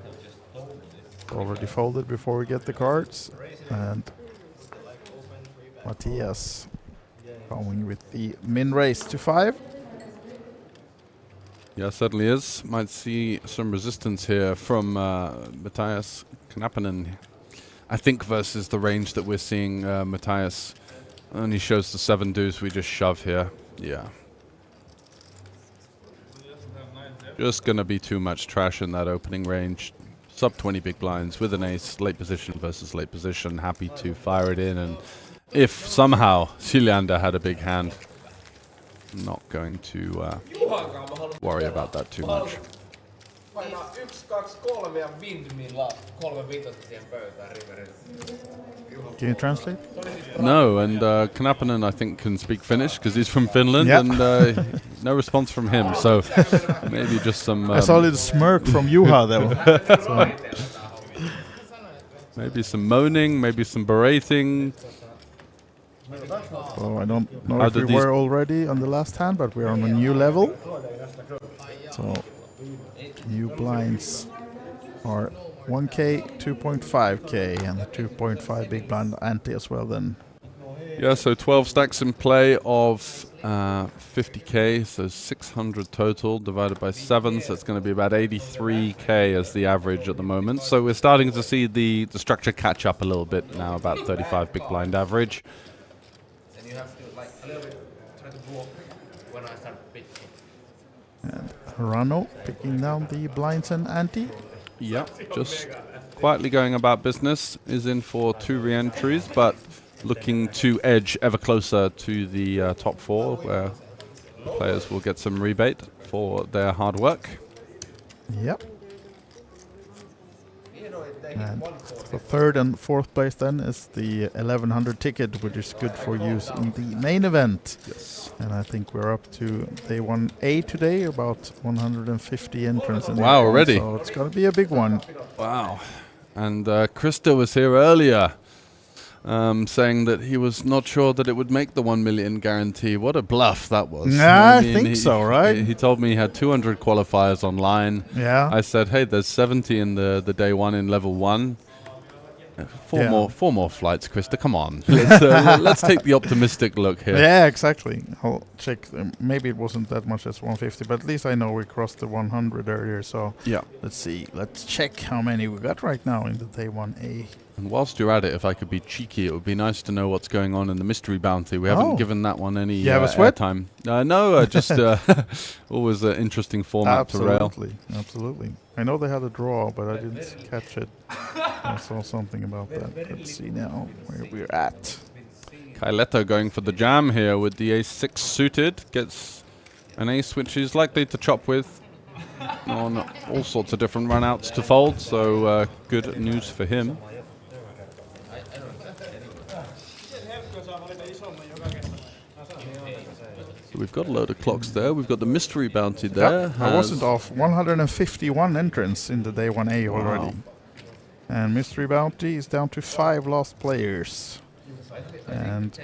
Already folded before we get the cards, and Matthias going with the min raise to 5. Yeah, certainly is. Might see some resistance here from Matthias Knappinen. I think versus the range that we're seeing, Matthias only shows the 7 deuce. We just shove here. Yeah. Just going to be too much trash in that opening range. Sub 20 big blinds with an ace, late position versus late position. Happy to fire it in, and if somehow Silander had a big hand, not going to worry about that too much. Painaa 1, 2, 3 ja windmilla 3 vitosta siihen pöytään riverille. Can you translate? No, and Knappinen I think can speak Finnish because he's from Finland, and no response from him. So maybe just some. I saw a little smirk from Juha though. Maybe some moaning, maybe some berating. So I don't know if we were already on the last hand, but we're on a new level. So new blinds are 1K, 2.5K, and the 2.5 big blind ante as well then. Yeah, so 12 stacks in play of 50K, so 600 total divided by 7, so it's going to be about 83K as the average at the moment. So we're starting to see the structure catch up a little bit now, about 35 big blind average. And you have to like a little bit try to block when I start pitching. And Rano picking down the blinds and ante. Yep, just quietly going about business, is in for 2 re-entries, but looking to edge ever closer to the top 4, where the players will get some rebate for their hard work. Yep. And the 3rd and 4th place then is the 1100 ticket, which is good for use in the main event. Yes. And I think we're up to day 1A today, about 150 entrants. Wow, already? So it's going to be a big one. Wow. And Krista was here earlier saying that he was not sure that it would make the 1 million guarantee. What a bluff that was. Yeah, I think so, right? He told me he had 200 qualifiers online. Yeah. I said, hey, there's 70 in the day 1 in level 1. Four more flights, Krista. Come on. Let's take the optimistic look here. Yeah, exactly. I'll check. Maybe it wasn't that much as 150, but at least I know we crossed the 100 earlier. So yeah, let's see. Let's check how many we got right now in the day 1A. And whilst you're at it, if I could be cheeky, it would be nice to know what's going on in the mystery bounty. We haven't given that one any airtime. No, just always an interesting format to rail. Absolutely. I know they had a draw, but I didn't catch it. I saw something about that. Let's see now where we're at. Kaileta going for the jam here with the ace-6 suited. Gets an ace which he's likely to chop with on all sorts of different runouts to fold, so good news for him. So we've got a load of clocks there. We've got the mystery bounty there. Yep, I wasn't off. 151 entrants in the day 1A already. Wow. And mystery bounty is down to 5 lost players. And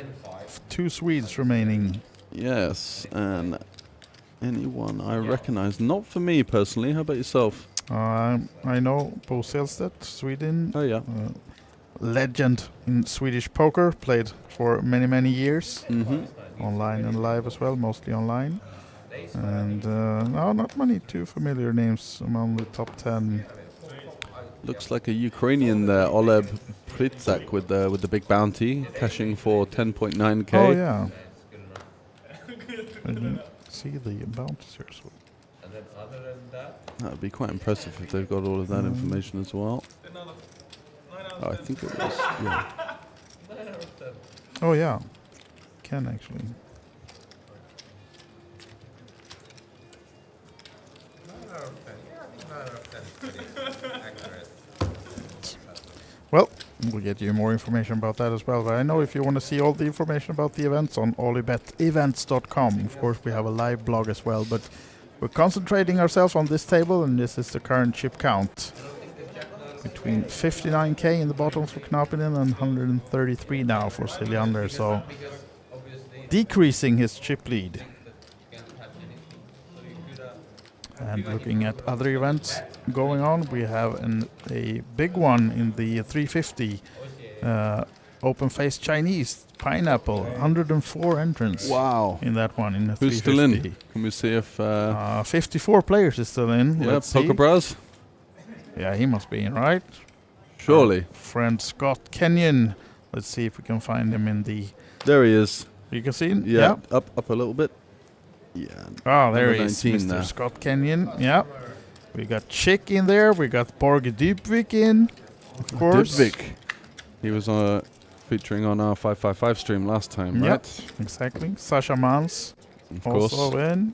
2 Swedes remaining. Yes, and anyone I recognize. Not for me personally. How about yourself? I know Bo Selstedt, Sweden. Oh yeah. Legend in Swedish poker. Played for many, many years. Mm-hmm. Online and live as well, mostly online. And no, not many too familiar names among the top 10. Looks like a Ukrainian there, Oleg Pritzak with the big bounty, cashing for 10.9k. Oh yeah. I didn't see the bounties here as well. That would be quite impressive if they've got all of that information as well. Oh, I think it was, yeah. Oh yeah, can actually. Well, we'll get you more information about that as well. But I know if you want to see all the information about the events on olibetevents.com, of course we have a live blog as well. But we're concentrating ourselves on this table, and this is the current chip count. Between 59k in the bottom for Knappinen and 133 now for Siljander. So decreasing his chip lead. And looking at other events going on, we have a big one in the 350 open face Chinese pineapple. 104 entrants. Wow! In that one in the Who's 350. still in? Can we see if 54 players is still in. Yeah, Let's Poker see. Bros. Yeah, he must be in, right? Surely. Friend Scott Kenyon. Let's see if we can find him in the. There he is. You can see him. Yeah, up a little bit. Yeah. Oh, there he number is, 19 Mr. there. Scott Kenyon. Yeah. We got Chick in there. We got Borg Dybvik in, of course. Dybvik. He was featuring on our 555 stream last time, Yep, right? exactly. Sasha Mans Of also course. in.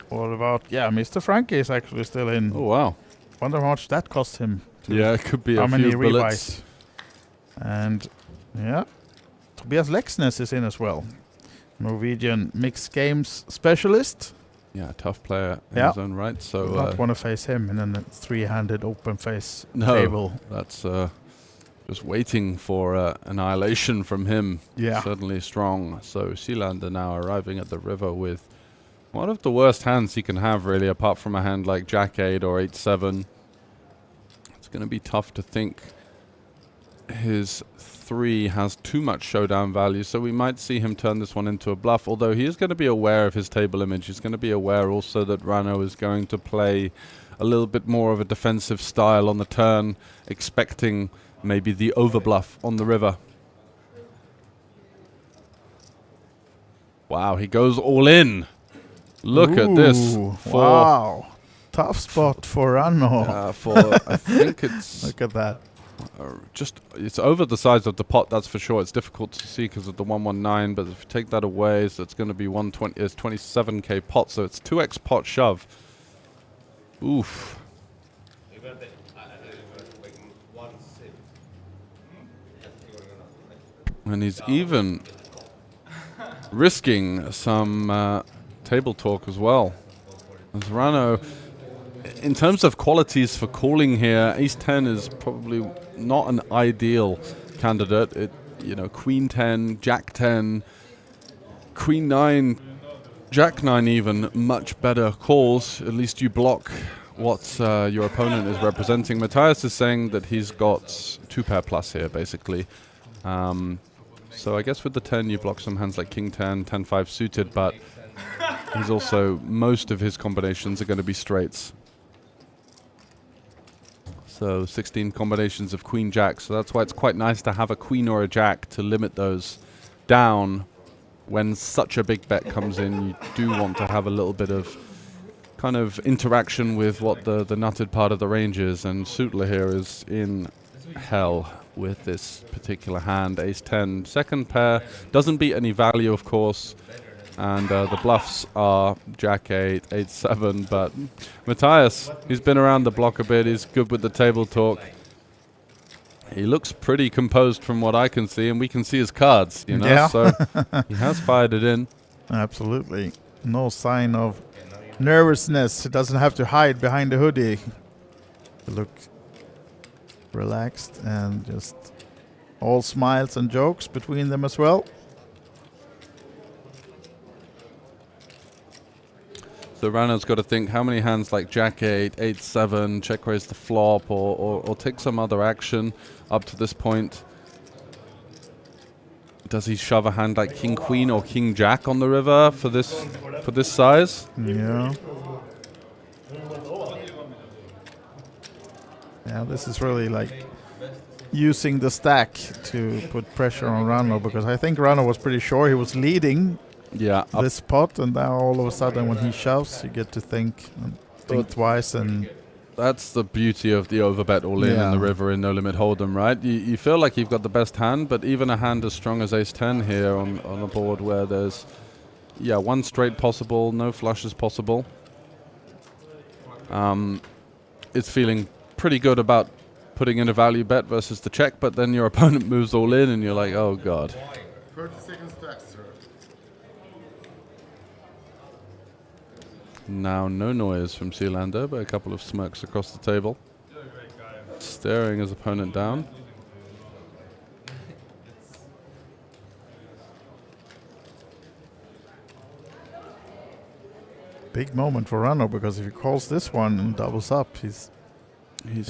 What about, Mr. Frankie is actually still in. Oh, wow. Wonder how much that cost him. Yeah, it could be how a many few bullets. rebuys. And, Tobias Lexness is in as well. Norwegian mixed games specialist. Yeah, tough player in his own right. So not want to face him in a 3-handed open face no, table. That's just waiting for annihilation from him. Yeah. Certainly strong. So Sealander now arriving at the river with one of the worst hands he can have, really, apart from a hand like Jack-8 or 8-7. It's going to be tough to think his 3 has too much showdown value, so we might see him turn this one into a bluff, although he is going to be aware of his table image. He's going to be aware also that Rano is going to play a little bit more of a defensive style on the turn, expecting maybe the overbluff on the river. Wow, he goes all in. Look at this. Wow. Tough spot for Rano. I think it's... Look at that. It's over the size of the pot, that's for sure. It's difficult to see because of the 119, but if you take that away, so it's going to be 120. It's 27k pot, so it's 2x pot shove. Oof. And he's even risking some table talk as well. As Rano, in terms of qualities for calling here, Ace 10 is probably not an ideal candidate. Queen 10, Jack 10, Queen 9, Jack 9 even, much better calls. At least you block what your opponent is representing. Matthias is saying that he's got 2-pair plus here, basically. So I guess with the 10 you block some hands like King 10, 10-5 suited, but he's also, most of his combinations are going to be straights. So 16 combinations of Queen Jack, so that's why it's quite nice to have a Queen or a Jack to limit those down. When such a big bet comes in, you do want to have a little bit of kind of interaction with what the nutted part of the range is, and Sutler here is in hell. with this particular hand, ace-10. Second pair doesn't beat any value, of course, and the bluffs are jack-8, 8-7, but Matthias, he's been around the block a bit, he's good with the table talk. He looks pretty composed from what I can see, and we can see his cards, you know, so he has fired it in. Absolutely. No sign of nervousness. He doesn't have to hide behind the hoodie. He looks relaxed and just all smiles and jokes between them as well. So Rano's got to think how many hands like jack-8, 8-7, check raise the flop, or take some other action up to this point. Does he shove a hand like king-queen or king-jack on the river for this size? Yeah. Yeah, this is really like using the stack to put pressure on Rano, because I think Rano was pretty sure he was leading this pot, and now all of a sudden when he shoves, you get to think twice. And that's the beauty of the overbet all-in in the river in No Limit Hold'em, right? You feel like you've got the best hand, but even a hand as strong as ace-10 here on a board where there's one straight possible, no flushes possible, it's feeling pretty good about putting in a value bet versus the check, but then your opponent moves all in and you're like, oh god. 30 seconds stack, sir. Now no noise from Sealander, but a couple of smirks across the table. Staring his opponent down. big moment for Rano, because if he calls this one and doubles up, he's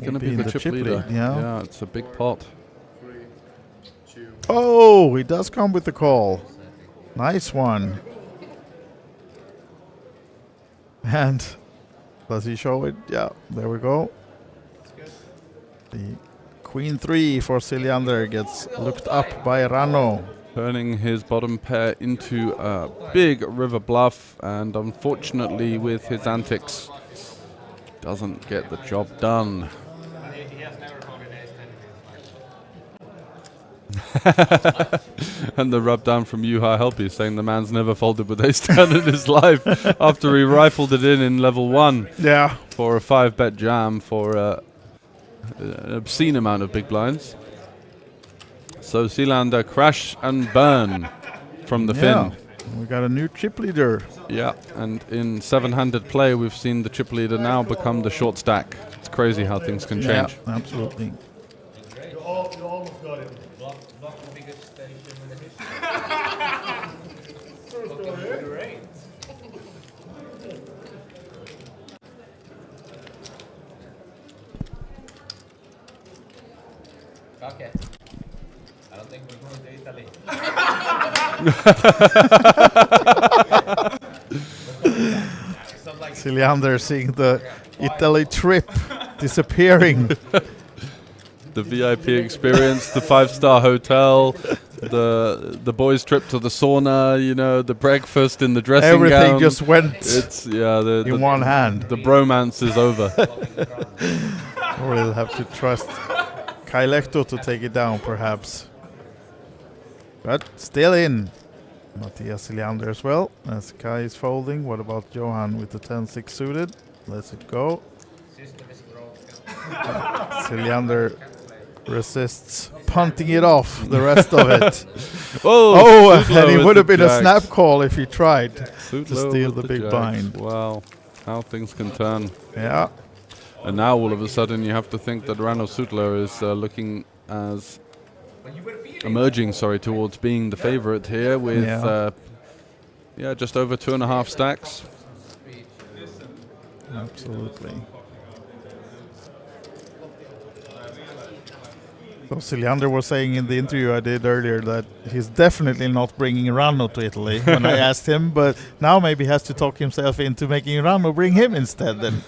going to be the chip leader. Yeah, it's a big pot. Oh, he does come with the call. Nice one. And does he show it? Yeah, there we go. The Queen 3 for Sealander gets looked up by Rano. Turning his bottom pair into a big river bluff, and unfortunately with his antics, doesn't get the job done. He has never folded ace-10 And the rub down from Juha Helpy saying the man's never folded with ace-10 in his life after he rifled it in level 1. Yeah. For a 5-bet jam for an obscene amount of big blinds. So Sealander crash and burn from the fin. We got a new chip leader. Yeah, and in 7-handed play, we've seen the chip leader now become the short stack. It's crazy how things can change. Yeah, absolutely. You almost got it. Not the biggest station in the history. Great. Okay. I don't think we're going to Italy. Sealander seeing the Italy trip disappearing. The VIP experience, the 5-star hotel, the boys' trip to the sauna, you know, the breakfast in the dressing gown. Everything just went in one hand. The bromance is over. We'll have to trust Kai Lehto to take it down, perhaps. But still in. Matthias Sealander as well, as Kai is folding. What about Johan with the 10-6 suited? Let's it go. Sealander resists punting it off the rest of it. And he would have been a snap call if he tried to steal the big blind. Wow, how things can turn. Yeah. And now all of a sudden you have to think that Rano Sutler is looking as emerging towards being the favorite here with just over 2.5 stacks. Absolutely. So Sealander was saying in the interview I did earlier that he's definitely not bringing Rano to Italy when I asked him, but now maybe he has to talk himself into making Rano bring him instead then.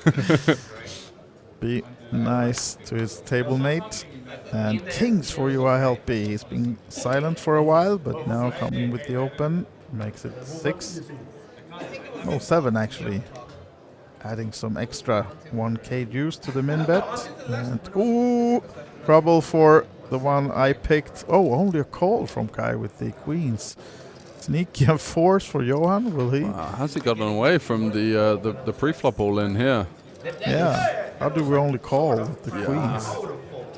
Be nice to his table mate. And kings for Juha Helpy. He's been silent for a while, but now coming with the open makes it 6. No, 7 actually. Adding some extra 1k juice to the min bet. And trouble for the one I picked. Oh, only a call from Kai with the queens. Sneaky and force for Johan. Will he? Has he gotten away from the pre-flop all in here? Yeah. How do we only call with the queens?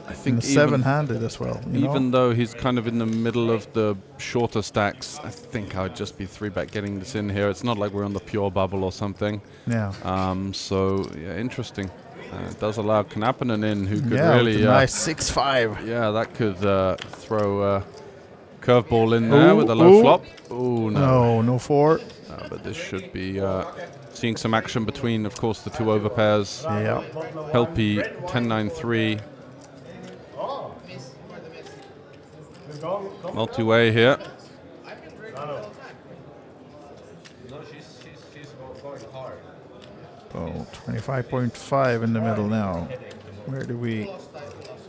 I think and seven-handed as well. Even though he's kind of in the middle of the shorter stacks, I think I'd just be 3-bet getting this in here. It's not like we're on the pure bubble or something. Yeah. So yeah, interesting. It does allow Knappinen in, who could really nice 6-5. Yeah, that could throw a curveball in there with a low flop. Oh no! No 4. But this should be seeing some action between, of course, the two overpairs. Yeah. Helpy 10-9-3. Multi-way here. So 25.5 in the middle now. Where do we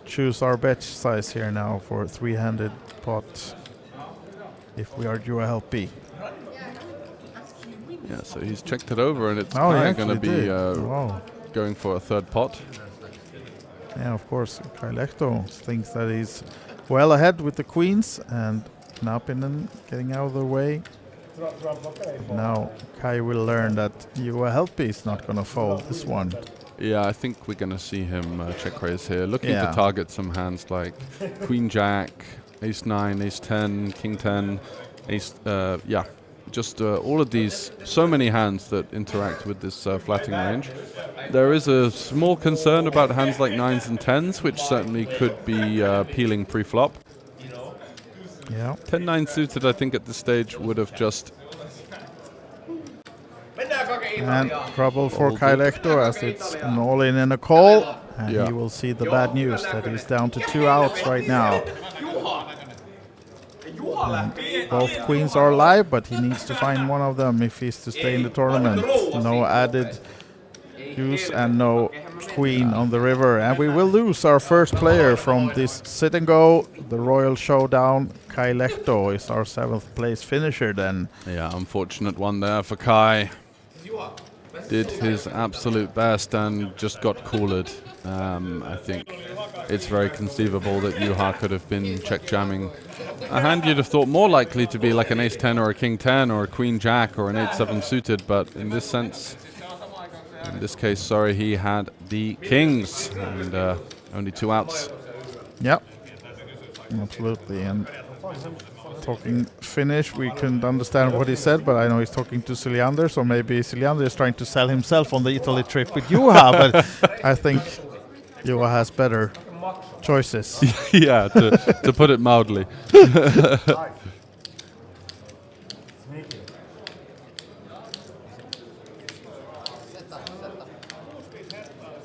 choose our bet size here now for 3-handed pot if we are Juha Helpy? Yeah, so he's checked it over, and it's going to be going for a third pot. Yeah, of course. Kai Lehto thinks that he's well ahead with the queens, and Knappinen getting out of the way. Now Kai will learn that Juha Helpy is not going to fold this one. Yeah, I think we're going to see him check raise here, looking to target some hands like Queen Jack, Ace 9, Ace 10, King 10, Ace. Just all of these, so many hands that interact with this flatting range. There is a small concern about hands like 9s and 10s, which certainly could be peeling pre-flop. Yeah. 10-9 suited, I think, at this stage would have just... And trouble for Kai Lehto as it's an all-in and a call. And he will see the bad news that he's down to 2 outs right now. And both queens are live, but he needs to find one of them if he's to stay in the tournament. No added use and no queen on the river. And we will lose our first player from this sit and go, the Royal Showdown. Kai Lehto is our 7th place finisher then. Yeah, unfortunate one there for Kai. Did his absolute best and just got cooled. I think it's very conceivable that Juha could have been check jamming a hand you'd have thought more likely to be like an Ace 10 or a King 10 or a Queen Jack or an 8-7 suited, but in this sense, in this case, sorry, he had the kings and only 2 outs. Yep, absolutely. And talking Finnish, we couldn't understand what he said, but I know he's talking to Siljander, so maybe Siljander is trying to sell himself on the Italy trip with Juha, but I think Juha has better choices. Yeah, to put it mildly.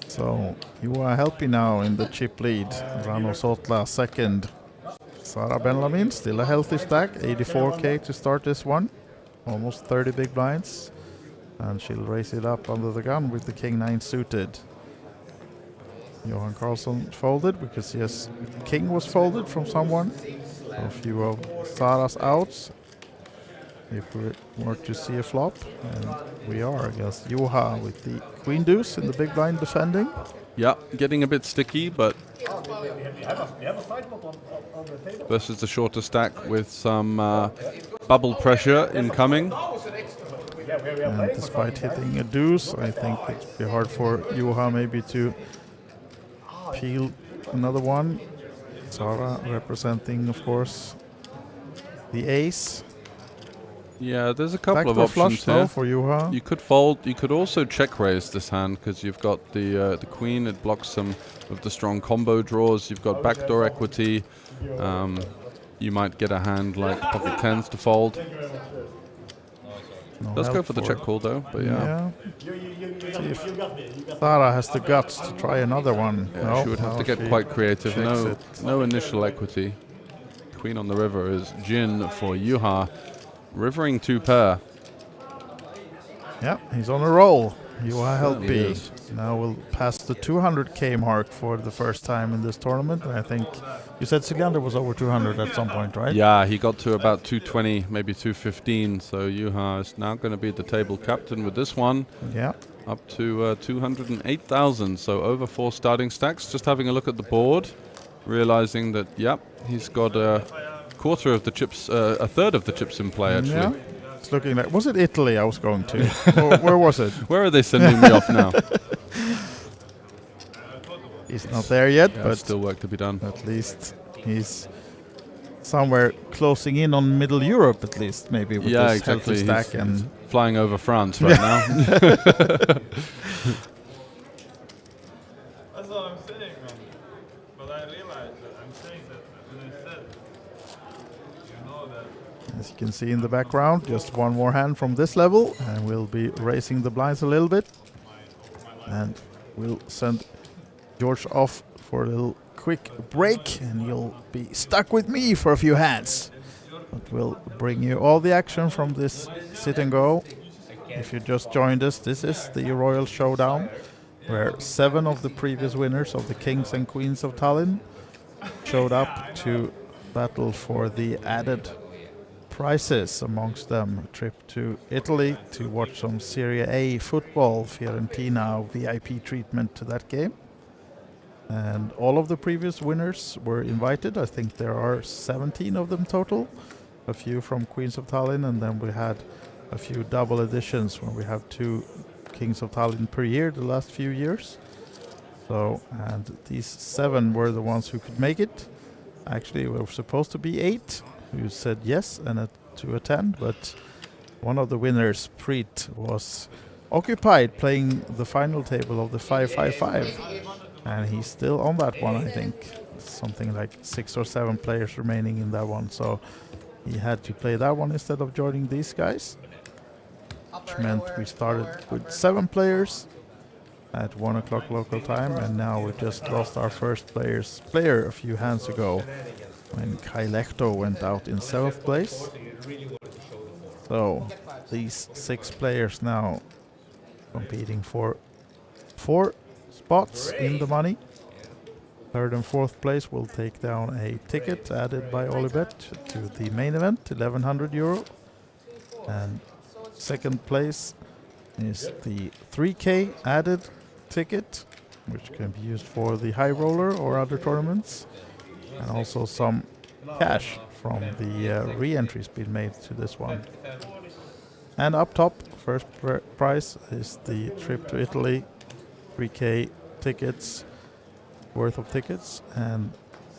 So Juha Helpy now in the chip lead. Rano Sotla second. Sara Benlamin still a healthy stack, 84k to start this one. Almost 30 big blinds. And she'll raise it up under the gun with the King 9 suited. Johan Karlsson folded because yes, King was folded from someone. So a few of Sara's outs. If we were to see a flop, and we are against Juha with the Queen Deuce in the big blind defending. Yeah, getting a bit sticky, but versus the shorter stack with some bubble pressure incoming. And despite hitting a deuce, I think it'd be hard for Juha maybe to peel another one. Sara representing, of course, the ace. Yeah, there's a couple of Backdoor options flush here. though for Juha. You could fold. You could also check raise this hand because you've got the queen. It blocks some of the strong combo draws. You've got backdoor equity. You might get a hand like pocket tens to fold. No Let's go help for the check call though. But yeah. See if Sara has the guts to try another one. Yeah, No, she would have no, to get she quite creative. checks No it. initial equity. Queen on the river is Jin for Juha. Rivering 2 pair. Yeah, he's on a roll. Juha Certainly Helpy. is. Now we'll pass the 200k mark for the first time in this tournament. I think you said Siljander was over 200 at some point, right? Yeah, he got to about 220, maybe 215. So Juha is now going to be the table captain with this one. Yeah. Up to 208,000. So over 4 starting stacks. Just having a look at the board. realizing that, yep, he's got a quarter of the chips, a third of the chips in play, actually. Yeah. It's looking like... Was it Italy I was going to? Or where was it? Where are they sending me off now? He's not there yet, Yeah, but still work to be done. at least he's somewhere closing in on Middle Europe, at least, maybe, with Yeah, this exactly. healthy stack. He's And flying over France right now. That's all I'm saying, man. But I realize that I'm saying that when I said, you know that. as you can see in the background, just one more hand from this level, and we'll be raising the blinds a little bit. And we'll send George off for a little quick break, and you'll be stuck with me for a few hands. But we'll bring you all the action from this sit and go. If you just joined us, this is the Royal Showdown, where 7 of the previous winners of the Kings and Queens of Tallinn showed up to battle for the added prizes, amongst them a trip to Italy to watch some Serie A football, Fiorentina, VIP treatment to that game. And all of the previous winners were invited. I think there are 17 of them total, a few from Queens of Tallinn, and then we had a few double editions where we have 2 Kings of Tallinn per year the last few years. So, and these 7 were the ones who could make it. Actually, we were supposed to be 8 who said yes and to attend, but one of the winners, Preet, was occupied playing the final table of the 5-5-5, and he's still on that one. I think something like 6 or 7 players remaining in that one, so he had to play that one instead of joining these guys, which meant we started with 7 players at 1 o'clock local time, and now we just lost our first player a few hands ago when Kai Lehto went out in 7th place. So these 6 players now competing for 4 spots in the money. 3rd and 4th place will take down a ticket added by Olibet to the main event, €1,100. And 2nd place is the 3K added ticket, which can be used for the high roller or other tournaments. And also some cash from the re-entries being made to this one. And up top, first prize is the trip to Italy, 3K tickets, worth of tickets, and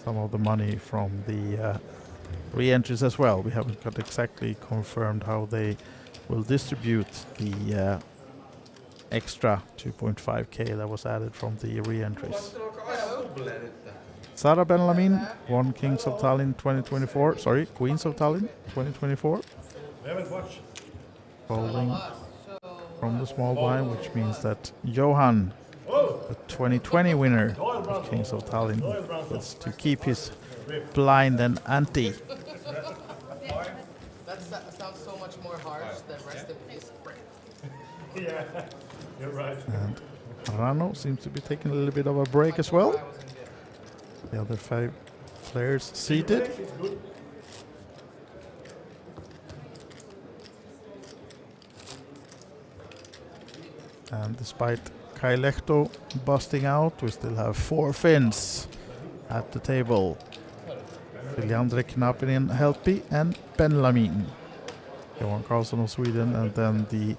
some of the money from the re-entries as well. We haven't got exactly confirmed how they will distribute the extra 2.5K that was added from the re-entries. Sara Benlamin won Kings of Tallinn 2024. Sorry, Queens of Tallinn 2024. Folding from the small blind, which means that Johan, the 2020 winner of Kings of Tallinn, gets to keep his blind and ante. That sounds so much more harsh than rest in peace. Yeah, you're right. And Rano seems to be taking a little bit of a break as well. The other 5 players seated. And despite Kai Lehto busting out, we still have 4 Finns at the table. Leandre Knappinen Helpi and Benlamin. Johan Karlsson of Sweden, and then the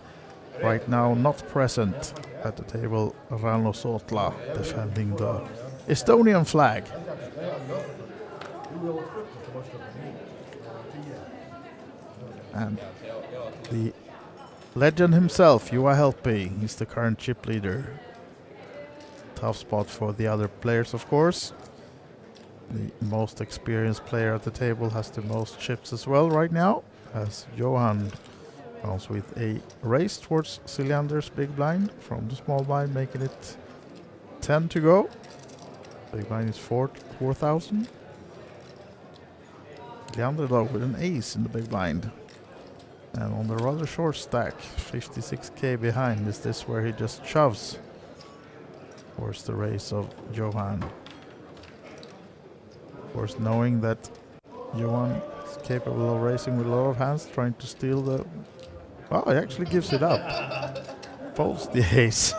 right now not present at the table, Rano Sotla, defending the Estonian flag. And the legend himself, Juha Helpi, is the current chip leader. Tough spot for the other players, of course. The most experienced player at the table has the most chips as well right now, as Johan comes with a race towards Siljander's big blind from the small blind, making it 10 to go. Big blind is 4,000. Siljander though with an ace in the big blind. And on the rather short stack, 56k behind, is this where he just shoves towards the race of Johan. Of course, knowing that Johan is capable of racing with a lot of hands, trying to steal the... Well, he actually gives it up. Folds the ace,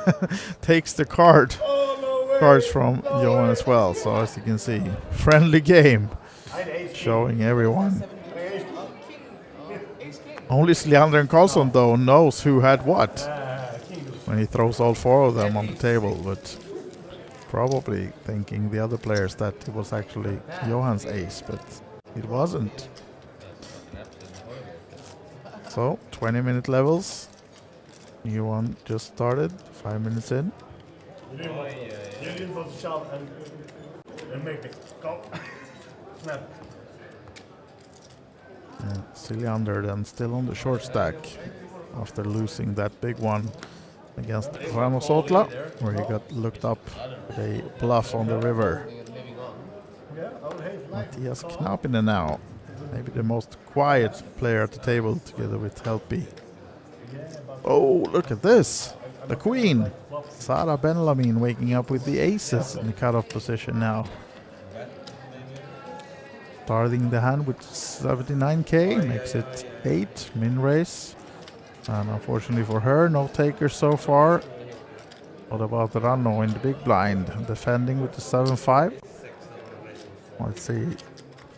takes the card. Oh, no cards from Johan as well. So as you can see, friendly game, showing everyone. Only Leander and Karlsson though knows who had what when he throws all four of them on the table, but probably thinking the other players that it was actually Johan's ace, but it wasn't. So 20-minute levels. New one just started, 5 minutes in. And Siljander then still on the short stack after losing that big one against Rano Sotla, where he got looked up with a bluff on the river. Matthias Knappinen now, maybe the most quiet player at the table together with Helpy. Oh, look at this! The queen! Sara Benlamin waking up with the aces in the cutoff position now. Starting the hand with 79k, makes it 8, min raise. And unfortunately for her, no takers so far. What about Rano in the big blind, defending with the 7-5? Let's see,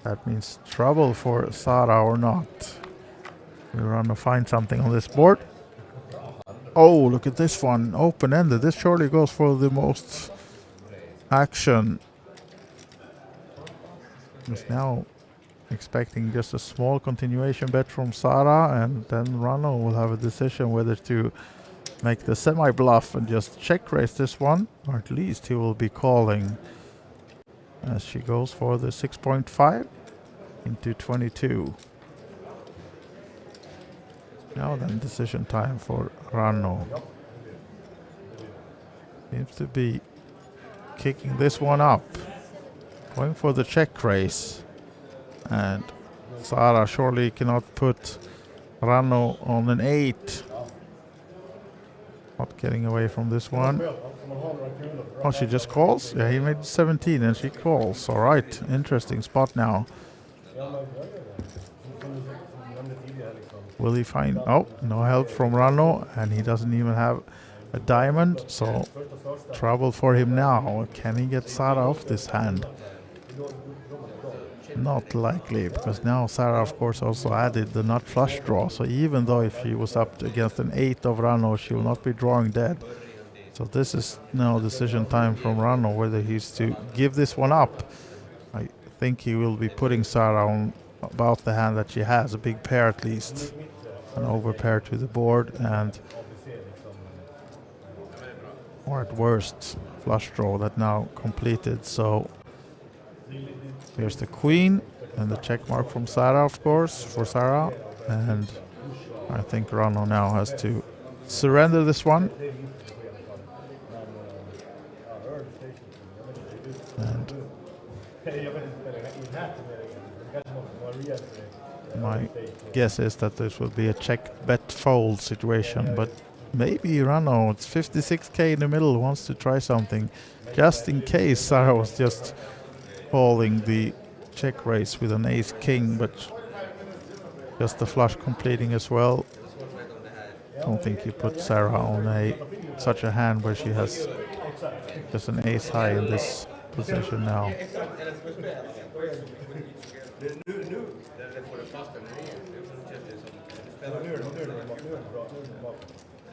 that means trouble for Sara or not. Will Rano find something on this board? Oh, look at this one, open-ended. This surely goes for the most action. Just now expecting just a small continuation bet from Sara, and then Rano will have a decision whether to make the semi-bluff and just check raise this one, or at least he will be calling as she goes for the 6.5 into 22. Now then, decision time for Rano. Seems to be kicking this one up, going for the check raise, and Sara surely cannot put Rano on an 8. Not getting away from this one. Oh, she just calls? Yeah, he made 17 and she calls. Alright, interesting spot now. Will he find... Oh, no help from Rano, and he doesn't even have a diamond, so trouble for him now. Can he get Sara off this hand? Not likely, because now Sara of course also added the nut flush draw, so even though if she was up against an 8 of Rano, she will not be drawing dead. So this is now decision time from Rano, whether he's to give this one up. I think he will be putting Sara on about the hand that she has, a big pair at least, an over pair to the board, and or at worst flush draw that now completed. So here's the queen and the check mark from Sara, of course, for Sara, and I think Rano now has to surrender this one. And my guess is that this will be a check bet fold situation, but maybe Rano, it's 56k in the middle, wants to try something just in case Sara was just calling the check raise with an ace king, but just the flush completing as well. I don't think you put Sara on such a hand where she has just an ace high in this position now.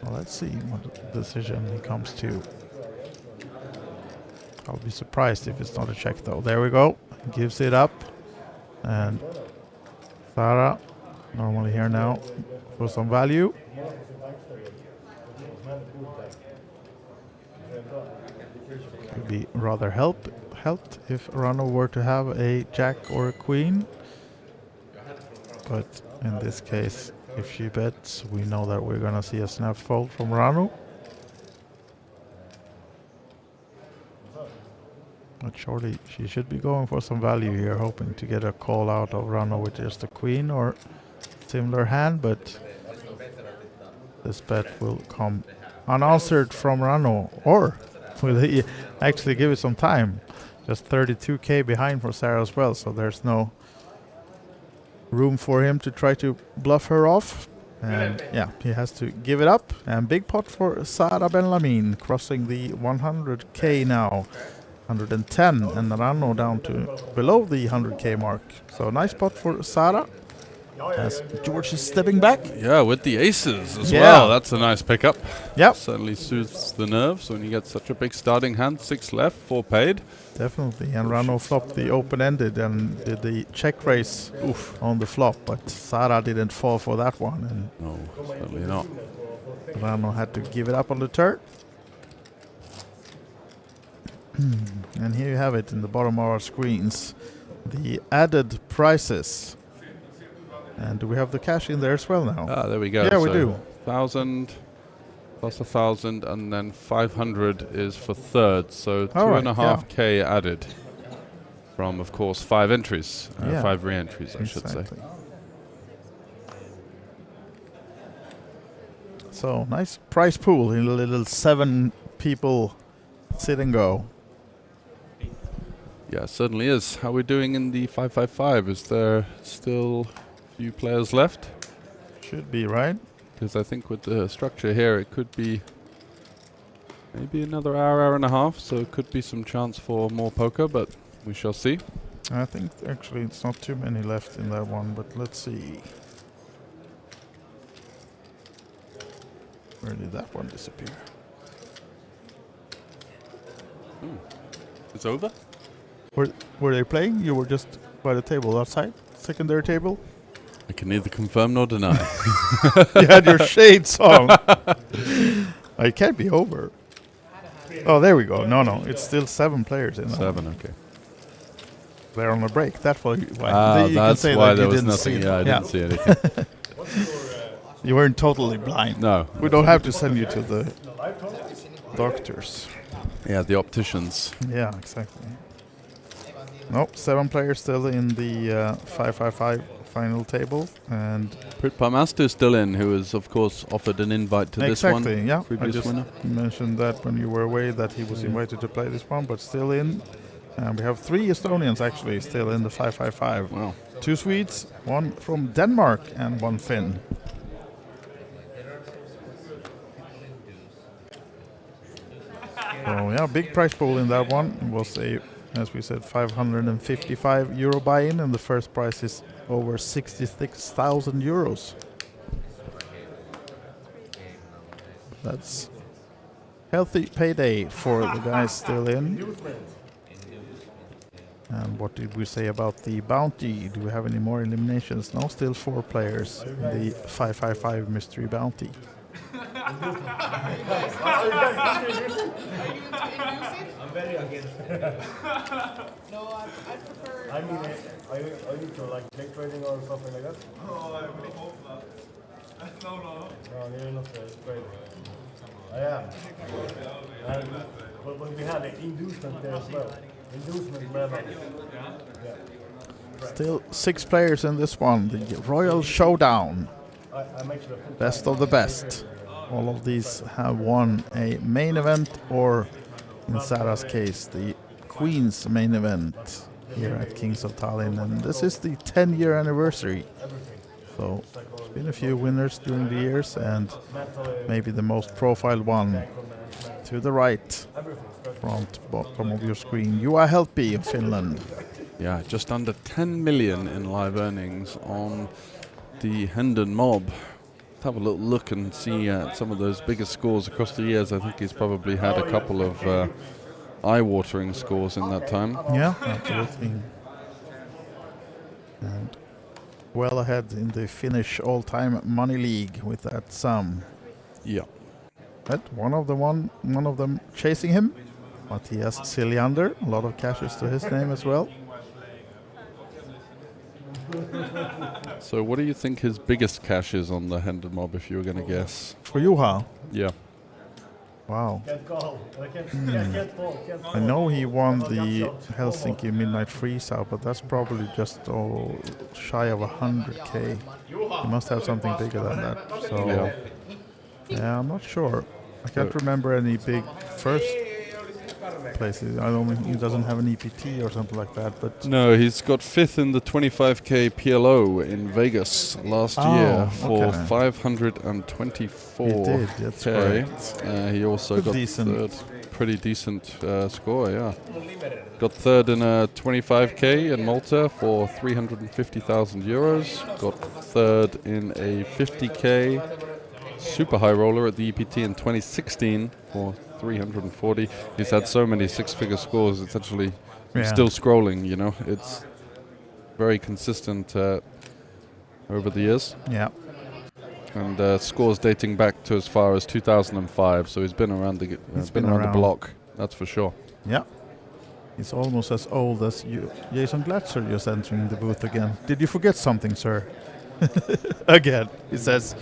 Well, let's see what decision he comes to. I'll be surprised if it's not a check though. There we go. Gives it up. And Sara, normally here now for some value. Could be rather helped if Rano were to have a jack or a queen. But in this case, if she bets, we know that we're gonna see a snap fold from Rano. But surely she should be going for some value here, hoping to get a call out of Rano with just a queen or similar hand, but this bet will come unanswered from Rano, or will he actually give it some time? Just 32k behind for Sara as well, so there's no room for him to try to bluff her off. And yeah, he has to give it up. And big pot for Sara Ben-Lamin, crossing the 100k now. 110, and Rano down to below the 100k mark. So nice pot for Sara. As George is stepping back. Yeah, with the aces as well. That's a nice pickup. Yep. Certainly soothes the nerves when you get such a big starting hand. 6 left, 4 paid. Definitely. And Rano flopped the open-ended and did the check raise on the flop, but Sara didn't fall for that one. And no, certainly not. Rano had to give it up on the turn. And here you have it in the bottom of our screens. The added prices. And do we have the cash in there as well now? Ah, there we go. Yeah, so we do. 1,000 plus 1,000, and then 500 is for third. So All right, 2.5k added from, of course, 5 entries, 5 re-entries, I should say. So nice prize pool in a little 7 people sit and go. Yeah, it certainly is. How are we doing in the 555? Is there still a few players left? Should be, right? Because I think with the structure here, it could be maybe another hour and a half, so it could be some chance for more poker, but we shall see. I think actually it's not too many left in that one, but let's see. Where did that one disappear? It's over? Were they playing? You were just by the table outside? Secondary table? I can neither confirm nor deny. You had your shades on. It can't be over. Oh, there we go. No, it's still 7 players in there. 7, okay. They're on a break. That's why. That's why there was nothing. Yeah, I didn't see anything. You weren't totally blind. No. We don't have to send you to the doctors. Yeah, the opticians. Yeah, exactly. Nope, 7 players still in the 555 final table, and Pritpamaster is still in, who has, of course, offered an invite to this one. Exactly, yeah. I Previous just winner. mentioned that when you were away that he was invited to play this one, but still in. And we have 3 Estonians actually still in the 555. Wow. 2 Swedes, 1 from Denmark, and 1 Finn. So yeah, big prize pool in that one. It was a, as we said, 555 euro buy-in, and the first prize is over 66,000 euros. That's healthy payday for the guys still in. And what did we say about the bounty? Do we have any more eliminations? No, still 4 players in the 555 mystery bounty. I'm very against it. No, I prefer. I mean, are you into like deck trading or something like that? No, I would hope not. No. No, you're not a trader. I am. But we had an inducement there as well. Inducement level. Yeah. Still 6 players in this one, the Royal Showdown. Best of the best. All of these have won a main event, or in Sara's case, the Queen's main event here at Kings of Tallinn. And this is the 10-year anniversary. So there's been a few winners during the years, and maybe the most profiled one to the right, front bottom of your screen, Juha Helppi in Finland. Yeah, just under 10 million in live earnings on the Hendon Mob. Let's have a little look and see some of those biggest scores across the years. I think he's probably had a couple of eye-watering scores in that time. Yeah, absolutely. And well ahead in the Finnish all-time money league with that sum. Yeah. But one of them chasing him, Matthias Siljander. A lot of cashes to his name as well. So what do you think his biggest cash is on the Hendon Mob, if you were going to guess? For Juha? Yeah. Wow. Can't call. Can't fall. I know he won the Helsinki Midnight Freeze out, but that's probably just shy of 100k. He must have something bigger than that. So yeah, I'm not sure. I can't remember any big first places. I don't think he doesn't have an EPT or something like that. But no, he's got 5th in the 25k PLO in Vegas last year for okay. 524. He did, that's great. He also Good got decent. 3rd. Pretty decent score, yeah. Got 3rd in a 25k in Malta for 350,000 euros. Got 3rd in a 50k super high roller at the EPT in 2016 for 340. He's had so many 6-figure scores. It's actually I'm still scrolling. You know, it's very consistent over the years. Yeah. And scores dating back to as far as 2005. So he's been around the been around the block. That's for sure. Yeah. He's almost as old as you. Jason Glatzer just entering the booth again. Did you forget something, sir? Again, he says.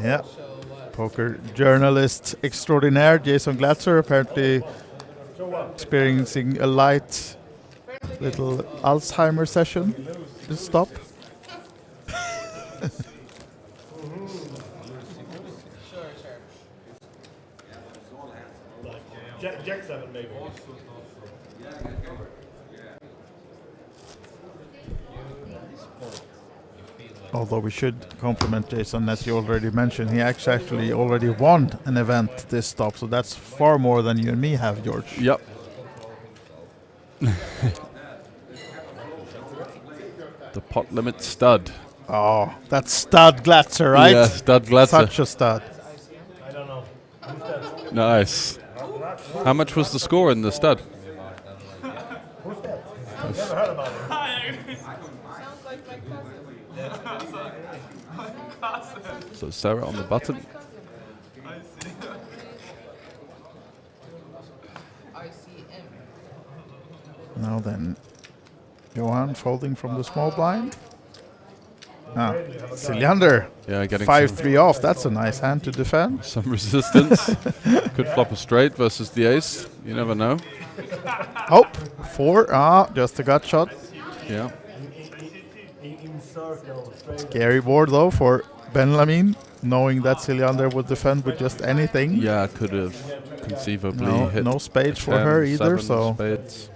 Yeah. Poker journalist extraordinaire Jason Glatzer apparently experiencing a light little Alzheimer session. Just stop. Jack 7 maybe. Although we should compliment Jason, as you already mentioned, he actually already won an event this stop, so that's far more than you and me have, George. Yep. The pot limit stud. Oh, that's Stud Glatzer, right? Yeah, Stud Glatzer. Such a stud. I don't know. Who's that? Nice. How much was the score in the stud? Who's that? I've never heard about him. So Sarah on the button. Now then, Johan folding from the small blind. Ah, Cilliander. Yeah, getting 5-3 off. That's a nice hand to defend. Some resistance. Could flop a straight versus the ace. You never know. Oh, 4. Ah, just a gut shot. Yeah. Scary board though for Benjamin, knowing that Cilliander would defend with just anything. Yeah, could have conceivably hit no spades for 10, her either. 7 So spades.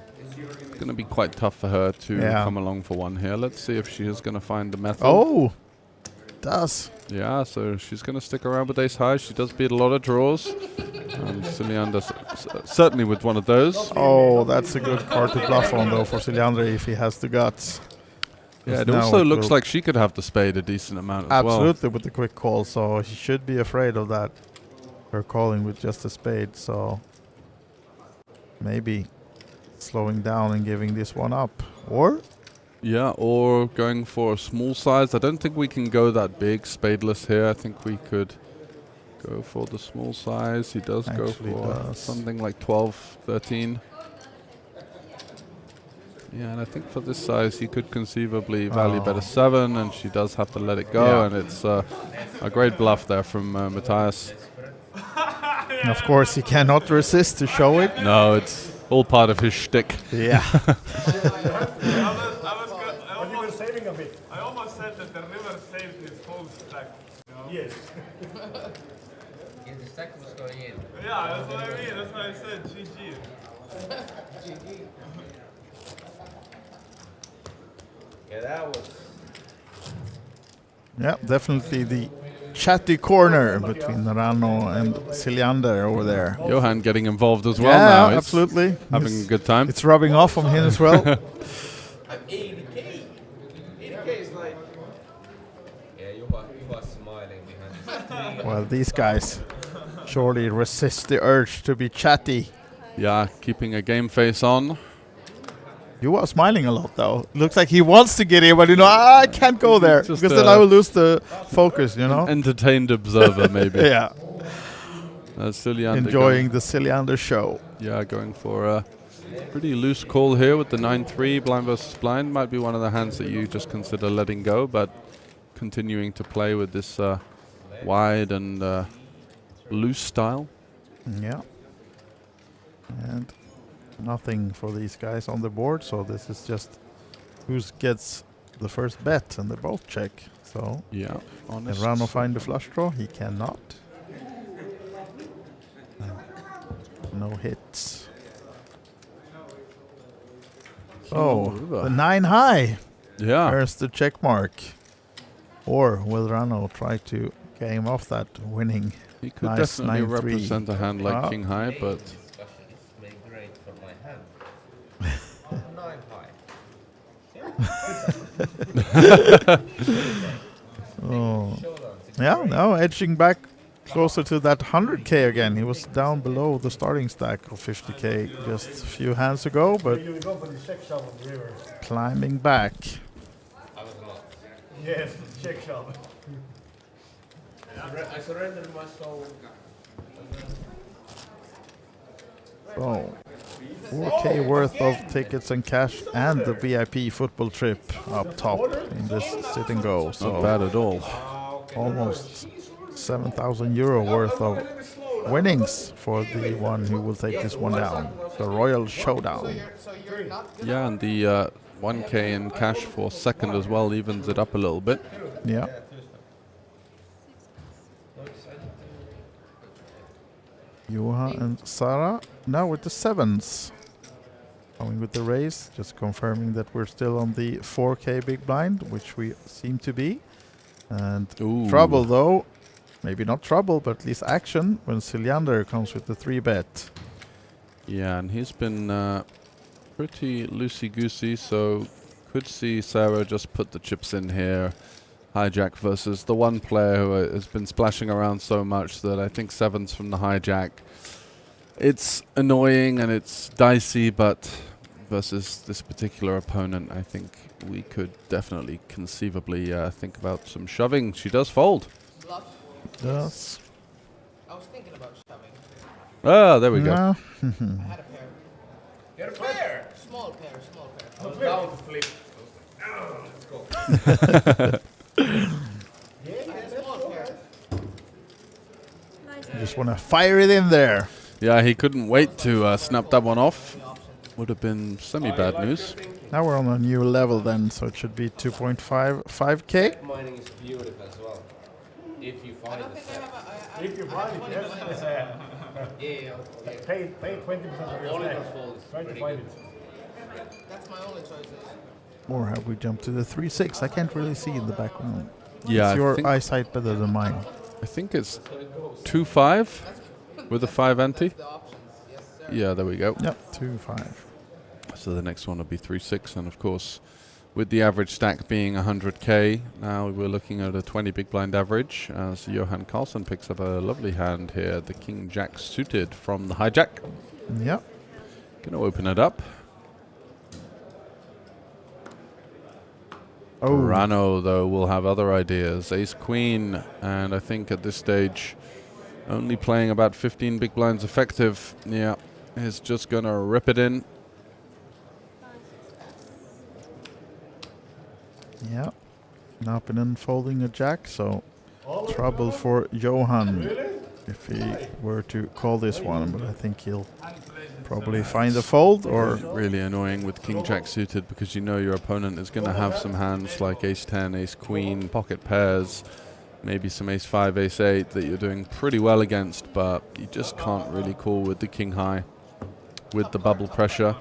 It's going to be quite tough for her to come along for one here. Let's see if she is going to find the method. Oh, does. Yeah, so she's going to stick around with ace high. She does beat a lot of draws. And Cilliander certainly with one of those. Oh, that's a good card to bluff on though for Cilliander if he has the guts. Yeah, it also looks like she could have the spade a decent amount as well. Absolutely, with the quick call, so he should be afraid of that. Her calling with just a spade, so maybe slowing down and giving this one up. Or? Yeah, or going for a small size. I don't think we can go that big spadeless here. I think we could go for the small size. He does go for something like 12, 13. Yeah, and I think for this size, he could conceivably value bet a 7, and she does have to let it go, and it's a great bluff there from Matthias. And of course, he cannot resist to show it. No, it's all part of his shtick. Yeah. You were saving a bit. I almost said that the river saved his whole stack. You know? Yes. Yeah, the stack was going in. Yeah, that's what I mean. That's why I said GG. GG. Yeah, that was. Yeah, definitely the chatty corner between Rano and Cilliander over there. Johan getting involved as well now. now. Absolutely. Having a good time. It's rubbing off on him as well. I'm 80k. 80k is like. Yeah, you are smiling behind the screen. Well, these guys surely resist the urge to be chatty. Yeah, keeping a game face on. You are smiling a lot, though. Looks like he wants to get in, but I can't go there Just because then I will lose the focus. Entertained observer, maybe. Yeah. Cilliander enjoying the Cilliander show. Yeah, going for a pretty loose call here with the 9-3 blind versus blind. Might be one of the hands that you just consider letting go, but continuing to play with this wide and loose style. Yeah. And nothing for these guys on the board, so this is just who gets the first bet, and they both check. So yeah, can Rano find the flush draw? He cannot. No hits. Oh, the 9 high. Yeah. There's the check mark. Or will Rano try to game off that winning? He could nice definitely 9-3. represent a hand like King High, but great for my hand. 9 high. Oh. Yeah, now edging back closer to that 100k again. He was down below the starting stack of 50k just a few hands ago, but You go for the check shove on the river. climbing back. Yes, check shove. I surrendered my soul. So 4k worth of tickets and cash and the VIP football trip up top in this sit and go. So not bad at all. Almost 7,000 euro worth of winnings for the one who will take this one down. The Royal Showdown. yeah, and the 1k in cash for second as well evens it up a little bit. Yeah. Juha and Sara now with the sevens. Going with the raise, just confirming that we're still on the 4k big blind, which we seem to be. And trouble though, maybe not trouble, but at least action when Siljander comes with the 3-bet. Yeah, and he's been pretty loosey-goosey, so could see Sarah just put the chips in here. Hijack versus the one player who has been splashing around so much that I think sevens from the hijack. It's annoying and it's dicey, but versus this particular opponent, I think we could definitely conceivably think about some shoving. She does fold. Bluff. Yes. I was thinking about shoving. Ah, there we go. I had a pair. You had a pair? Small pair, small pair. I was down to flip. Oh, let's go. I had a small pair. Just want to fire it in there. Yeah, he couldn't wait to snap that one off. Would have been semi-bad news. Now we're on a new level then, so it should be 5k. Mining is beautiful as well. If you find the set. If you find it, yes. Yeah. Pay 20% of your Oliver's stack. fold is Try to pretty find good. it. That's my only choice. Or have we jumped to the 3-6? I can't really see in the background. Yeah, Is I your think- eyesight better than mine? I think it's 2-5 with a 5 ante. Yeah, there we go. Yep, 2-5. So the next one will be 3-6, and of course, with the average stack being 100k, now we're looking at a 20 big blind average as Johan Karlsson picks up a lovely hand here, the King Jack suited from the hijack. Yep. Gonna open it up. Oh. Rano, though, will have other ideas. Ace Queen, and I think at this stage, only playing about 15 big blinds effective. Yeah, is just gonna rip it in. Yeah. Nappinen folding a jack, so trouble for Johan if he were to call this one, but I think he'll probably find a fold or... Really annoying with King Jack suited because you know your opponent is going to have some hands like Ace 10, Ace Queen, pocket pairs, maybe some Ace 5, Ace 8 that you're doing pretty well against, but you just can't really call with the King High with the bubble pressure.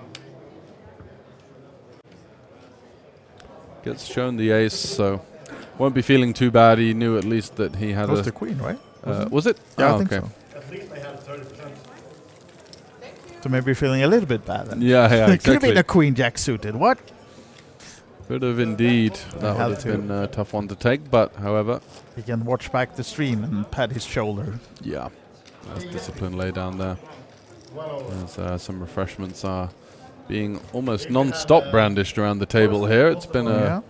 Gets shown the ace, so won't be feeling too bad. He knew at least that he had That was the queen, right? Was it? Yeah, Oh, I think okay. so. At least they had 30%. So maybe feeling a little bit bad then. Yeah, Could have exactly. been a queen jack suited. What? Could have indeed. That had would have to. been a tough one to take, but however. He can watch back the stream and pat his shoulder. Yeah, that's discipline lay down there. As some refreshments are being almost non-stop brandished around the table here. It's been a...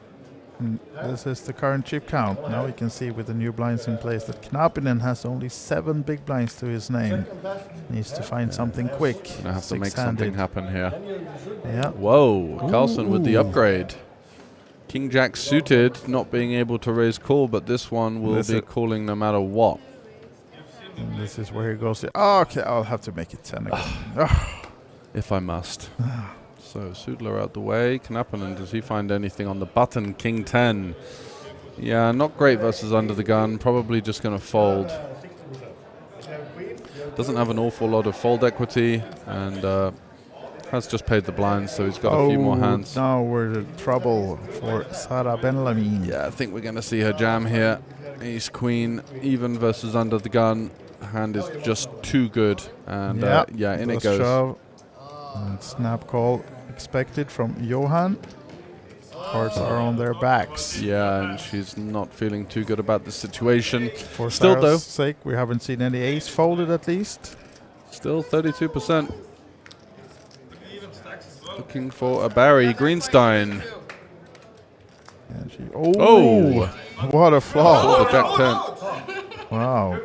And this is the current chip count. Now we can see with the new blinds in place that Knappinen has only 7 big blinds to his name. Needs to find something quick. Gonna have to make something happen here. Yeah. Whoa, Carlson with the Ooh. upgrade. King Jack suited, not being able to raise call, but this one will be calling no matter what. And this is where he goes. Oh, okay, I'll have to make it 10 again. If I must. So Sudler out the way. Knappinen, does he find anything on the button? King 10. Yeah, not great versus under the gun. Probably just going to fold. Doesn't have an awful lot of fold equity, and has just paid the blinds, so he's got a few more hands. Now we're in trouble for Sarah Benlamin. Yeah, I think we're going to see her jam here. Ace Queen, even versus under the gun. Hand is just too good, and yeah, in it goes. Shove. And snap call expected from Johan. Cards are on their backs. Yeah, and she's not feeling too good about the situation. For Still, Sarah's though, sake, we haven't seen any ace folded at least. Still 32%. Looking for a Barry Greenstein. And she, what a flop. For the Jack 10. Wow.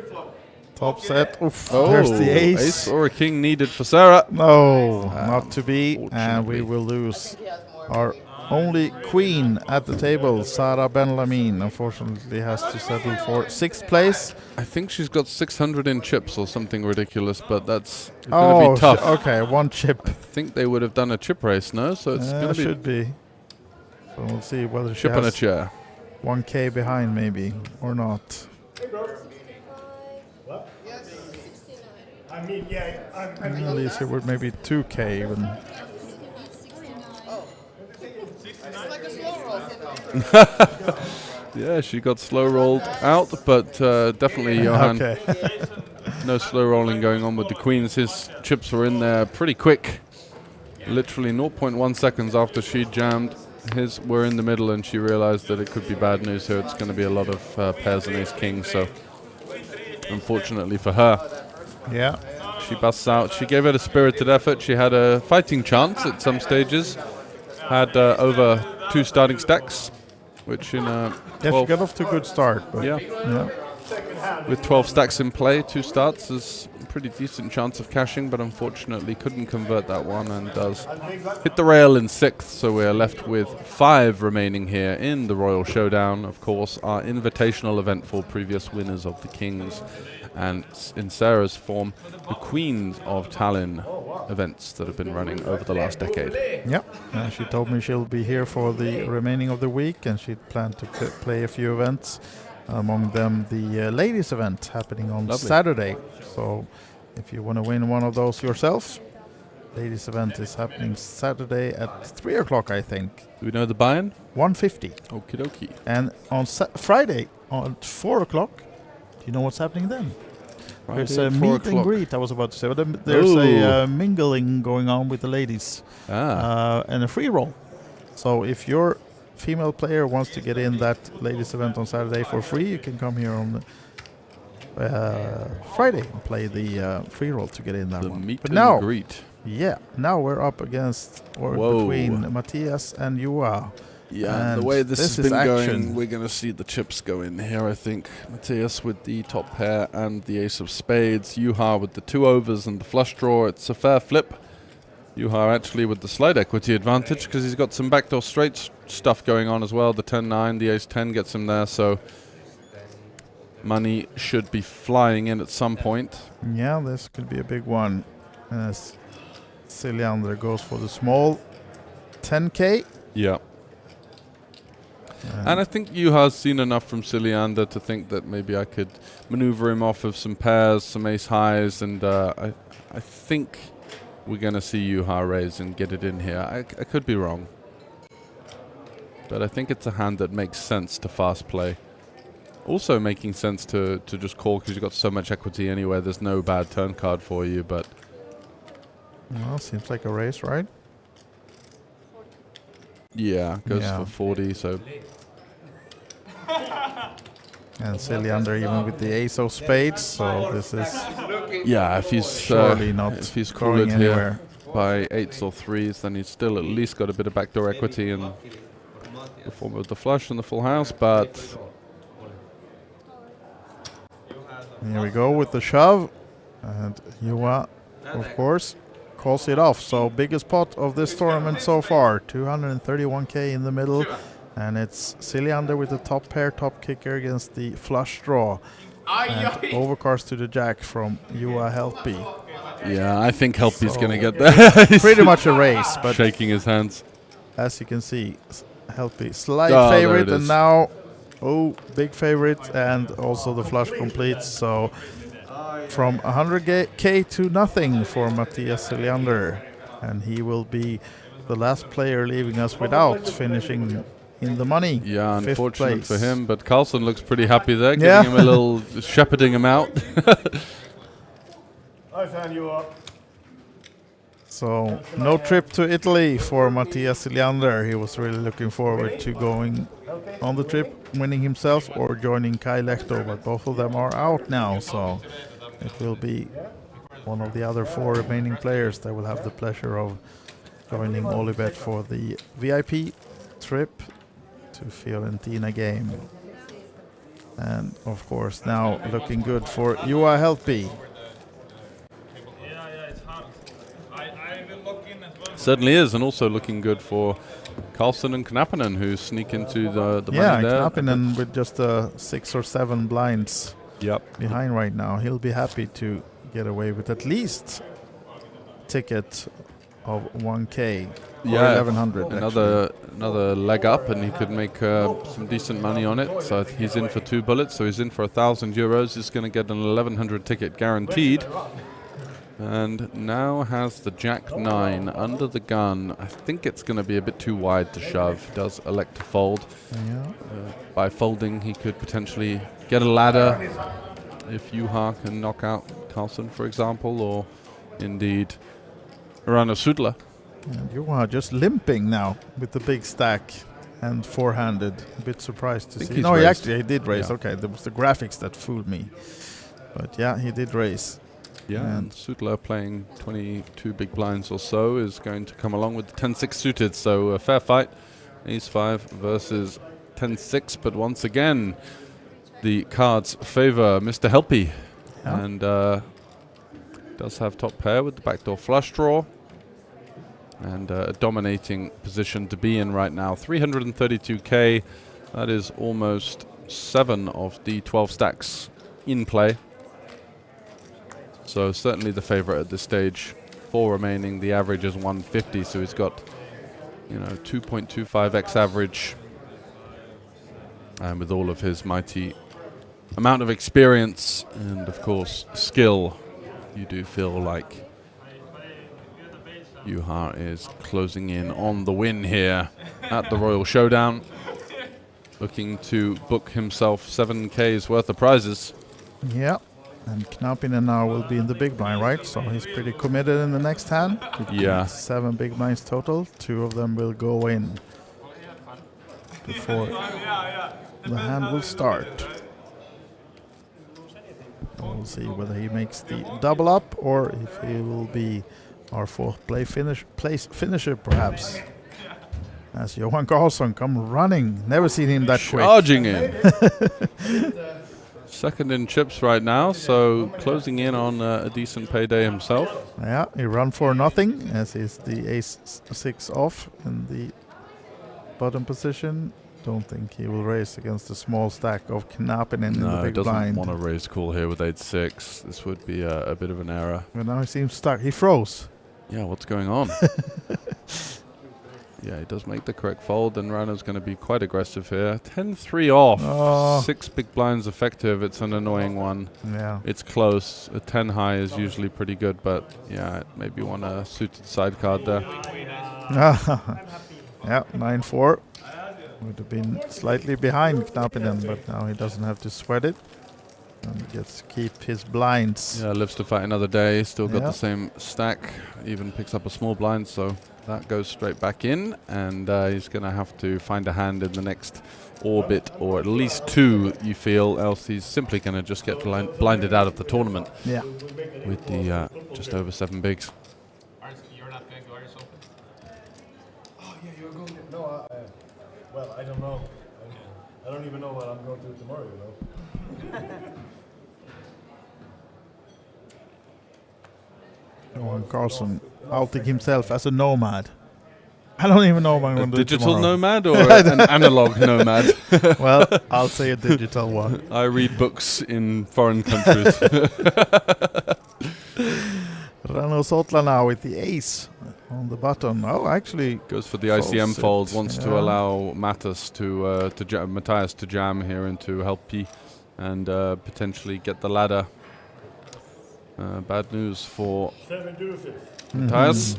Top set. Oof, Oh, there's the ace. Ace or a king needed for Sarah. No, not to be. And we will lose our only queen at the table, Sarah Benlamin, unfortunately has to settle for 6th place. I think she's got 600 in chips or something ridiculous, but that's going to be tough. Okay, 1 chip. I think they would have done a chip race, no? So it's going to be... should be. So we'll see whether she chip has on a chair. 1K behind maybe, or not. I mean, yeah, I mean, At least it would maybe 2K even. Yeah, she got slow rolled out, but definitely Johan. Okay. No slow rolling going on with the queens. His chips were in there pretty quick. Literally 0.1 seconds after she jammed, his were in the middle, and she realized that it could be bad news here. It's going to be a lot of pairs and ace king, so unfortunately for her. Yeah. She busts out. She gave it a spirited effort. She had a fighting chance at some stages. Had over 2 starting stacks, which in a 12... Yeah, she got off to a good start. But yeah. With 12 stacks in play, 2 starts is a pretty decent chance of cashing, but unfortunately couldn't convert that one and does hit the rail in 6th, so we're left with 5 remaining here in the Royal Showdown, of course, our invitational event for previous winners of the Kings, and in Sarah's form, the Queens of Tallinn events that have been running over the last decade. Yep, she told me she'll be here for the remaining of the week, and she'd planned to play a few events. Among them, the ladies' event happening on Saturday. So, if you want to win one of those yourself, ladies' event is happening Saturday at 3 o'clock, I think. Do we know the buy-in? 150. Okie dokie. And on Friday at 4 o'clock, do you know what's happening then? Friday There's a at 4 meet and o'clock. greet, I was about to say. But there's a mingling going on with the ladies and a free roll. So, if you're female player wants to get in that ladies event on Saturday for free, you can come here on Friday and play the free roll to get in that one. Meet But and now, greet. yeah, now we're up against between Matthias and Juha. Yeah, and the way this has been going, we're going to see the chips go in here, I think. Matthias with the top pair and the ace of spades. Juha with the 2 overs and the flush draw. It's a fair flip. Juha actually with the slight equity advantage because he's got some backdoor straight stuff going on as well. The 10-9, the ace-10 gets him there, so money should be flying in at some point. Yeah, this could be a big one. As Siljander goes for the small 10K. Yeah. And I think Juha's seen enough from Siljander to think that maybe I could maneuver him off of some pairs, some ace highs, and I think we're going to see Juha raise and get it in here. I could be wrong. But I think it's a hand that makes sense to fast play. Also making sense to just call because you've got so much equity anyway. There's no bad turn card for you, but... Well, seems like a race, right? Yeah, goes for 40, so... And Siljander even with the ace of spades, so this is... Yeah, if he's surely not if he's going cooled anywhere. here by 8s or 3s, then he's still at least got a bit of backdoor equity in the form of the flush and the full house, but... Here we go with the shove, and Juha, of course, calls it off. So biggest pot of this tournament so far, 231K in the middle, and it's Siljander with the top pair, top kicker against the flush draw. And overcards to the jack from Juha Helpy. Yeah, I think Helpy's going to get there. He's pretty much a race, but shaking his hands. As you can see, Helpy slight Oh, there favorite, it and is. now big favorite, and also the flush completes. So from 100k to nothing for Matthias Heliander, and he will be the last player leaving us without finishing in the money. Yeah, fifth unfortunate for place. him, but Carlson looks pretty happy there, giving Yeah. him a little shepherding him out. I fan you up. So no trip to Italy for Matthias Heliander. He was really looking forward to going on the trip, winning himself or joining Kai Lehto, but both of them are out now, so it will be one of the other 4 remaining players that will have the pleasure of joining Olibet for the VIP trip to Fiorentina game. And of course now looking good for Juha Helpy. Certainly is, and also looking good for Carlson and Knappinen, who sneak into the money there. Knappinen with just 6 or 7 blinds behind right now. He'll be happy to get away with at least ticket of 1k or 1100. Another leg up, and he could make some decent money on it. So he's in for 2 bullets, so he's in for €1,000. He's going to get an 1100 ticket guaranteed. And now has the Jack 9 under the gun. I think it's going to be a bit too wide to shove. Does elect to fold. Yeah. By folding, he could potentially get a ladder if Juha can knock out Carlson, for example, or indeed Rano Sudla. And Juha just limping now with the big stack and four-handed. A bit surprised to see. No, he did raise. Yeah. Okay, there was the graphics that fooled me. But yeah, he did raise. Yeah, and Sudla playing 22 big blinds or so is going to come along with the 10-6 suited. So a fair fight. Ace-5 versus 10-6. But once again, the cards favor Mr. Helpy. Yeah. And does have top pair with the backdoor flush draw. And a dominating position to be in right now. 332k. That is almost 7 of the 12 stacks in play. So certainly the favorite at this stage. 4 remaining. The average is 150. So he's got, 2.25x average. And with all of his mighty amount of experience and, of course, skill, you do feel like Juha is closing in on the win here at the Royal Showdown. Looking to book himself 7k's worth of prizes. Yeah. And Knappinen now will be in the big blind, right? So he's pretty committed in the next hand. Yeah. 7 big blinds total. 2 of them will go in before the hand will start. We'll see whether he makes the double up or if he will be our 4th place finisher, perhaps. As Johan Karlsson come running. Never seen him that quick. Charging in. Second in chips right now, so closing in on a decent payday himself. Yeah, he run for nothing as is the ace-6 off in the bottom position. Don't think he will raise against a small stack of Knappinen in the big doesn't blind. want to raise call here with 8-6. This would be a bit of an error. But now he seems stuck. He froze. Yeah, what's going on? Yeah, he does make the correct fold, and Rano's going to be quite aggressive here. 10-3 off. Oh. 6 big blinds effective. It's an annoying one. Yeah. It's close. A 10 high is usually pretty good, but yeah, maybe want a suited side card there. Yeah, 9-4. Would have been slightly behind Knappinen, but now he doesn't have to sweat it. And gets to keep his blinds. Yeah, lives to fight another day. Still got Yeah. the same stack. Even picks up a small blind, so that goes straight back in. And he's going to have to find a hand in the next orbit, or at least 2, you feel, else he's simply going to just get blinded out of the tournament. Yeah. With the just over 7 bigs. You're not going to Irish Open? Oh, yeah, you're going to... No, well, I don't know. I don't even know what I'm going to do tomorrow, Johan Karlsson outing himself as a nomad. I don't even know what I'm going to do digital tomorrow. nomad or an analog nomad? Well, I'll say a digital one. I read books in foreign countries. Rano Sotla now with the ace on the button. Oh, actually goes for the ICM it. fold. Wants to Yeah. allow Matthias to jam here into Helpy and potentially get the ladder. Bad news for 7 deuces. Matthias.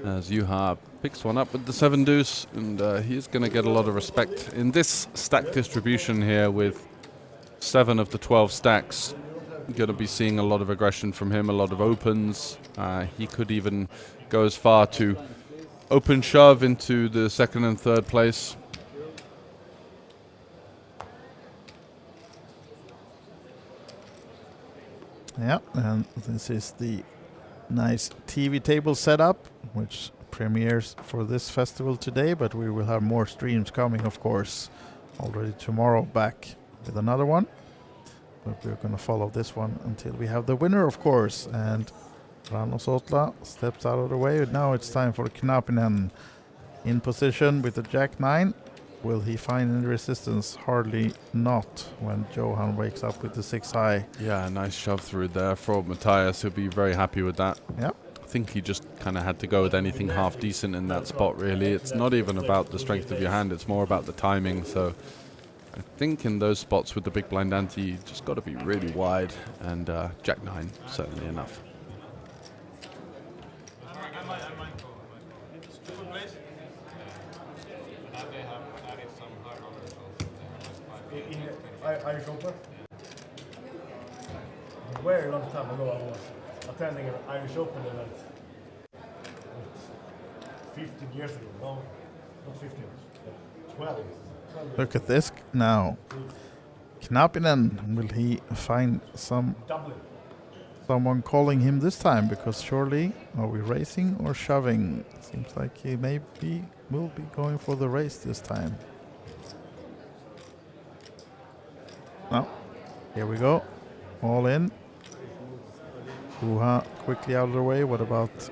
As Juha picks one up with the 7 deuce, and he's going to get a lot of respect in this stack distribution here with 7 of the 12 stacks. Going to be seeing a lot of aggression from him, a lot of opens. He could even go as far to open shove into the 2nd and 3rd place. Yeah, and this is the nice TV table setup, which premieres for this festival today, but we will have more streams coming, of course, already tomorrow back with another one. But we're going to follow this one until we have the winner, of course. And Rano Sotla steps out of the way. Now it's time for Knappinen in position with the Jack 9. Will he find any resistance? Hardly not when Johan wakes up with the 6 high. Yeah, nice shove through there for Matthias. He'll be very happy with that. Yeah. I think he just kind of had to go with anything half decent in that spot, really. It's not even about the strength of your hand, it's more about the timing. So I think in those spots with the big blind ante, you just got to be really wide, and Jack 9, certainly enough. Irish Open. A very long time ago, I was attending an Irish Open event. 15 years ago, no, not 15, 12. Look at this now. Knappinen, will he find someone calling him this time? Because surely, are we racing or shoving? Seems like he will be going for the race this time. No, here we go. All in. Juha quickly out of the way. What about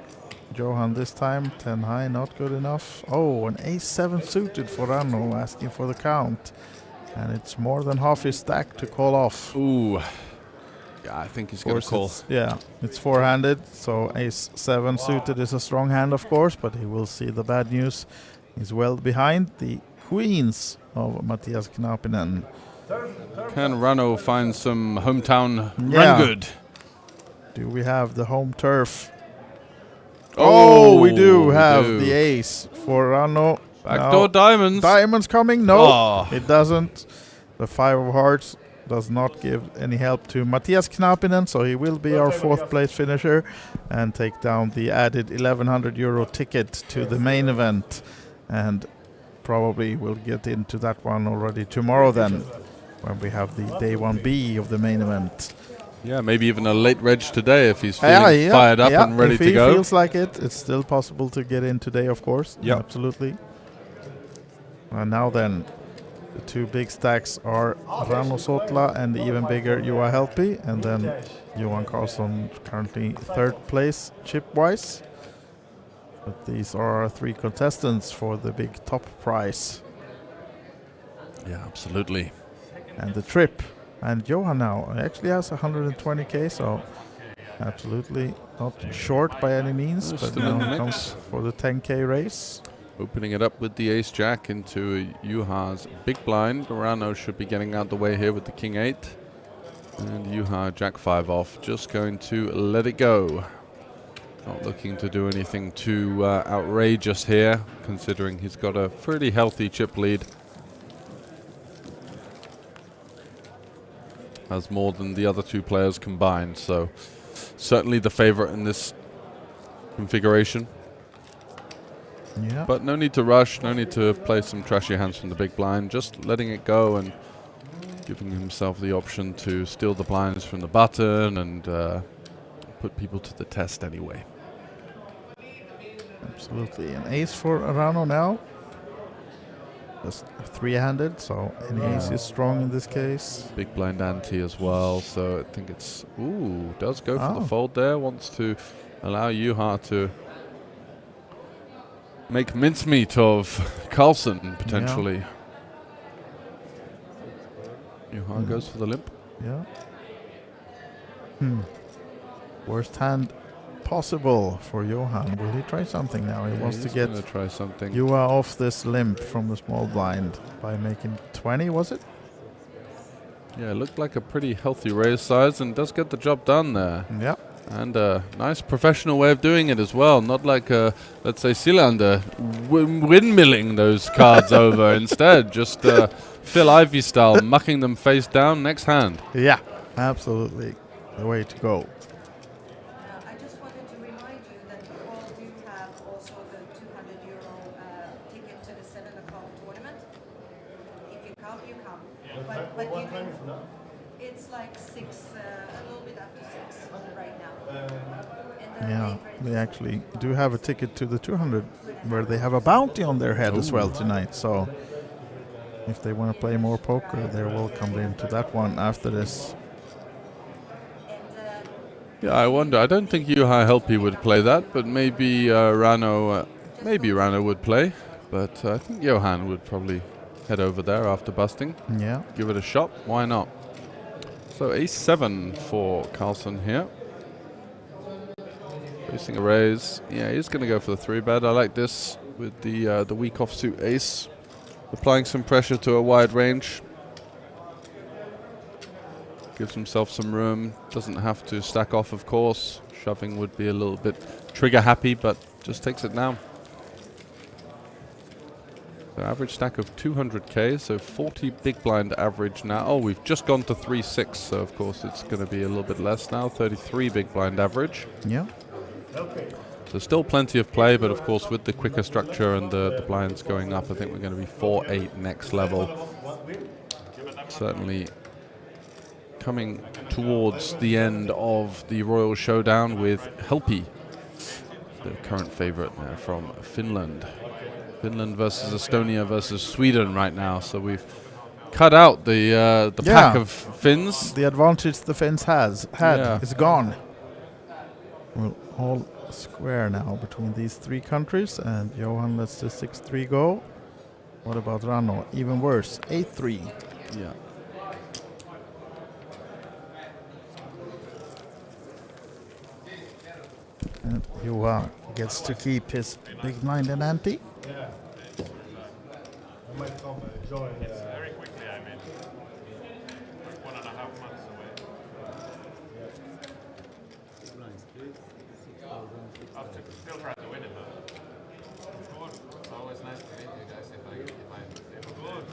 Johan this time? 10 high, not good enough. Oh, an ace-7 suited for Rano, asking for the count. And it's more than half his stack to call off. Ooh. Yeah, I think he's going to call. Yeah, it's 4-handed, so ace-7 suited is a strong hand, of course, but he will see the bad news. He's well behind the queens of Matthias Knappinen. Can Rano find some hometown Yeah. run good? Do we have the home turf? Oh, we do have do. the ace for Rano. Backdoor diamonds. Diamonds coming? No, Oh. it doesn't. The 5 of hearts does not give any help to Matthias Knappinen, so he will be our 4th place finisher and take down the added €1,100 ticket to the main event. And probably we'll get into that one already tomorrow then, when we have the day 1B of the main event. Yeah, maybe even a late reg today if he's feeling fired up and ready if to he go. feels like it, it's still possible to get in today, of course. Yep. Absolutely. And now then, the 2 big stacks are Rano Sotla and the even bigger Juha Helpy, and then Johan Karlsson currently 3rd place chip-wise. But these are our 3 contestants for the big top prize. Yeah, absolutely. And the trip. And Johan now actually has 120k, so absolutely not short by any means, but Still in the now mix. comes for the 10k race. Opening it up with the ace-jack into Juha's big blind. Rano should be getting out the way here with the king-8. And Juha jack-5 off, just going to let it go. Not looking to do anything too outrageous here, considering he's got a pretty healthy chip lead. Has more than the other 2 players combined, so certainly the favorite in this configuration. Yeah. But no need to rush, no need to play some trashy hands from the big blind, just letting it go and giving himself the option to steal the blinds from the button and put people to the test anyway. Absolutely. An ace for Rano now. Just 3-handed, so any ace is strong in this case. Big blind ante as well, so I think it's... Ooh, does go for Oh. the fold there. Wants to allow Juha to make mincemeat of Karlsson, potentially. Juha goes for the limp. Yeah. Worst hand possible for Johan. Will he try something now? He wants to get gonna try something. Juha off this limp from the small blind by making 20, was it? Yeah, it looked like a pretty healthy raise size and does get the job done there. Yeah. And a nice professional way of doing it as well. Not like, let's say, Silander windmilling those cards over. Instead, just Phil Ivey style, mucking them face down next hand. Yeah, absolutely. The way to go. I just wanted to remind you that you all do have also the €200 ticket to the 7 o'clock tournament. If you come, you come. But What time is it now? it's like 6, a little bit after 6 right now. Yeah, they actually do have a ticket to the 200 where they have a bounty on their head as well tonight. So if they want to play more poker, they're welcomed into that one after this. Yeah, I wonder. I don't think Juha Helppi would play that, but maybe Rano would play. But I think Johan would probably head over there after busting. Yeah. Give it a shot. Why not? So ace-7 for Carlson here. Facing a raise. Yeah, he's going to go for the 3-bet. I like this with the weak offsuit ace. Applying some pressure to a wide range. Gives himself some room. Doesn't have to stack off, of course. Shoving would be a little bit trigger happy, but just takes it down. So average stack of 200k, so 40 big blind average now. Oh, we've just gone to 3-6, so of course it's going to be a little bit less now. 33 big blind average. Yeah. So still plenty of play, but of course with the quicker structure and the blinds going up, I think we're going to be 4-8 next level. Certainly coming towards the end of the Royal Showdown with Helppi, the current favorite from Finland. Finland versus Estonia versus Sweden right now, so we've cut out the pack of Finns. The advantage the Finns had is gone. We're all square now between these three countries, and Johan lets the 6-3 go. What about Rano? Even worse, 8-3. Yeah. And Juha gets to keep his big blind and ante. Yeah. I might come join. Very quickly, I mean. 1.5 months away. I'll still try to win it though. It's always nice to meet you guys if I'm good.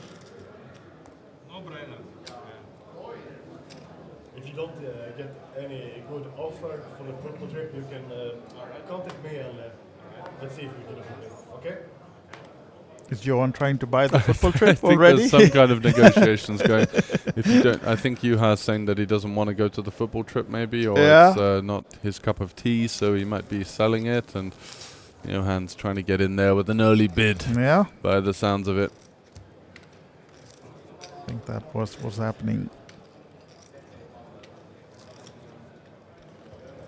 No brainer. If you don't get any good offer for the football trip, you can contact me and let's see if we can do something. Okay? Is Johan trying to buy the football trip I think already? there's some kind of negotiations going. If you don't, I think Juha's saying that he doesn't want to go to the football trip, maybe, or it's not his cup of tea, so he might be selling it. And Johan's trying to get in there with an early bid. Yeah. By the sounds of it. I think that was what's happening.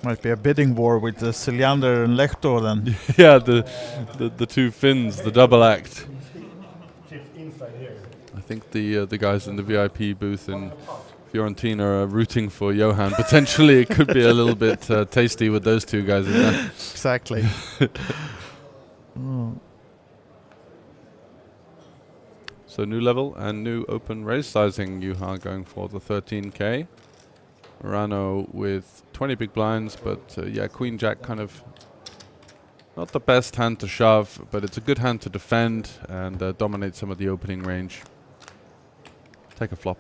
Might be a bidding war with the Siljander and Lehto then. Yeah, the two Finns, the double act. I think the guys in the VIP booth in Fiorentina are rooting for Johan. Potentially it could be a little bit tasty with those two guys in there. Exactly. So new level and new open raise sizing. Juha going for the 13k. Rano with 20 big blinds, but yeah, Queen Jack kind of not the best hand to shove, but it's a good hand to defend and dominate some of the opening range. Take a flop.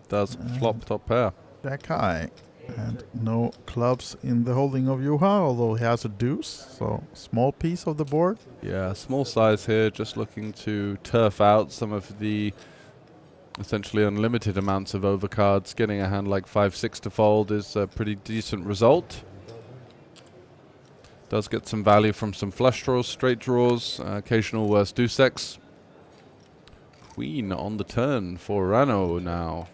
Does flop top pair. Jack high. And no clubs in the holding of Juha, although he has a deuce, so small piece of the board. Yeah, small size here, just looking to turf out some of the essentially unlimited amounts of overcards. Getting a hand like 5-6 to fold is a pretty decent result. Does get some value from some flush draws, straight draws, occasional worse deuce X. Queen on the turn for Rano now.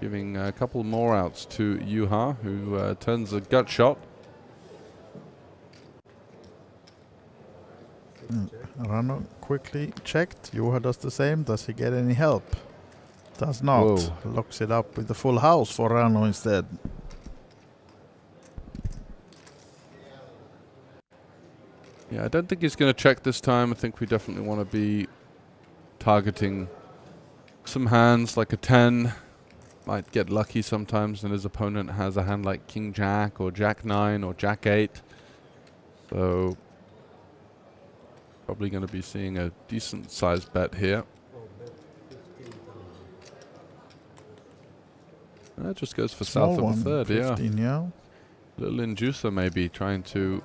Giving a couple more outs to Juha, who turns a gut shot. Rano quickly checked. Juha does the same. Does he get any help? Does not. Whoa. Locks it up with the full house for Rano instead. Yeah, I don't think he's going to check this time. I think we definitely want to be targeting some hands like a 10. Might get lucky sometimes and his opponent has a hand like King Jack or Jack 9 or Jack 8. So probably going to be seeing a decent sized bet here. That just goes for Small south of the third, 15, yeah. Little inducer maybe trying to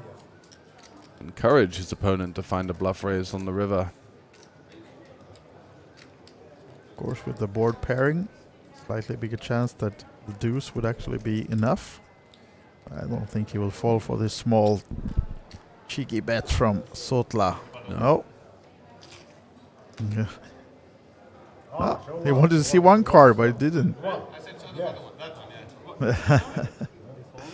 encourage his opponent to find a bluff raise on the river. Of course, with the board pairing, slightly bigger chance that the deuce would actually be enough. I don't think he will fall for this small cheeky bet from Sotla. No. Yeah. Ah, he wanted to see one card, but he didn't. I said so the other one, that one, yeah.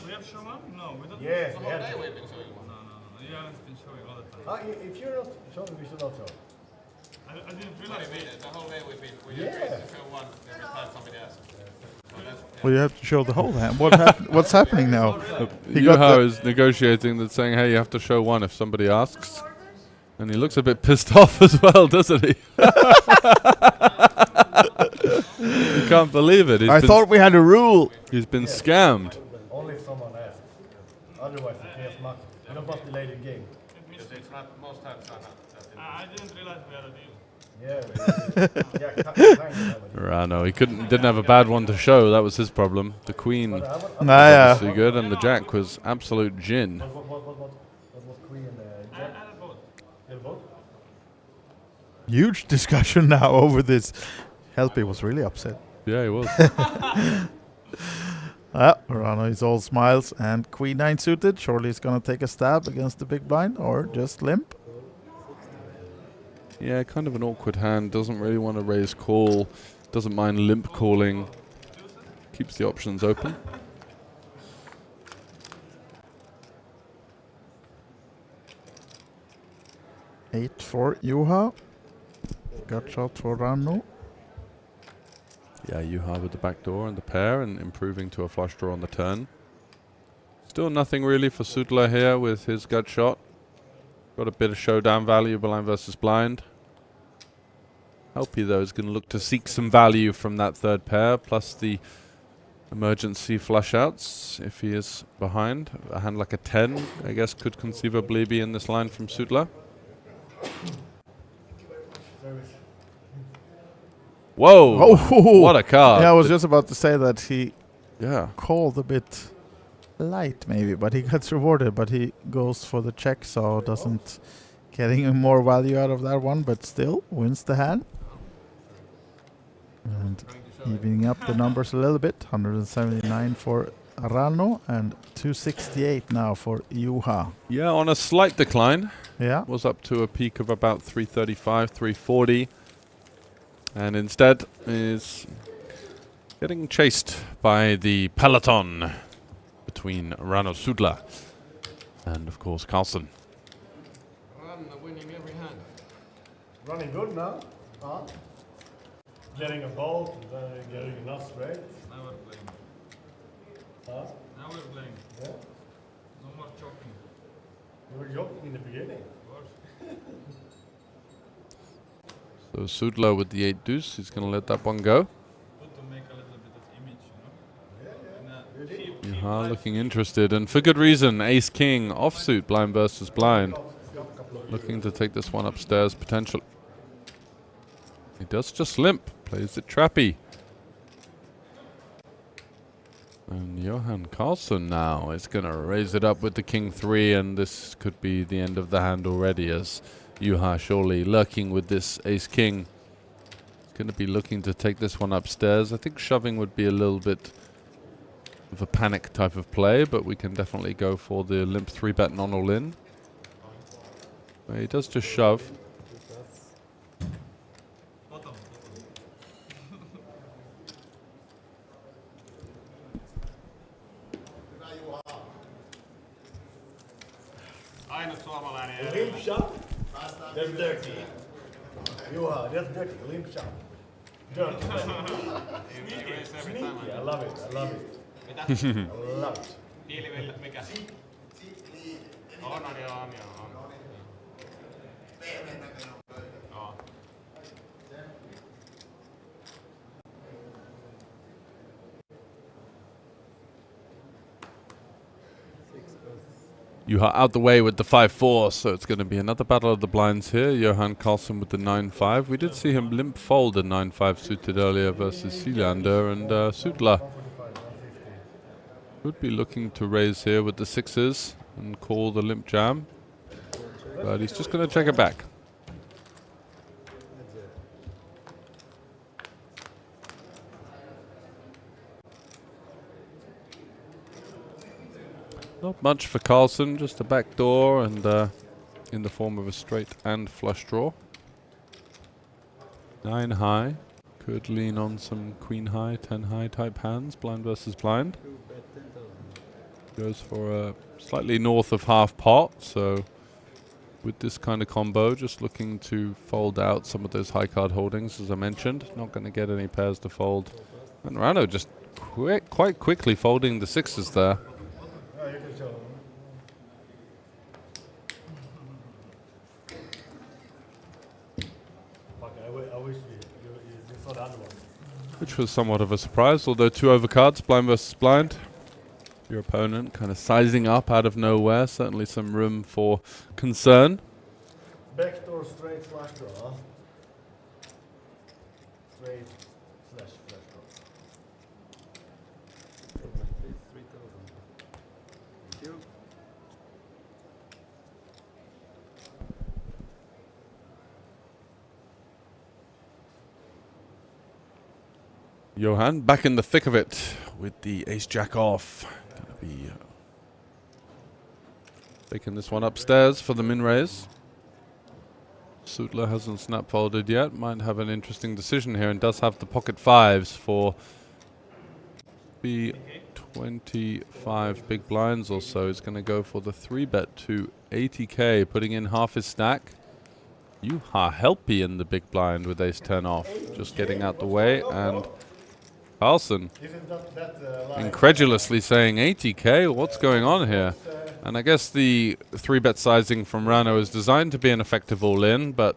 We have Showdown? No, we don't. Yes, The we whole have day to. we've been showing one. No. You haven't been showing all the time. If you're not showing, we should not show. I didn't What realize. do you mean? The whole day we've been, we Yeah. just show one every time somebody asks. So that's, Well, you have to show the whole hand. What's happening now? Yuha is negotiating that, saying, hey, you have to show one if somebody asks. And he looks a bit pissed off as well, doesn't he? You can't believe it. I thought we had a rule. He's been scammed. Only if someone asks. Otherwise, it pays much. You don't want delay the game. because it's not, most times are not that I didn't realize we had a deal. Rano, he didn't have a bad one to show. That was his problem. The queen was yeah. obviously good, and the jack was absolute gin. What was queen jack? You had both? Huge discussion now over this. Helpy was really upset. Yeah, he was. Rano is all smiles and queen 9 suited. Surely he's gonna take a stab against the big blind or just limp. Yeah, kind of an awkward hand. Doesn't really want to raise call. Doesn't mind limp calling. Keeps the options open. Eight for Juha. Gut shot for Rano. Yeah, Juha with the back door and the pair and improving to a flush draw on the turn. Still nothing really for Sudla here with his gut shot. Got a bit of showdown value, blind versus blind. Helpy though is going to look to seek some value from that third pair, plus the emergency flush outs if he is behind. A hand like a 10, I guess, could conceivably be in this line from Sudla. Whoa! Oh, what a card! Yeah, I was just about to say that he yeah called a bit light maybe, but he gets rewarded, but he goes for the check, so doesn't getting more value out of that one, but still wins the hand. And evening up the numbers a little bit, 179 for Rano and 268 now for Juha. Yeah, on a slight decline. Yeah. Was up to a peak of about 335, 340. And instead is getting chased by the peloton between Rano Sudla and, of course, Carlson. I'm winning every hand. Running good now. Huh? Getting a bolt, and then getting enough straight. Now we're playing. Huh? Now we're playing. Yeah. No more choking. You were joking in the beginning. Of course. So Sudla with the 8 deuce, he's going to let that one go. Good to make a little bit of image, you know? Juha looking interested, and for good reason. Ace King offsuit, blind versus blind. Looking to take this one upstairs potentially. He does just limp, plays it trappy. And Johan Carlson now is going to raise it up with the King 3, and this could be the end of the hand already, as Juha surely lurking with this Ace King. He's going to be looking to take this one upstairs. I think shoving would be a little bit of a panic type of play, but we can definitely go for the limp 3-bet non-all-in. He does just shove. Ainut suomalainen. Limp shot? That's dirty. Juha, that's dirty. Limp shot. Dirty. Sneaky. I love it. I love it. Mitä? I love it. Hiilivillit mikä? On. Juha out the way with the 5-4, so it's going to be another battle of the blinds here. Johan Karlsson with the 9-5. We did see him limp fold a 9-5 suited earlier versus Sealander, and Sutla would be looking to raise here with the 6s and call the limp jam, but he's just going to check it back. Not much for Karlsson, just a back door and in the form of a straight and flush draw. 9 high, could lean on some queen high, 10 high type hands, blind versus blind. Goes for a slightly north of half pot, so with this kind of combo, just looking to fold out some of those high card holdings, as I mentioned. Not going to get any pairs to fold. And Rano just quite quickly folding the 6s there. Which was somewhat of a surprise, although 2 overcards, blind versus blind. Your opponent kind of sizing up out of nowhere, certainly some room for concern. Backdoor straight flush draw. Straight slash flush draw. Thank you. Johan back in the thick of it with the ace-jack off. Gonna be taking this one upstairs for the min raise. Sutla hasn't snap folded yet. Might have an interesting decision here and does have the pocket 5s for the 25 big blinds or so. He's going to go for the 3-bet to 80k, putting in half his stack. Juha Helpy in the big blind with ace-10 off. Just getting out the way, and Karlsson incredulously saying 80k, what's going on here? And I guess the 3-bet sizing from Rano is designed to be an effective all-in, but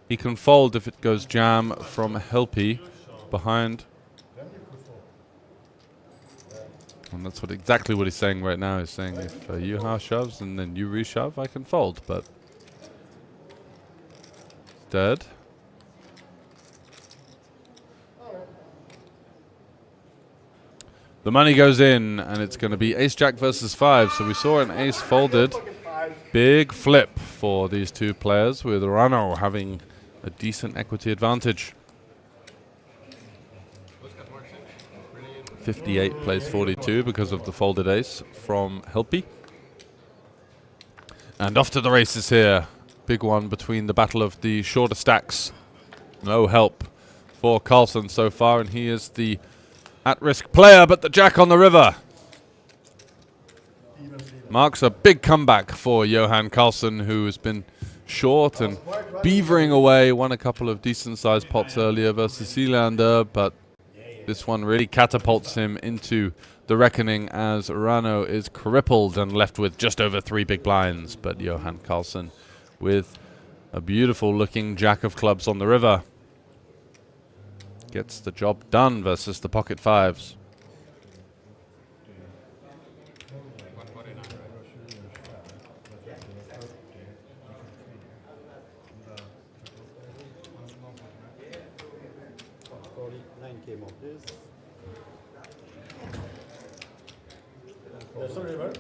he can fold if it goes jam from Helpy behind. And that's exactly what he's saying right now. He's saying if Juha shoves and then you reshove, I can fold, but dead. The money goes in, and it's going to be ace-jack versus 5. So we saw an ace folded. Big flip for these two players, with Rano having a decent equity advantage. 58 plays 42 because of the folded ace from Helpy. And off to the races here. Big one between the battle of the shorter stacks. No help for Karlsson so far, and he is the at-risk player, but the jack on the river marks a big comeback for Johan Karlsson, who has been short and beavering away. Won a couple of decent-sized pots earlier versus Sealander, but this one really catapults him into the reckoning as Rano is crippled and left with just over 3 big blinds. But Johan Karlsson with a beautiful-looking jack of clubs on the river gets the job done versus the pocket 5s. There's a river.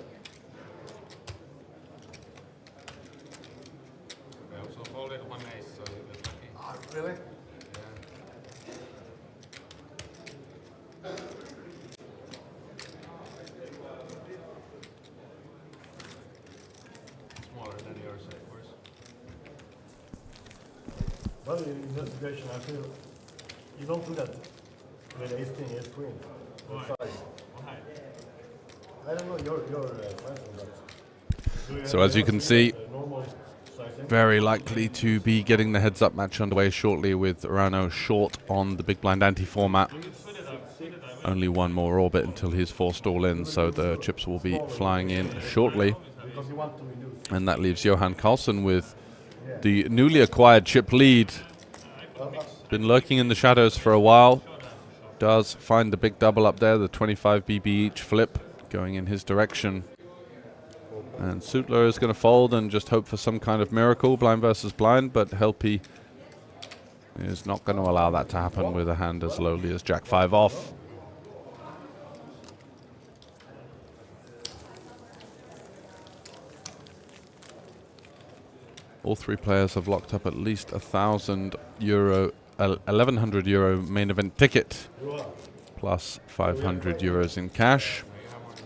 I also folded 1 ace, so that's lucky. Really? Smaller than yours, of course. Well, in that situation, I feel you don't do that with ace king, ace queen. Why? I don't know your sizing, but So as you can see, very likely to be getting the heads-up match underway shortly with Rano short on the big blind anti-format. Only one more orbit until he's forced all in, so the chips will be flying in shortly. And that leaves Johan Karlsson with the newly acquired chip lead. Been lurking in the shadows for a while. Does find the big double up there, the 25 BB each flip going in his direction. And Sutler is going to fold and just hope for some kind of miracle, blind versus blind, but Helpy is not going to allow that to happen with a hand as lowly as Jack 5 off. All three players have locked up at least €1,000, 1,100 euro main event ticket, plus 500 euros in cash.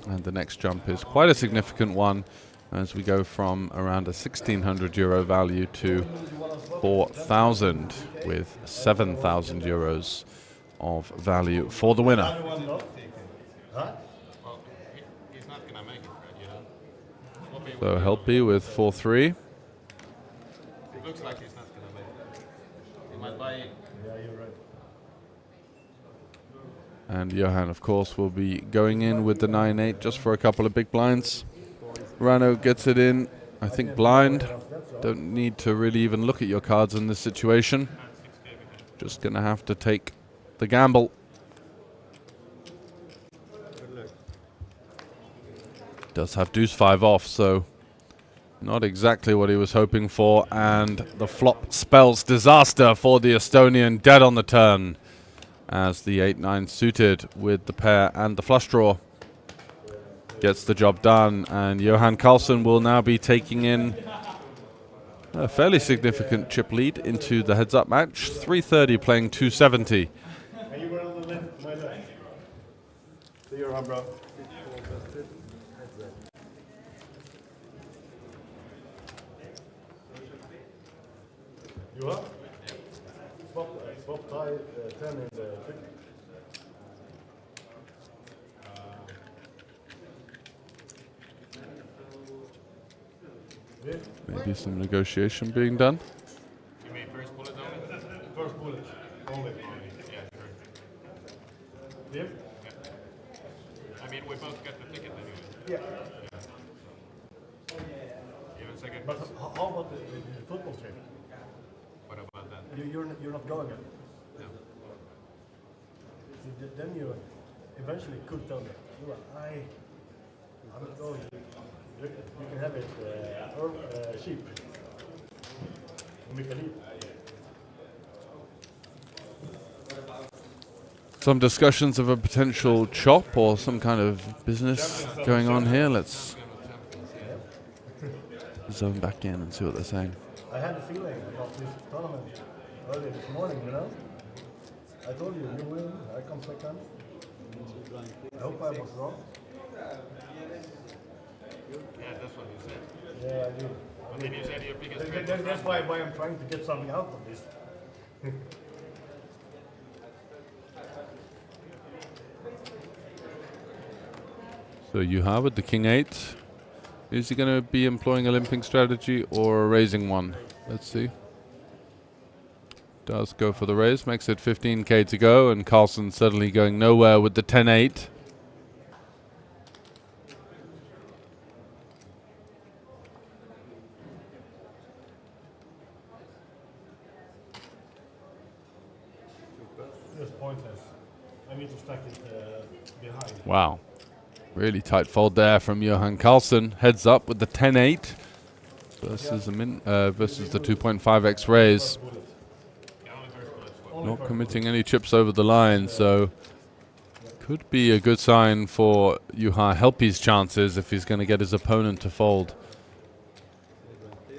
And the next jump is quite a significant one, as we go from around a 1,600 euro value to 4,000, with 7,000 euros of value for the winner. So Helpy with 4-3. Looks like he's not going to make it. He might buy in. Yeah, you're right. And Johan, of course, will be going in with the 9-8 just for a couple of big blinds. Rano gets it in, I think, blind. Don't need to really even look at your cards in this situation. Just going to have to take the gamble. Does have deuce 5 off, so not exactly what he was hoping for. And the flop spells disaster for the Estonian, dead on the turn, as the 8-9 suited with the pair and the flush draw gets the job done. And Johan Karlsson will now be taking in a fairly significant chip lead into the heads-up match. 330 playing 270. And you were on the left, my left. So you're on, bro. You are? Swap tie 10 in the trick. Maybe some negotiation being done. You mean first bullet only? First bullet only. Yeah, sure. Yeah? Yeah. I mean, we both get the ticket anyway. Yeah. Even second. But how about the football trip? What about that? You're not going yet. No. Then you eventually could tell me, I'm not going. You can have it cheap. Make a leap. Some discussions of a potential chop or some kind of business going on here. Let's zone back in and see what they're saying. I had a feeling about this tournament earlier this morning, you know? I told you, you win, I come second. I hope I was wrong. Yeah, that's what you said. Yeah, I do. But then you said your biggest That's why I'm trying to get something out of this. So you have it, the king 8. Is he going to be employing a limping strategy or a raising one? Let's see. Does go for the raise, makes it 15k to go, and Karlsson suddenly going nowhere with the 10-8. It's pointless. I need to stack it behind. Wow. Really tight fold there from Johan Karlsson. Heads up with the 10-8 versus versus the 2.5x raise. Not committing any chips over the line, so could be a good sign for Juha Helpy's chances if he's going to get his opponent to fold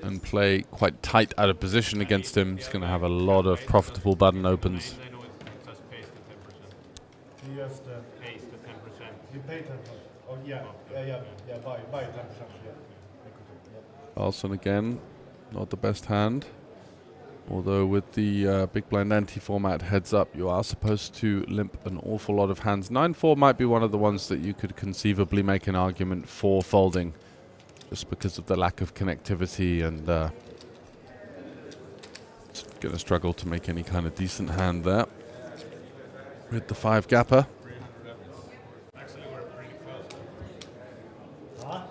and play quite tight out of position against him. He's going to have a lot of profitable button opens. You just pays the 10%. You pay 10%. Oh yeah, buy 10%. Yeah. Karlsson again, not the best hand. Although with the big blind anti-format heads up, you are supposed to limp an awful lot of hands. 9-4 might be one of the ones that you could conceivably make an argument for folding, just because of the lack of connectivity, and going to struggle to make any kind of decent hand there with the 5-gapper. Actually, we're pretty close. Huh?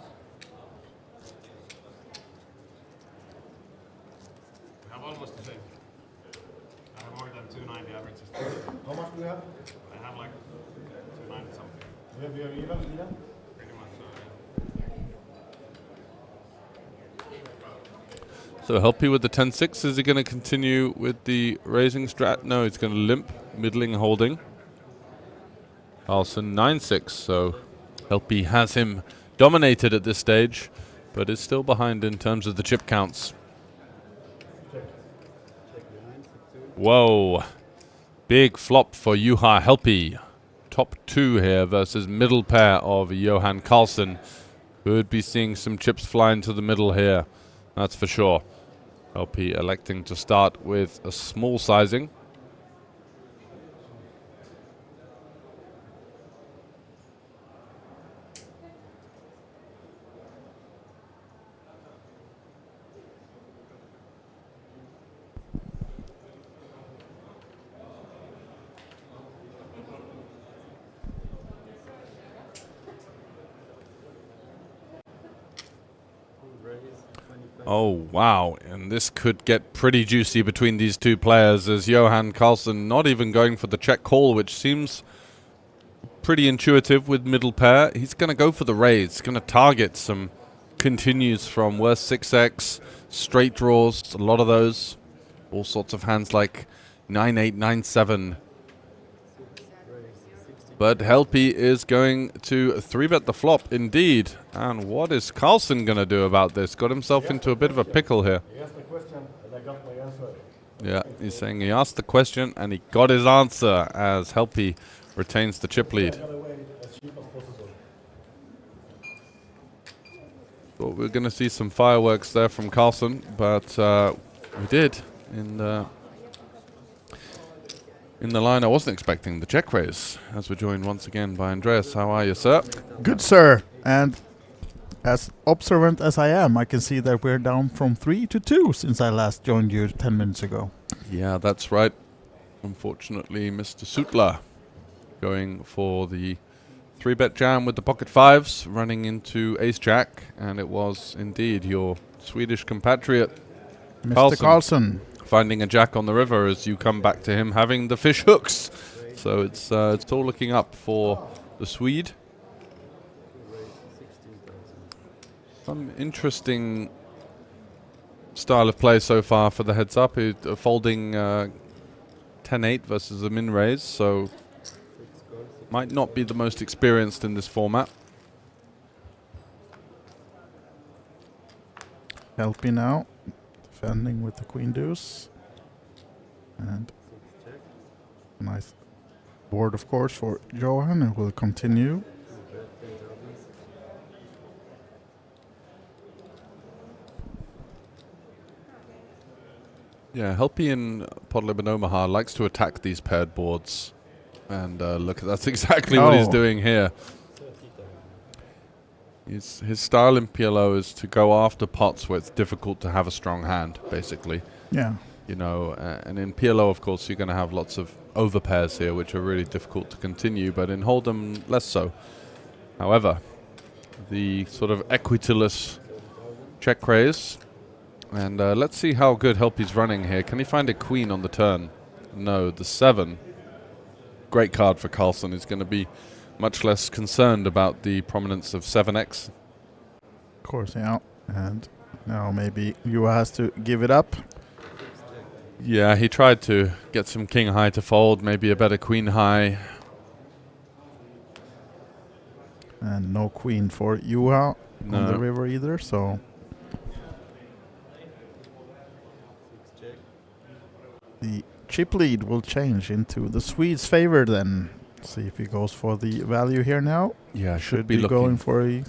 almost the same. I have more than 290 averages. How much do you have? I have like 290 something. You have your even? Pretty much so, yeah. So Helpy with the 10-6. Is he going to continue with the raising strat? No, he's going to limp, middling, holding. Carlsen 9-6, so Helpy has him dominated at this stage, but is still behind in terms of the chip counts. Whoa. Big flop for Juha Helpy. Top 2 here versus middle pair of Johan Carlsen. Could be seeing some chips fly into the middle here, that's for sure. Helpy electing to start with a small sizing. Oh, wow. And this could get pretty juicy between these two players as Johan Carlsen not even going for the check call, which seems pretty intuitive with middle pair. He's going to go for the raise. He's going to target some continues from worst 6x, straight draws, a lot of those. All sorts of hands like 9-8, 9-7. But Helpy is going to 3-bet the flop, indeed. And what is Carlsen going to do about this? Got himself into a bit of a pickle here. He asked the question and I got my answer. Yeah, he's saying he asked the question and he got his answer as Helpy retains the chip lead. Thought we were going to see some fireworks there from Carlsen, but we did in the line. I wasn't expecting the check raise, as we're joined once again by Andreas. How are you, sir? Good, sir. And as observant as I am, I can see that we're down from 3 to 2 since I last joined you 10 minutes ago. Yeah, that's right. Unfortunately, Mr. Sutler going for the 3-bet jam with the pocket fives, running into ace-jack, and it was indeed your Swedish compatriot, Mr. Carlsen. Finding a jack on the river as you come back to him having the fish hooks. So it's all looking up for the Swede. Some interesting style of play so far for the heads up. Folding 10-8 versus a min raise, so might not be the most experienced in this format. Helpy now, defending with the queen deuce. And nice board, of course, for Johan, and will continue. Yeah, Helpy in Podlib and Omaha likes to attack these paired boards. And look, that's exactly what he's doing here. His style in PLO is to go after pots where it's difficult to have a strong hand, basically. Yeah. You know, and in PLO, of course, you're going to have lots of overpairs here, which are really difficult to continue, but in Hold'em, less so. However, the sort of equityless check raise. And let's see how good Helpy's running here. Can he find a queen on the turn? No, the 7. Great card for Carlsen. He's going to be much less concerned about the prominence of 7x. Of course, yeah. And now maybe Juha has to give it up. Yeah, he tried to get some king high to fold, maybe a better queen high. And no queen for Juha on the river either, so... The chip lead will change into the Swede's favor then. See if he goes for the value here now. Yeah, should be going for a...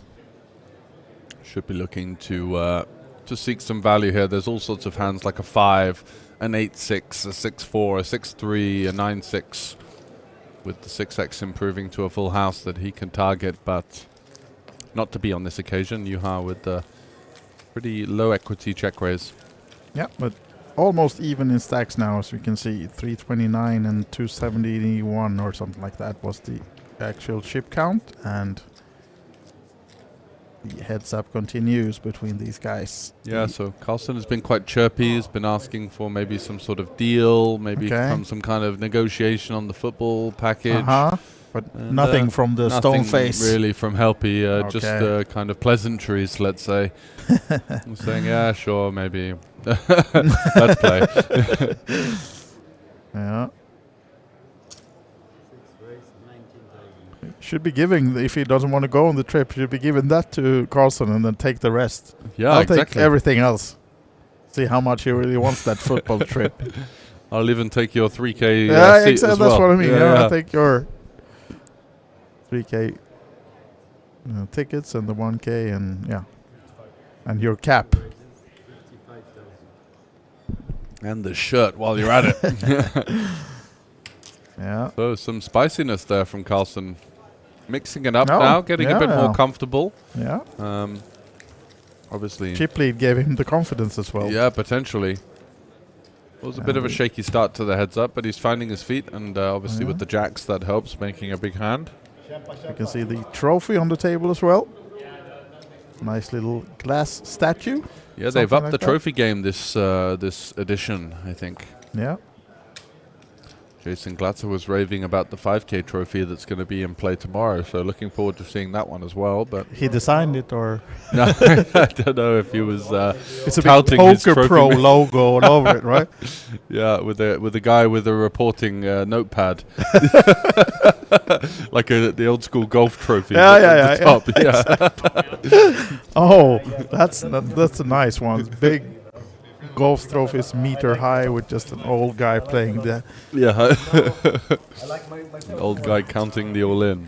Should be looking to seek some value here. There's all sorts of hands like a 5, an 8-6, a 6-4, a 6-3, a 9-6, with the 6x improving to a full house that he can target, but not to be on this occasion. Juha with the pretty low equity check raise. Yeah, but almost even in stacks now, as we can see. 329 and 271 or something like that was the actual chip count, and the heads up continues between these guys. Yeah, so Carlson has been quite chirpy. He's been asking for maybe some sort of deal, maybe some kind of negotiation on the football package. But nothing from the stone face. Really from Helpy, just kind of pleasantries, let's say. I'm saying, yeah, sure, maybe. Let's play. Yeah. Should be giving, if he doesn't want to go on the trip, should be giving that to Carlson and then take the rest. Yeah, I'll exactly. take everything else. See how much he really wants that football trip. I'll even take your 3K seat exactly. as well. That's what I mean. Yeah, I'll take your 3K tickets and the 1K and your cap. And the shirt while you're at it. Yeah. So some spiciness there from Carlson. Mixing it up now, getting a bit more comfortable. Yeah. Obviously. Chip lead gave him the confidence as well. Yeah, potentially. It was a bit of a shaky start to the heads up, but he's finding his feet, and obviously with the jacks that helps, making a big hand. You can see the trophy on the table as well. Nice little glass statue. Yeah, they've upped the trophy game this edition, I think. Yeah. Jason Glatzer was raving about the 5K trophy that's going to be in play tomorrow, so looking forward to seeing that one as well. But he designed it, or no, I don't know if he was. It's a big Poker Pro logo all over it, right? Yeah, with a guy with a reporting notepad, like the old school golf trophy. At the top. Yeah. Oh, that's a nice one. Big golf trophies meter high with just an old guy playing the old guy counting the all in.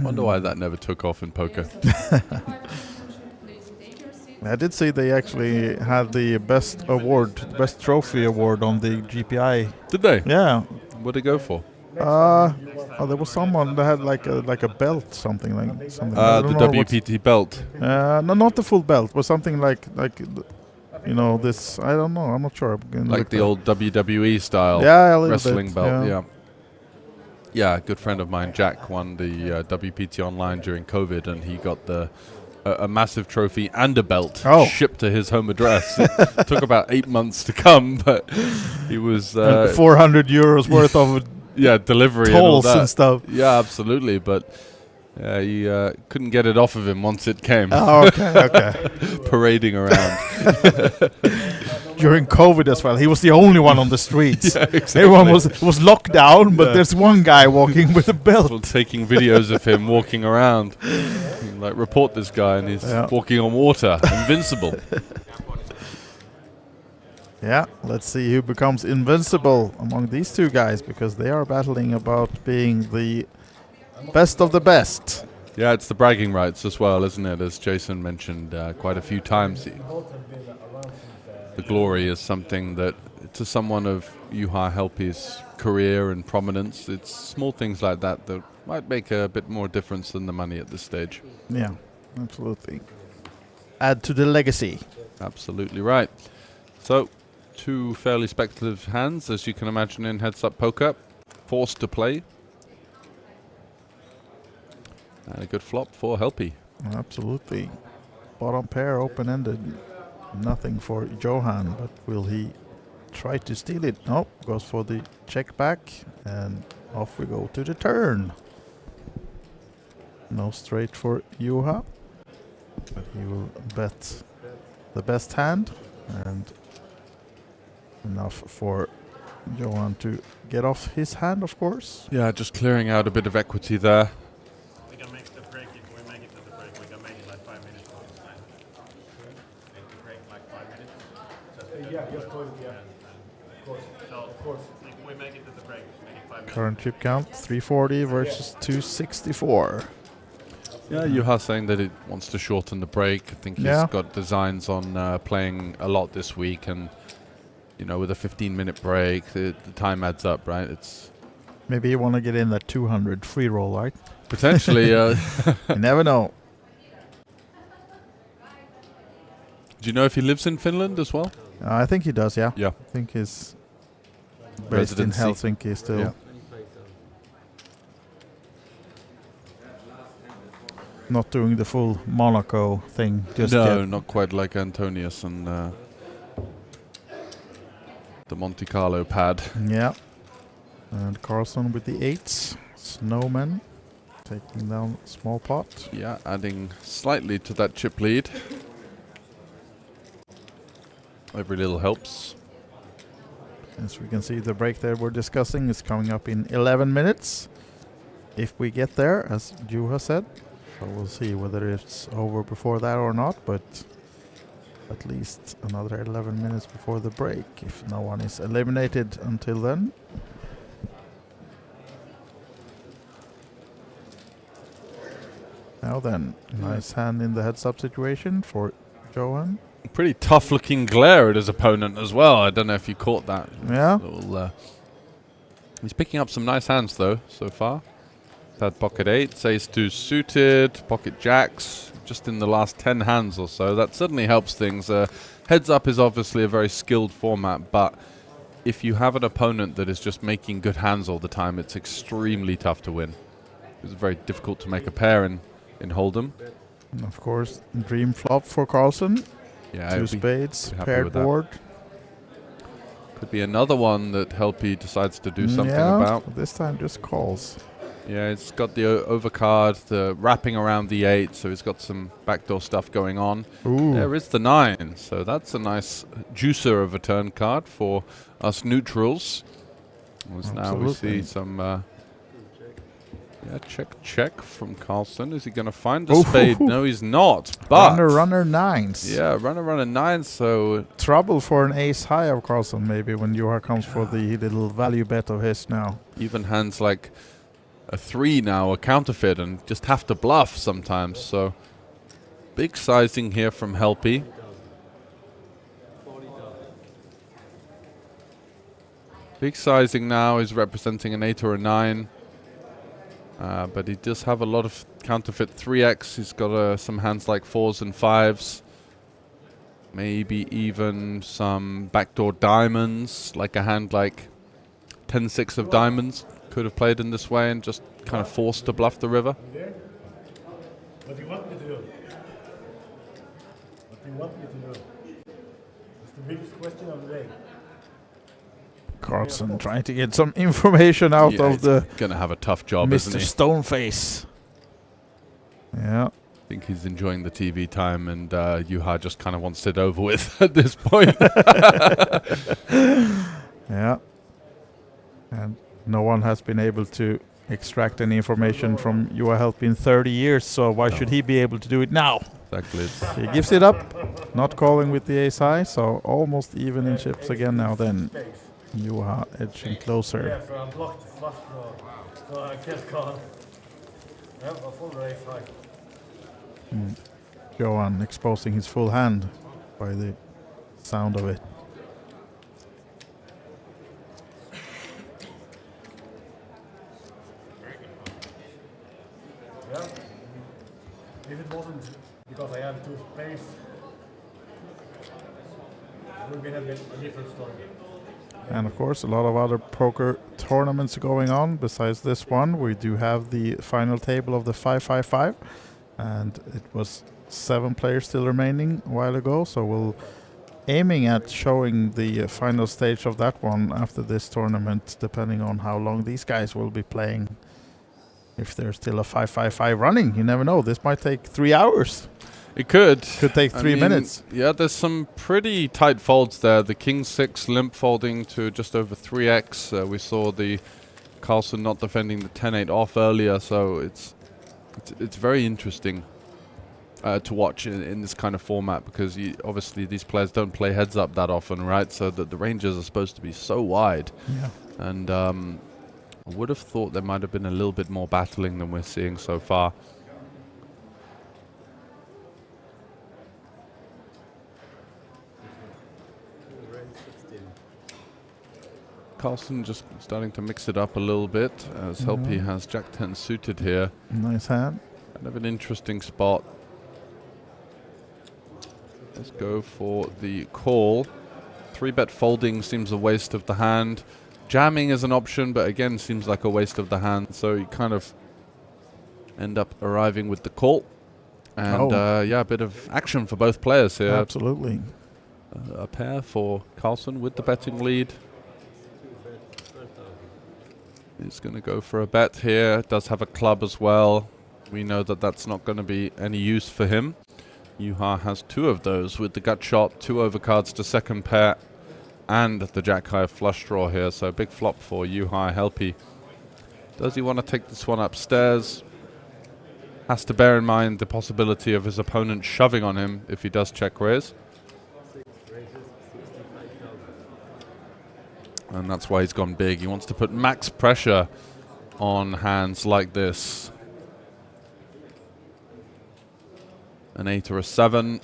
Wonder why that never took off in poker. I did see they actually had the best trophy award on the GPI. Did they? Yeah. What did it go for? There was someone that had like a belt, something like something. The WPT belt. No, not the full belt, but something like this. I don't know. I'm not sure. Like the old WWE style wrestling belt. Yeah, a good friend of mine, Jack, won the WPT online during COVID, and he got a massive trophy and a belt shipped to his home address. It took about 8 months to come, but he was 400 euros worth of delivery tolls and all that. And stuff. Yeah, absolutely, but he couldn't get it off of him once it came. Oh, okay. Parading around. During COVID as well, he was the only one on the streets. Yeah, exactly. Everyone was locked down, but there's one guy walking with a belt. People taking videos of him walking around. Like, report this guy, and he's walking on water, invincible. Yeah, let's see who becomes invincible among these two guys, because they are battling about being the best of the best. Yeah, it's the bragging rights as well, isn't it? As Jason mentioned quite a few times. The glory is something that, to someone of Juha Helpy's career and prominence, it's small things like that might make a bit more difference than the money at this stage. Yeah, absolutely. Add to the legacy. Absolutely right. So, two fairly speculative hands, as you can imagine in heads-up poker. Forced to play. And a good flop for Helpy. Absolutely. Bottom pair, open-ended. Nothing for Johan, but will he try to steal it? No, goes for the check back, and off we go to the turn. No straight for Juha, but he will bet the best hand, and enough for Johan to get off his hand, of course. Yeah, just clearing out a bit of equity there. We can make the break if we make it to the break. We can make it like 5 minutes. Make the break like 5 minutes. Just close it, Of course. If we make it to the break, make it 5 minutes. Current chip count 340 versus 264. Yeah, Juha saying that it wants to shorten the break. I think he's got designs on playing a lot this week, and with a 15-minute break, the time adds up, right? It's maybe you want to get in that 200 free roll, right? Potentially. You never know. Do you know if he lives in Finland as well? I think he does, yeah. Yeah. I think he's based in Helsinki still. Yeah. not doing the full Monaco thing just no, yet. not quite like Antonius and the Monte Carlo pad. Yeah. And Carlson with the 8s. Snowman taking down small pot. Yeah, adding slightly to that chip lead. Every little helps. As we can see, the break that we're discussing is coming up in 11 minutes. If we get there, as Juha said. So we'll see whether it's over before that or not, but at least another 11 minutes before the break, if no one is eliminated until then. Now then, nice hand in the heads-up situation for Johan. Pretty tough-looking glare at his opponent as well. I don't know if you caught that. Yeah. Little, he's picking up some nice hands, though, so far. Had pocket 8s, ace-2 suited, pocket jacks, just in the last 10 hands or so. That certainly helps things. Heads-up is obviously a very skilled format, but if you have an opponent that is just making good hands all the time, it's extremely tough to win. It's very difficult to make a pair in Hold'em. And of course, dream flop for Carlson. Yeah, 2 spades, happy paired with that. board. Could be another one that Helpy decides to do something Yeah, about. this time just calls. Yeah, it's got the overcard, the wrapping around the 8, so it's got some backdoor stuff going on. Ooh. There is the 9, so that's a nice juicer of a turn card for us neutrals. As now we see some... yeah, check from Carlson. Is he going to find a spade? No, he's not. But runner 9s. Yeah, runner 9s. So trouble for an ace high of Carlson maybe when Juha comes for the little value bet of his now. Even hands like a 3 now, a counterfeit, and just have to bluff sometimes. So big sizing here from Helpy. Big sizing now is representing an 8 or a 9. But he does have a lot of counterfeit 3x. He's got some hands like 4s and 5s. Maybe even some backdoor diamonds, like a hand like 10-6 of diamonds. Could have played in this way and just kind of forced to bluff the river. What do you want me to do? What do you want me to do? It's the biggest question of the day. Carlson trying to get some information out of the... Gonna have a tough job, Mr. isn't he? Stoneface. Yeah. I think he's enjoying the TV time, and Juha just kind of wants it over with at this point. Yeah. And no one has been able to extract any information from Juha Helpy in 30 years, so why should he be able to do it now? Exactly. He gives it up, not calling with the ace high, so almost even in chips again now then. Juha edging closer. Yeah, so I'm blocked the flush draw, so I can't call. Yeah, a full raise high. Johan exposing his full hand by the sound of it. Yeah. If it wasn't because I have 2 spades, it would have been a different story. And of course, a lot of other poker tournaments going on besides this one. We do have the final table of the 5-5-5, and it was 7 players still remaining a while ago. So we'll aiming at showing the final stage of that one after this tournament, depending on how long these guys will be playing. If there's still a 5-5-5 running, you never know. This might take 3 hours. It could. Could take 3 minutes. Yeah, there's some pretty tight folds there. The King 6 limp folding to just over 3x. We saw the Carlson not defending the 10-8 off earlier, so it's very interesting to watch in this kind of format, because obviously these players don't play heads up that often, right? So that the ranges are supposed to be so wide. Yeah. And I would have thought there might have been a little bit more battling than we're seeing so far. Carlson just starting to mix it up a little bit, as Helpy has Jack 10 suited here. Nice hand. Kind of an interesting spot. Let's go for the call. 3-bet folding seems a waste of the hand. Jamming is an option, but again seems like a waste of the hand. So you kind of end up arriving with the call. And yeah, a bit of action for both players here. Absolutely. A pair for Carlsen with the betting lead. He's going to go for a bet here. Does have a club as well. We know that that's not going to be any use for him. Juha has 2 of those with the gut shot, 2 overcards to second pair, and the jack high flush draw here. So big flop for Juha Helppi. Does he want to take this one upstairs? Has to bear in mind the possibility of his opponent shoving on him if he does check raise. And that's why he's gone big. He wants to put max pressure on hands like this. An 8 or a 7.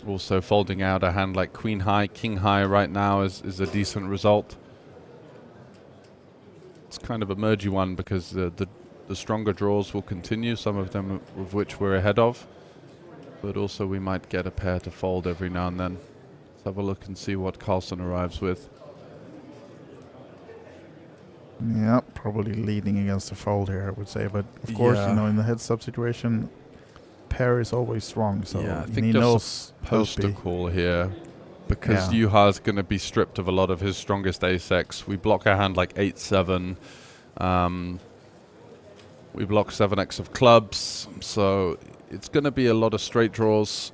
Also folding out a hand like queen high, king high right now is a decent result. It's kind of a mergy one because the stronger draws will continue, some of them of which we're ahead of. But also we might get a pair to fold every now and then. Let's have a look and see what Carlsen arrives with. Yeah, probably leading against the fold here, I would say. But of course, you know, in the heads-up situation, pair is always strong. So yeah, I he think they're knows supposed to call here because Juha is going to be stripped of a lot of his strongest ace-x. We block a hand like 8-7. We block 7x of clubs. So it's going to be a lot of straight draws,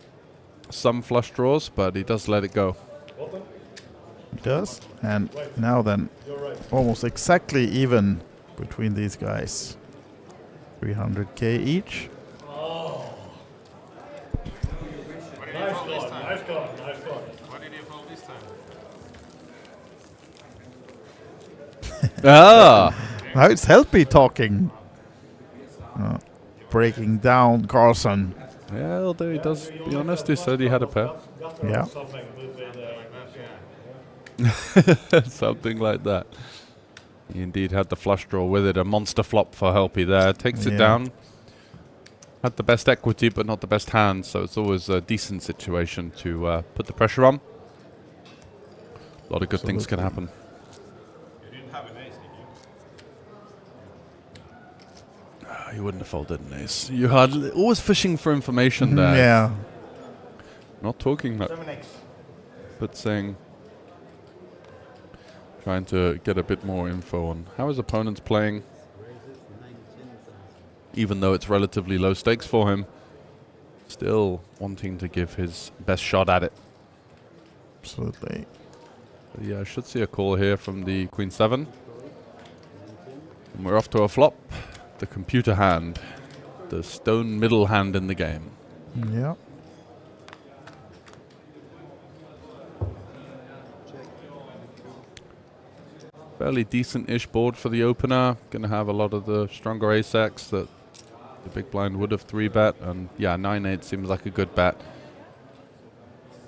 some flush draws, but he does let it go. He does. And now then, almost exactly even between these guys. 300k each. Nice call. What did you fold this time? Now it's Helppi talking. Breaking down Carlsen. Yeah, although he does be honest, he said he had a pair. Yeah. Something like that. He indeed had the flush draw with it. A monster flop for Helppi there. Takes it down. Had the best equity, but not the best hand, so it's always a decent situation to put the pressure on. A lot of good things can happen. You didn't have an ace, did you? You wouldn't have folded an ace. You had always fishing for information there. Yeah. Not talking much, but saying, trying to get a bit more info on how his opponent's playing. Even though it's relatively low stakes for him, still wanting to give his best shot at it. Absolutely. But yeah, I should see a call here from the Queen 7. And we're off to a flop. The computer hand. The stone middle hand in the game. Yeah. Fairly decent-ish board for the opener. Going to have a lot of the stronger ace-x that the big blind would have 3-bet. And yeah, 9-8 seems like a good bet.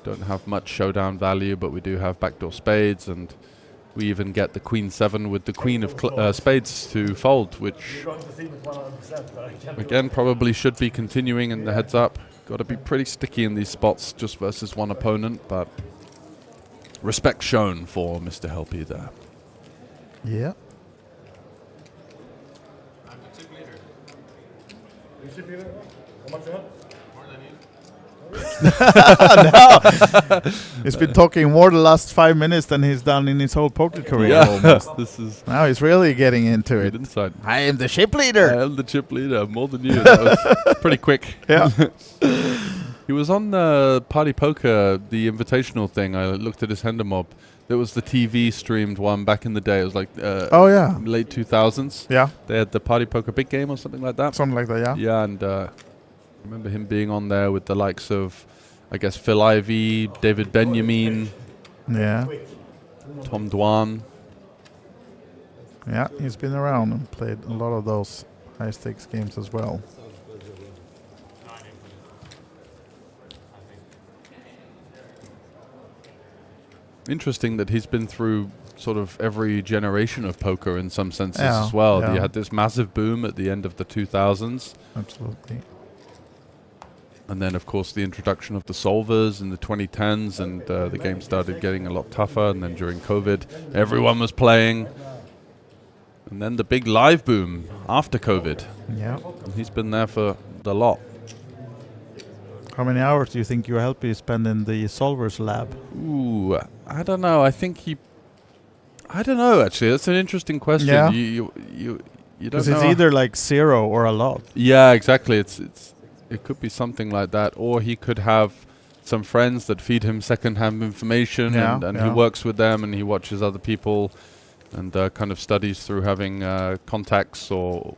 Don't have much showdown value, but we do have backdoor spades, and we even get the Queen 7 with the Queen of spades to fold, which again probably should be continuing in the heads up. Got to be pretty sticky in these spots just versus one opponent, but respect shown for Mr. Helppi there. Yeah. I'm the chip leader. You chip leader? How much you have? More than you. No. He's been talking more the last 5 minutes than he's done in his whole poker career almost. This is now he's really getting into it. Inside. I am the chip leader. I am the chip leader, more than you. That was pretty quick. Yeah. He was on the Party Poker, the invitational thing. I looked at his Hender Mob. There was the TV streamed one back in the day. It was like late 2000s. Yeah. They had the Party Poker big game or something like that. Something like that, yeah. Yeah, and I remember him being on there with the likes of, I guess, Phil Ivey, David Benjamin. Yeah. Tom Dwan. Yeah, he's been around and played a lot of those high-stakes games as well. Interesting that he's been through sort of every generation of poker in some senses as well. Yeah. You had this massive boom at the end of the 2000s. Absolutely. And then, of course, the introduction of the solvers in the 2010s, and the game started getting a lot tougher. And then during COVID, everyone was playing. And then the big live boom after COVID. Yeah. And he's been there for the lot. How many hours do you think your helpy spend in the solvers lab? Ooh, I don't know. I don't know, actually. That's an interesting question. Yeah. You don't know. Because it's either like 0 or a lot. Yeah, exactly. It could be something like that. Or he could have some friends that feed him secondhand information, and he works with them, and he watches other people and kind of studies through having contacts or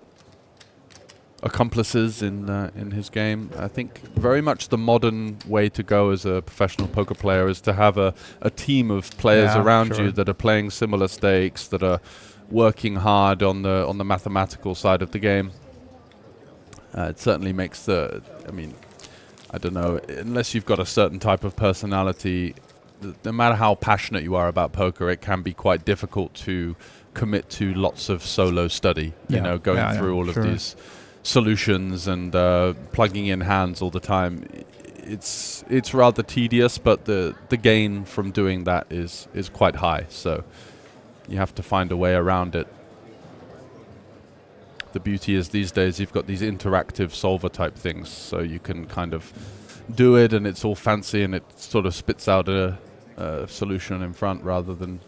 accomplices in his game. I think very much the modern way to go as a professional poker player is to have a team of players around you that are playing similar stakes, that are working hard on the mathematical side of the game. It certainly makes I don't know, unless you've got a certain type of personality, no matter how passionate you are about poker, it can be quite difficult to commit to lots of solo study, going through all of these solutions and plugging in hands all the time. It's rather tedious, but the gain from doing that is quite high, so you have to find a way around it. The beauty is these days you've got these interactive solver type things, so you can kind of do it and it's all fancy and it sort of spits out a solution in front rather than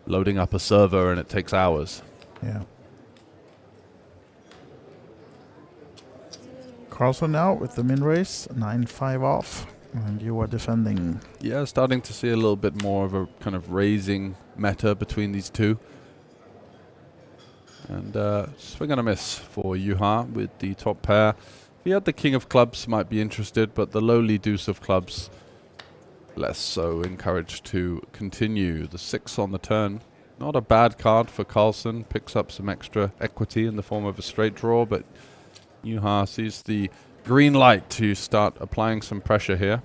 loading up a server and it takes hours. Yeah. Carlson now with the min raise, 9-5 off, and you are defending. Yeah, starting to see a little bit more of a kind of raising meta between these two. And swing and a miss for Juha with the top pair. If he had the king of clubs, might be interested, but the lowly deuce of clubs, less so. Encouraged to continue. The 6 on the turn. Not a bad card for Carlson. Picks up some extra equity in the form of a straight draw, but Juha sees the green light to start applying some pressure here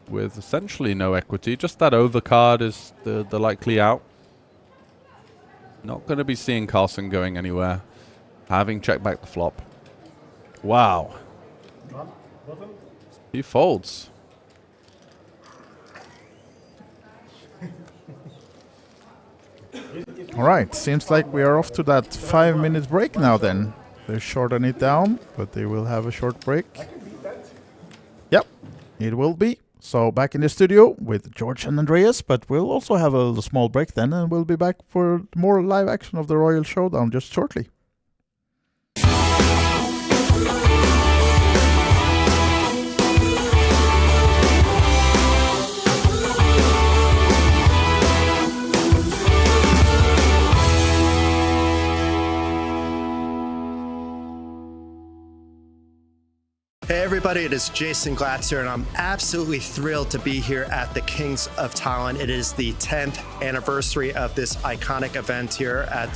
with essentially no equity. Just that overcard is the likely out. Not going to be seeing Carlson going anywhere. Having checked back the flop. Wow. He folds. All right, seems like we are off to that 5-minute break now then. They're shortening it down, but they will have a short break. Yep, it will be. So back in the studio with George and Andreas, but we'll also have a small break then, and we'll be back for more live action of the Royal Showdown just shortly. Hey everybody, it is Jason Glatzer, and I'm absolutely thrilled to be here at the Kings of Tallinn. It is the 10th anniversary of this iconic event here at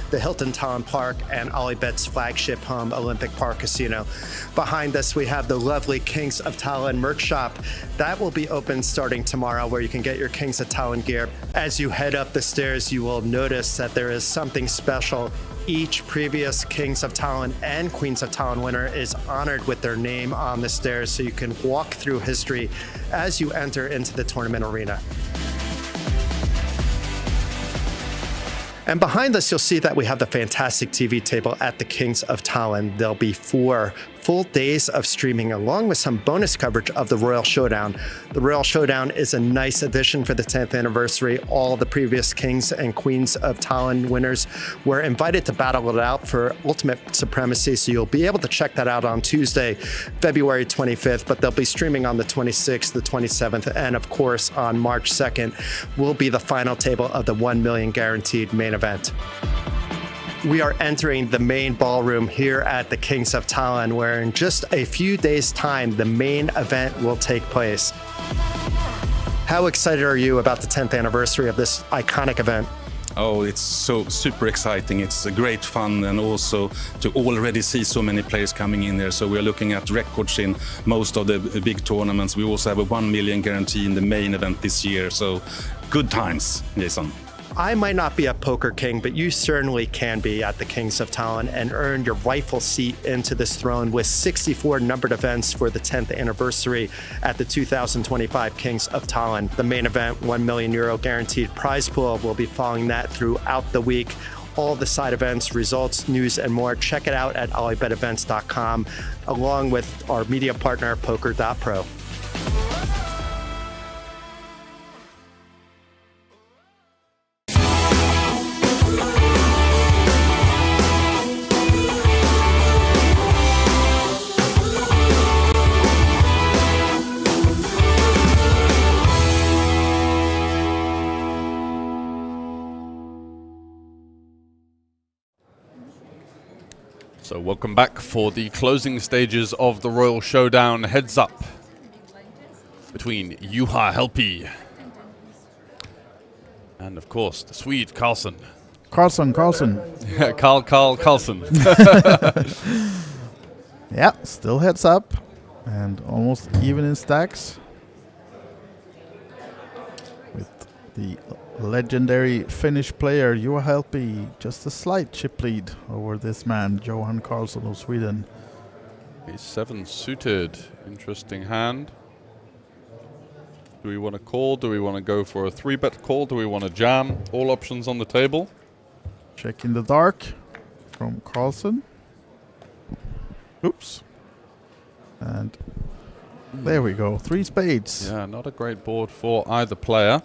the Hilton Tallinn Park and Olibet's flagship home, Olympic Park Casino. Behind us, we have the lovely Kings of Tallinn merch shop. That will be open starting tomorrow, where you can get your Kings of Tallinn gear. As you head up the stairs, you will notice that there is something special. Each previous Kings of Tallinn and Queens of Tallinn winner is honored with their name on the stairs, so you can walk through history as you enter into the tournament arena. And behind us, you'll see that we have the fantastic TV table at the Kings of Tallinn. There'll be 4 full days of streaming, along with some bonus coverage of the Royal Showdown. The Royal Showdown is a nice addition for the 10th anniversary. All the previous Kings and Queens of Tallinn winners were invited to battle it out for ultimate supremacy, so you'll be able to check that out on Tuesday, February 25th, but they'll be streaming on the 26th, the 27th, and of course on March 2nd will be the final table of the 1 million guaranteed main event. We are entering the main ballroom here at the Kings of Tallinn, where in just a few days' time, the main event will take place. How excited are you about the 10th anniversary of this iconic event? Oh, it's so super exciting. It's a great fun, and also to already see so many players coming in there. So we're looking at records in most of the big tournaments. We also have a 1 million guarantee in the main event this year. So good times, Jason. I might not be a poker king, but you certainly can be at the Kings of Tallinn and earn your rightful seat into this throne with 64 numbered events for the 10th anniversary at the 2025 Kings of Tallinn. The main event, €1 million guaranteed prize pool, will be following that throughout the week. all the side events, results, news, and more. Check it out at olliebetevents.com, along with our media partner, Poker.pro. So welcome back for the closing stages of the Royal Showdown. Heads up between Juha Helppi and, of course, the Swede Karlsson. Karlsson. Karlsson. Yeah, still heads up and almost even in stacks. With the legendary Finnish player Juha Helppi, just a slight chip lead over this man, Johan Karlsson of Sweden. He's 7 suited. Interesting hand. Do we want to call? Do we want to go for a 3-bet call? Do we want to jam? All options on the table. Check in the dark from Karlsson. Oops. And there we go. 3 spades. Yeah, not a great board for either player.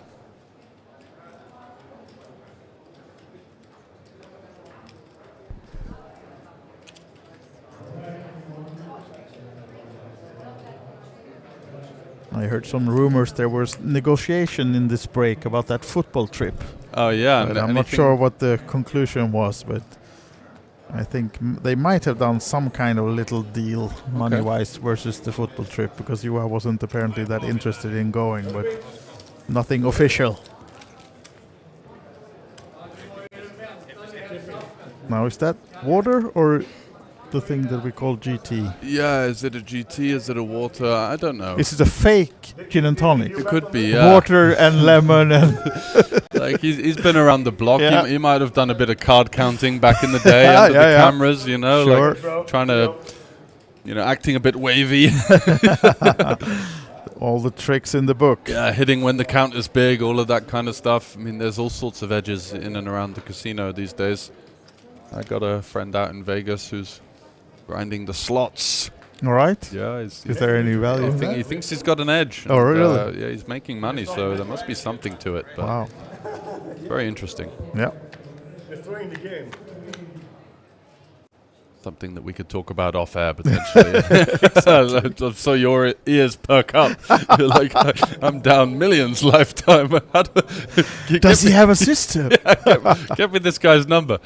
I heard some rumors there was negotiation in this break about that football trip. Oh yeah, but I'm not sure what the conclusion was, but I think they might have done some kind of little deal money-wise versus the football trip, because Juha wasn't apparently that interested in going, but nothing official. Now, is that water or the thing that we call GT? Yeah, is it a GT? Is it a water? I don't know. Is it a fake gin and tonic? It could be, yeah. Water and lemon and... Like he's been around the block. Yeah. He might have done a bit of card counting back in the day under the cameras, you know, sure. like trying to, you know, acting a bit wavy. All the tricks in the book. Yeah, hitting when the count is big, all of that kind of stuff. I mean, there's all sorts of edges in and around the casino these days. I got a friend out in Vegas who's grinding the slots. All right. Yeah. Is there any value in that? He thinks he's got an edge. Oh, really? Yeah, he's making money, so there must be something to it. But wow. Very interesting. Yeah. Destroying the game. Something that we could talk about off air potentially. So your ears perk up. You're like, I'm down millions lifetime. Does he have a system? Get me this guy's number.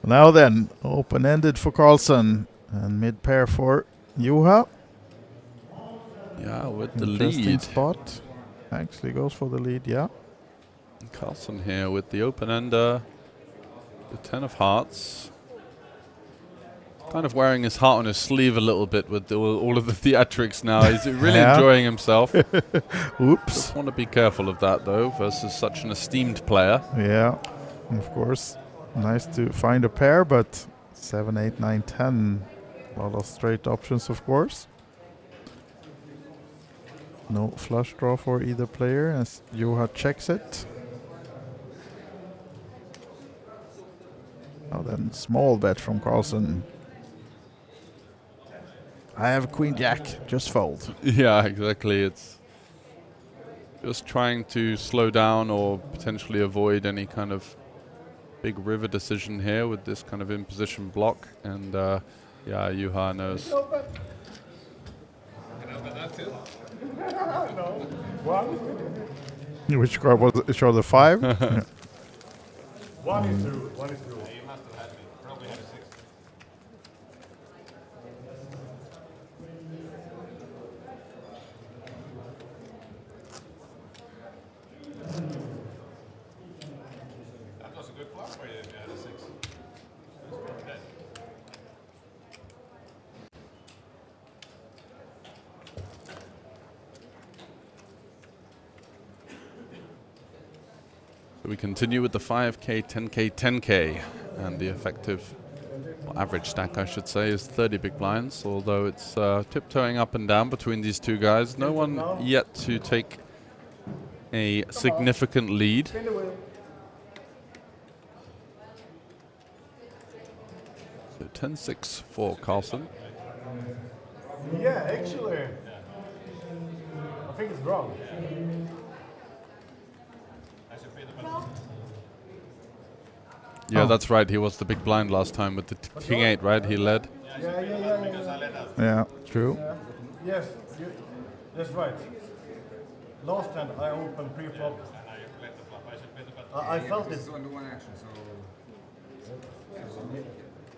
Now then, open-ended for Karlsson and mid-pair for Juha. Yeah, with the Interesting lead. spot. Actually goes for the lead, yeah. Karlsson here with the open-ender, the 10 of hearts. Kind of wearing his heart on his sleeve a little bit with all of the theatrics now. He's really enjoying himself. Oops. Just want to be careful of that, though, versus such an esteemed player. Yeah, of course. Nice to find a pair, but 7, 8, 9, 10. A lot of straight options, of course. No flush draw for either player as Juha checks it. Now then, small bet from Karlsson. I have Queen Jack, just fold. Yeah, exactly. It's just trying to slow down or potentially avoid any kind of big river decision here with this kind of in-position block. And yeah, Juha knows. Which card was it? Show the 5? Yeah. One is through. One is through. That was a good flop for you if you had a 6. So we continue with the 5K, 10K, 10K, and the effective, well, average stack, I should say, is 30 big blinds, although it's tiptoeing up and down between these two guys. No one yet to take a significant lead. 10-6 for Carlsen. Yeah, actually, I think it's wrong. Yeah, that's right. He was the big blind last time with the King 8, right? He led. Yeah, true. Yes, that's right. Last time I opened pre-flop. I felt it. It's only one action, so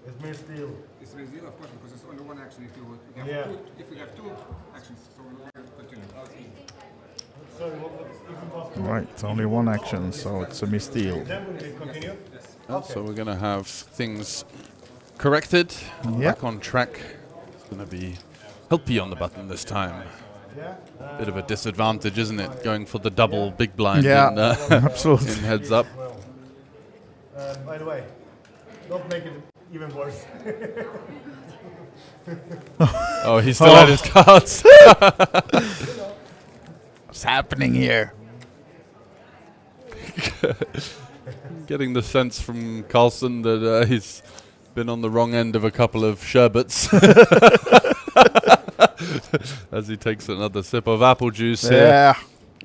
it's mere steal. It's mere steal, of course, because it's only one action. If you have two actions, so we will continue. Sorry, if it was two. Right, it's only one action, so it's a misdeal. Then we continue. So we're going to have things corrected, back on track. It's going to be Helpy on the button this time. Bit of a disadvantage, isn't it? Going for the double big blind in, absolutely. in heads up. By the way, don't make it even worse. Oh, he still had his cards. What's happening here? Getting the sense from Carlsen that he's been on the wrong end of a couple of sherbets. As he takes another sip of apple juice here.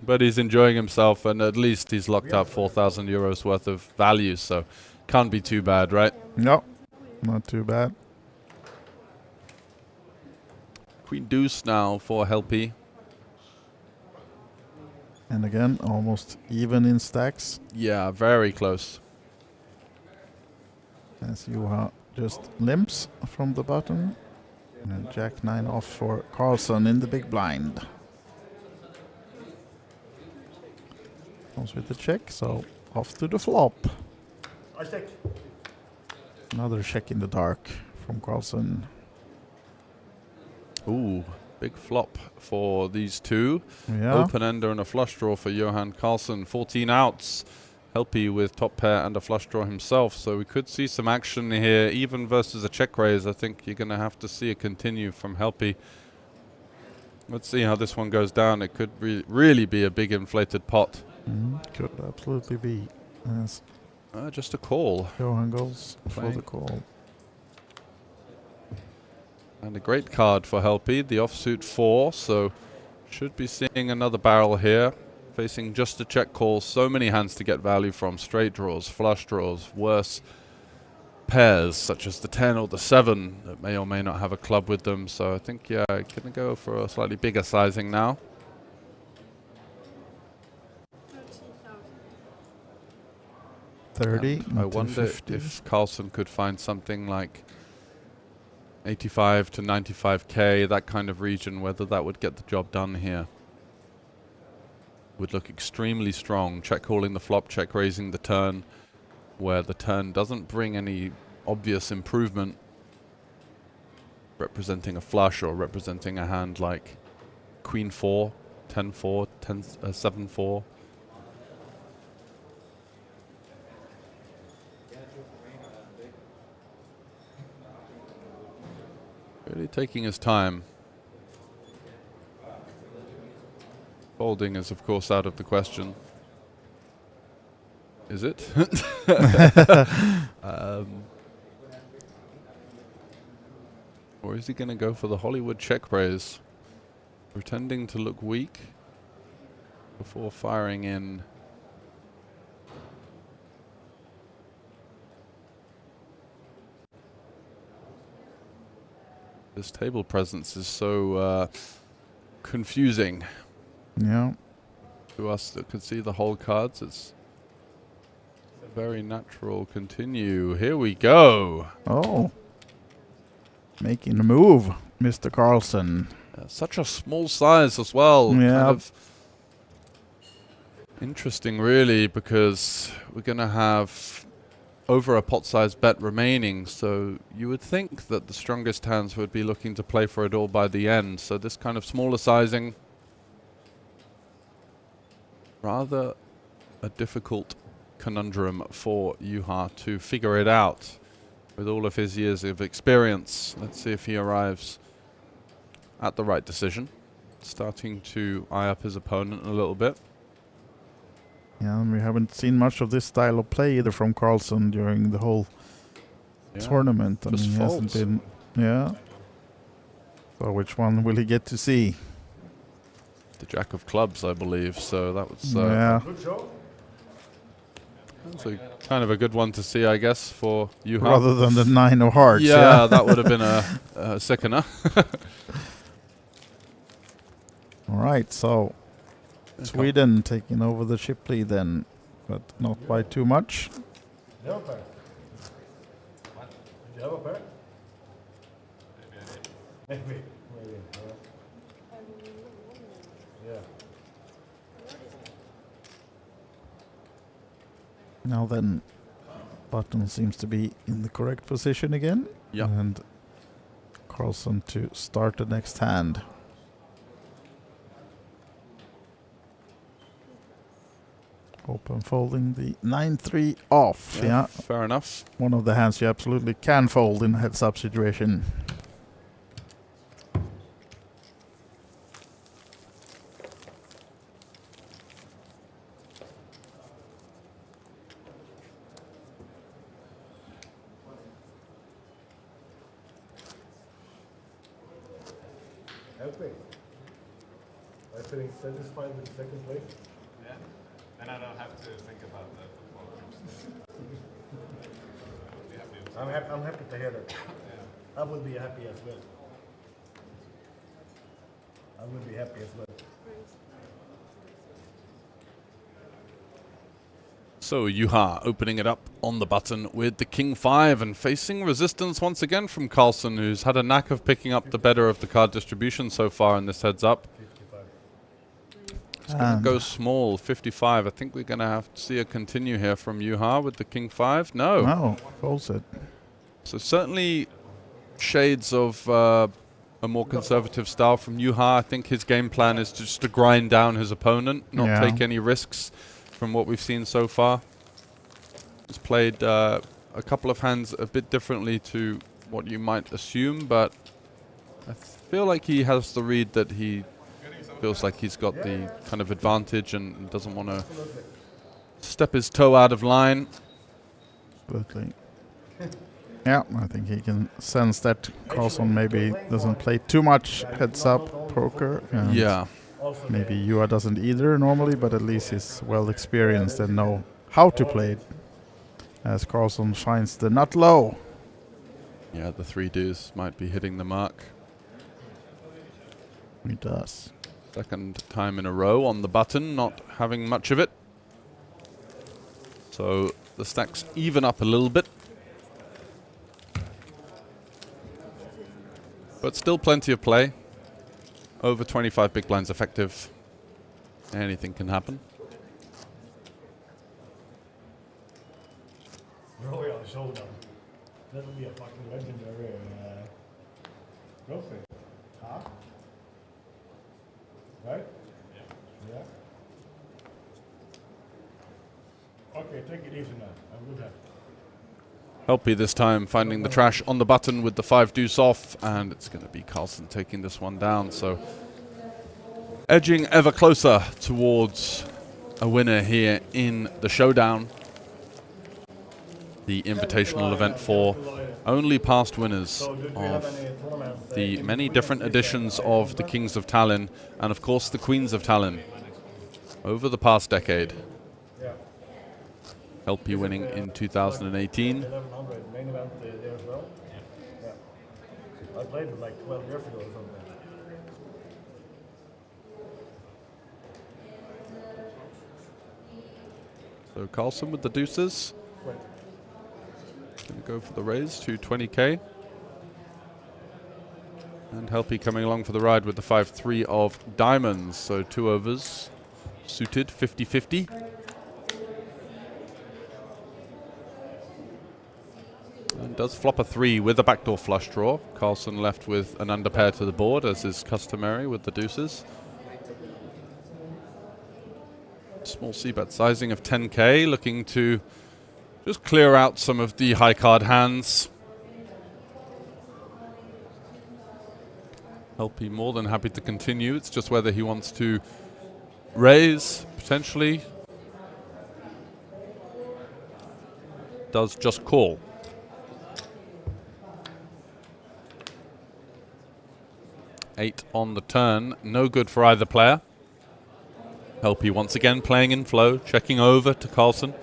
But he's enjoying himself, and at least he's locked up 4,000 euros worth of value, so can't be too bad, right? No, not too bad. Queen deuce now for Helpy. And again, almost even in stacks. Yeah, very close. As Juha just limps from the button. And Jack 9 off for Carlsen in the big blind. Comes with the check, so off to the flop. I check. Another check in the dark from Carlsen. Ooh, big flop for these two. Yeah. Open ender and a flush draw for Johan Carlsen. 14 outs. Helpy with top pair and a flush draw himself. So we could see some action here, even versus a check raise. I think you're going to have to see it continue from Helpy. Let's see how this one goes down. It could really be a big inflated pot. Could absolutely be. Yes. Just a call. Johan goes for the call. And a great card for Helpy, the offsuit 4, so should be seeing another barrel here. Facing just a check call, so many hands to get value from. Straight draws, flush draws, worse pairs such as the 10 or the 7 that may or may not have a club with them. So I think, yeah, going to go for a slightly bigger sizing now. I wonder if Carlsen could find something like 85 to 95k, that kind of region, whether that would get the job done here. Would look extremely strong, check calling the flop, check raising the turn, where the turn doesn't bring any obvious improvement, representing a flush or representing a hand like Queen 4, 10-4, 7-4. Really taking his time. Folding is, of course, out of the question. Is it? Or is he going to go for the Hollywood check raise? Pretending to look weak before firing in. This table presence is so confusing. Yeah. To us that can see the whole cards, it's very natural. Continue. Here we go. Oh. Making a move, Mr. Carlsen. Such a small size as well. Yeah. Kind of interesting, really, because we're going to have over a pot-sized bet remaining, so you would think that the strongest hands would be looking to play for it all by the end. So this kind of smaller sizing, rather a difficult conundrum for Juha to figure it out with all of his years of experience. Let's see if he arrives at the right decision. Starting to eye up his opponent a little bit. Yeah, and we haven't seen much of this style of play either from Carlsen during the whole tournament. I mean, Just he hasn't folds. been. Yeah. So which one will he get to see? The Jack of Clubs, I believe. So that was Yeah. that's a kind of a good one to see, I guess, for you. Rather than the 9 of hearts. Yeah, that would have been a sickener. All right, so Sweden taking over the chip lead then, but not by too much. Do you have a pair? What? Do you have a pair? Maybe. Yeah. Now then, Button seems to be in the correct position again. Yeah. And Carlson to start the next hand. Open folding the 9-3 off. Yeah. Fair enough. One of the hands you absolutely can fold in a heads-up situation. Help me. I'm feeling satisfied with second place. Yeah. And I don't have to think about the football. I'm happy to hear that. I will be happy as well. I will be happy as well. So Juha opening it up on the button with the King 5 and facing resistance once again from Carlson, who's had a knack of picking up the better of the card distribution so far in this heads up. It's going to go small, 55. I think we're going to have to see a continue here from Juha with the King 5. No. No, folds it. So certainly shades of a more conservative style from Juha. I think his game plan is just to grind down his opponent, not take any risks from what we've seen so far. He's played a couple of hands a bit differently to what you might assume, but I feel like he has the read that he feels like he's got the kind of advantage and doesn't want to step his toe out of line. Absolutely. Yeah, I think he can sense that Carlson maybe doesn't play too much heads-up poker. And yeah. Maybe Juha doesn't either normally, but at least he's well experienced and know how to play it. As Carlson finds the nut low. Yeah, the 3 deuce might be hitting the mark. He does. Second time in a row on the button, not having much of it. So the stacks even up a little bit. But still plenty of play. Over 25 big blinds effective. Anything can happen. Royal Showdown. That would be a fucking legendary trophy. Huh? Right? Yeah. Okay, take it easy now. I'm good at it. Helpy this time finding the trash on the button with the 5 deuce off, and it's going to be Carlson taking this one down. So edging ever closer towards a winner here in the Showdown, the invitational event for only past winners of the many different editions of the Kings of Tallinn and of course the Queens of Tallinn over the past decade. Helpy winning in 2018. 1100 main event there as well. Yeah. I played it like 12 years ago or something. So Carlson with the deuces. Going to go for the raise to 20k. And Helpy coming along for the ride with the 5-3 of diamonds. So 2 overs suited, 50-50. And does flop a 3 with a backdoor flush draw. Carlson left with an underpair to the board, as is customary with the deuces. Small c-bet sizing of 10k, looking to just clear out some of the high card hands. Helpy more than happy to continue. It's just whether he wants to raise, potentially. Does just call. 8 on the turn. No good for either player. Helpy once again playing in flow, checking over to Carlsen,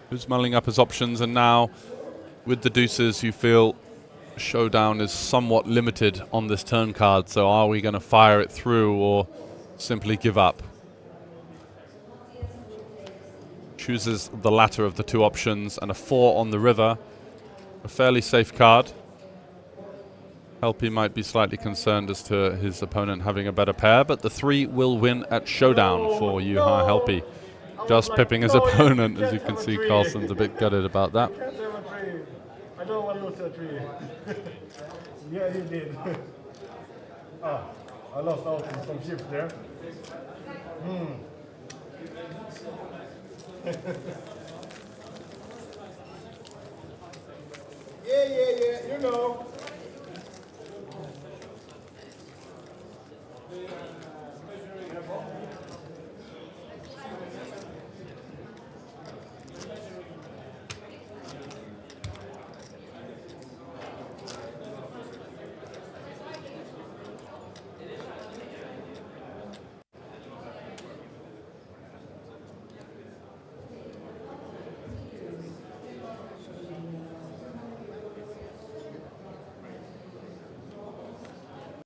who's mulling up his options. And now, with the deuces, you feel Showdown is somewhat limited on this turn card. So are we going to fire it through or simply give up? Chooses the latter of the two options, and a 4 on the river. A fairly safe card. Helpy might be slightly concerned as to his opponent having a better pair, but the 3 will win at Showdown for Juha Helpy. Just pipping his opponent, as you can see. Carlsen's a bit gutted about that. I don't want to lose a 3. Yeah, you did. I lost out on some chips there. Yeah, you know.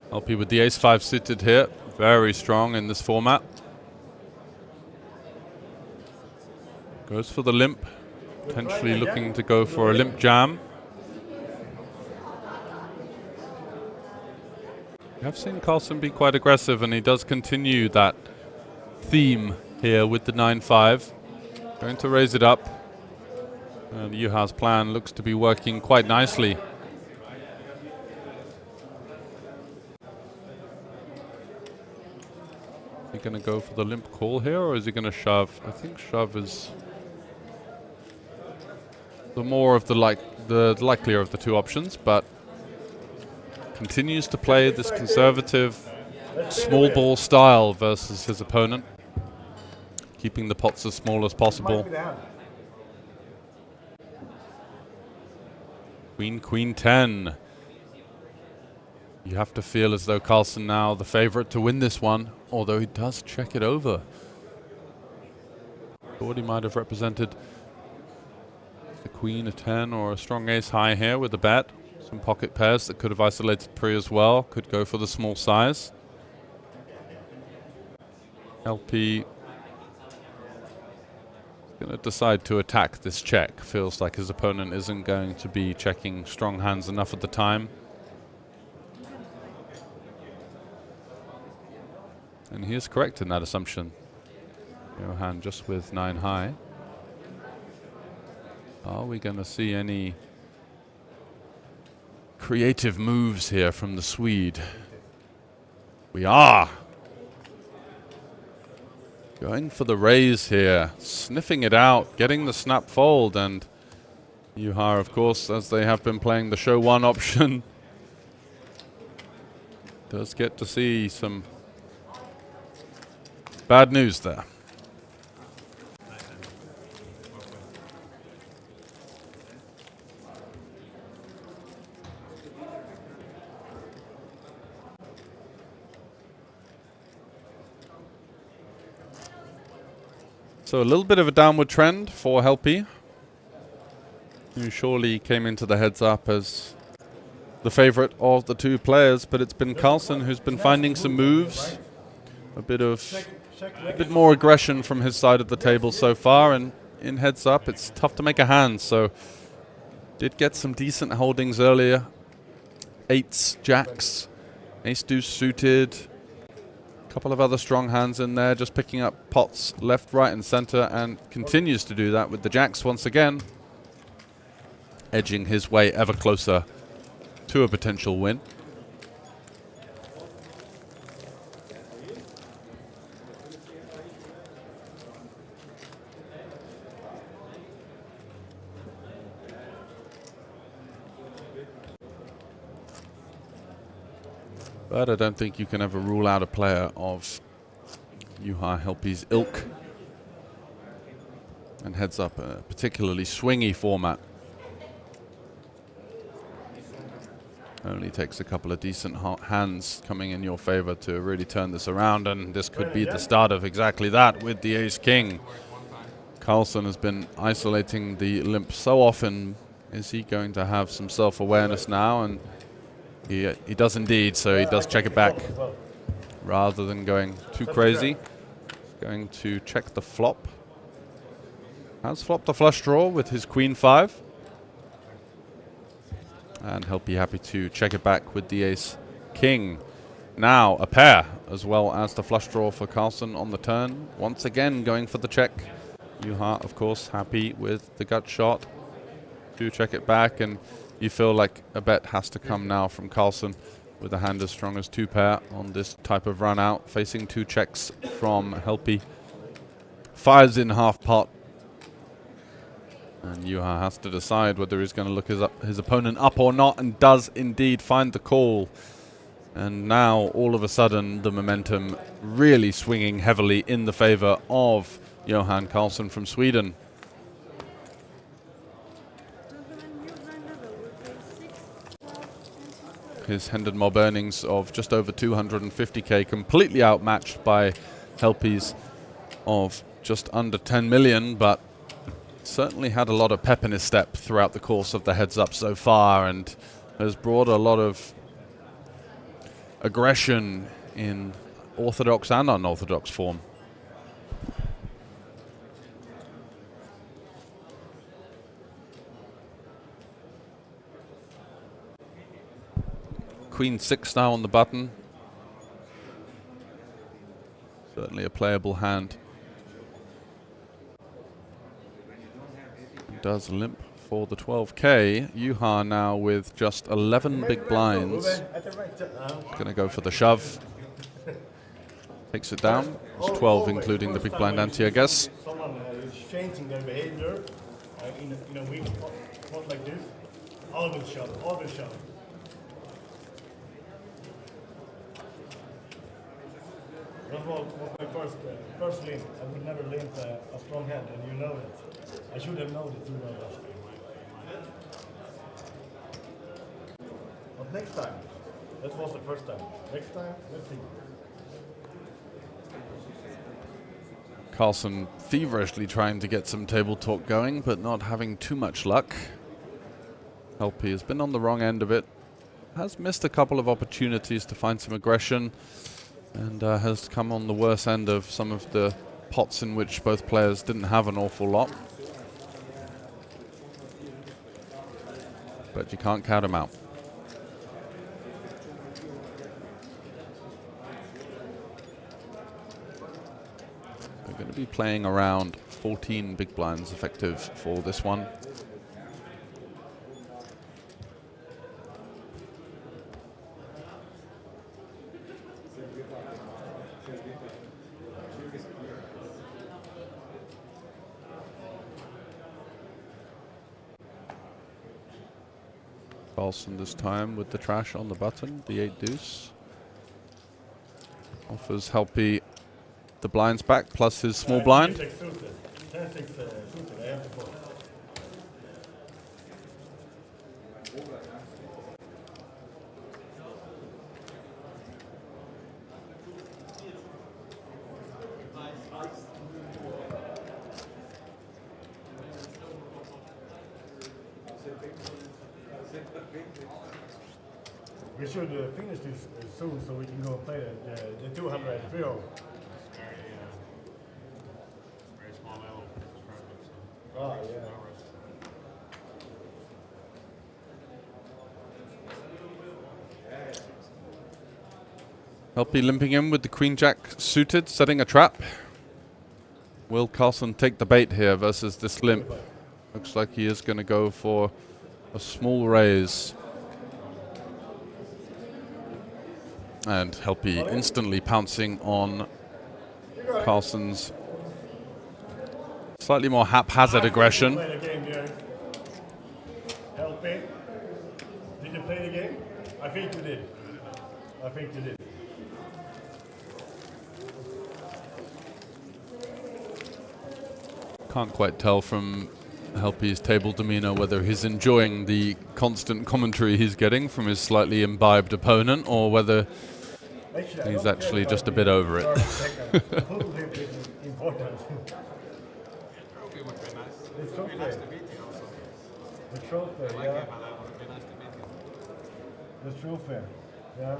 Helpy with the ace-5 suited here. Very strong in this format. Goes for the limp. Potentially looking to go for a limp jam. We have seen Carlsen be quite aggressive, and he does continue that theme here with the 9-5. Going to raise it up. And Juha's plan looks to be working quite nicely. Is he going to go for the limp call here, or is he going to shove? I think shove is the more of the likelier of the two options, but continues to play this conservative small ball style versus his opponent, keeping the pots as small as possible. Queen, Queen 10. You have to feel as though Carlsen now the favorite to win this one, although he does check it over. Thought he might have represented the Queen, a 10, or a strong ace high here with a bet. Some pocket pairs that could have isolated pre as well. Could go for the small size. LP going to decide to attack this check. Feels like his opponent isn't going to be checking strong hands enough at the time. And he is correct in that assumption. Johan just with 9 high. Are we going to see any creative moves here from the Swede? We are. Going for the raise here, sniffing it out, getting the snap fold, and Juha, of course, as they have been playing the show 1 option, does get to see some bad news there. So a little bit of a downward trend for Helpy, who surely came into the heads up as the favorite of the two players, but it's been Carlsen who's been finding some moves, a bit more aggression from his side of the table so far, and in heads up it's tough to make a hand, so did get some decent holdings earlier. 8s, jacks, ace deuce suited. Couple of other strong hands in there, just picking up pots left, right, and center, and continues to do that with the jacks once again, edging his way ever closer to a potential win. But I don't think you can ever rule out a player of Juha Helpy's ilk. And heads up a particularly swingy format. Only takes a couple of decent hands coming in your favor to really turn this around, and this could be the start of exactly that with the ace-king. Carlsen has been isolating the limp so often. Is he going to have some self-awareness now? And he does indeed, so he does check it back. Rather than going too crazy, he's going to check the flop. Has flopped a flush draw with his queen 5. And he'll be happy to check it back with the ace-king. Now a pair, as well as the flush draw for Carlsen on the turn. Once again going for the check. Juha, of course, happy with the gut shot. Do check it back, and you feel like a bet has to come now from Carlsen with a hand as strong as 2 pair on this type of run out. Facing 2 checks from Helpy. Fires in half pot. And Juha has to decide whether he's going to look his opponent up or not, and does indeed find the call. And now, all of a sudden, the momentum really swinging heavily in the favor of Johan Carlsen from Sweden. His Hendon Mob earnings of just over 250k, completely outmatched by Helpy's of just under 10 million, but certainly had a lot of pep in his step throughout the course of the heads up so far, and has brought a lot of aggression in orthodox and unorthodox form. Queen 6 now on the button. Certainly a playable hand. Does limp for the 12k. Juha now with just 11 big blinds. Gonna go for the shove. Takes it down. It's 12 including the big blind ante, I guess. Someone is changing their behavior in a week, not like this. Always shove, always shove. That was my first limp. I would never limp a strong hand, and you know it. I should have known it, you know that. But next time, that was the first time. Next time, let's see. Carlsen feverishly trying to get some table talk going, but not having too much luck. Helpy has been on the wrong end of it. Has missed a couple of opportunities to find some aggression, and has come on the worse end of some of the pots in which both players didn't have an awful lot. But you can't count him out. We're going to be playing around 14 big blinds effective for this one. Carlsen this time with the trash on the button, the 8 deuce. Offers Helpy the blinds back plus his small blind. We should finish this soon so we can go and play the 200 3-0. Very small level. Oh, yeah. Helpy limping in with the queen jack suited, setting a trap. Will Carlsen take the bait here versus this limp? Looks like he is going to go for a small raise. And Helpy instantly pouncing on Carlsen's slightly more haphazard aggression. Play the game here. Helpy. Did you play the game? I think you did. I think you did. Can't quite tell from Helpy's table demeanor, whether he's enjoying the constant commentary he's getting from his slightly imbibed opponent, or whether he's actually just a bit over it. The trophy, yeah. The trophy, yeah.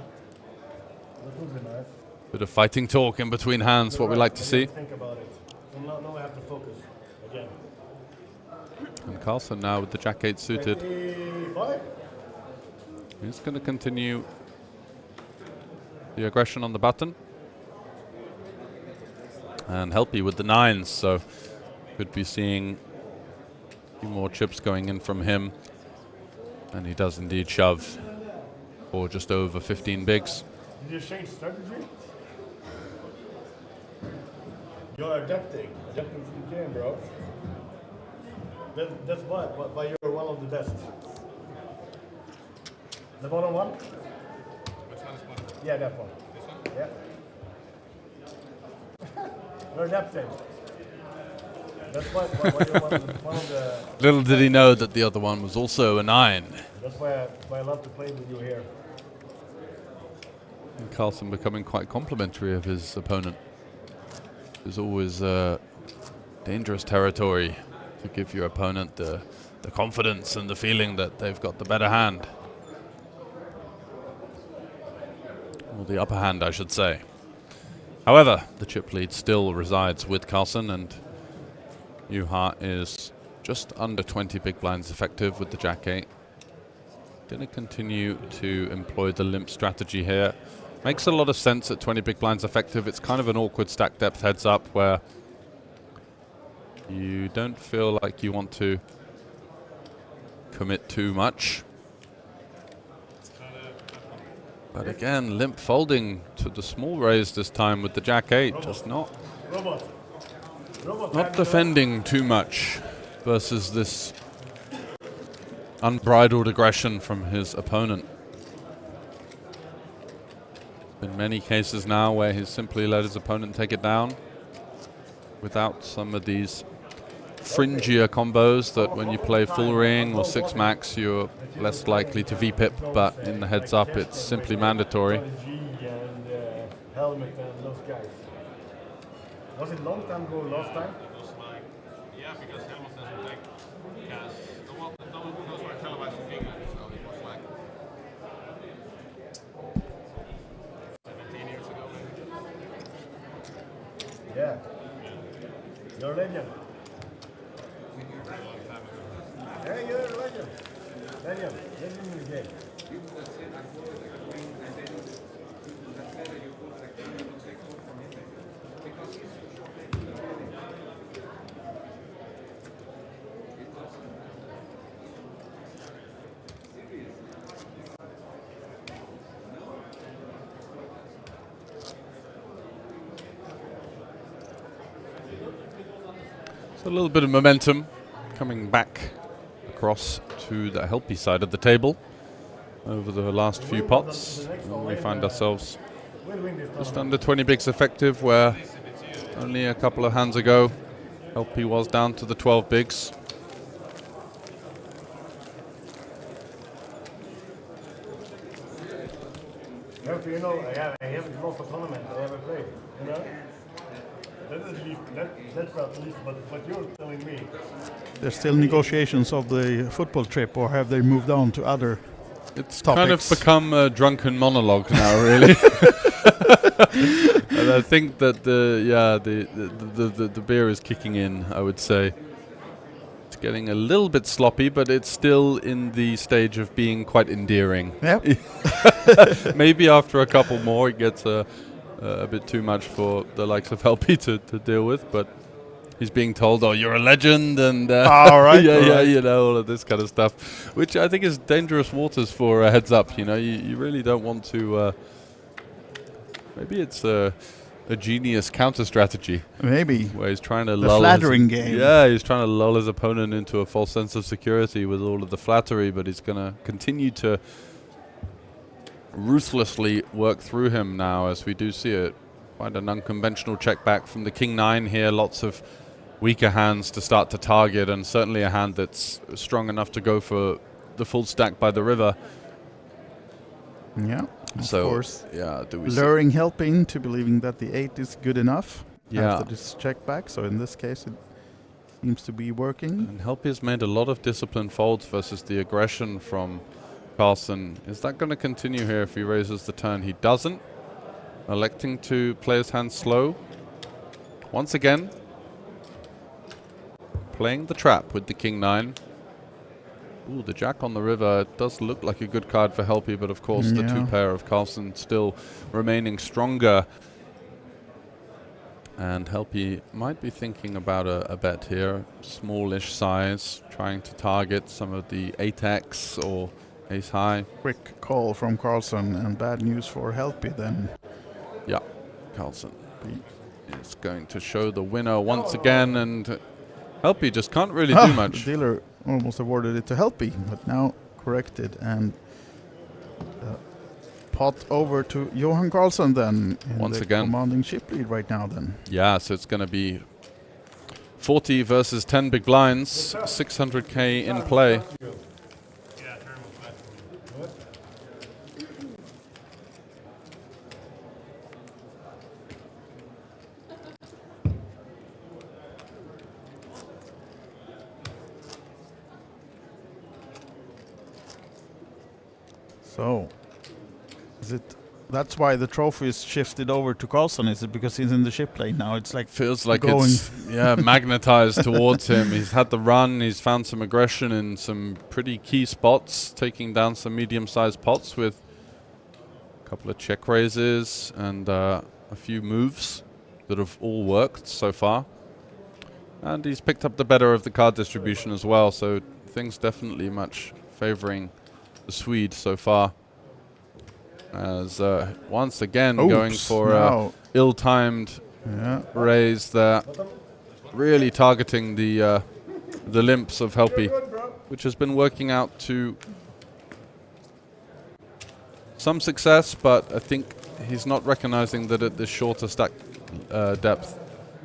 That would be nice. Bit of fighting talk in between hands, what we like to see. Think about it. So now we have to focus again. And Carlsen now with the Jack-8 suited. 25. He's going to continue the aggression on the button. And Helpy with the 9s, so could be seeing a few more chips going in from him. And he does indeed shove for just over 15 bigs. Did you change strategy? You're adapting to the game, bro. That's why you're one of the best. The bottom one? Which one is bottom? Yeah, that one. This one? Yeah. You're adapting. That's why you're one of the... Little did he know that the other one was also a 9. That's why I love to play with you here. And Carlsen becoming quite complimentary of his opponent. There's always dangerous territory to give your opponent the confidence and the feeling that they've got the better hand. Or the upper hand, I should say. However, the chip lead still resides with Carlsen, and Juha is just under 20 big blinds effective with the Jack-8. Going to continue to employ the limp strategy here. Makes a lot of sense at 20 big blinds effective. It's kind of an awkward stack depth heads up where you don't feel like you want to commit too much. But again, limp folding to the small raise this time with the Jack-8, just not defending too much versus this unbridled aggression from his opponent. Been many cases now where he's simply let his opponent take it down without some of these fringier combos that when you play full ring or 6 max you're less likely to VPip, but in the heads up it's simply mandatory. And Helmet and those guys. Was it long time ago last time? It was like, yeah, because Helmut doesn't take gas. Those were televised in England, so it was like 17 years ago maybe. Yeah. You're a legend. Yeah, you're a legend. Legend in the game. So a little bit of momentum coming back across to the Helpy side of the table over the last few pots. And we find ourselves just under 20 bigs effective, where only a couple of hands ago Helpy was down to the 12 bigs. You know, I haven't lost a tournament I ever played, you know? That's at least what you're telling me. There's still negotiations of the football trip, or have they moved on to other It's topics? kind of become a drunken monologue now, really. And I think that the beer is kicking in, I would say. It's getting a little bit sloppy, but it's still in the stage of being quite endearing. Yep. Maybe after a couple more it gets a bit too much for the likes of Helpy to deal with, but he's being told, oh, you're a legend, and all right, you know, all of this kind of stuff, which I think is dangerous waters for a heads up. You know, you really don't want to. Maybe it's a genius counter strategy. Maybe where he's trying to the lull flattering game. Yeah, he's trying to lull his opponent into a false sense of security with all of the flattery, but he's going to continue to ruthlessly work through him now, as we do see it. Quite an unconventional check back from the King 9 here. Lots of weaker hands to start to target, and certainly a hand that's strong enough to go for the full stack by the river. Yeah, of So, course. yeah, do we luring Helpy into believing that the 8 is good enough Yeah. after this check back. So in this case, it seems to be working. And Helpy has made a lot of disciplined folds versus the aggression from Carlson. Is that going to continue here if he raises the turn? He doesn't. Electing to play his hand slow. Once again, playing the trap with the king 9. Ooh, the jack on the river does look like a good card for Helpy, but of course the 2 pair of Carlson still remaining stronger. And Helpy might be thinking about a bet here, smallish size, trying to target some of the 8x or ace high. Quick call from Carlson, and bad news for Helpy then. Yeah, Carlson is going to show the winner once again, and Helpy just can't really do much. The dealer almost awarded it to Helpy, but now corrected, and pot over to Johan Carlson then. Once again. Commanding chip lead right now then. Yeah, so it's going to be 40 versus 10 big blinds, 600k in play. So, is it? That's why the trophy is shifted over to Carlson. Is it because he's in the ship lane now? It's like feels like going it's magnetized towards him. He's had the run. He's found some aggression in some pretty key spots, taking down some medium-sized pots with a couple of check raises and a few moves that have all worked so far. And he's picked up the better of the card distribution as well. So things definitely much favoring the Swede so far. As once again going for a ill-timed raise there, really targeting the limps of Helpy, which has been working out to some success, but I think he's not recognizing that at this shorter stack depth,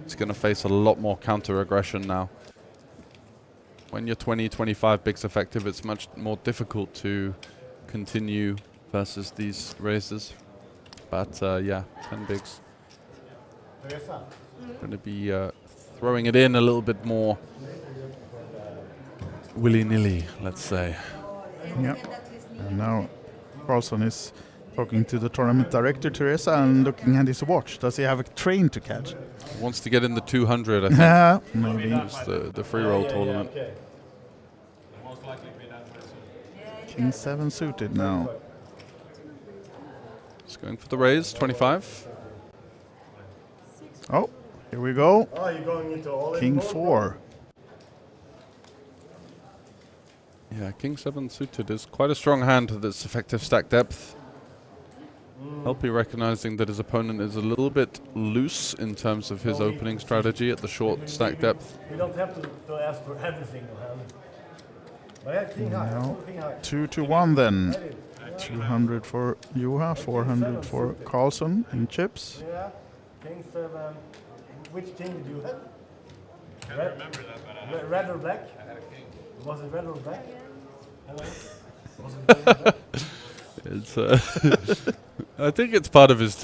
he's going to face a lot more counter-aggression now. When you're 20-25 bigs effective, it's much more difficult to continue versus these raises. But yeah, 10 bigs. Going to be throwing it in a little bit more willy-nilly, let's say. Yeah. And now Carlson is talking to the tournament director, Teresa, and looking at his watch. Does he have a train to catch? Wants to get in the 200, I think. Yeah, maybe. It's the free roll tournament. King 7 suited now. Just going for the raise, 25. Oh, here we go. Oh, you're going into all King 4. Yeah, King 7 suited is quite a strong hand that's effective stack depth. Helpy recognizing that his opponent is a little bit loose in terms of his opening strategy at the short stack depth. You don't have to ask for every single hand. But yeah, king high. Now, King high. 2-1 then. 200 for Juha, 400 for Carlson in chips. Yeah, king 7. Which king did you have? I can't remember that, but I had Red or black? I had a king. Was it red or black? Hello? Was it red or black? It's I think it's part of his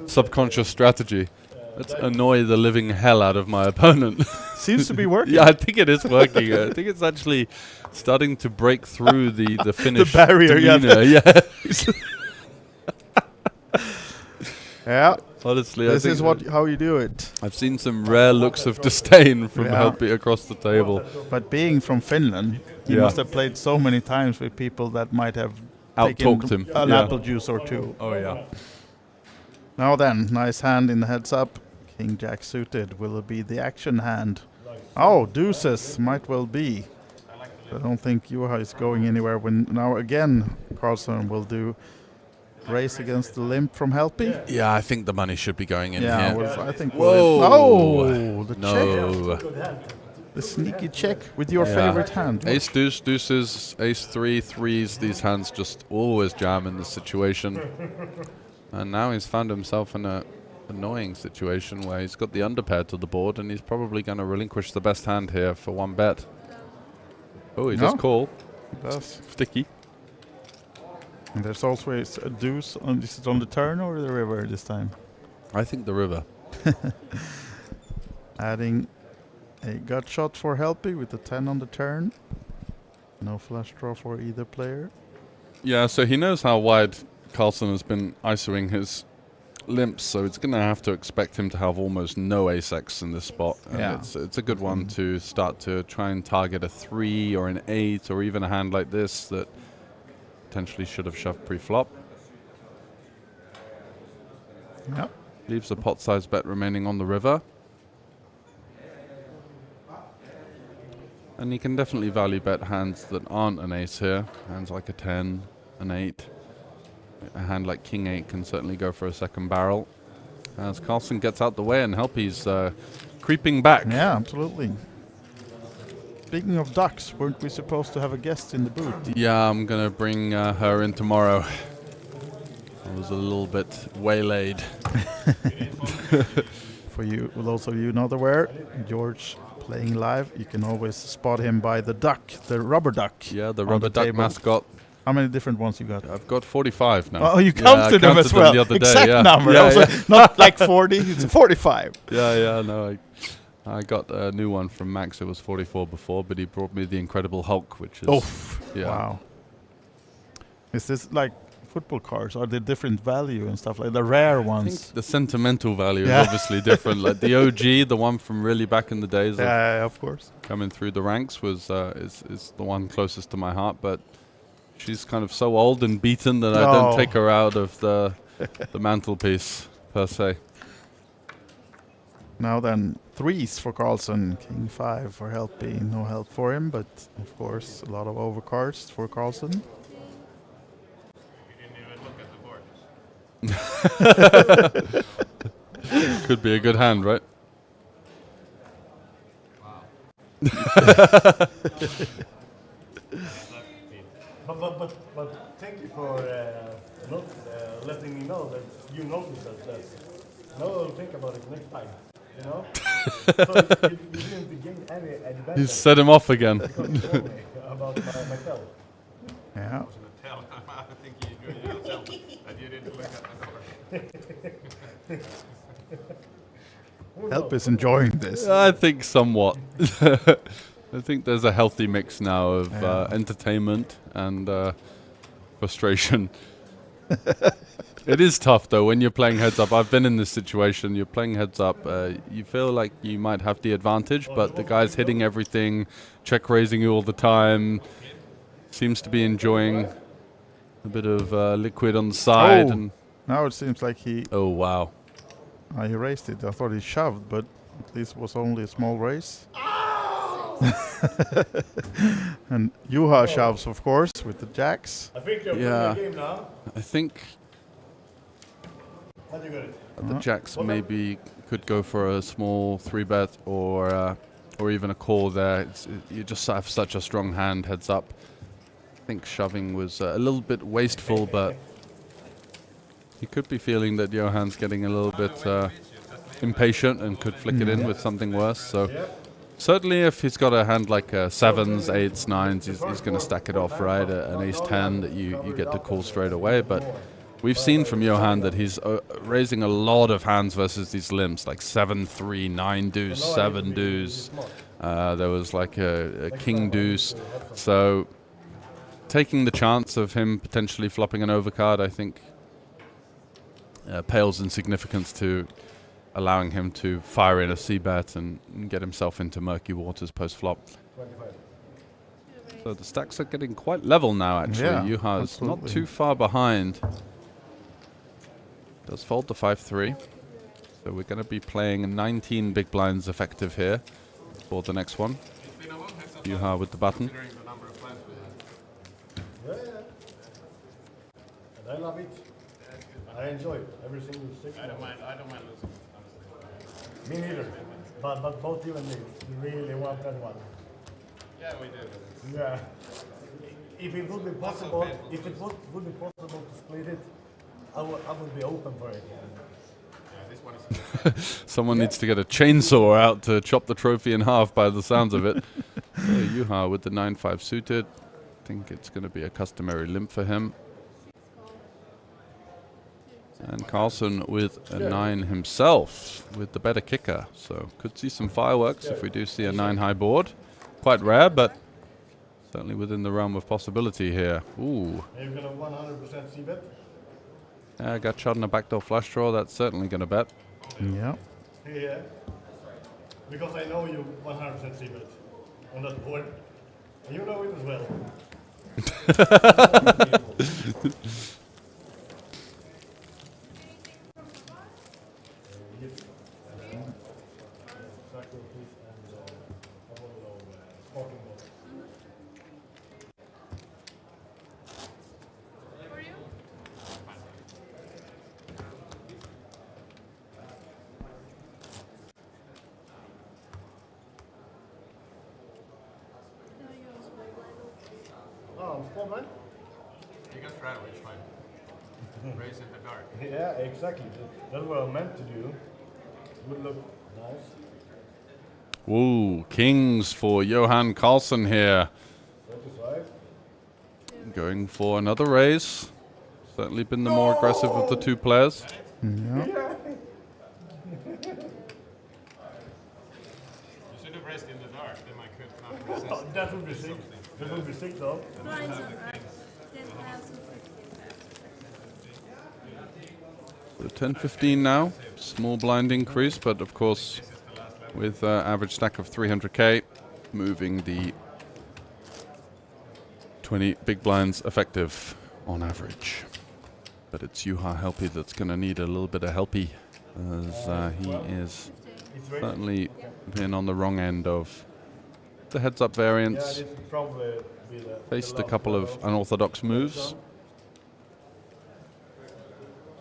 subconscious strategy. Let's annoy the living hell out of my opponent. Seems to be working. Yeah, I think it is working. I think it's actually starting to break through the Finnish the barrier. demeanor. Yeah. Honestly, this I think is what how you do it. I've seen some rare looks of disdain from Helpy across the table. But being from Finland, he must have played so many times with people that might have out-talked him. An apple juice or two. Oh yeah. Now then, nice hand in the heads up. King Jack suited. Will it be the action hand? Oh, deuces might well be. I don't think Juha is going anywhere. When now again, Carlson will do race against the limp from Helpy. Yeah, I think the money should be going in yeah, here. well, I think. Whoa! Oh, the no. check. The sneaky check with your favorite hand. Ace deuce, deuces, ace three, threes. These hands just always jam in this situation. And now he's found himself in a annoying situation where he's got the underpair to the board and he's probably going to relinquish the best hand here for one bet. Oh, he does call. He does. Sticky. And there's also a deuce. Is it on the turn or the river this time? I think the river. Adding a gut shot for Helpy with the 10 on the turn. No flush draw for either player. Yeah, so he knows how wide Carlsen has been ISOing his limps, so it's going to have to expect him to have almost no ace-x in this spot. And Yeah. it's a good one to start to try and target a 3 or an 8 or even a hand like this that potentially should have shoved pre-flop. Yep. Leaves a pot-sized bet remaining on the river. And he can definitely value bet hands that aren't an ace here. Hands like a 10, an 8. A hand like King 8 can certainly go for a second barrel. As Carlsen gets out the way and Helpy's creeping back. Yeah, absolutely. Speaking of ducks, weren't we supposed to have a guest in the booth? Yeah, I'm going to bring her in tomorrow. I was a little bit waylaid. For you, those of you not aware, George playing live, you can always spot him by the duck, the rubber duck. Yeah, the rubber duck mascot. How many different ones you got? I've got 45 now. Oh, you counted them as well. The other exact day, yeah. number. Yeah, I was not like 40, it's 45. Yeah, no. I got a new one from Max. It was 44 before, but he brought me the Incredible Hulk, which is... Wow. Is this like football cards? Are they different value and stuff like the rare ones? I think the sentimental value is obviously different. Like the OG, the one from really back in the days of course. Coming through the ranks was is the one closest to my heart, but she's kind of so old and beaten that I don't take her out of the mantelpiece per se. Now then, 3s for Carlsen, King 5 for Helpy. No help for him, but of course a lot of overcards for Carlsen. Could be a good hand, right? Wow. but thank you for not letting me know that you noticed that. Now I'll think about it next time. You know? So you didn't gain any advantage. He's set him off again. Because you told me about my tell. Yeah. I think you do yourself, and you didn't look at the Help is enjoying this. I think somewhat. I think there's a healthy mix now of entertainment and frustration. It is tough though when you're playing heads up. I've been in this situation. You're playing heads up. You feel like you might have the advantage, but the guy's hitting everything, check raising you all the time. Seems to be enjoying a bit of liquid on the side. And now it seems like he... Oh, wow. He raised it. I thought he shoved, but this was only a small raise. And Juha shoves, of course, with the jacks. I think you're playing the game now. I think the jacks maybe could go for a small 3-bet or even a call there. You just have such a strong hand heads up. I think shoving was a little bit wasteful, but he could be feeling that Johan's getting a little bit impatient and could flick it in with something worse. So certainly if he's got a hand like 7s, 8s, 9s, he's going to stack it off, right? An ace-10 that you get to call straight away. But we've seen from Johan that he's raising a lot of hands versus these limps, like 7-3, 9 deuce, 7 deuce. There was like a king deuce. So taking the chance of him potentially flopping an overcard, I think, pales in significance to allowing him to fire in a c-bet and get himself into murky waters post-flop. So the stacks are getting quite level now, actually. Yeah, Juha's not too far behind. Does fold the 5-3. So we're going to be playing 19 big blinds effective here for the next one. Juha with the button. Yeah. And I love it. I enjoy it. Every single six. I don't mind losing. Me neither. But both you and me really want that one. Yeah, we do. Yeah. If it would be possible, would be possible to split it, I would be open for it. Yeah, this one is Someone needs to get a chainsaw out to chop the trophy in half by the sounds of it. Juha with the 9-5 suited. I think it's going to be a customary limp for him. And Carlson with a 9 himself, with the better kicker. So could see some fireworks if we do see a 9-high board. Quite rare, but certainly within the realm of possibility here. Ooh. Are you going to 100% see bet? I got shot in a backdoor flush draw. That's certainly going to bet. Yeah. Yeah. Because I know you 100% see bet on that board. And you know it as well. Oh, small blind? You can straddle, it's fine. Raise in the dark. Yeah, exactly. That's what I'm meant to do. Would look nice. Ooh, kings for Johan Carlson here. 35. Going for another raise. Certainly been the more aggressive of the two players. Yeah. You should have raised in the dark, then I could not resist. That would be sick. That would be sick though. So 10-15 now. Small blind increase, but of course with average stack of 300k, moving the 20 big blinds effective on average. But it's Juha Helppi that's going to need a little bit of helpy, as he is certainly been on the wrong end of the heads-up variants. Faced a couple of unorthodox moves.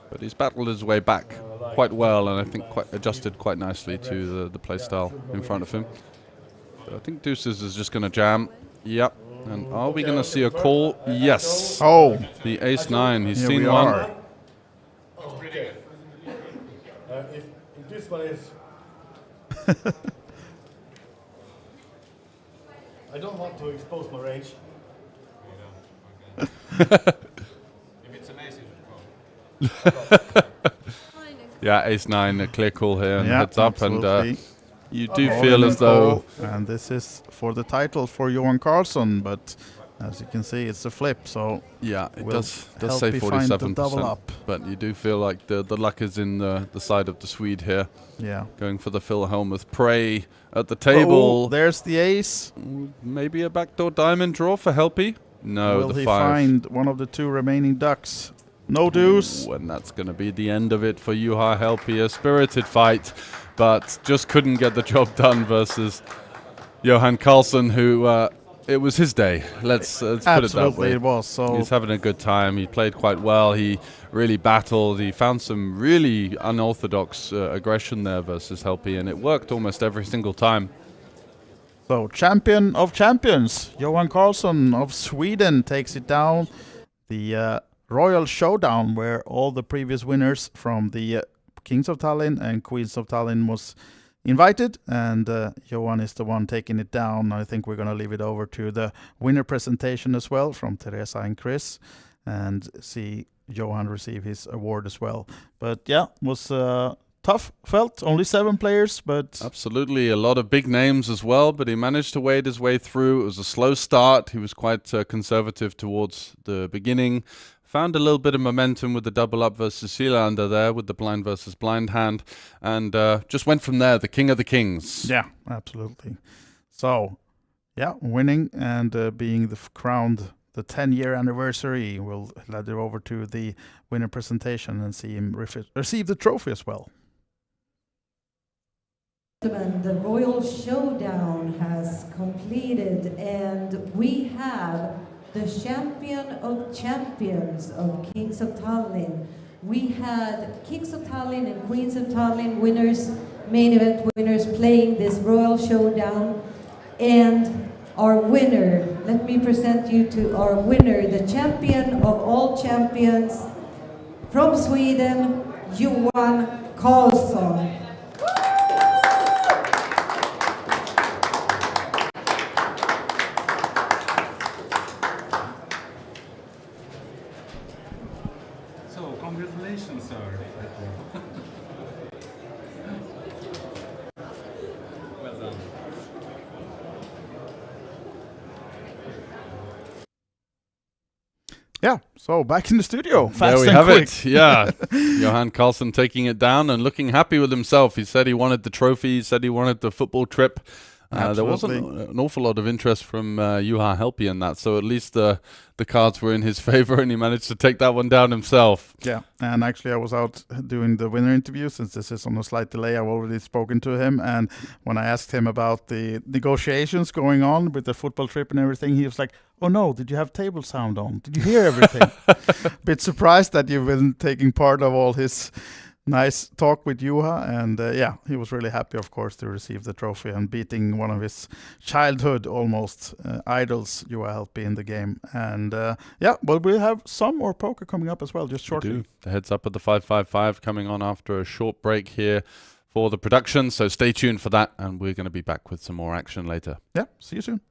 But he's battled his way back quite well, and I think quite adjusted quite nicely to the play style in front of him. So I think Deuces is just going to jam. Yep. And are we going to see a call? Yes. Oh. The ace-9. He's Here seen we one. are. Okay. If this one is... I don't want to expose my range. If it's an ace, you should call. Yeah, ace-9, a clear call here, and Yeah, heads up, absolutely. and you do All feel in as though... And this is for the title for Johan Carlson, but as you can see, it's a flip, so... Yeah, it will does help say me find the double 47%, up. but you do feel like the luck is in the side of the Swede here. Yeah. Going for the Phil Helmuth prey at the table. Oh, there's the ace. Maybe a backdoor diamond draw for Helpy? No, Will the he 5. find one of the two remaining ducks? No deuce. Ooh, and that's going to be the end of it for Juha Helpy. A spirited fight, but just couldn't get the job done versus Johan Carlson, who it was his day. Let's put it that way. Absolutely, it was. So he's having a good time. He played quite well. He really battled. He found some really unorthodox aggression there versus Helpy, and it worked almost every single time. So, champion of champions, Johan Carlson of Sweden takes it down. The Royal Showdown, where all the previous winners from the Kings of Tallinn and Queens of Tallinn was invited, and Johan is the one taking it down. I think we're going to leave it over to the winner presentation as well from Teresa and Chris, and see Johan receive his award as well. But yeah, was tough, felt only 7 players, but absolutely a lot of big names as well, but he managed to wade his way through. It was a slow start. He was quite conservative towards the beginning. Found a little bit of momentum with the double up versus Sealander there with the blind versus blind hand, and just went from there, the king of the kings. Yeah, absolutely. So, yeah, winning and being crowned the 10-year anniversary. We'll ladder over to the winner presentation and see him receive the trophy as well. The Royal Showdown has completed, and we have the champion of champions of Kings of Tallinn. We had Kings of Tallinn and Queens of Tallinn winners, main event winners, playing this Royal Showdown. And our winner, let me present you to our winner, the champion of all champions from Sweden, Johan Karlsson. So, congratulations, sir. Well done. Yeah, so back in the studio. Fast there we and have quick. it. Yeah, Johan Karlsson taking it down and looking happy with himself. He said he wanted the trophy. He said he wanted the football trip. There wasn't an awful lot of interest from Juha Helppi in that, so at least the cards were in his favor, and he managed to take that one down himself. Yeah, and actually I was out doing the winner interview. Since this is on a slight delay, I've already spoken to him, and when I asked him about the negotiations going on with the football trip and everything, he was like, "Oh no, did you have table sound on? Did you hear everything?" Bit surprised that you've been taking part of all his nice talk with Juha, and yeah, he was really happy, of course, to receive the trophy and beating one of his childhood almost idols, Juha Helppi, in the game. And yeah, but we'll have some more poker coming up as well, just shortly. We do. The heads up at the 555 coming on after a short break here for the production, so stay tuned for that, and we're going to be back with some more action later. Yeah, see you soon.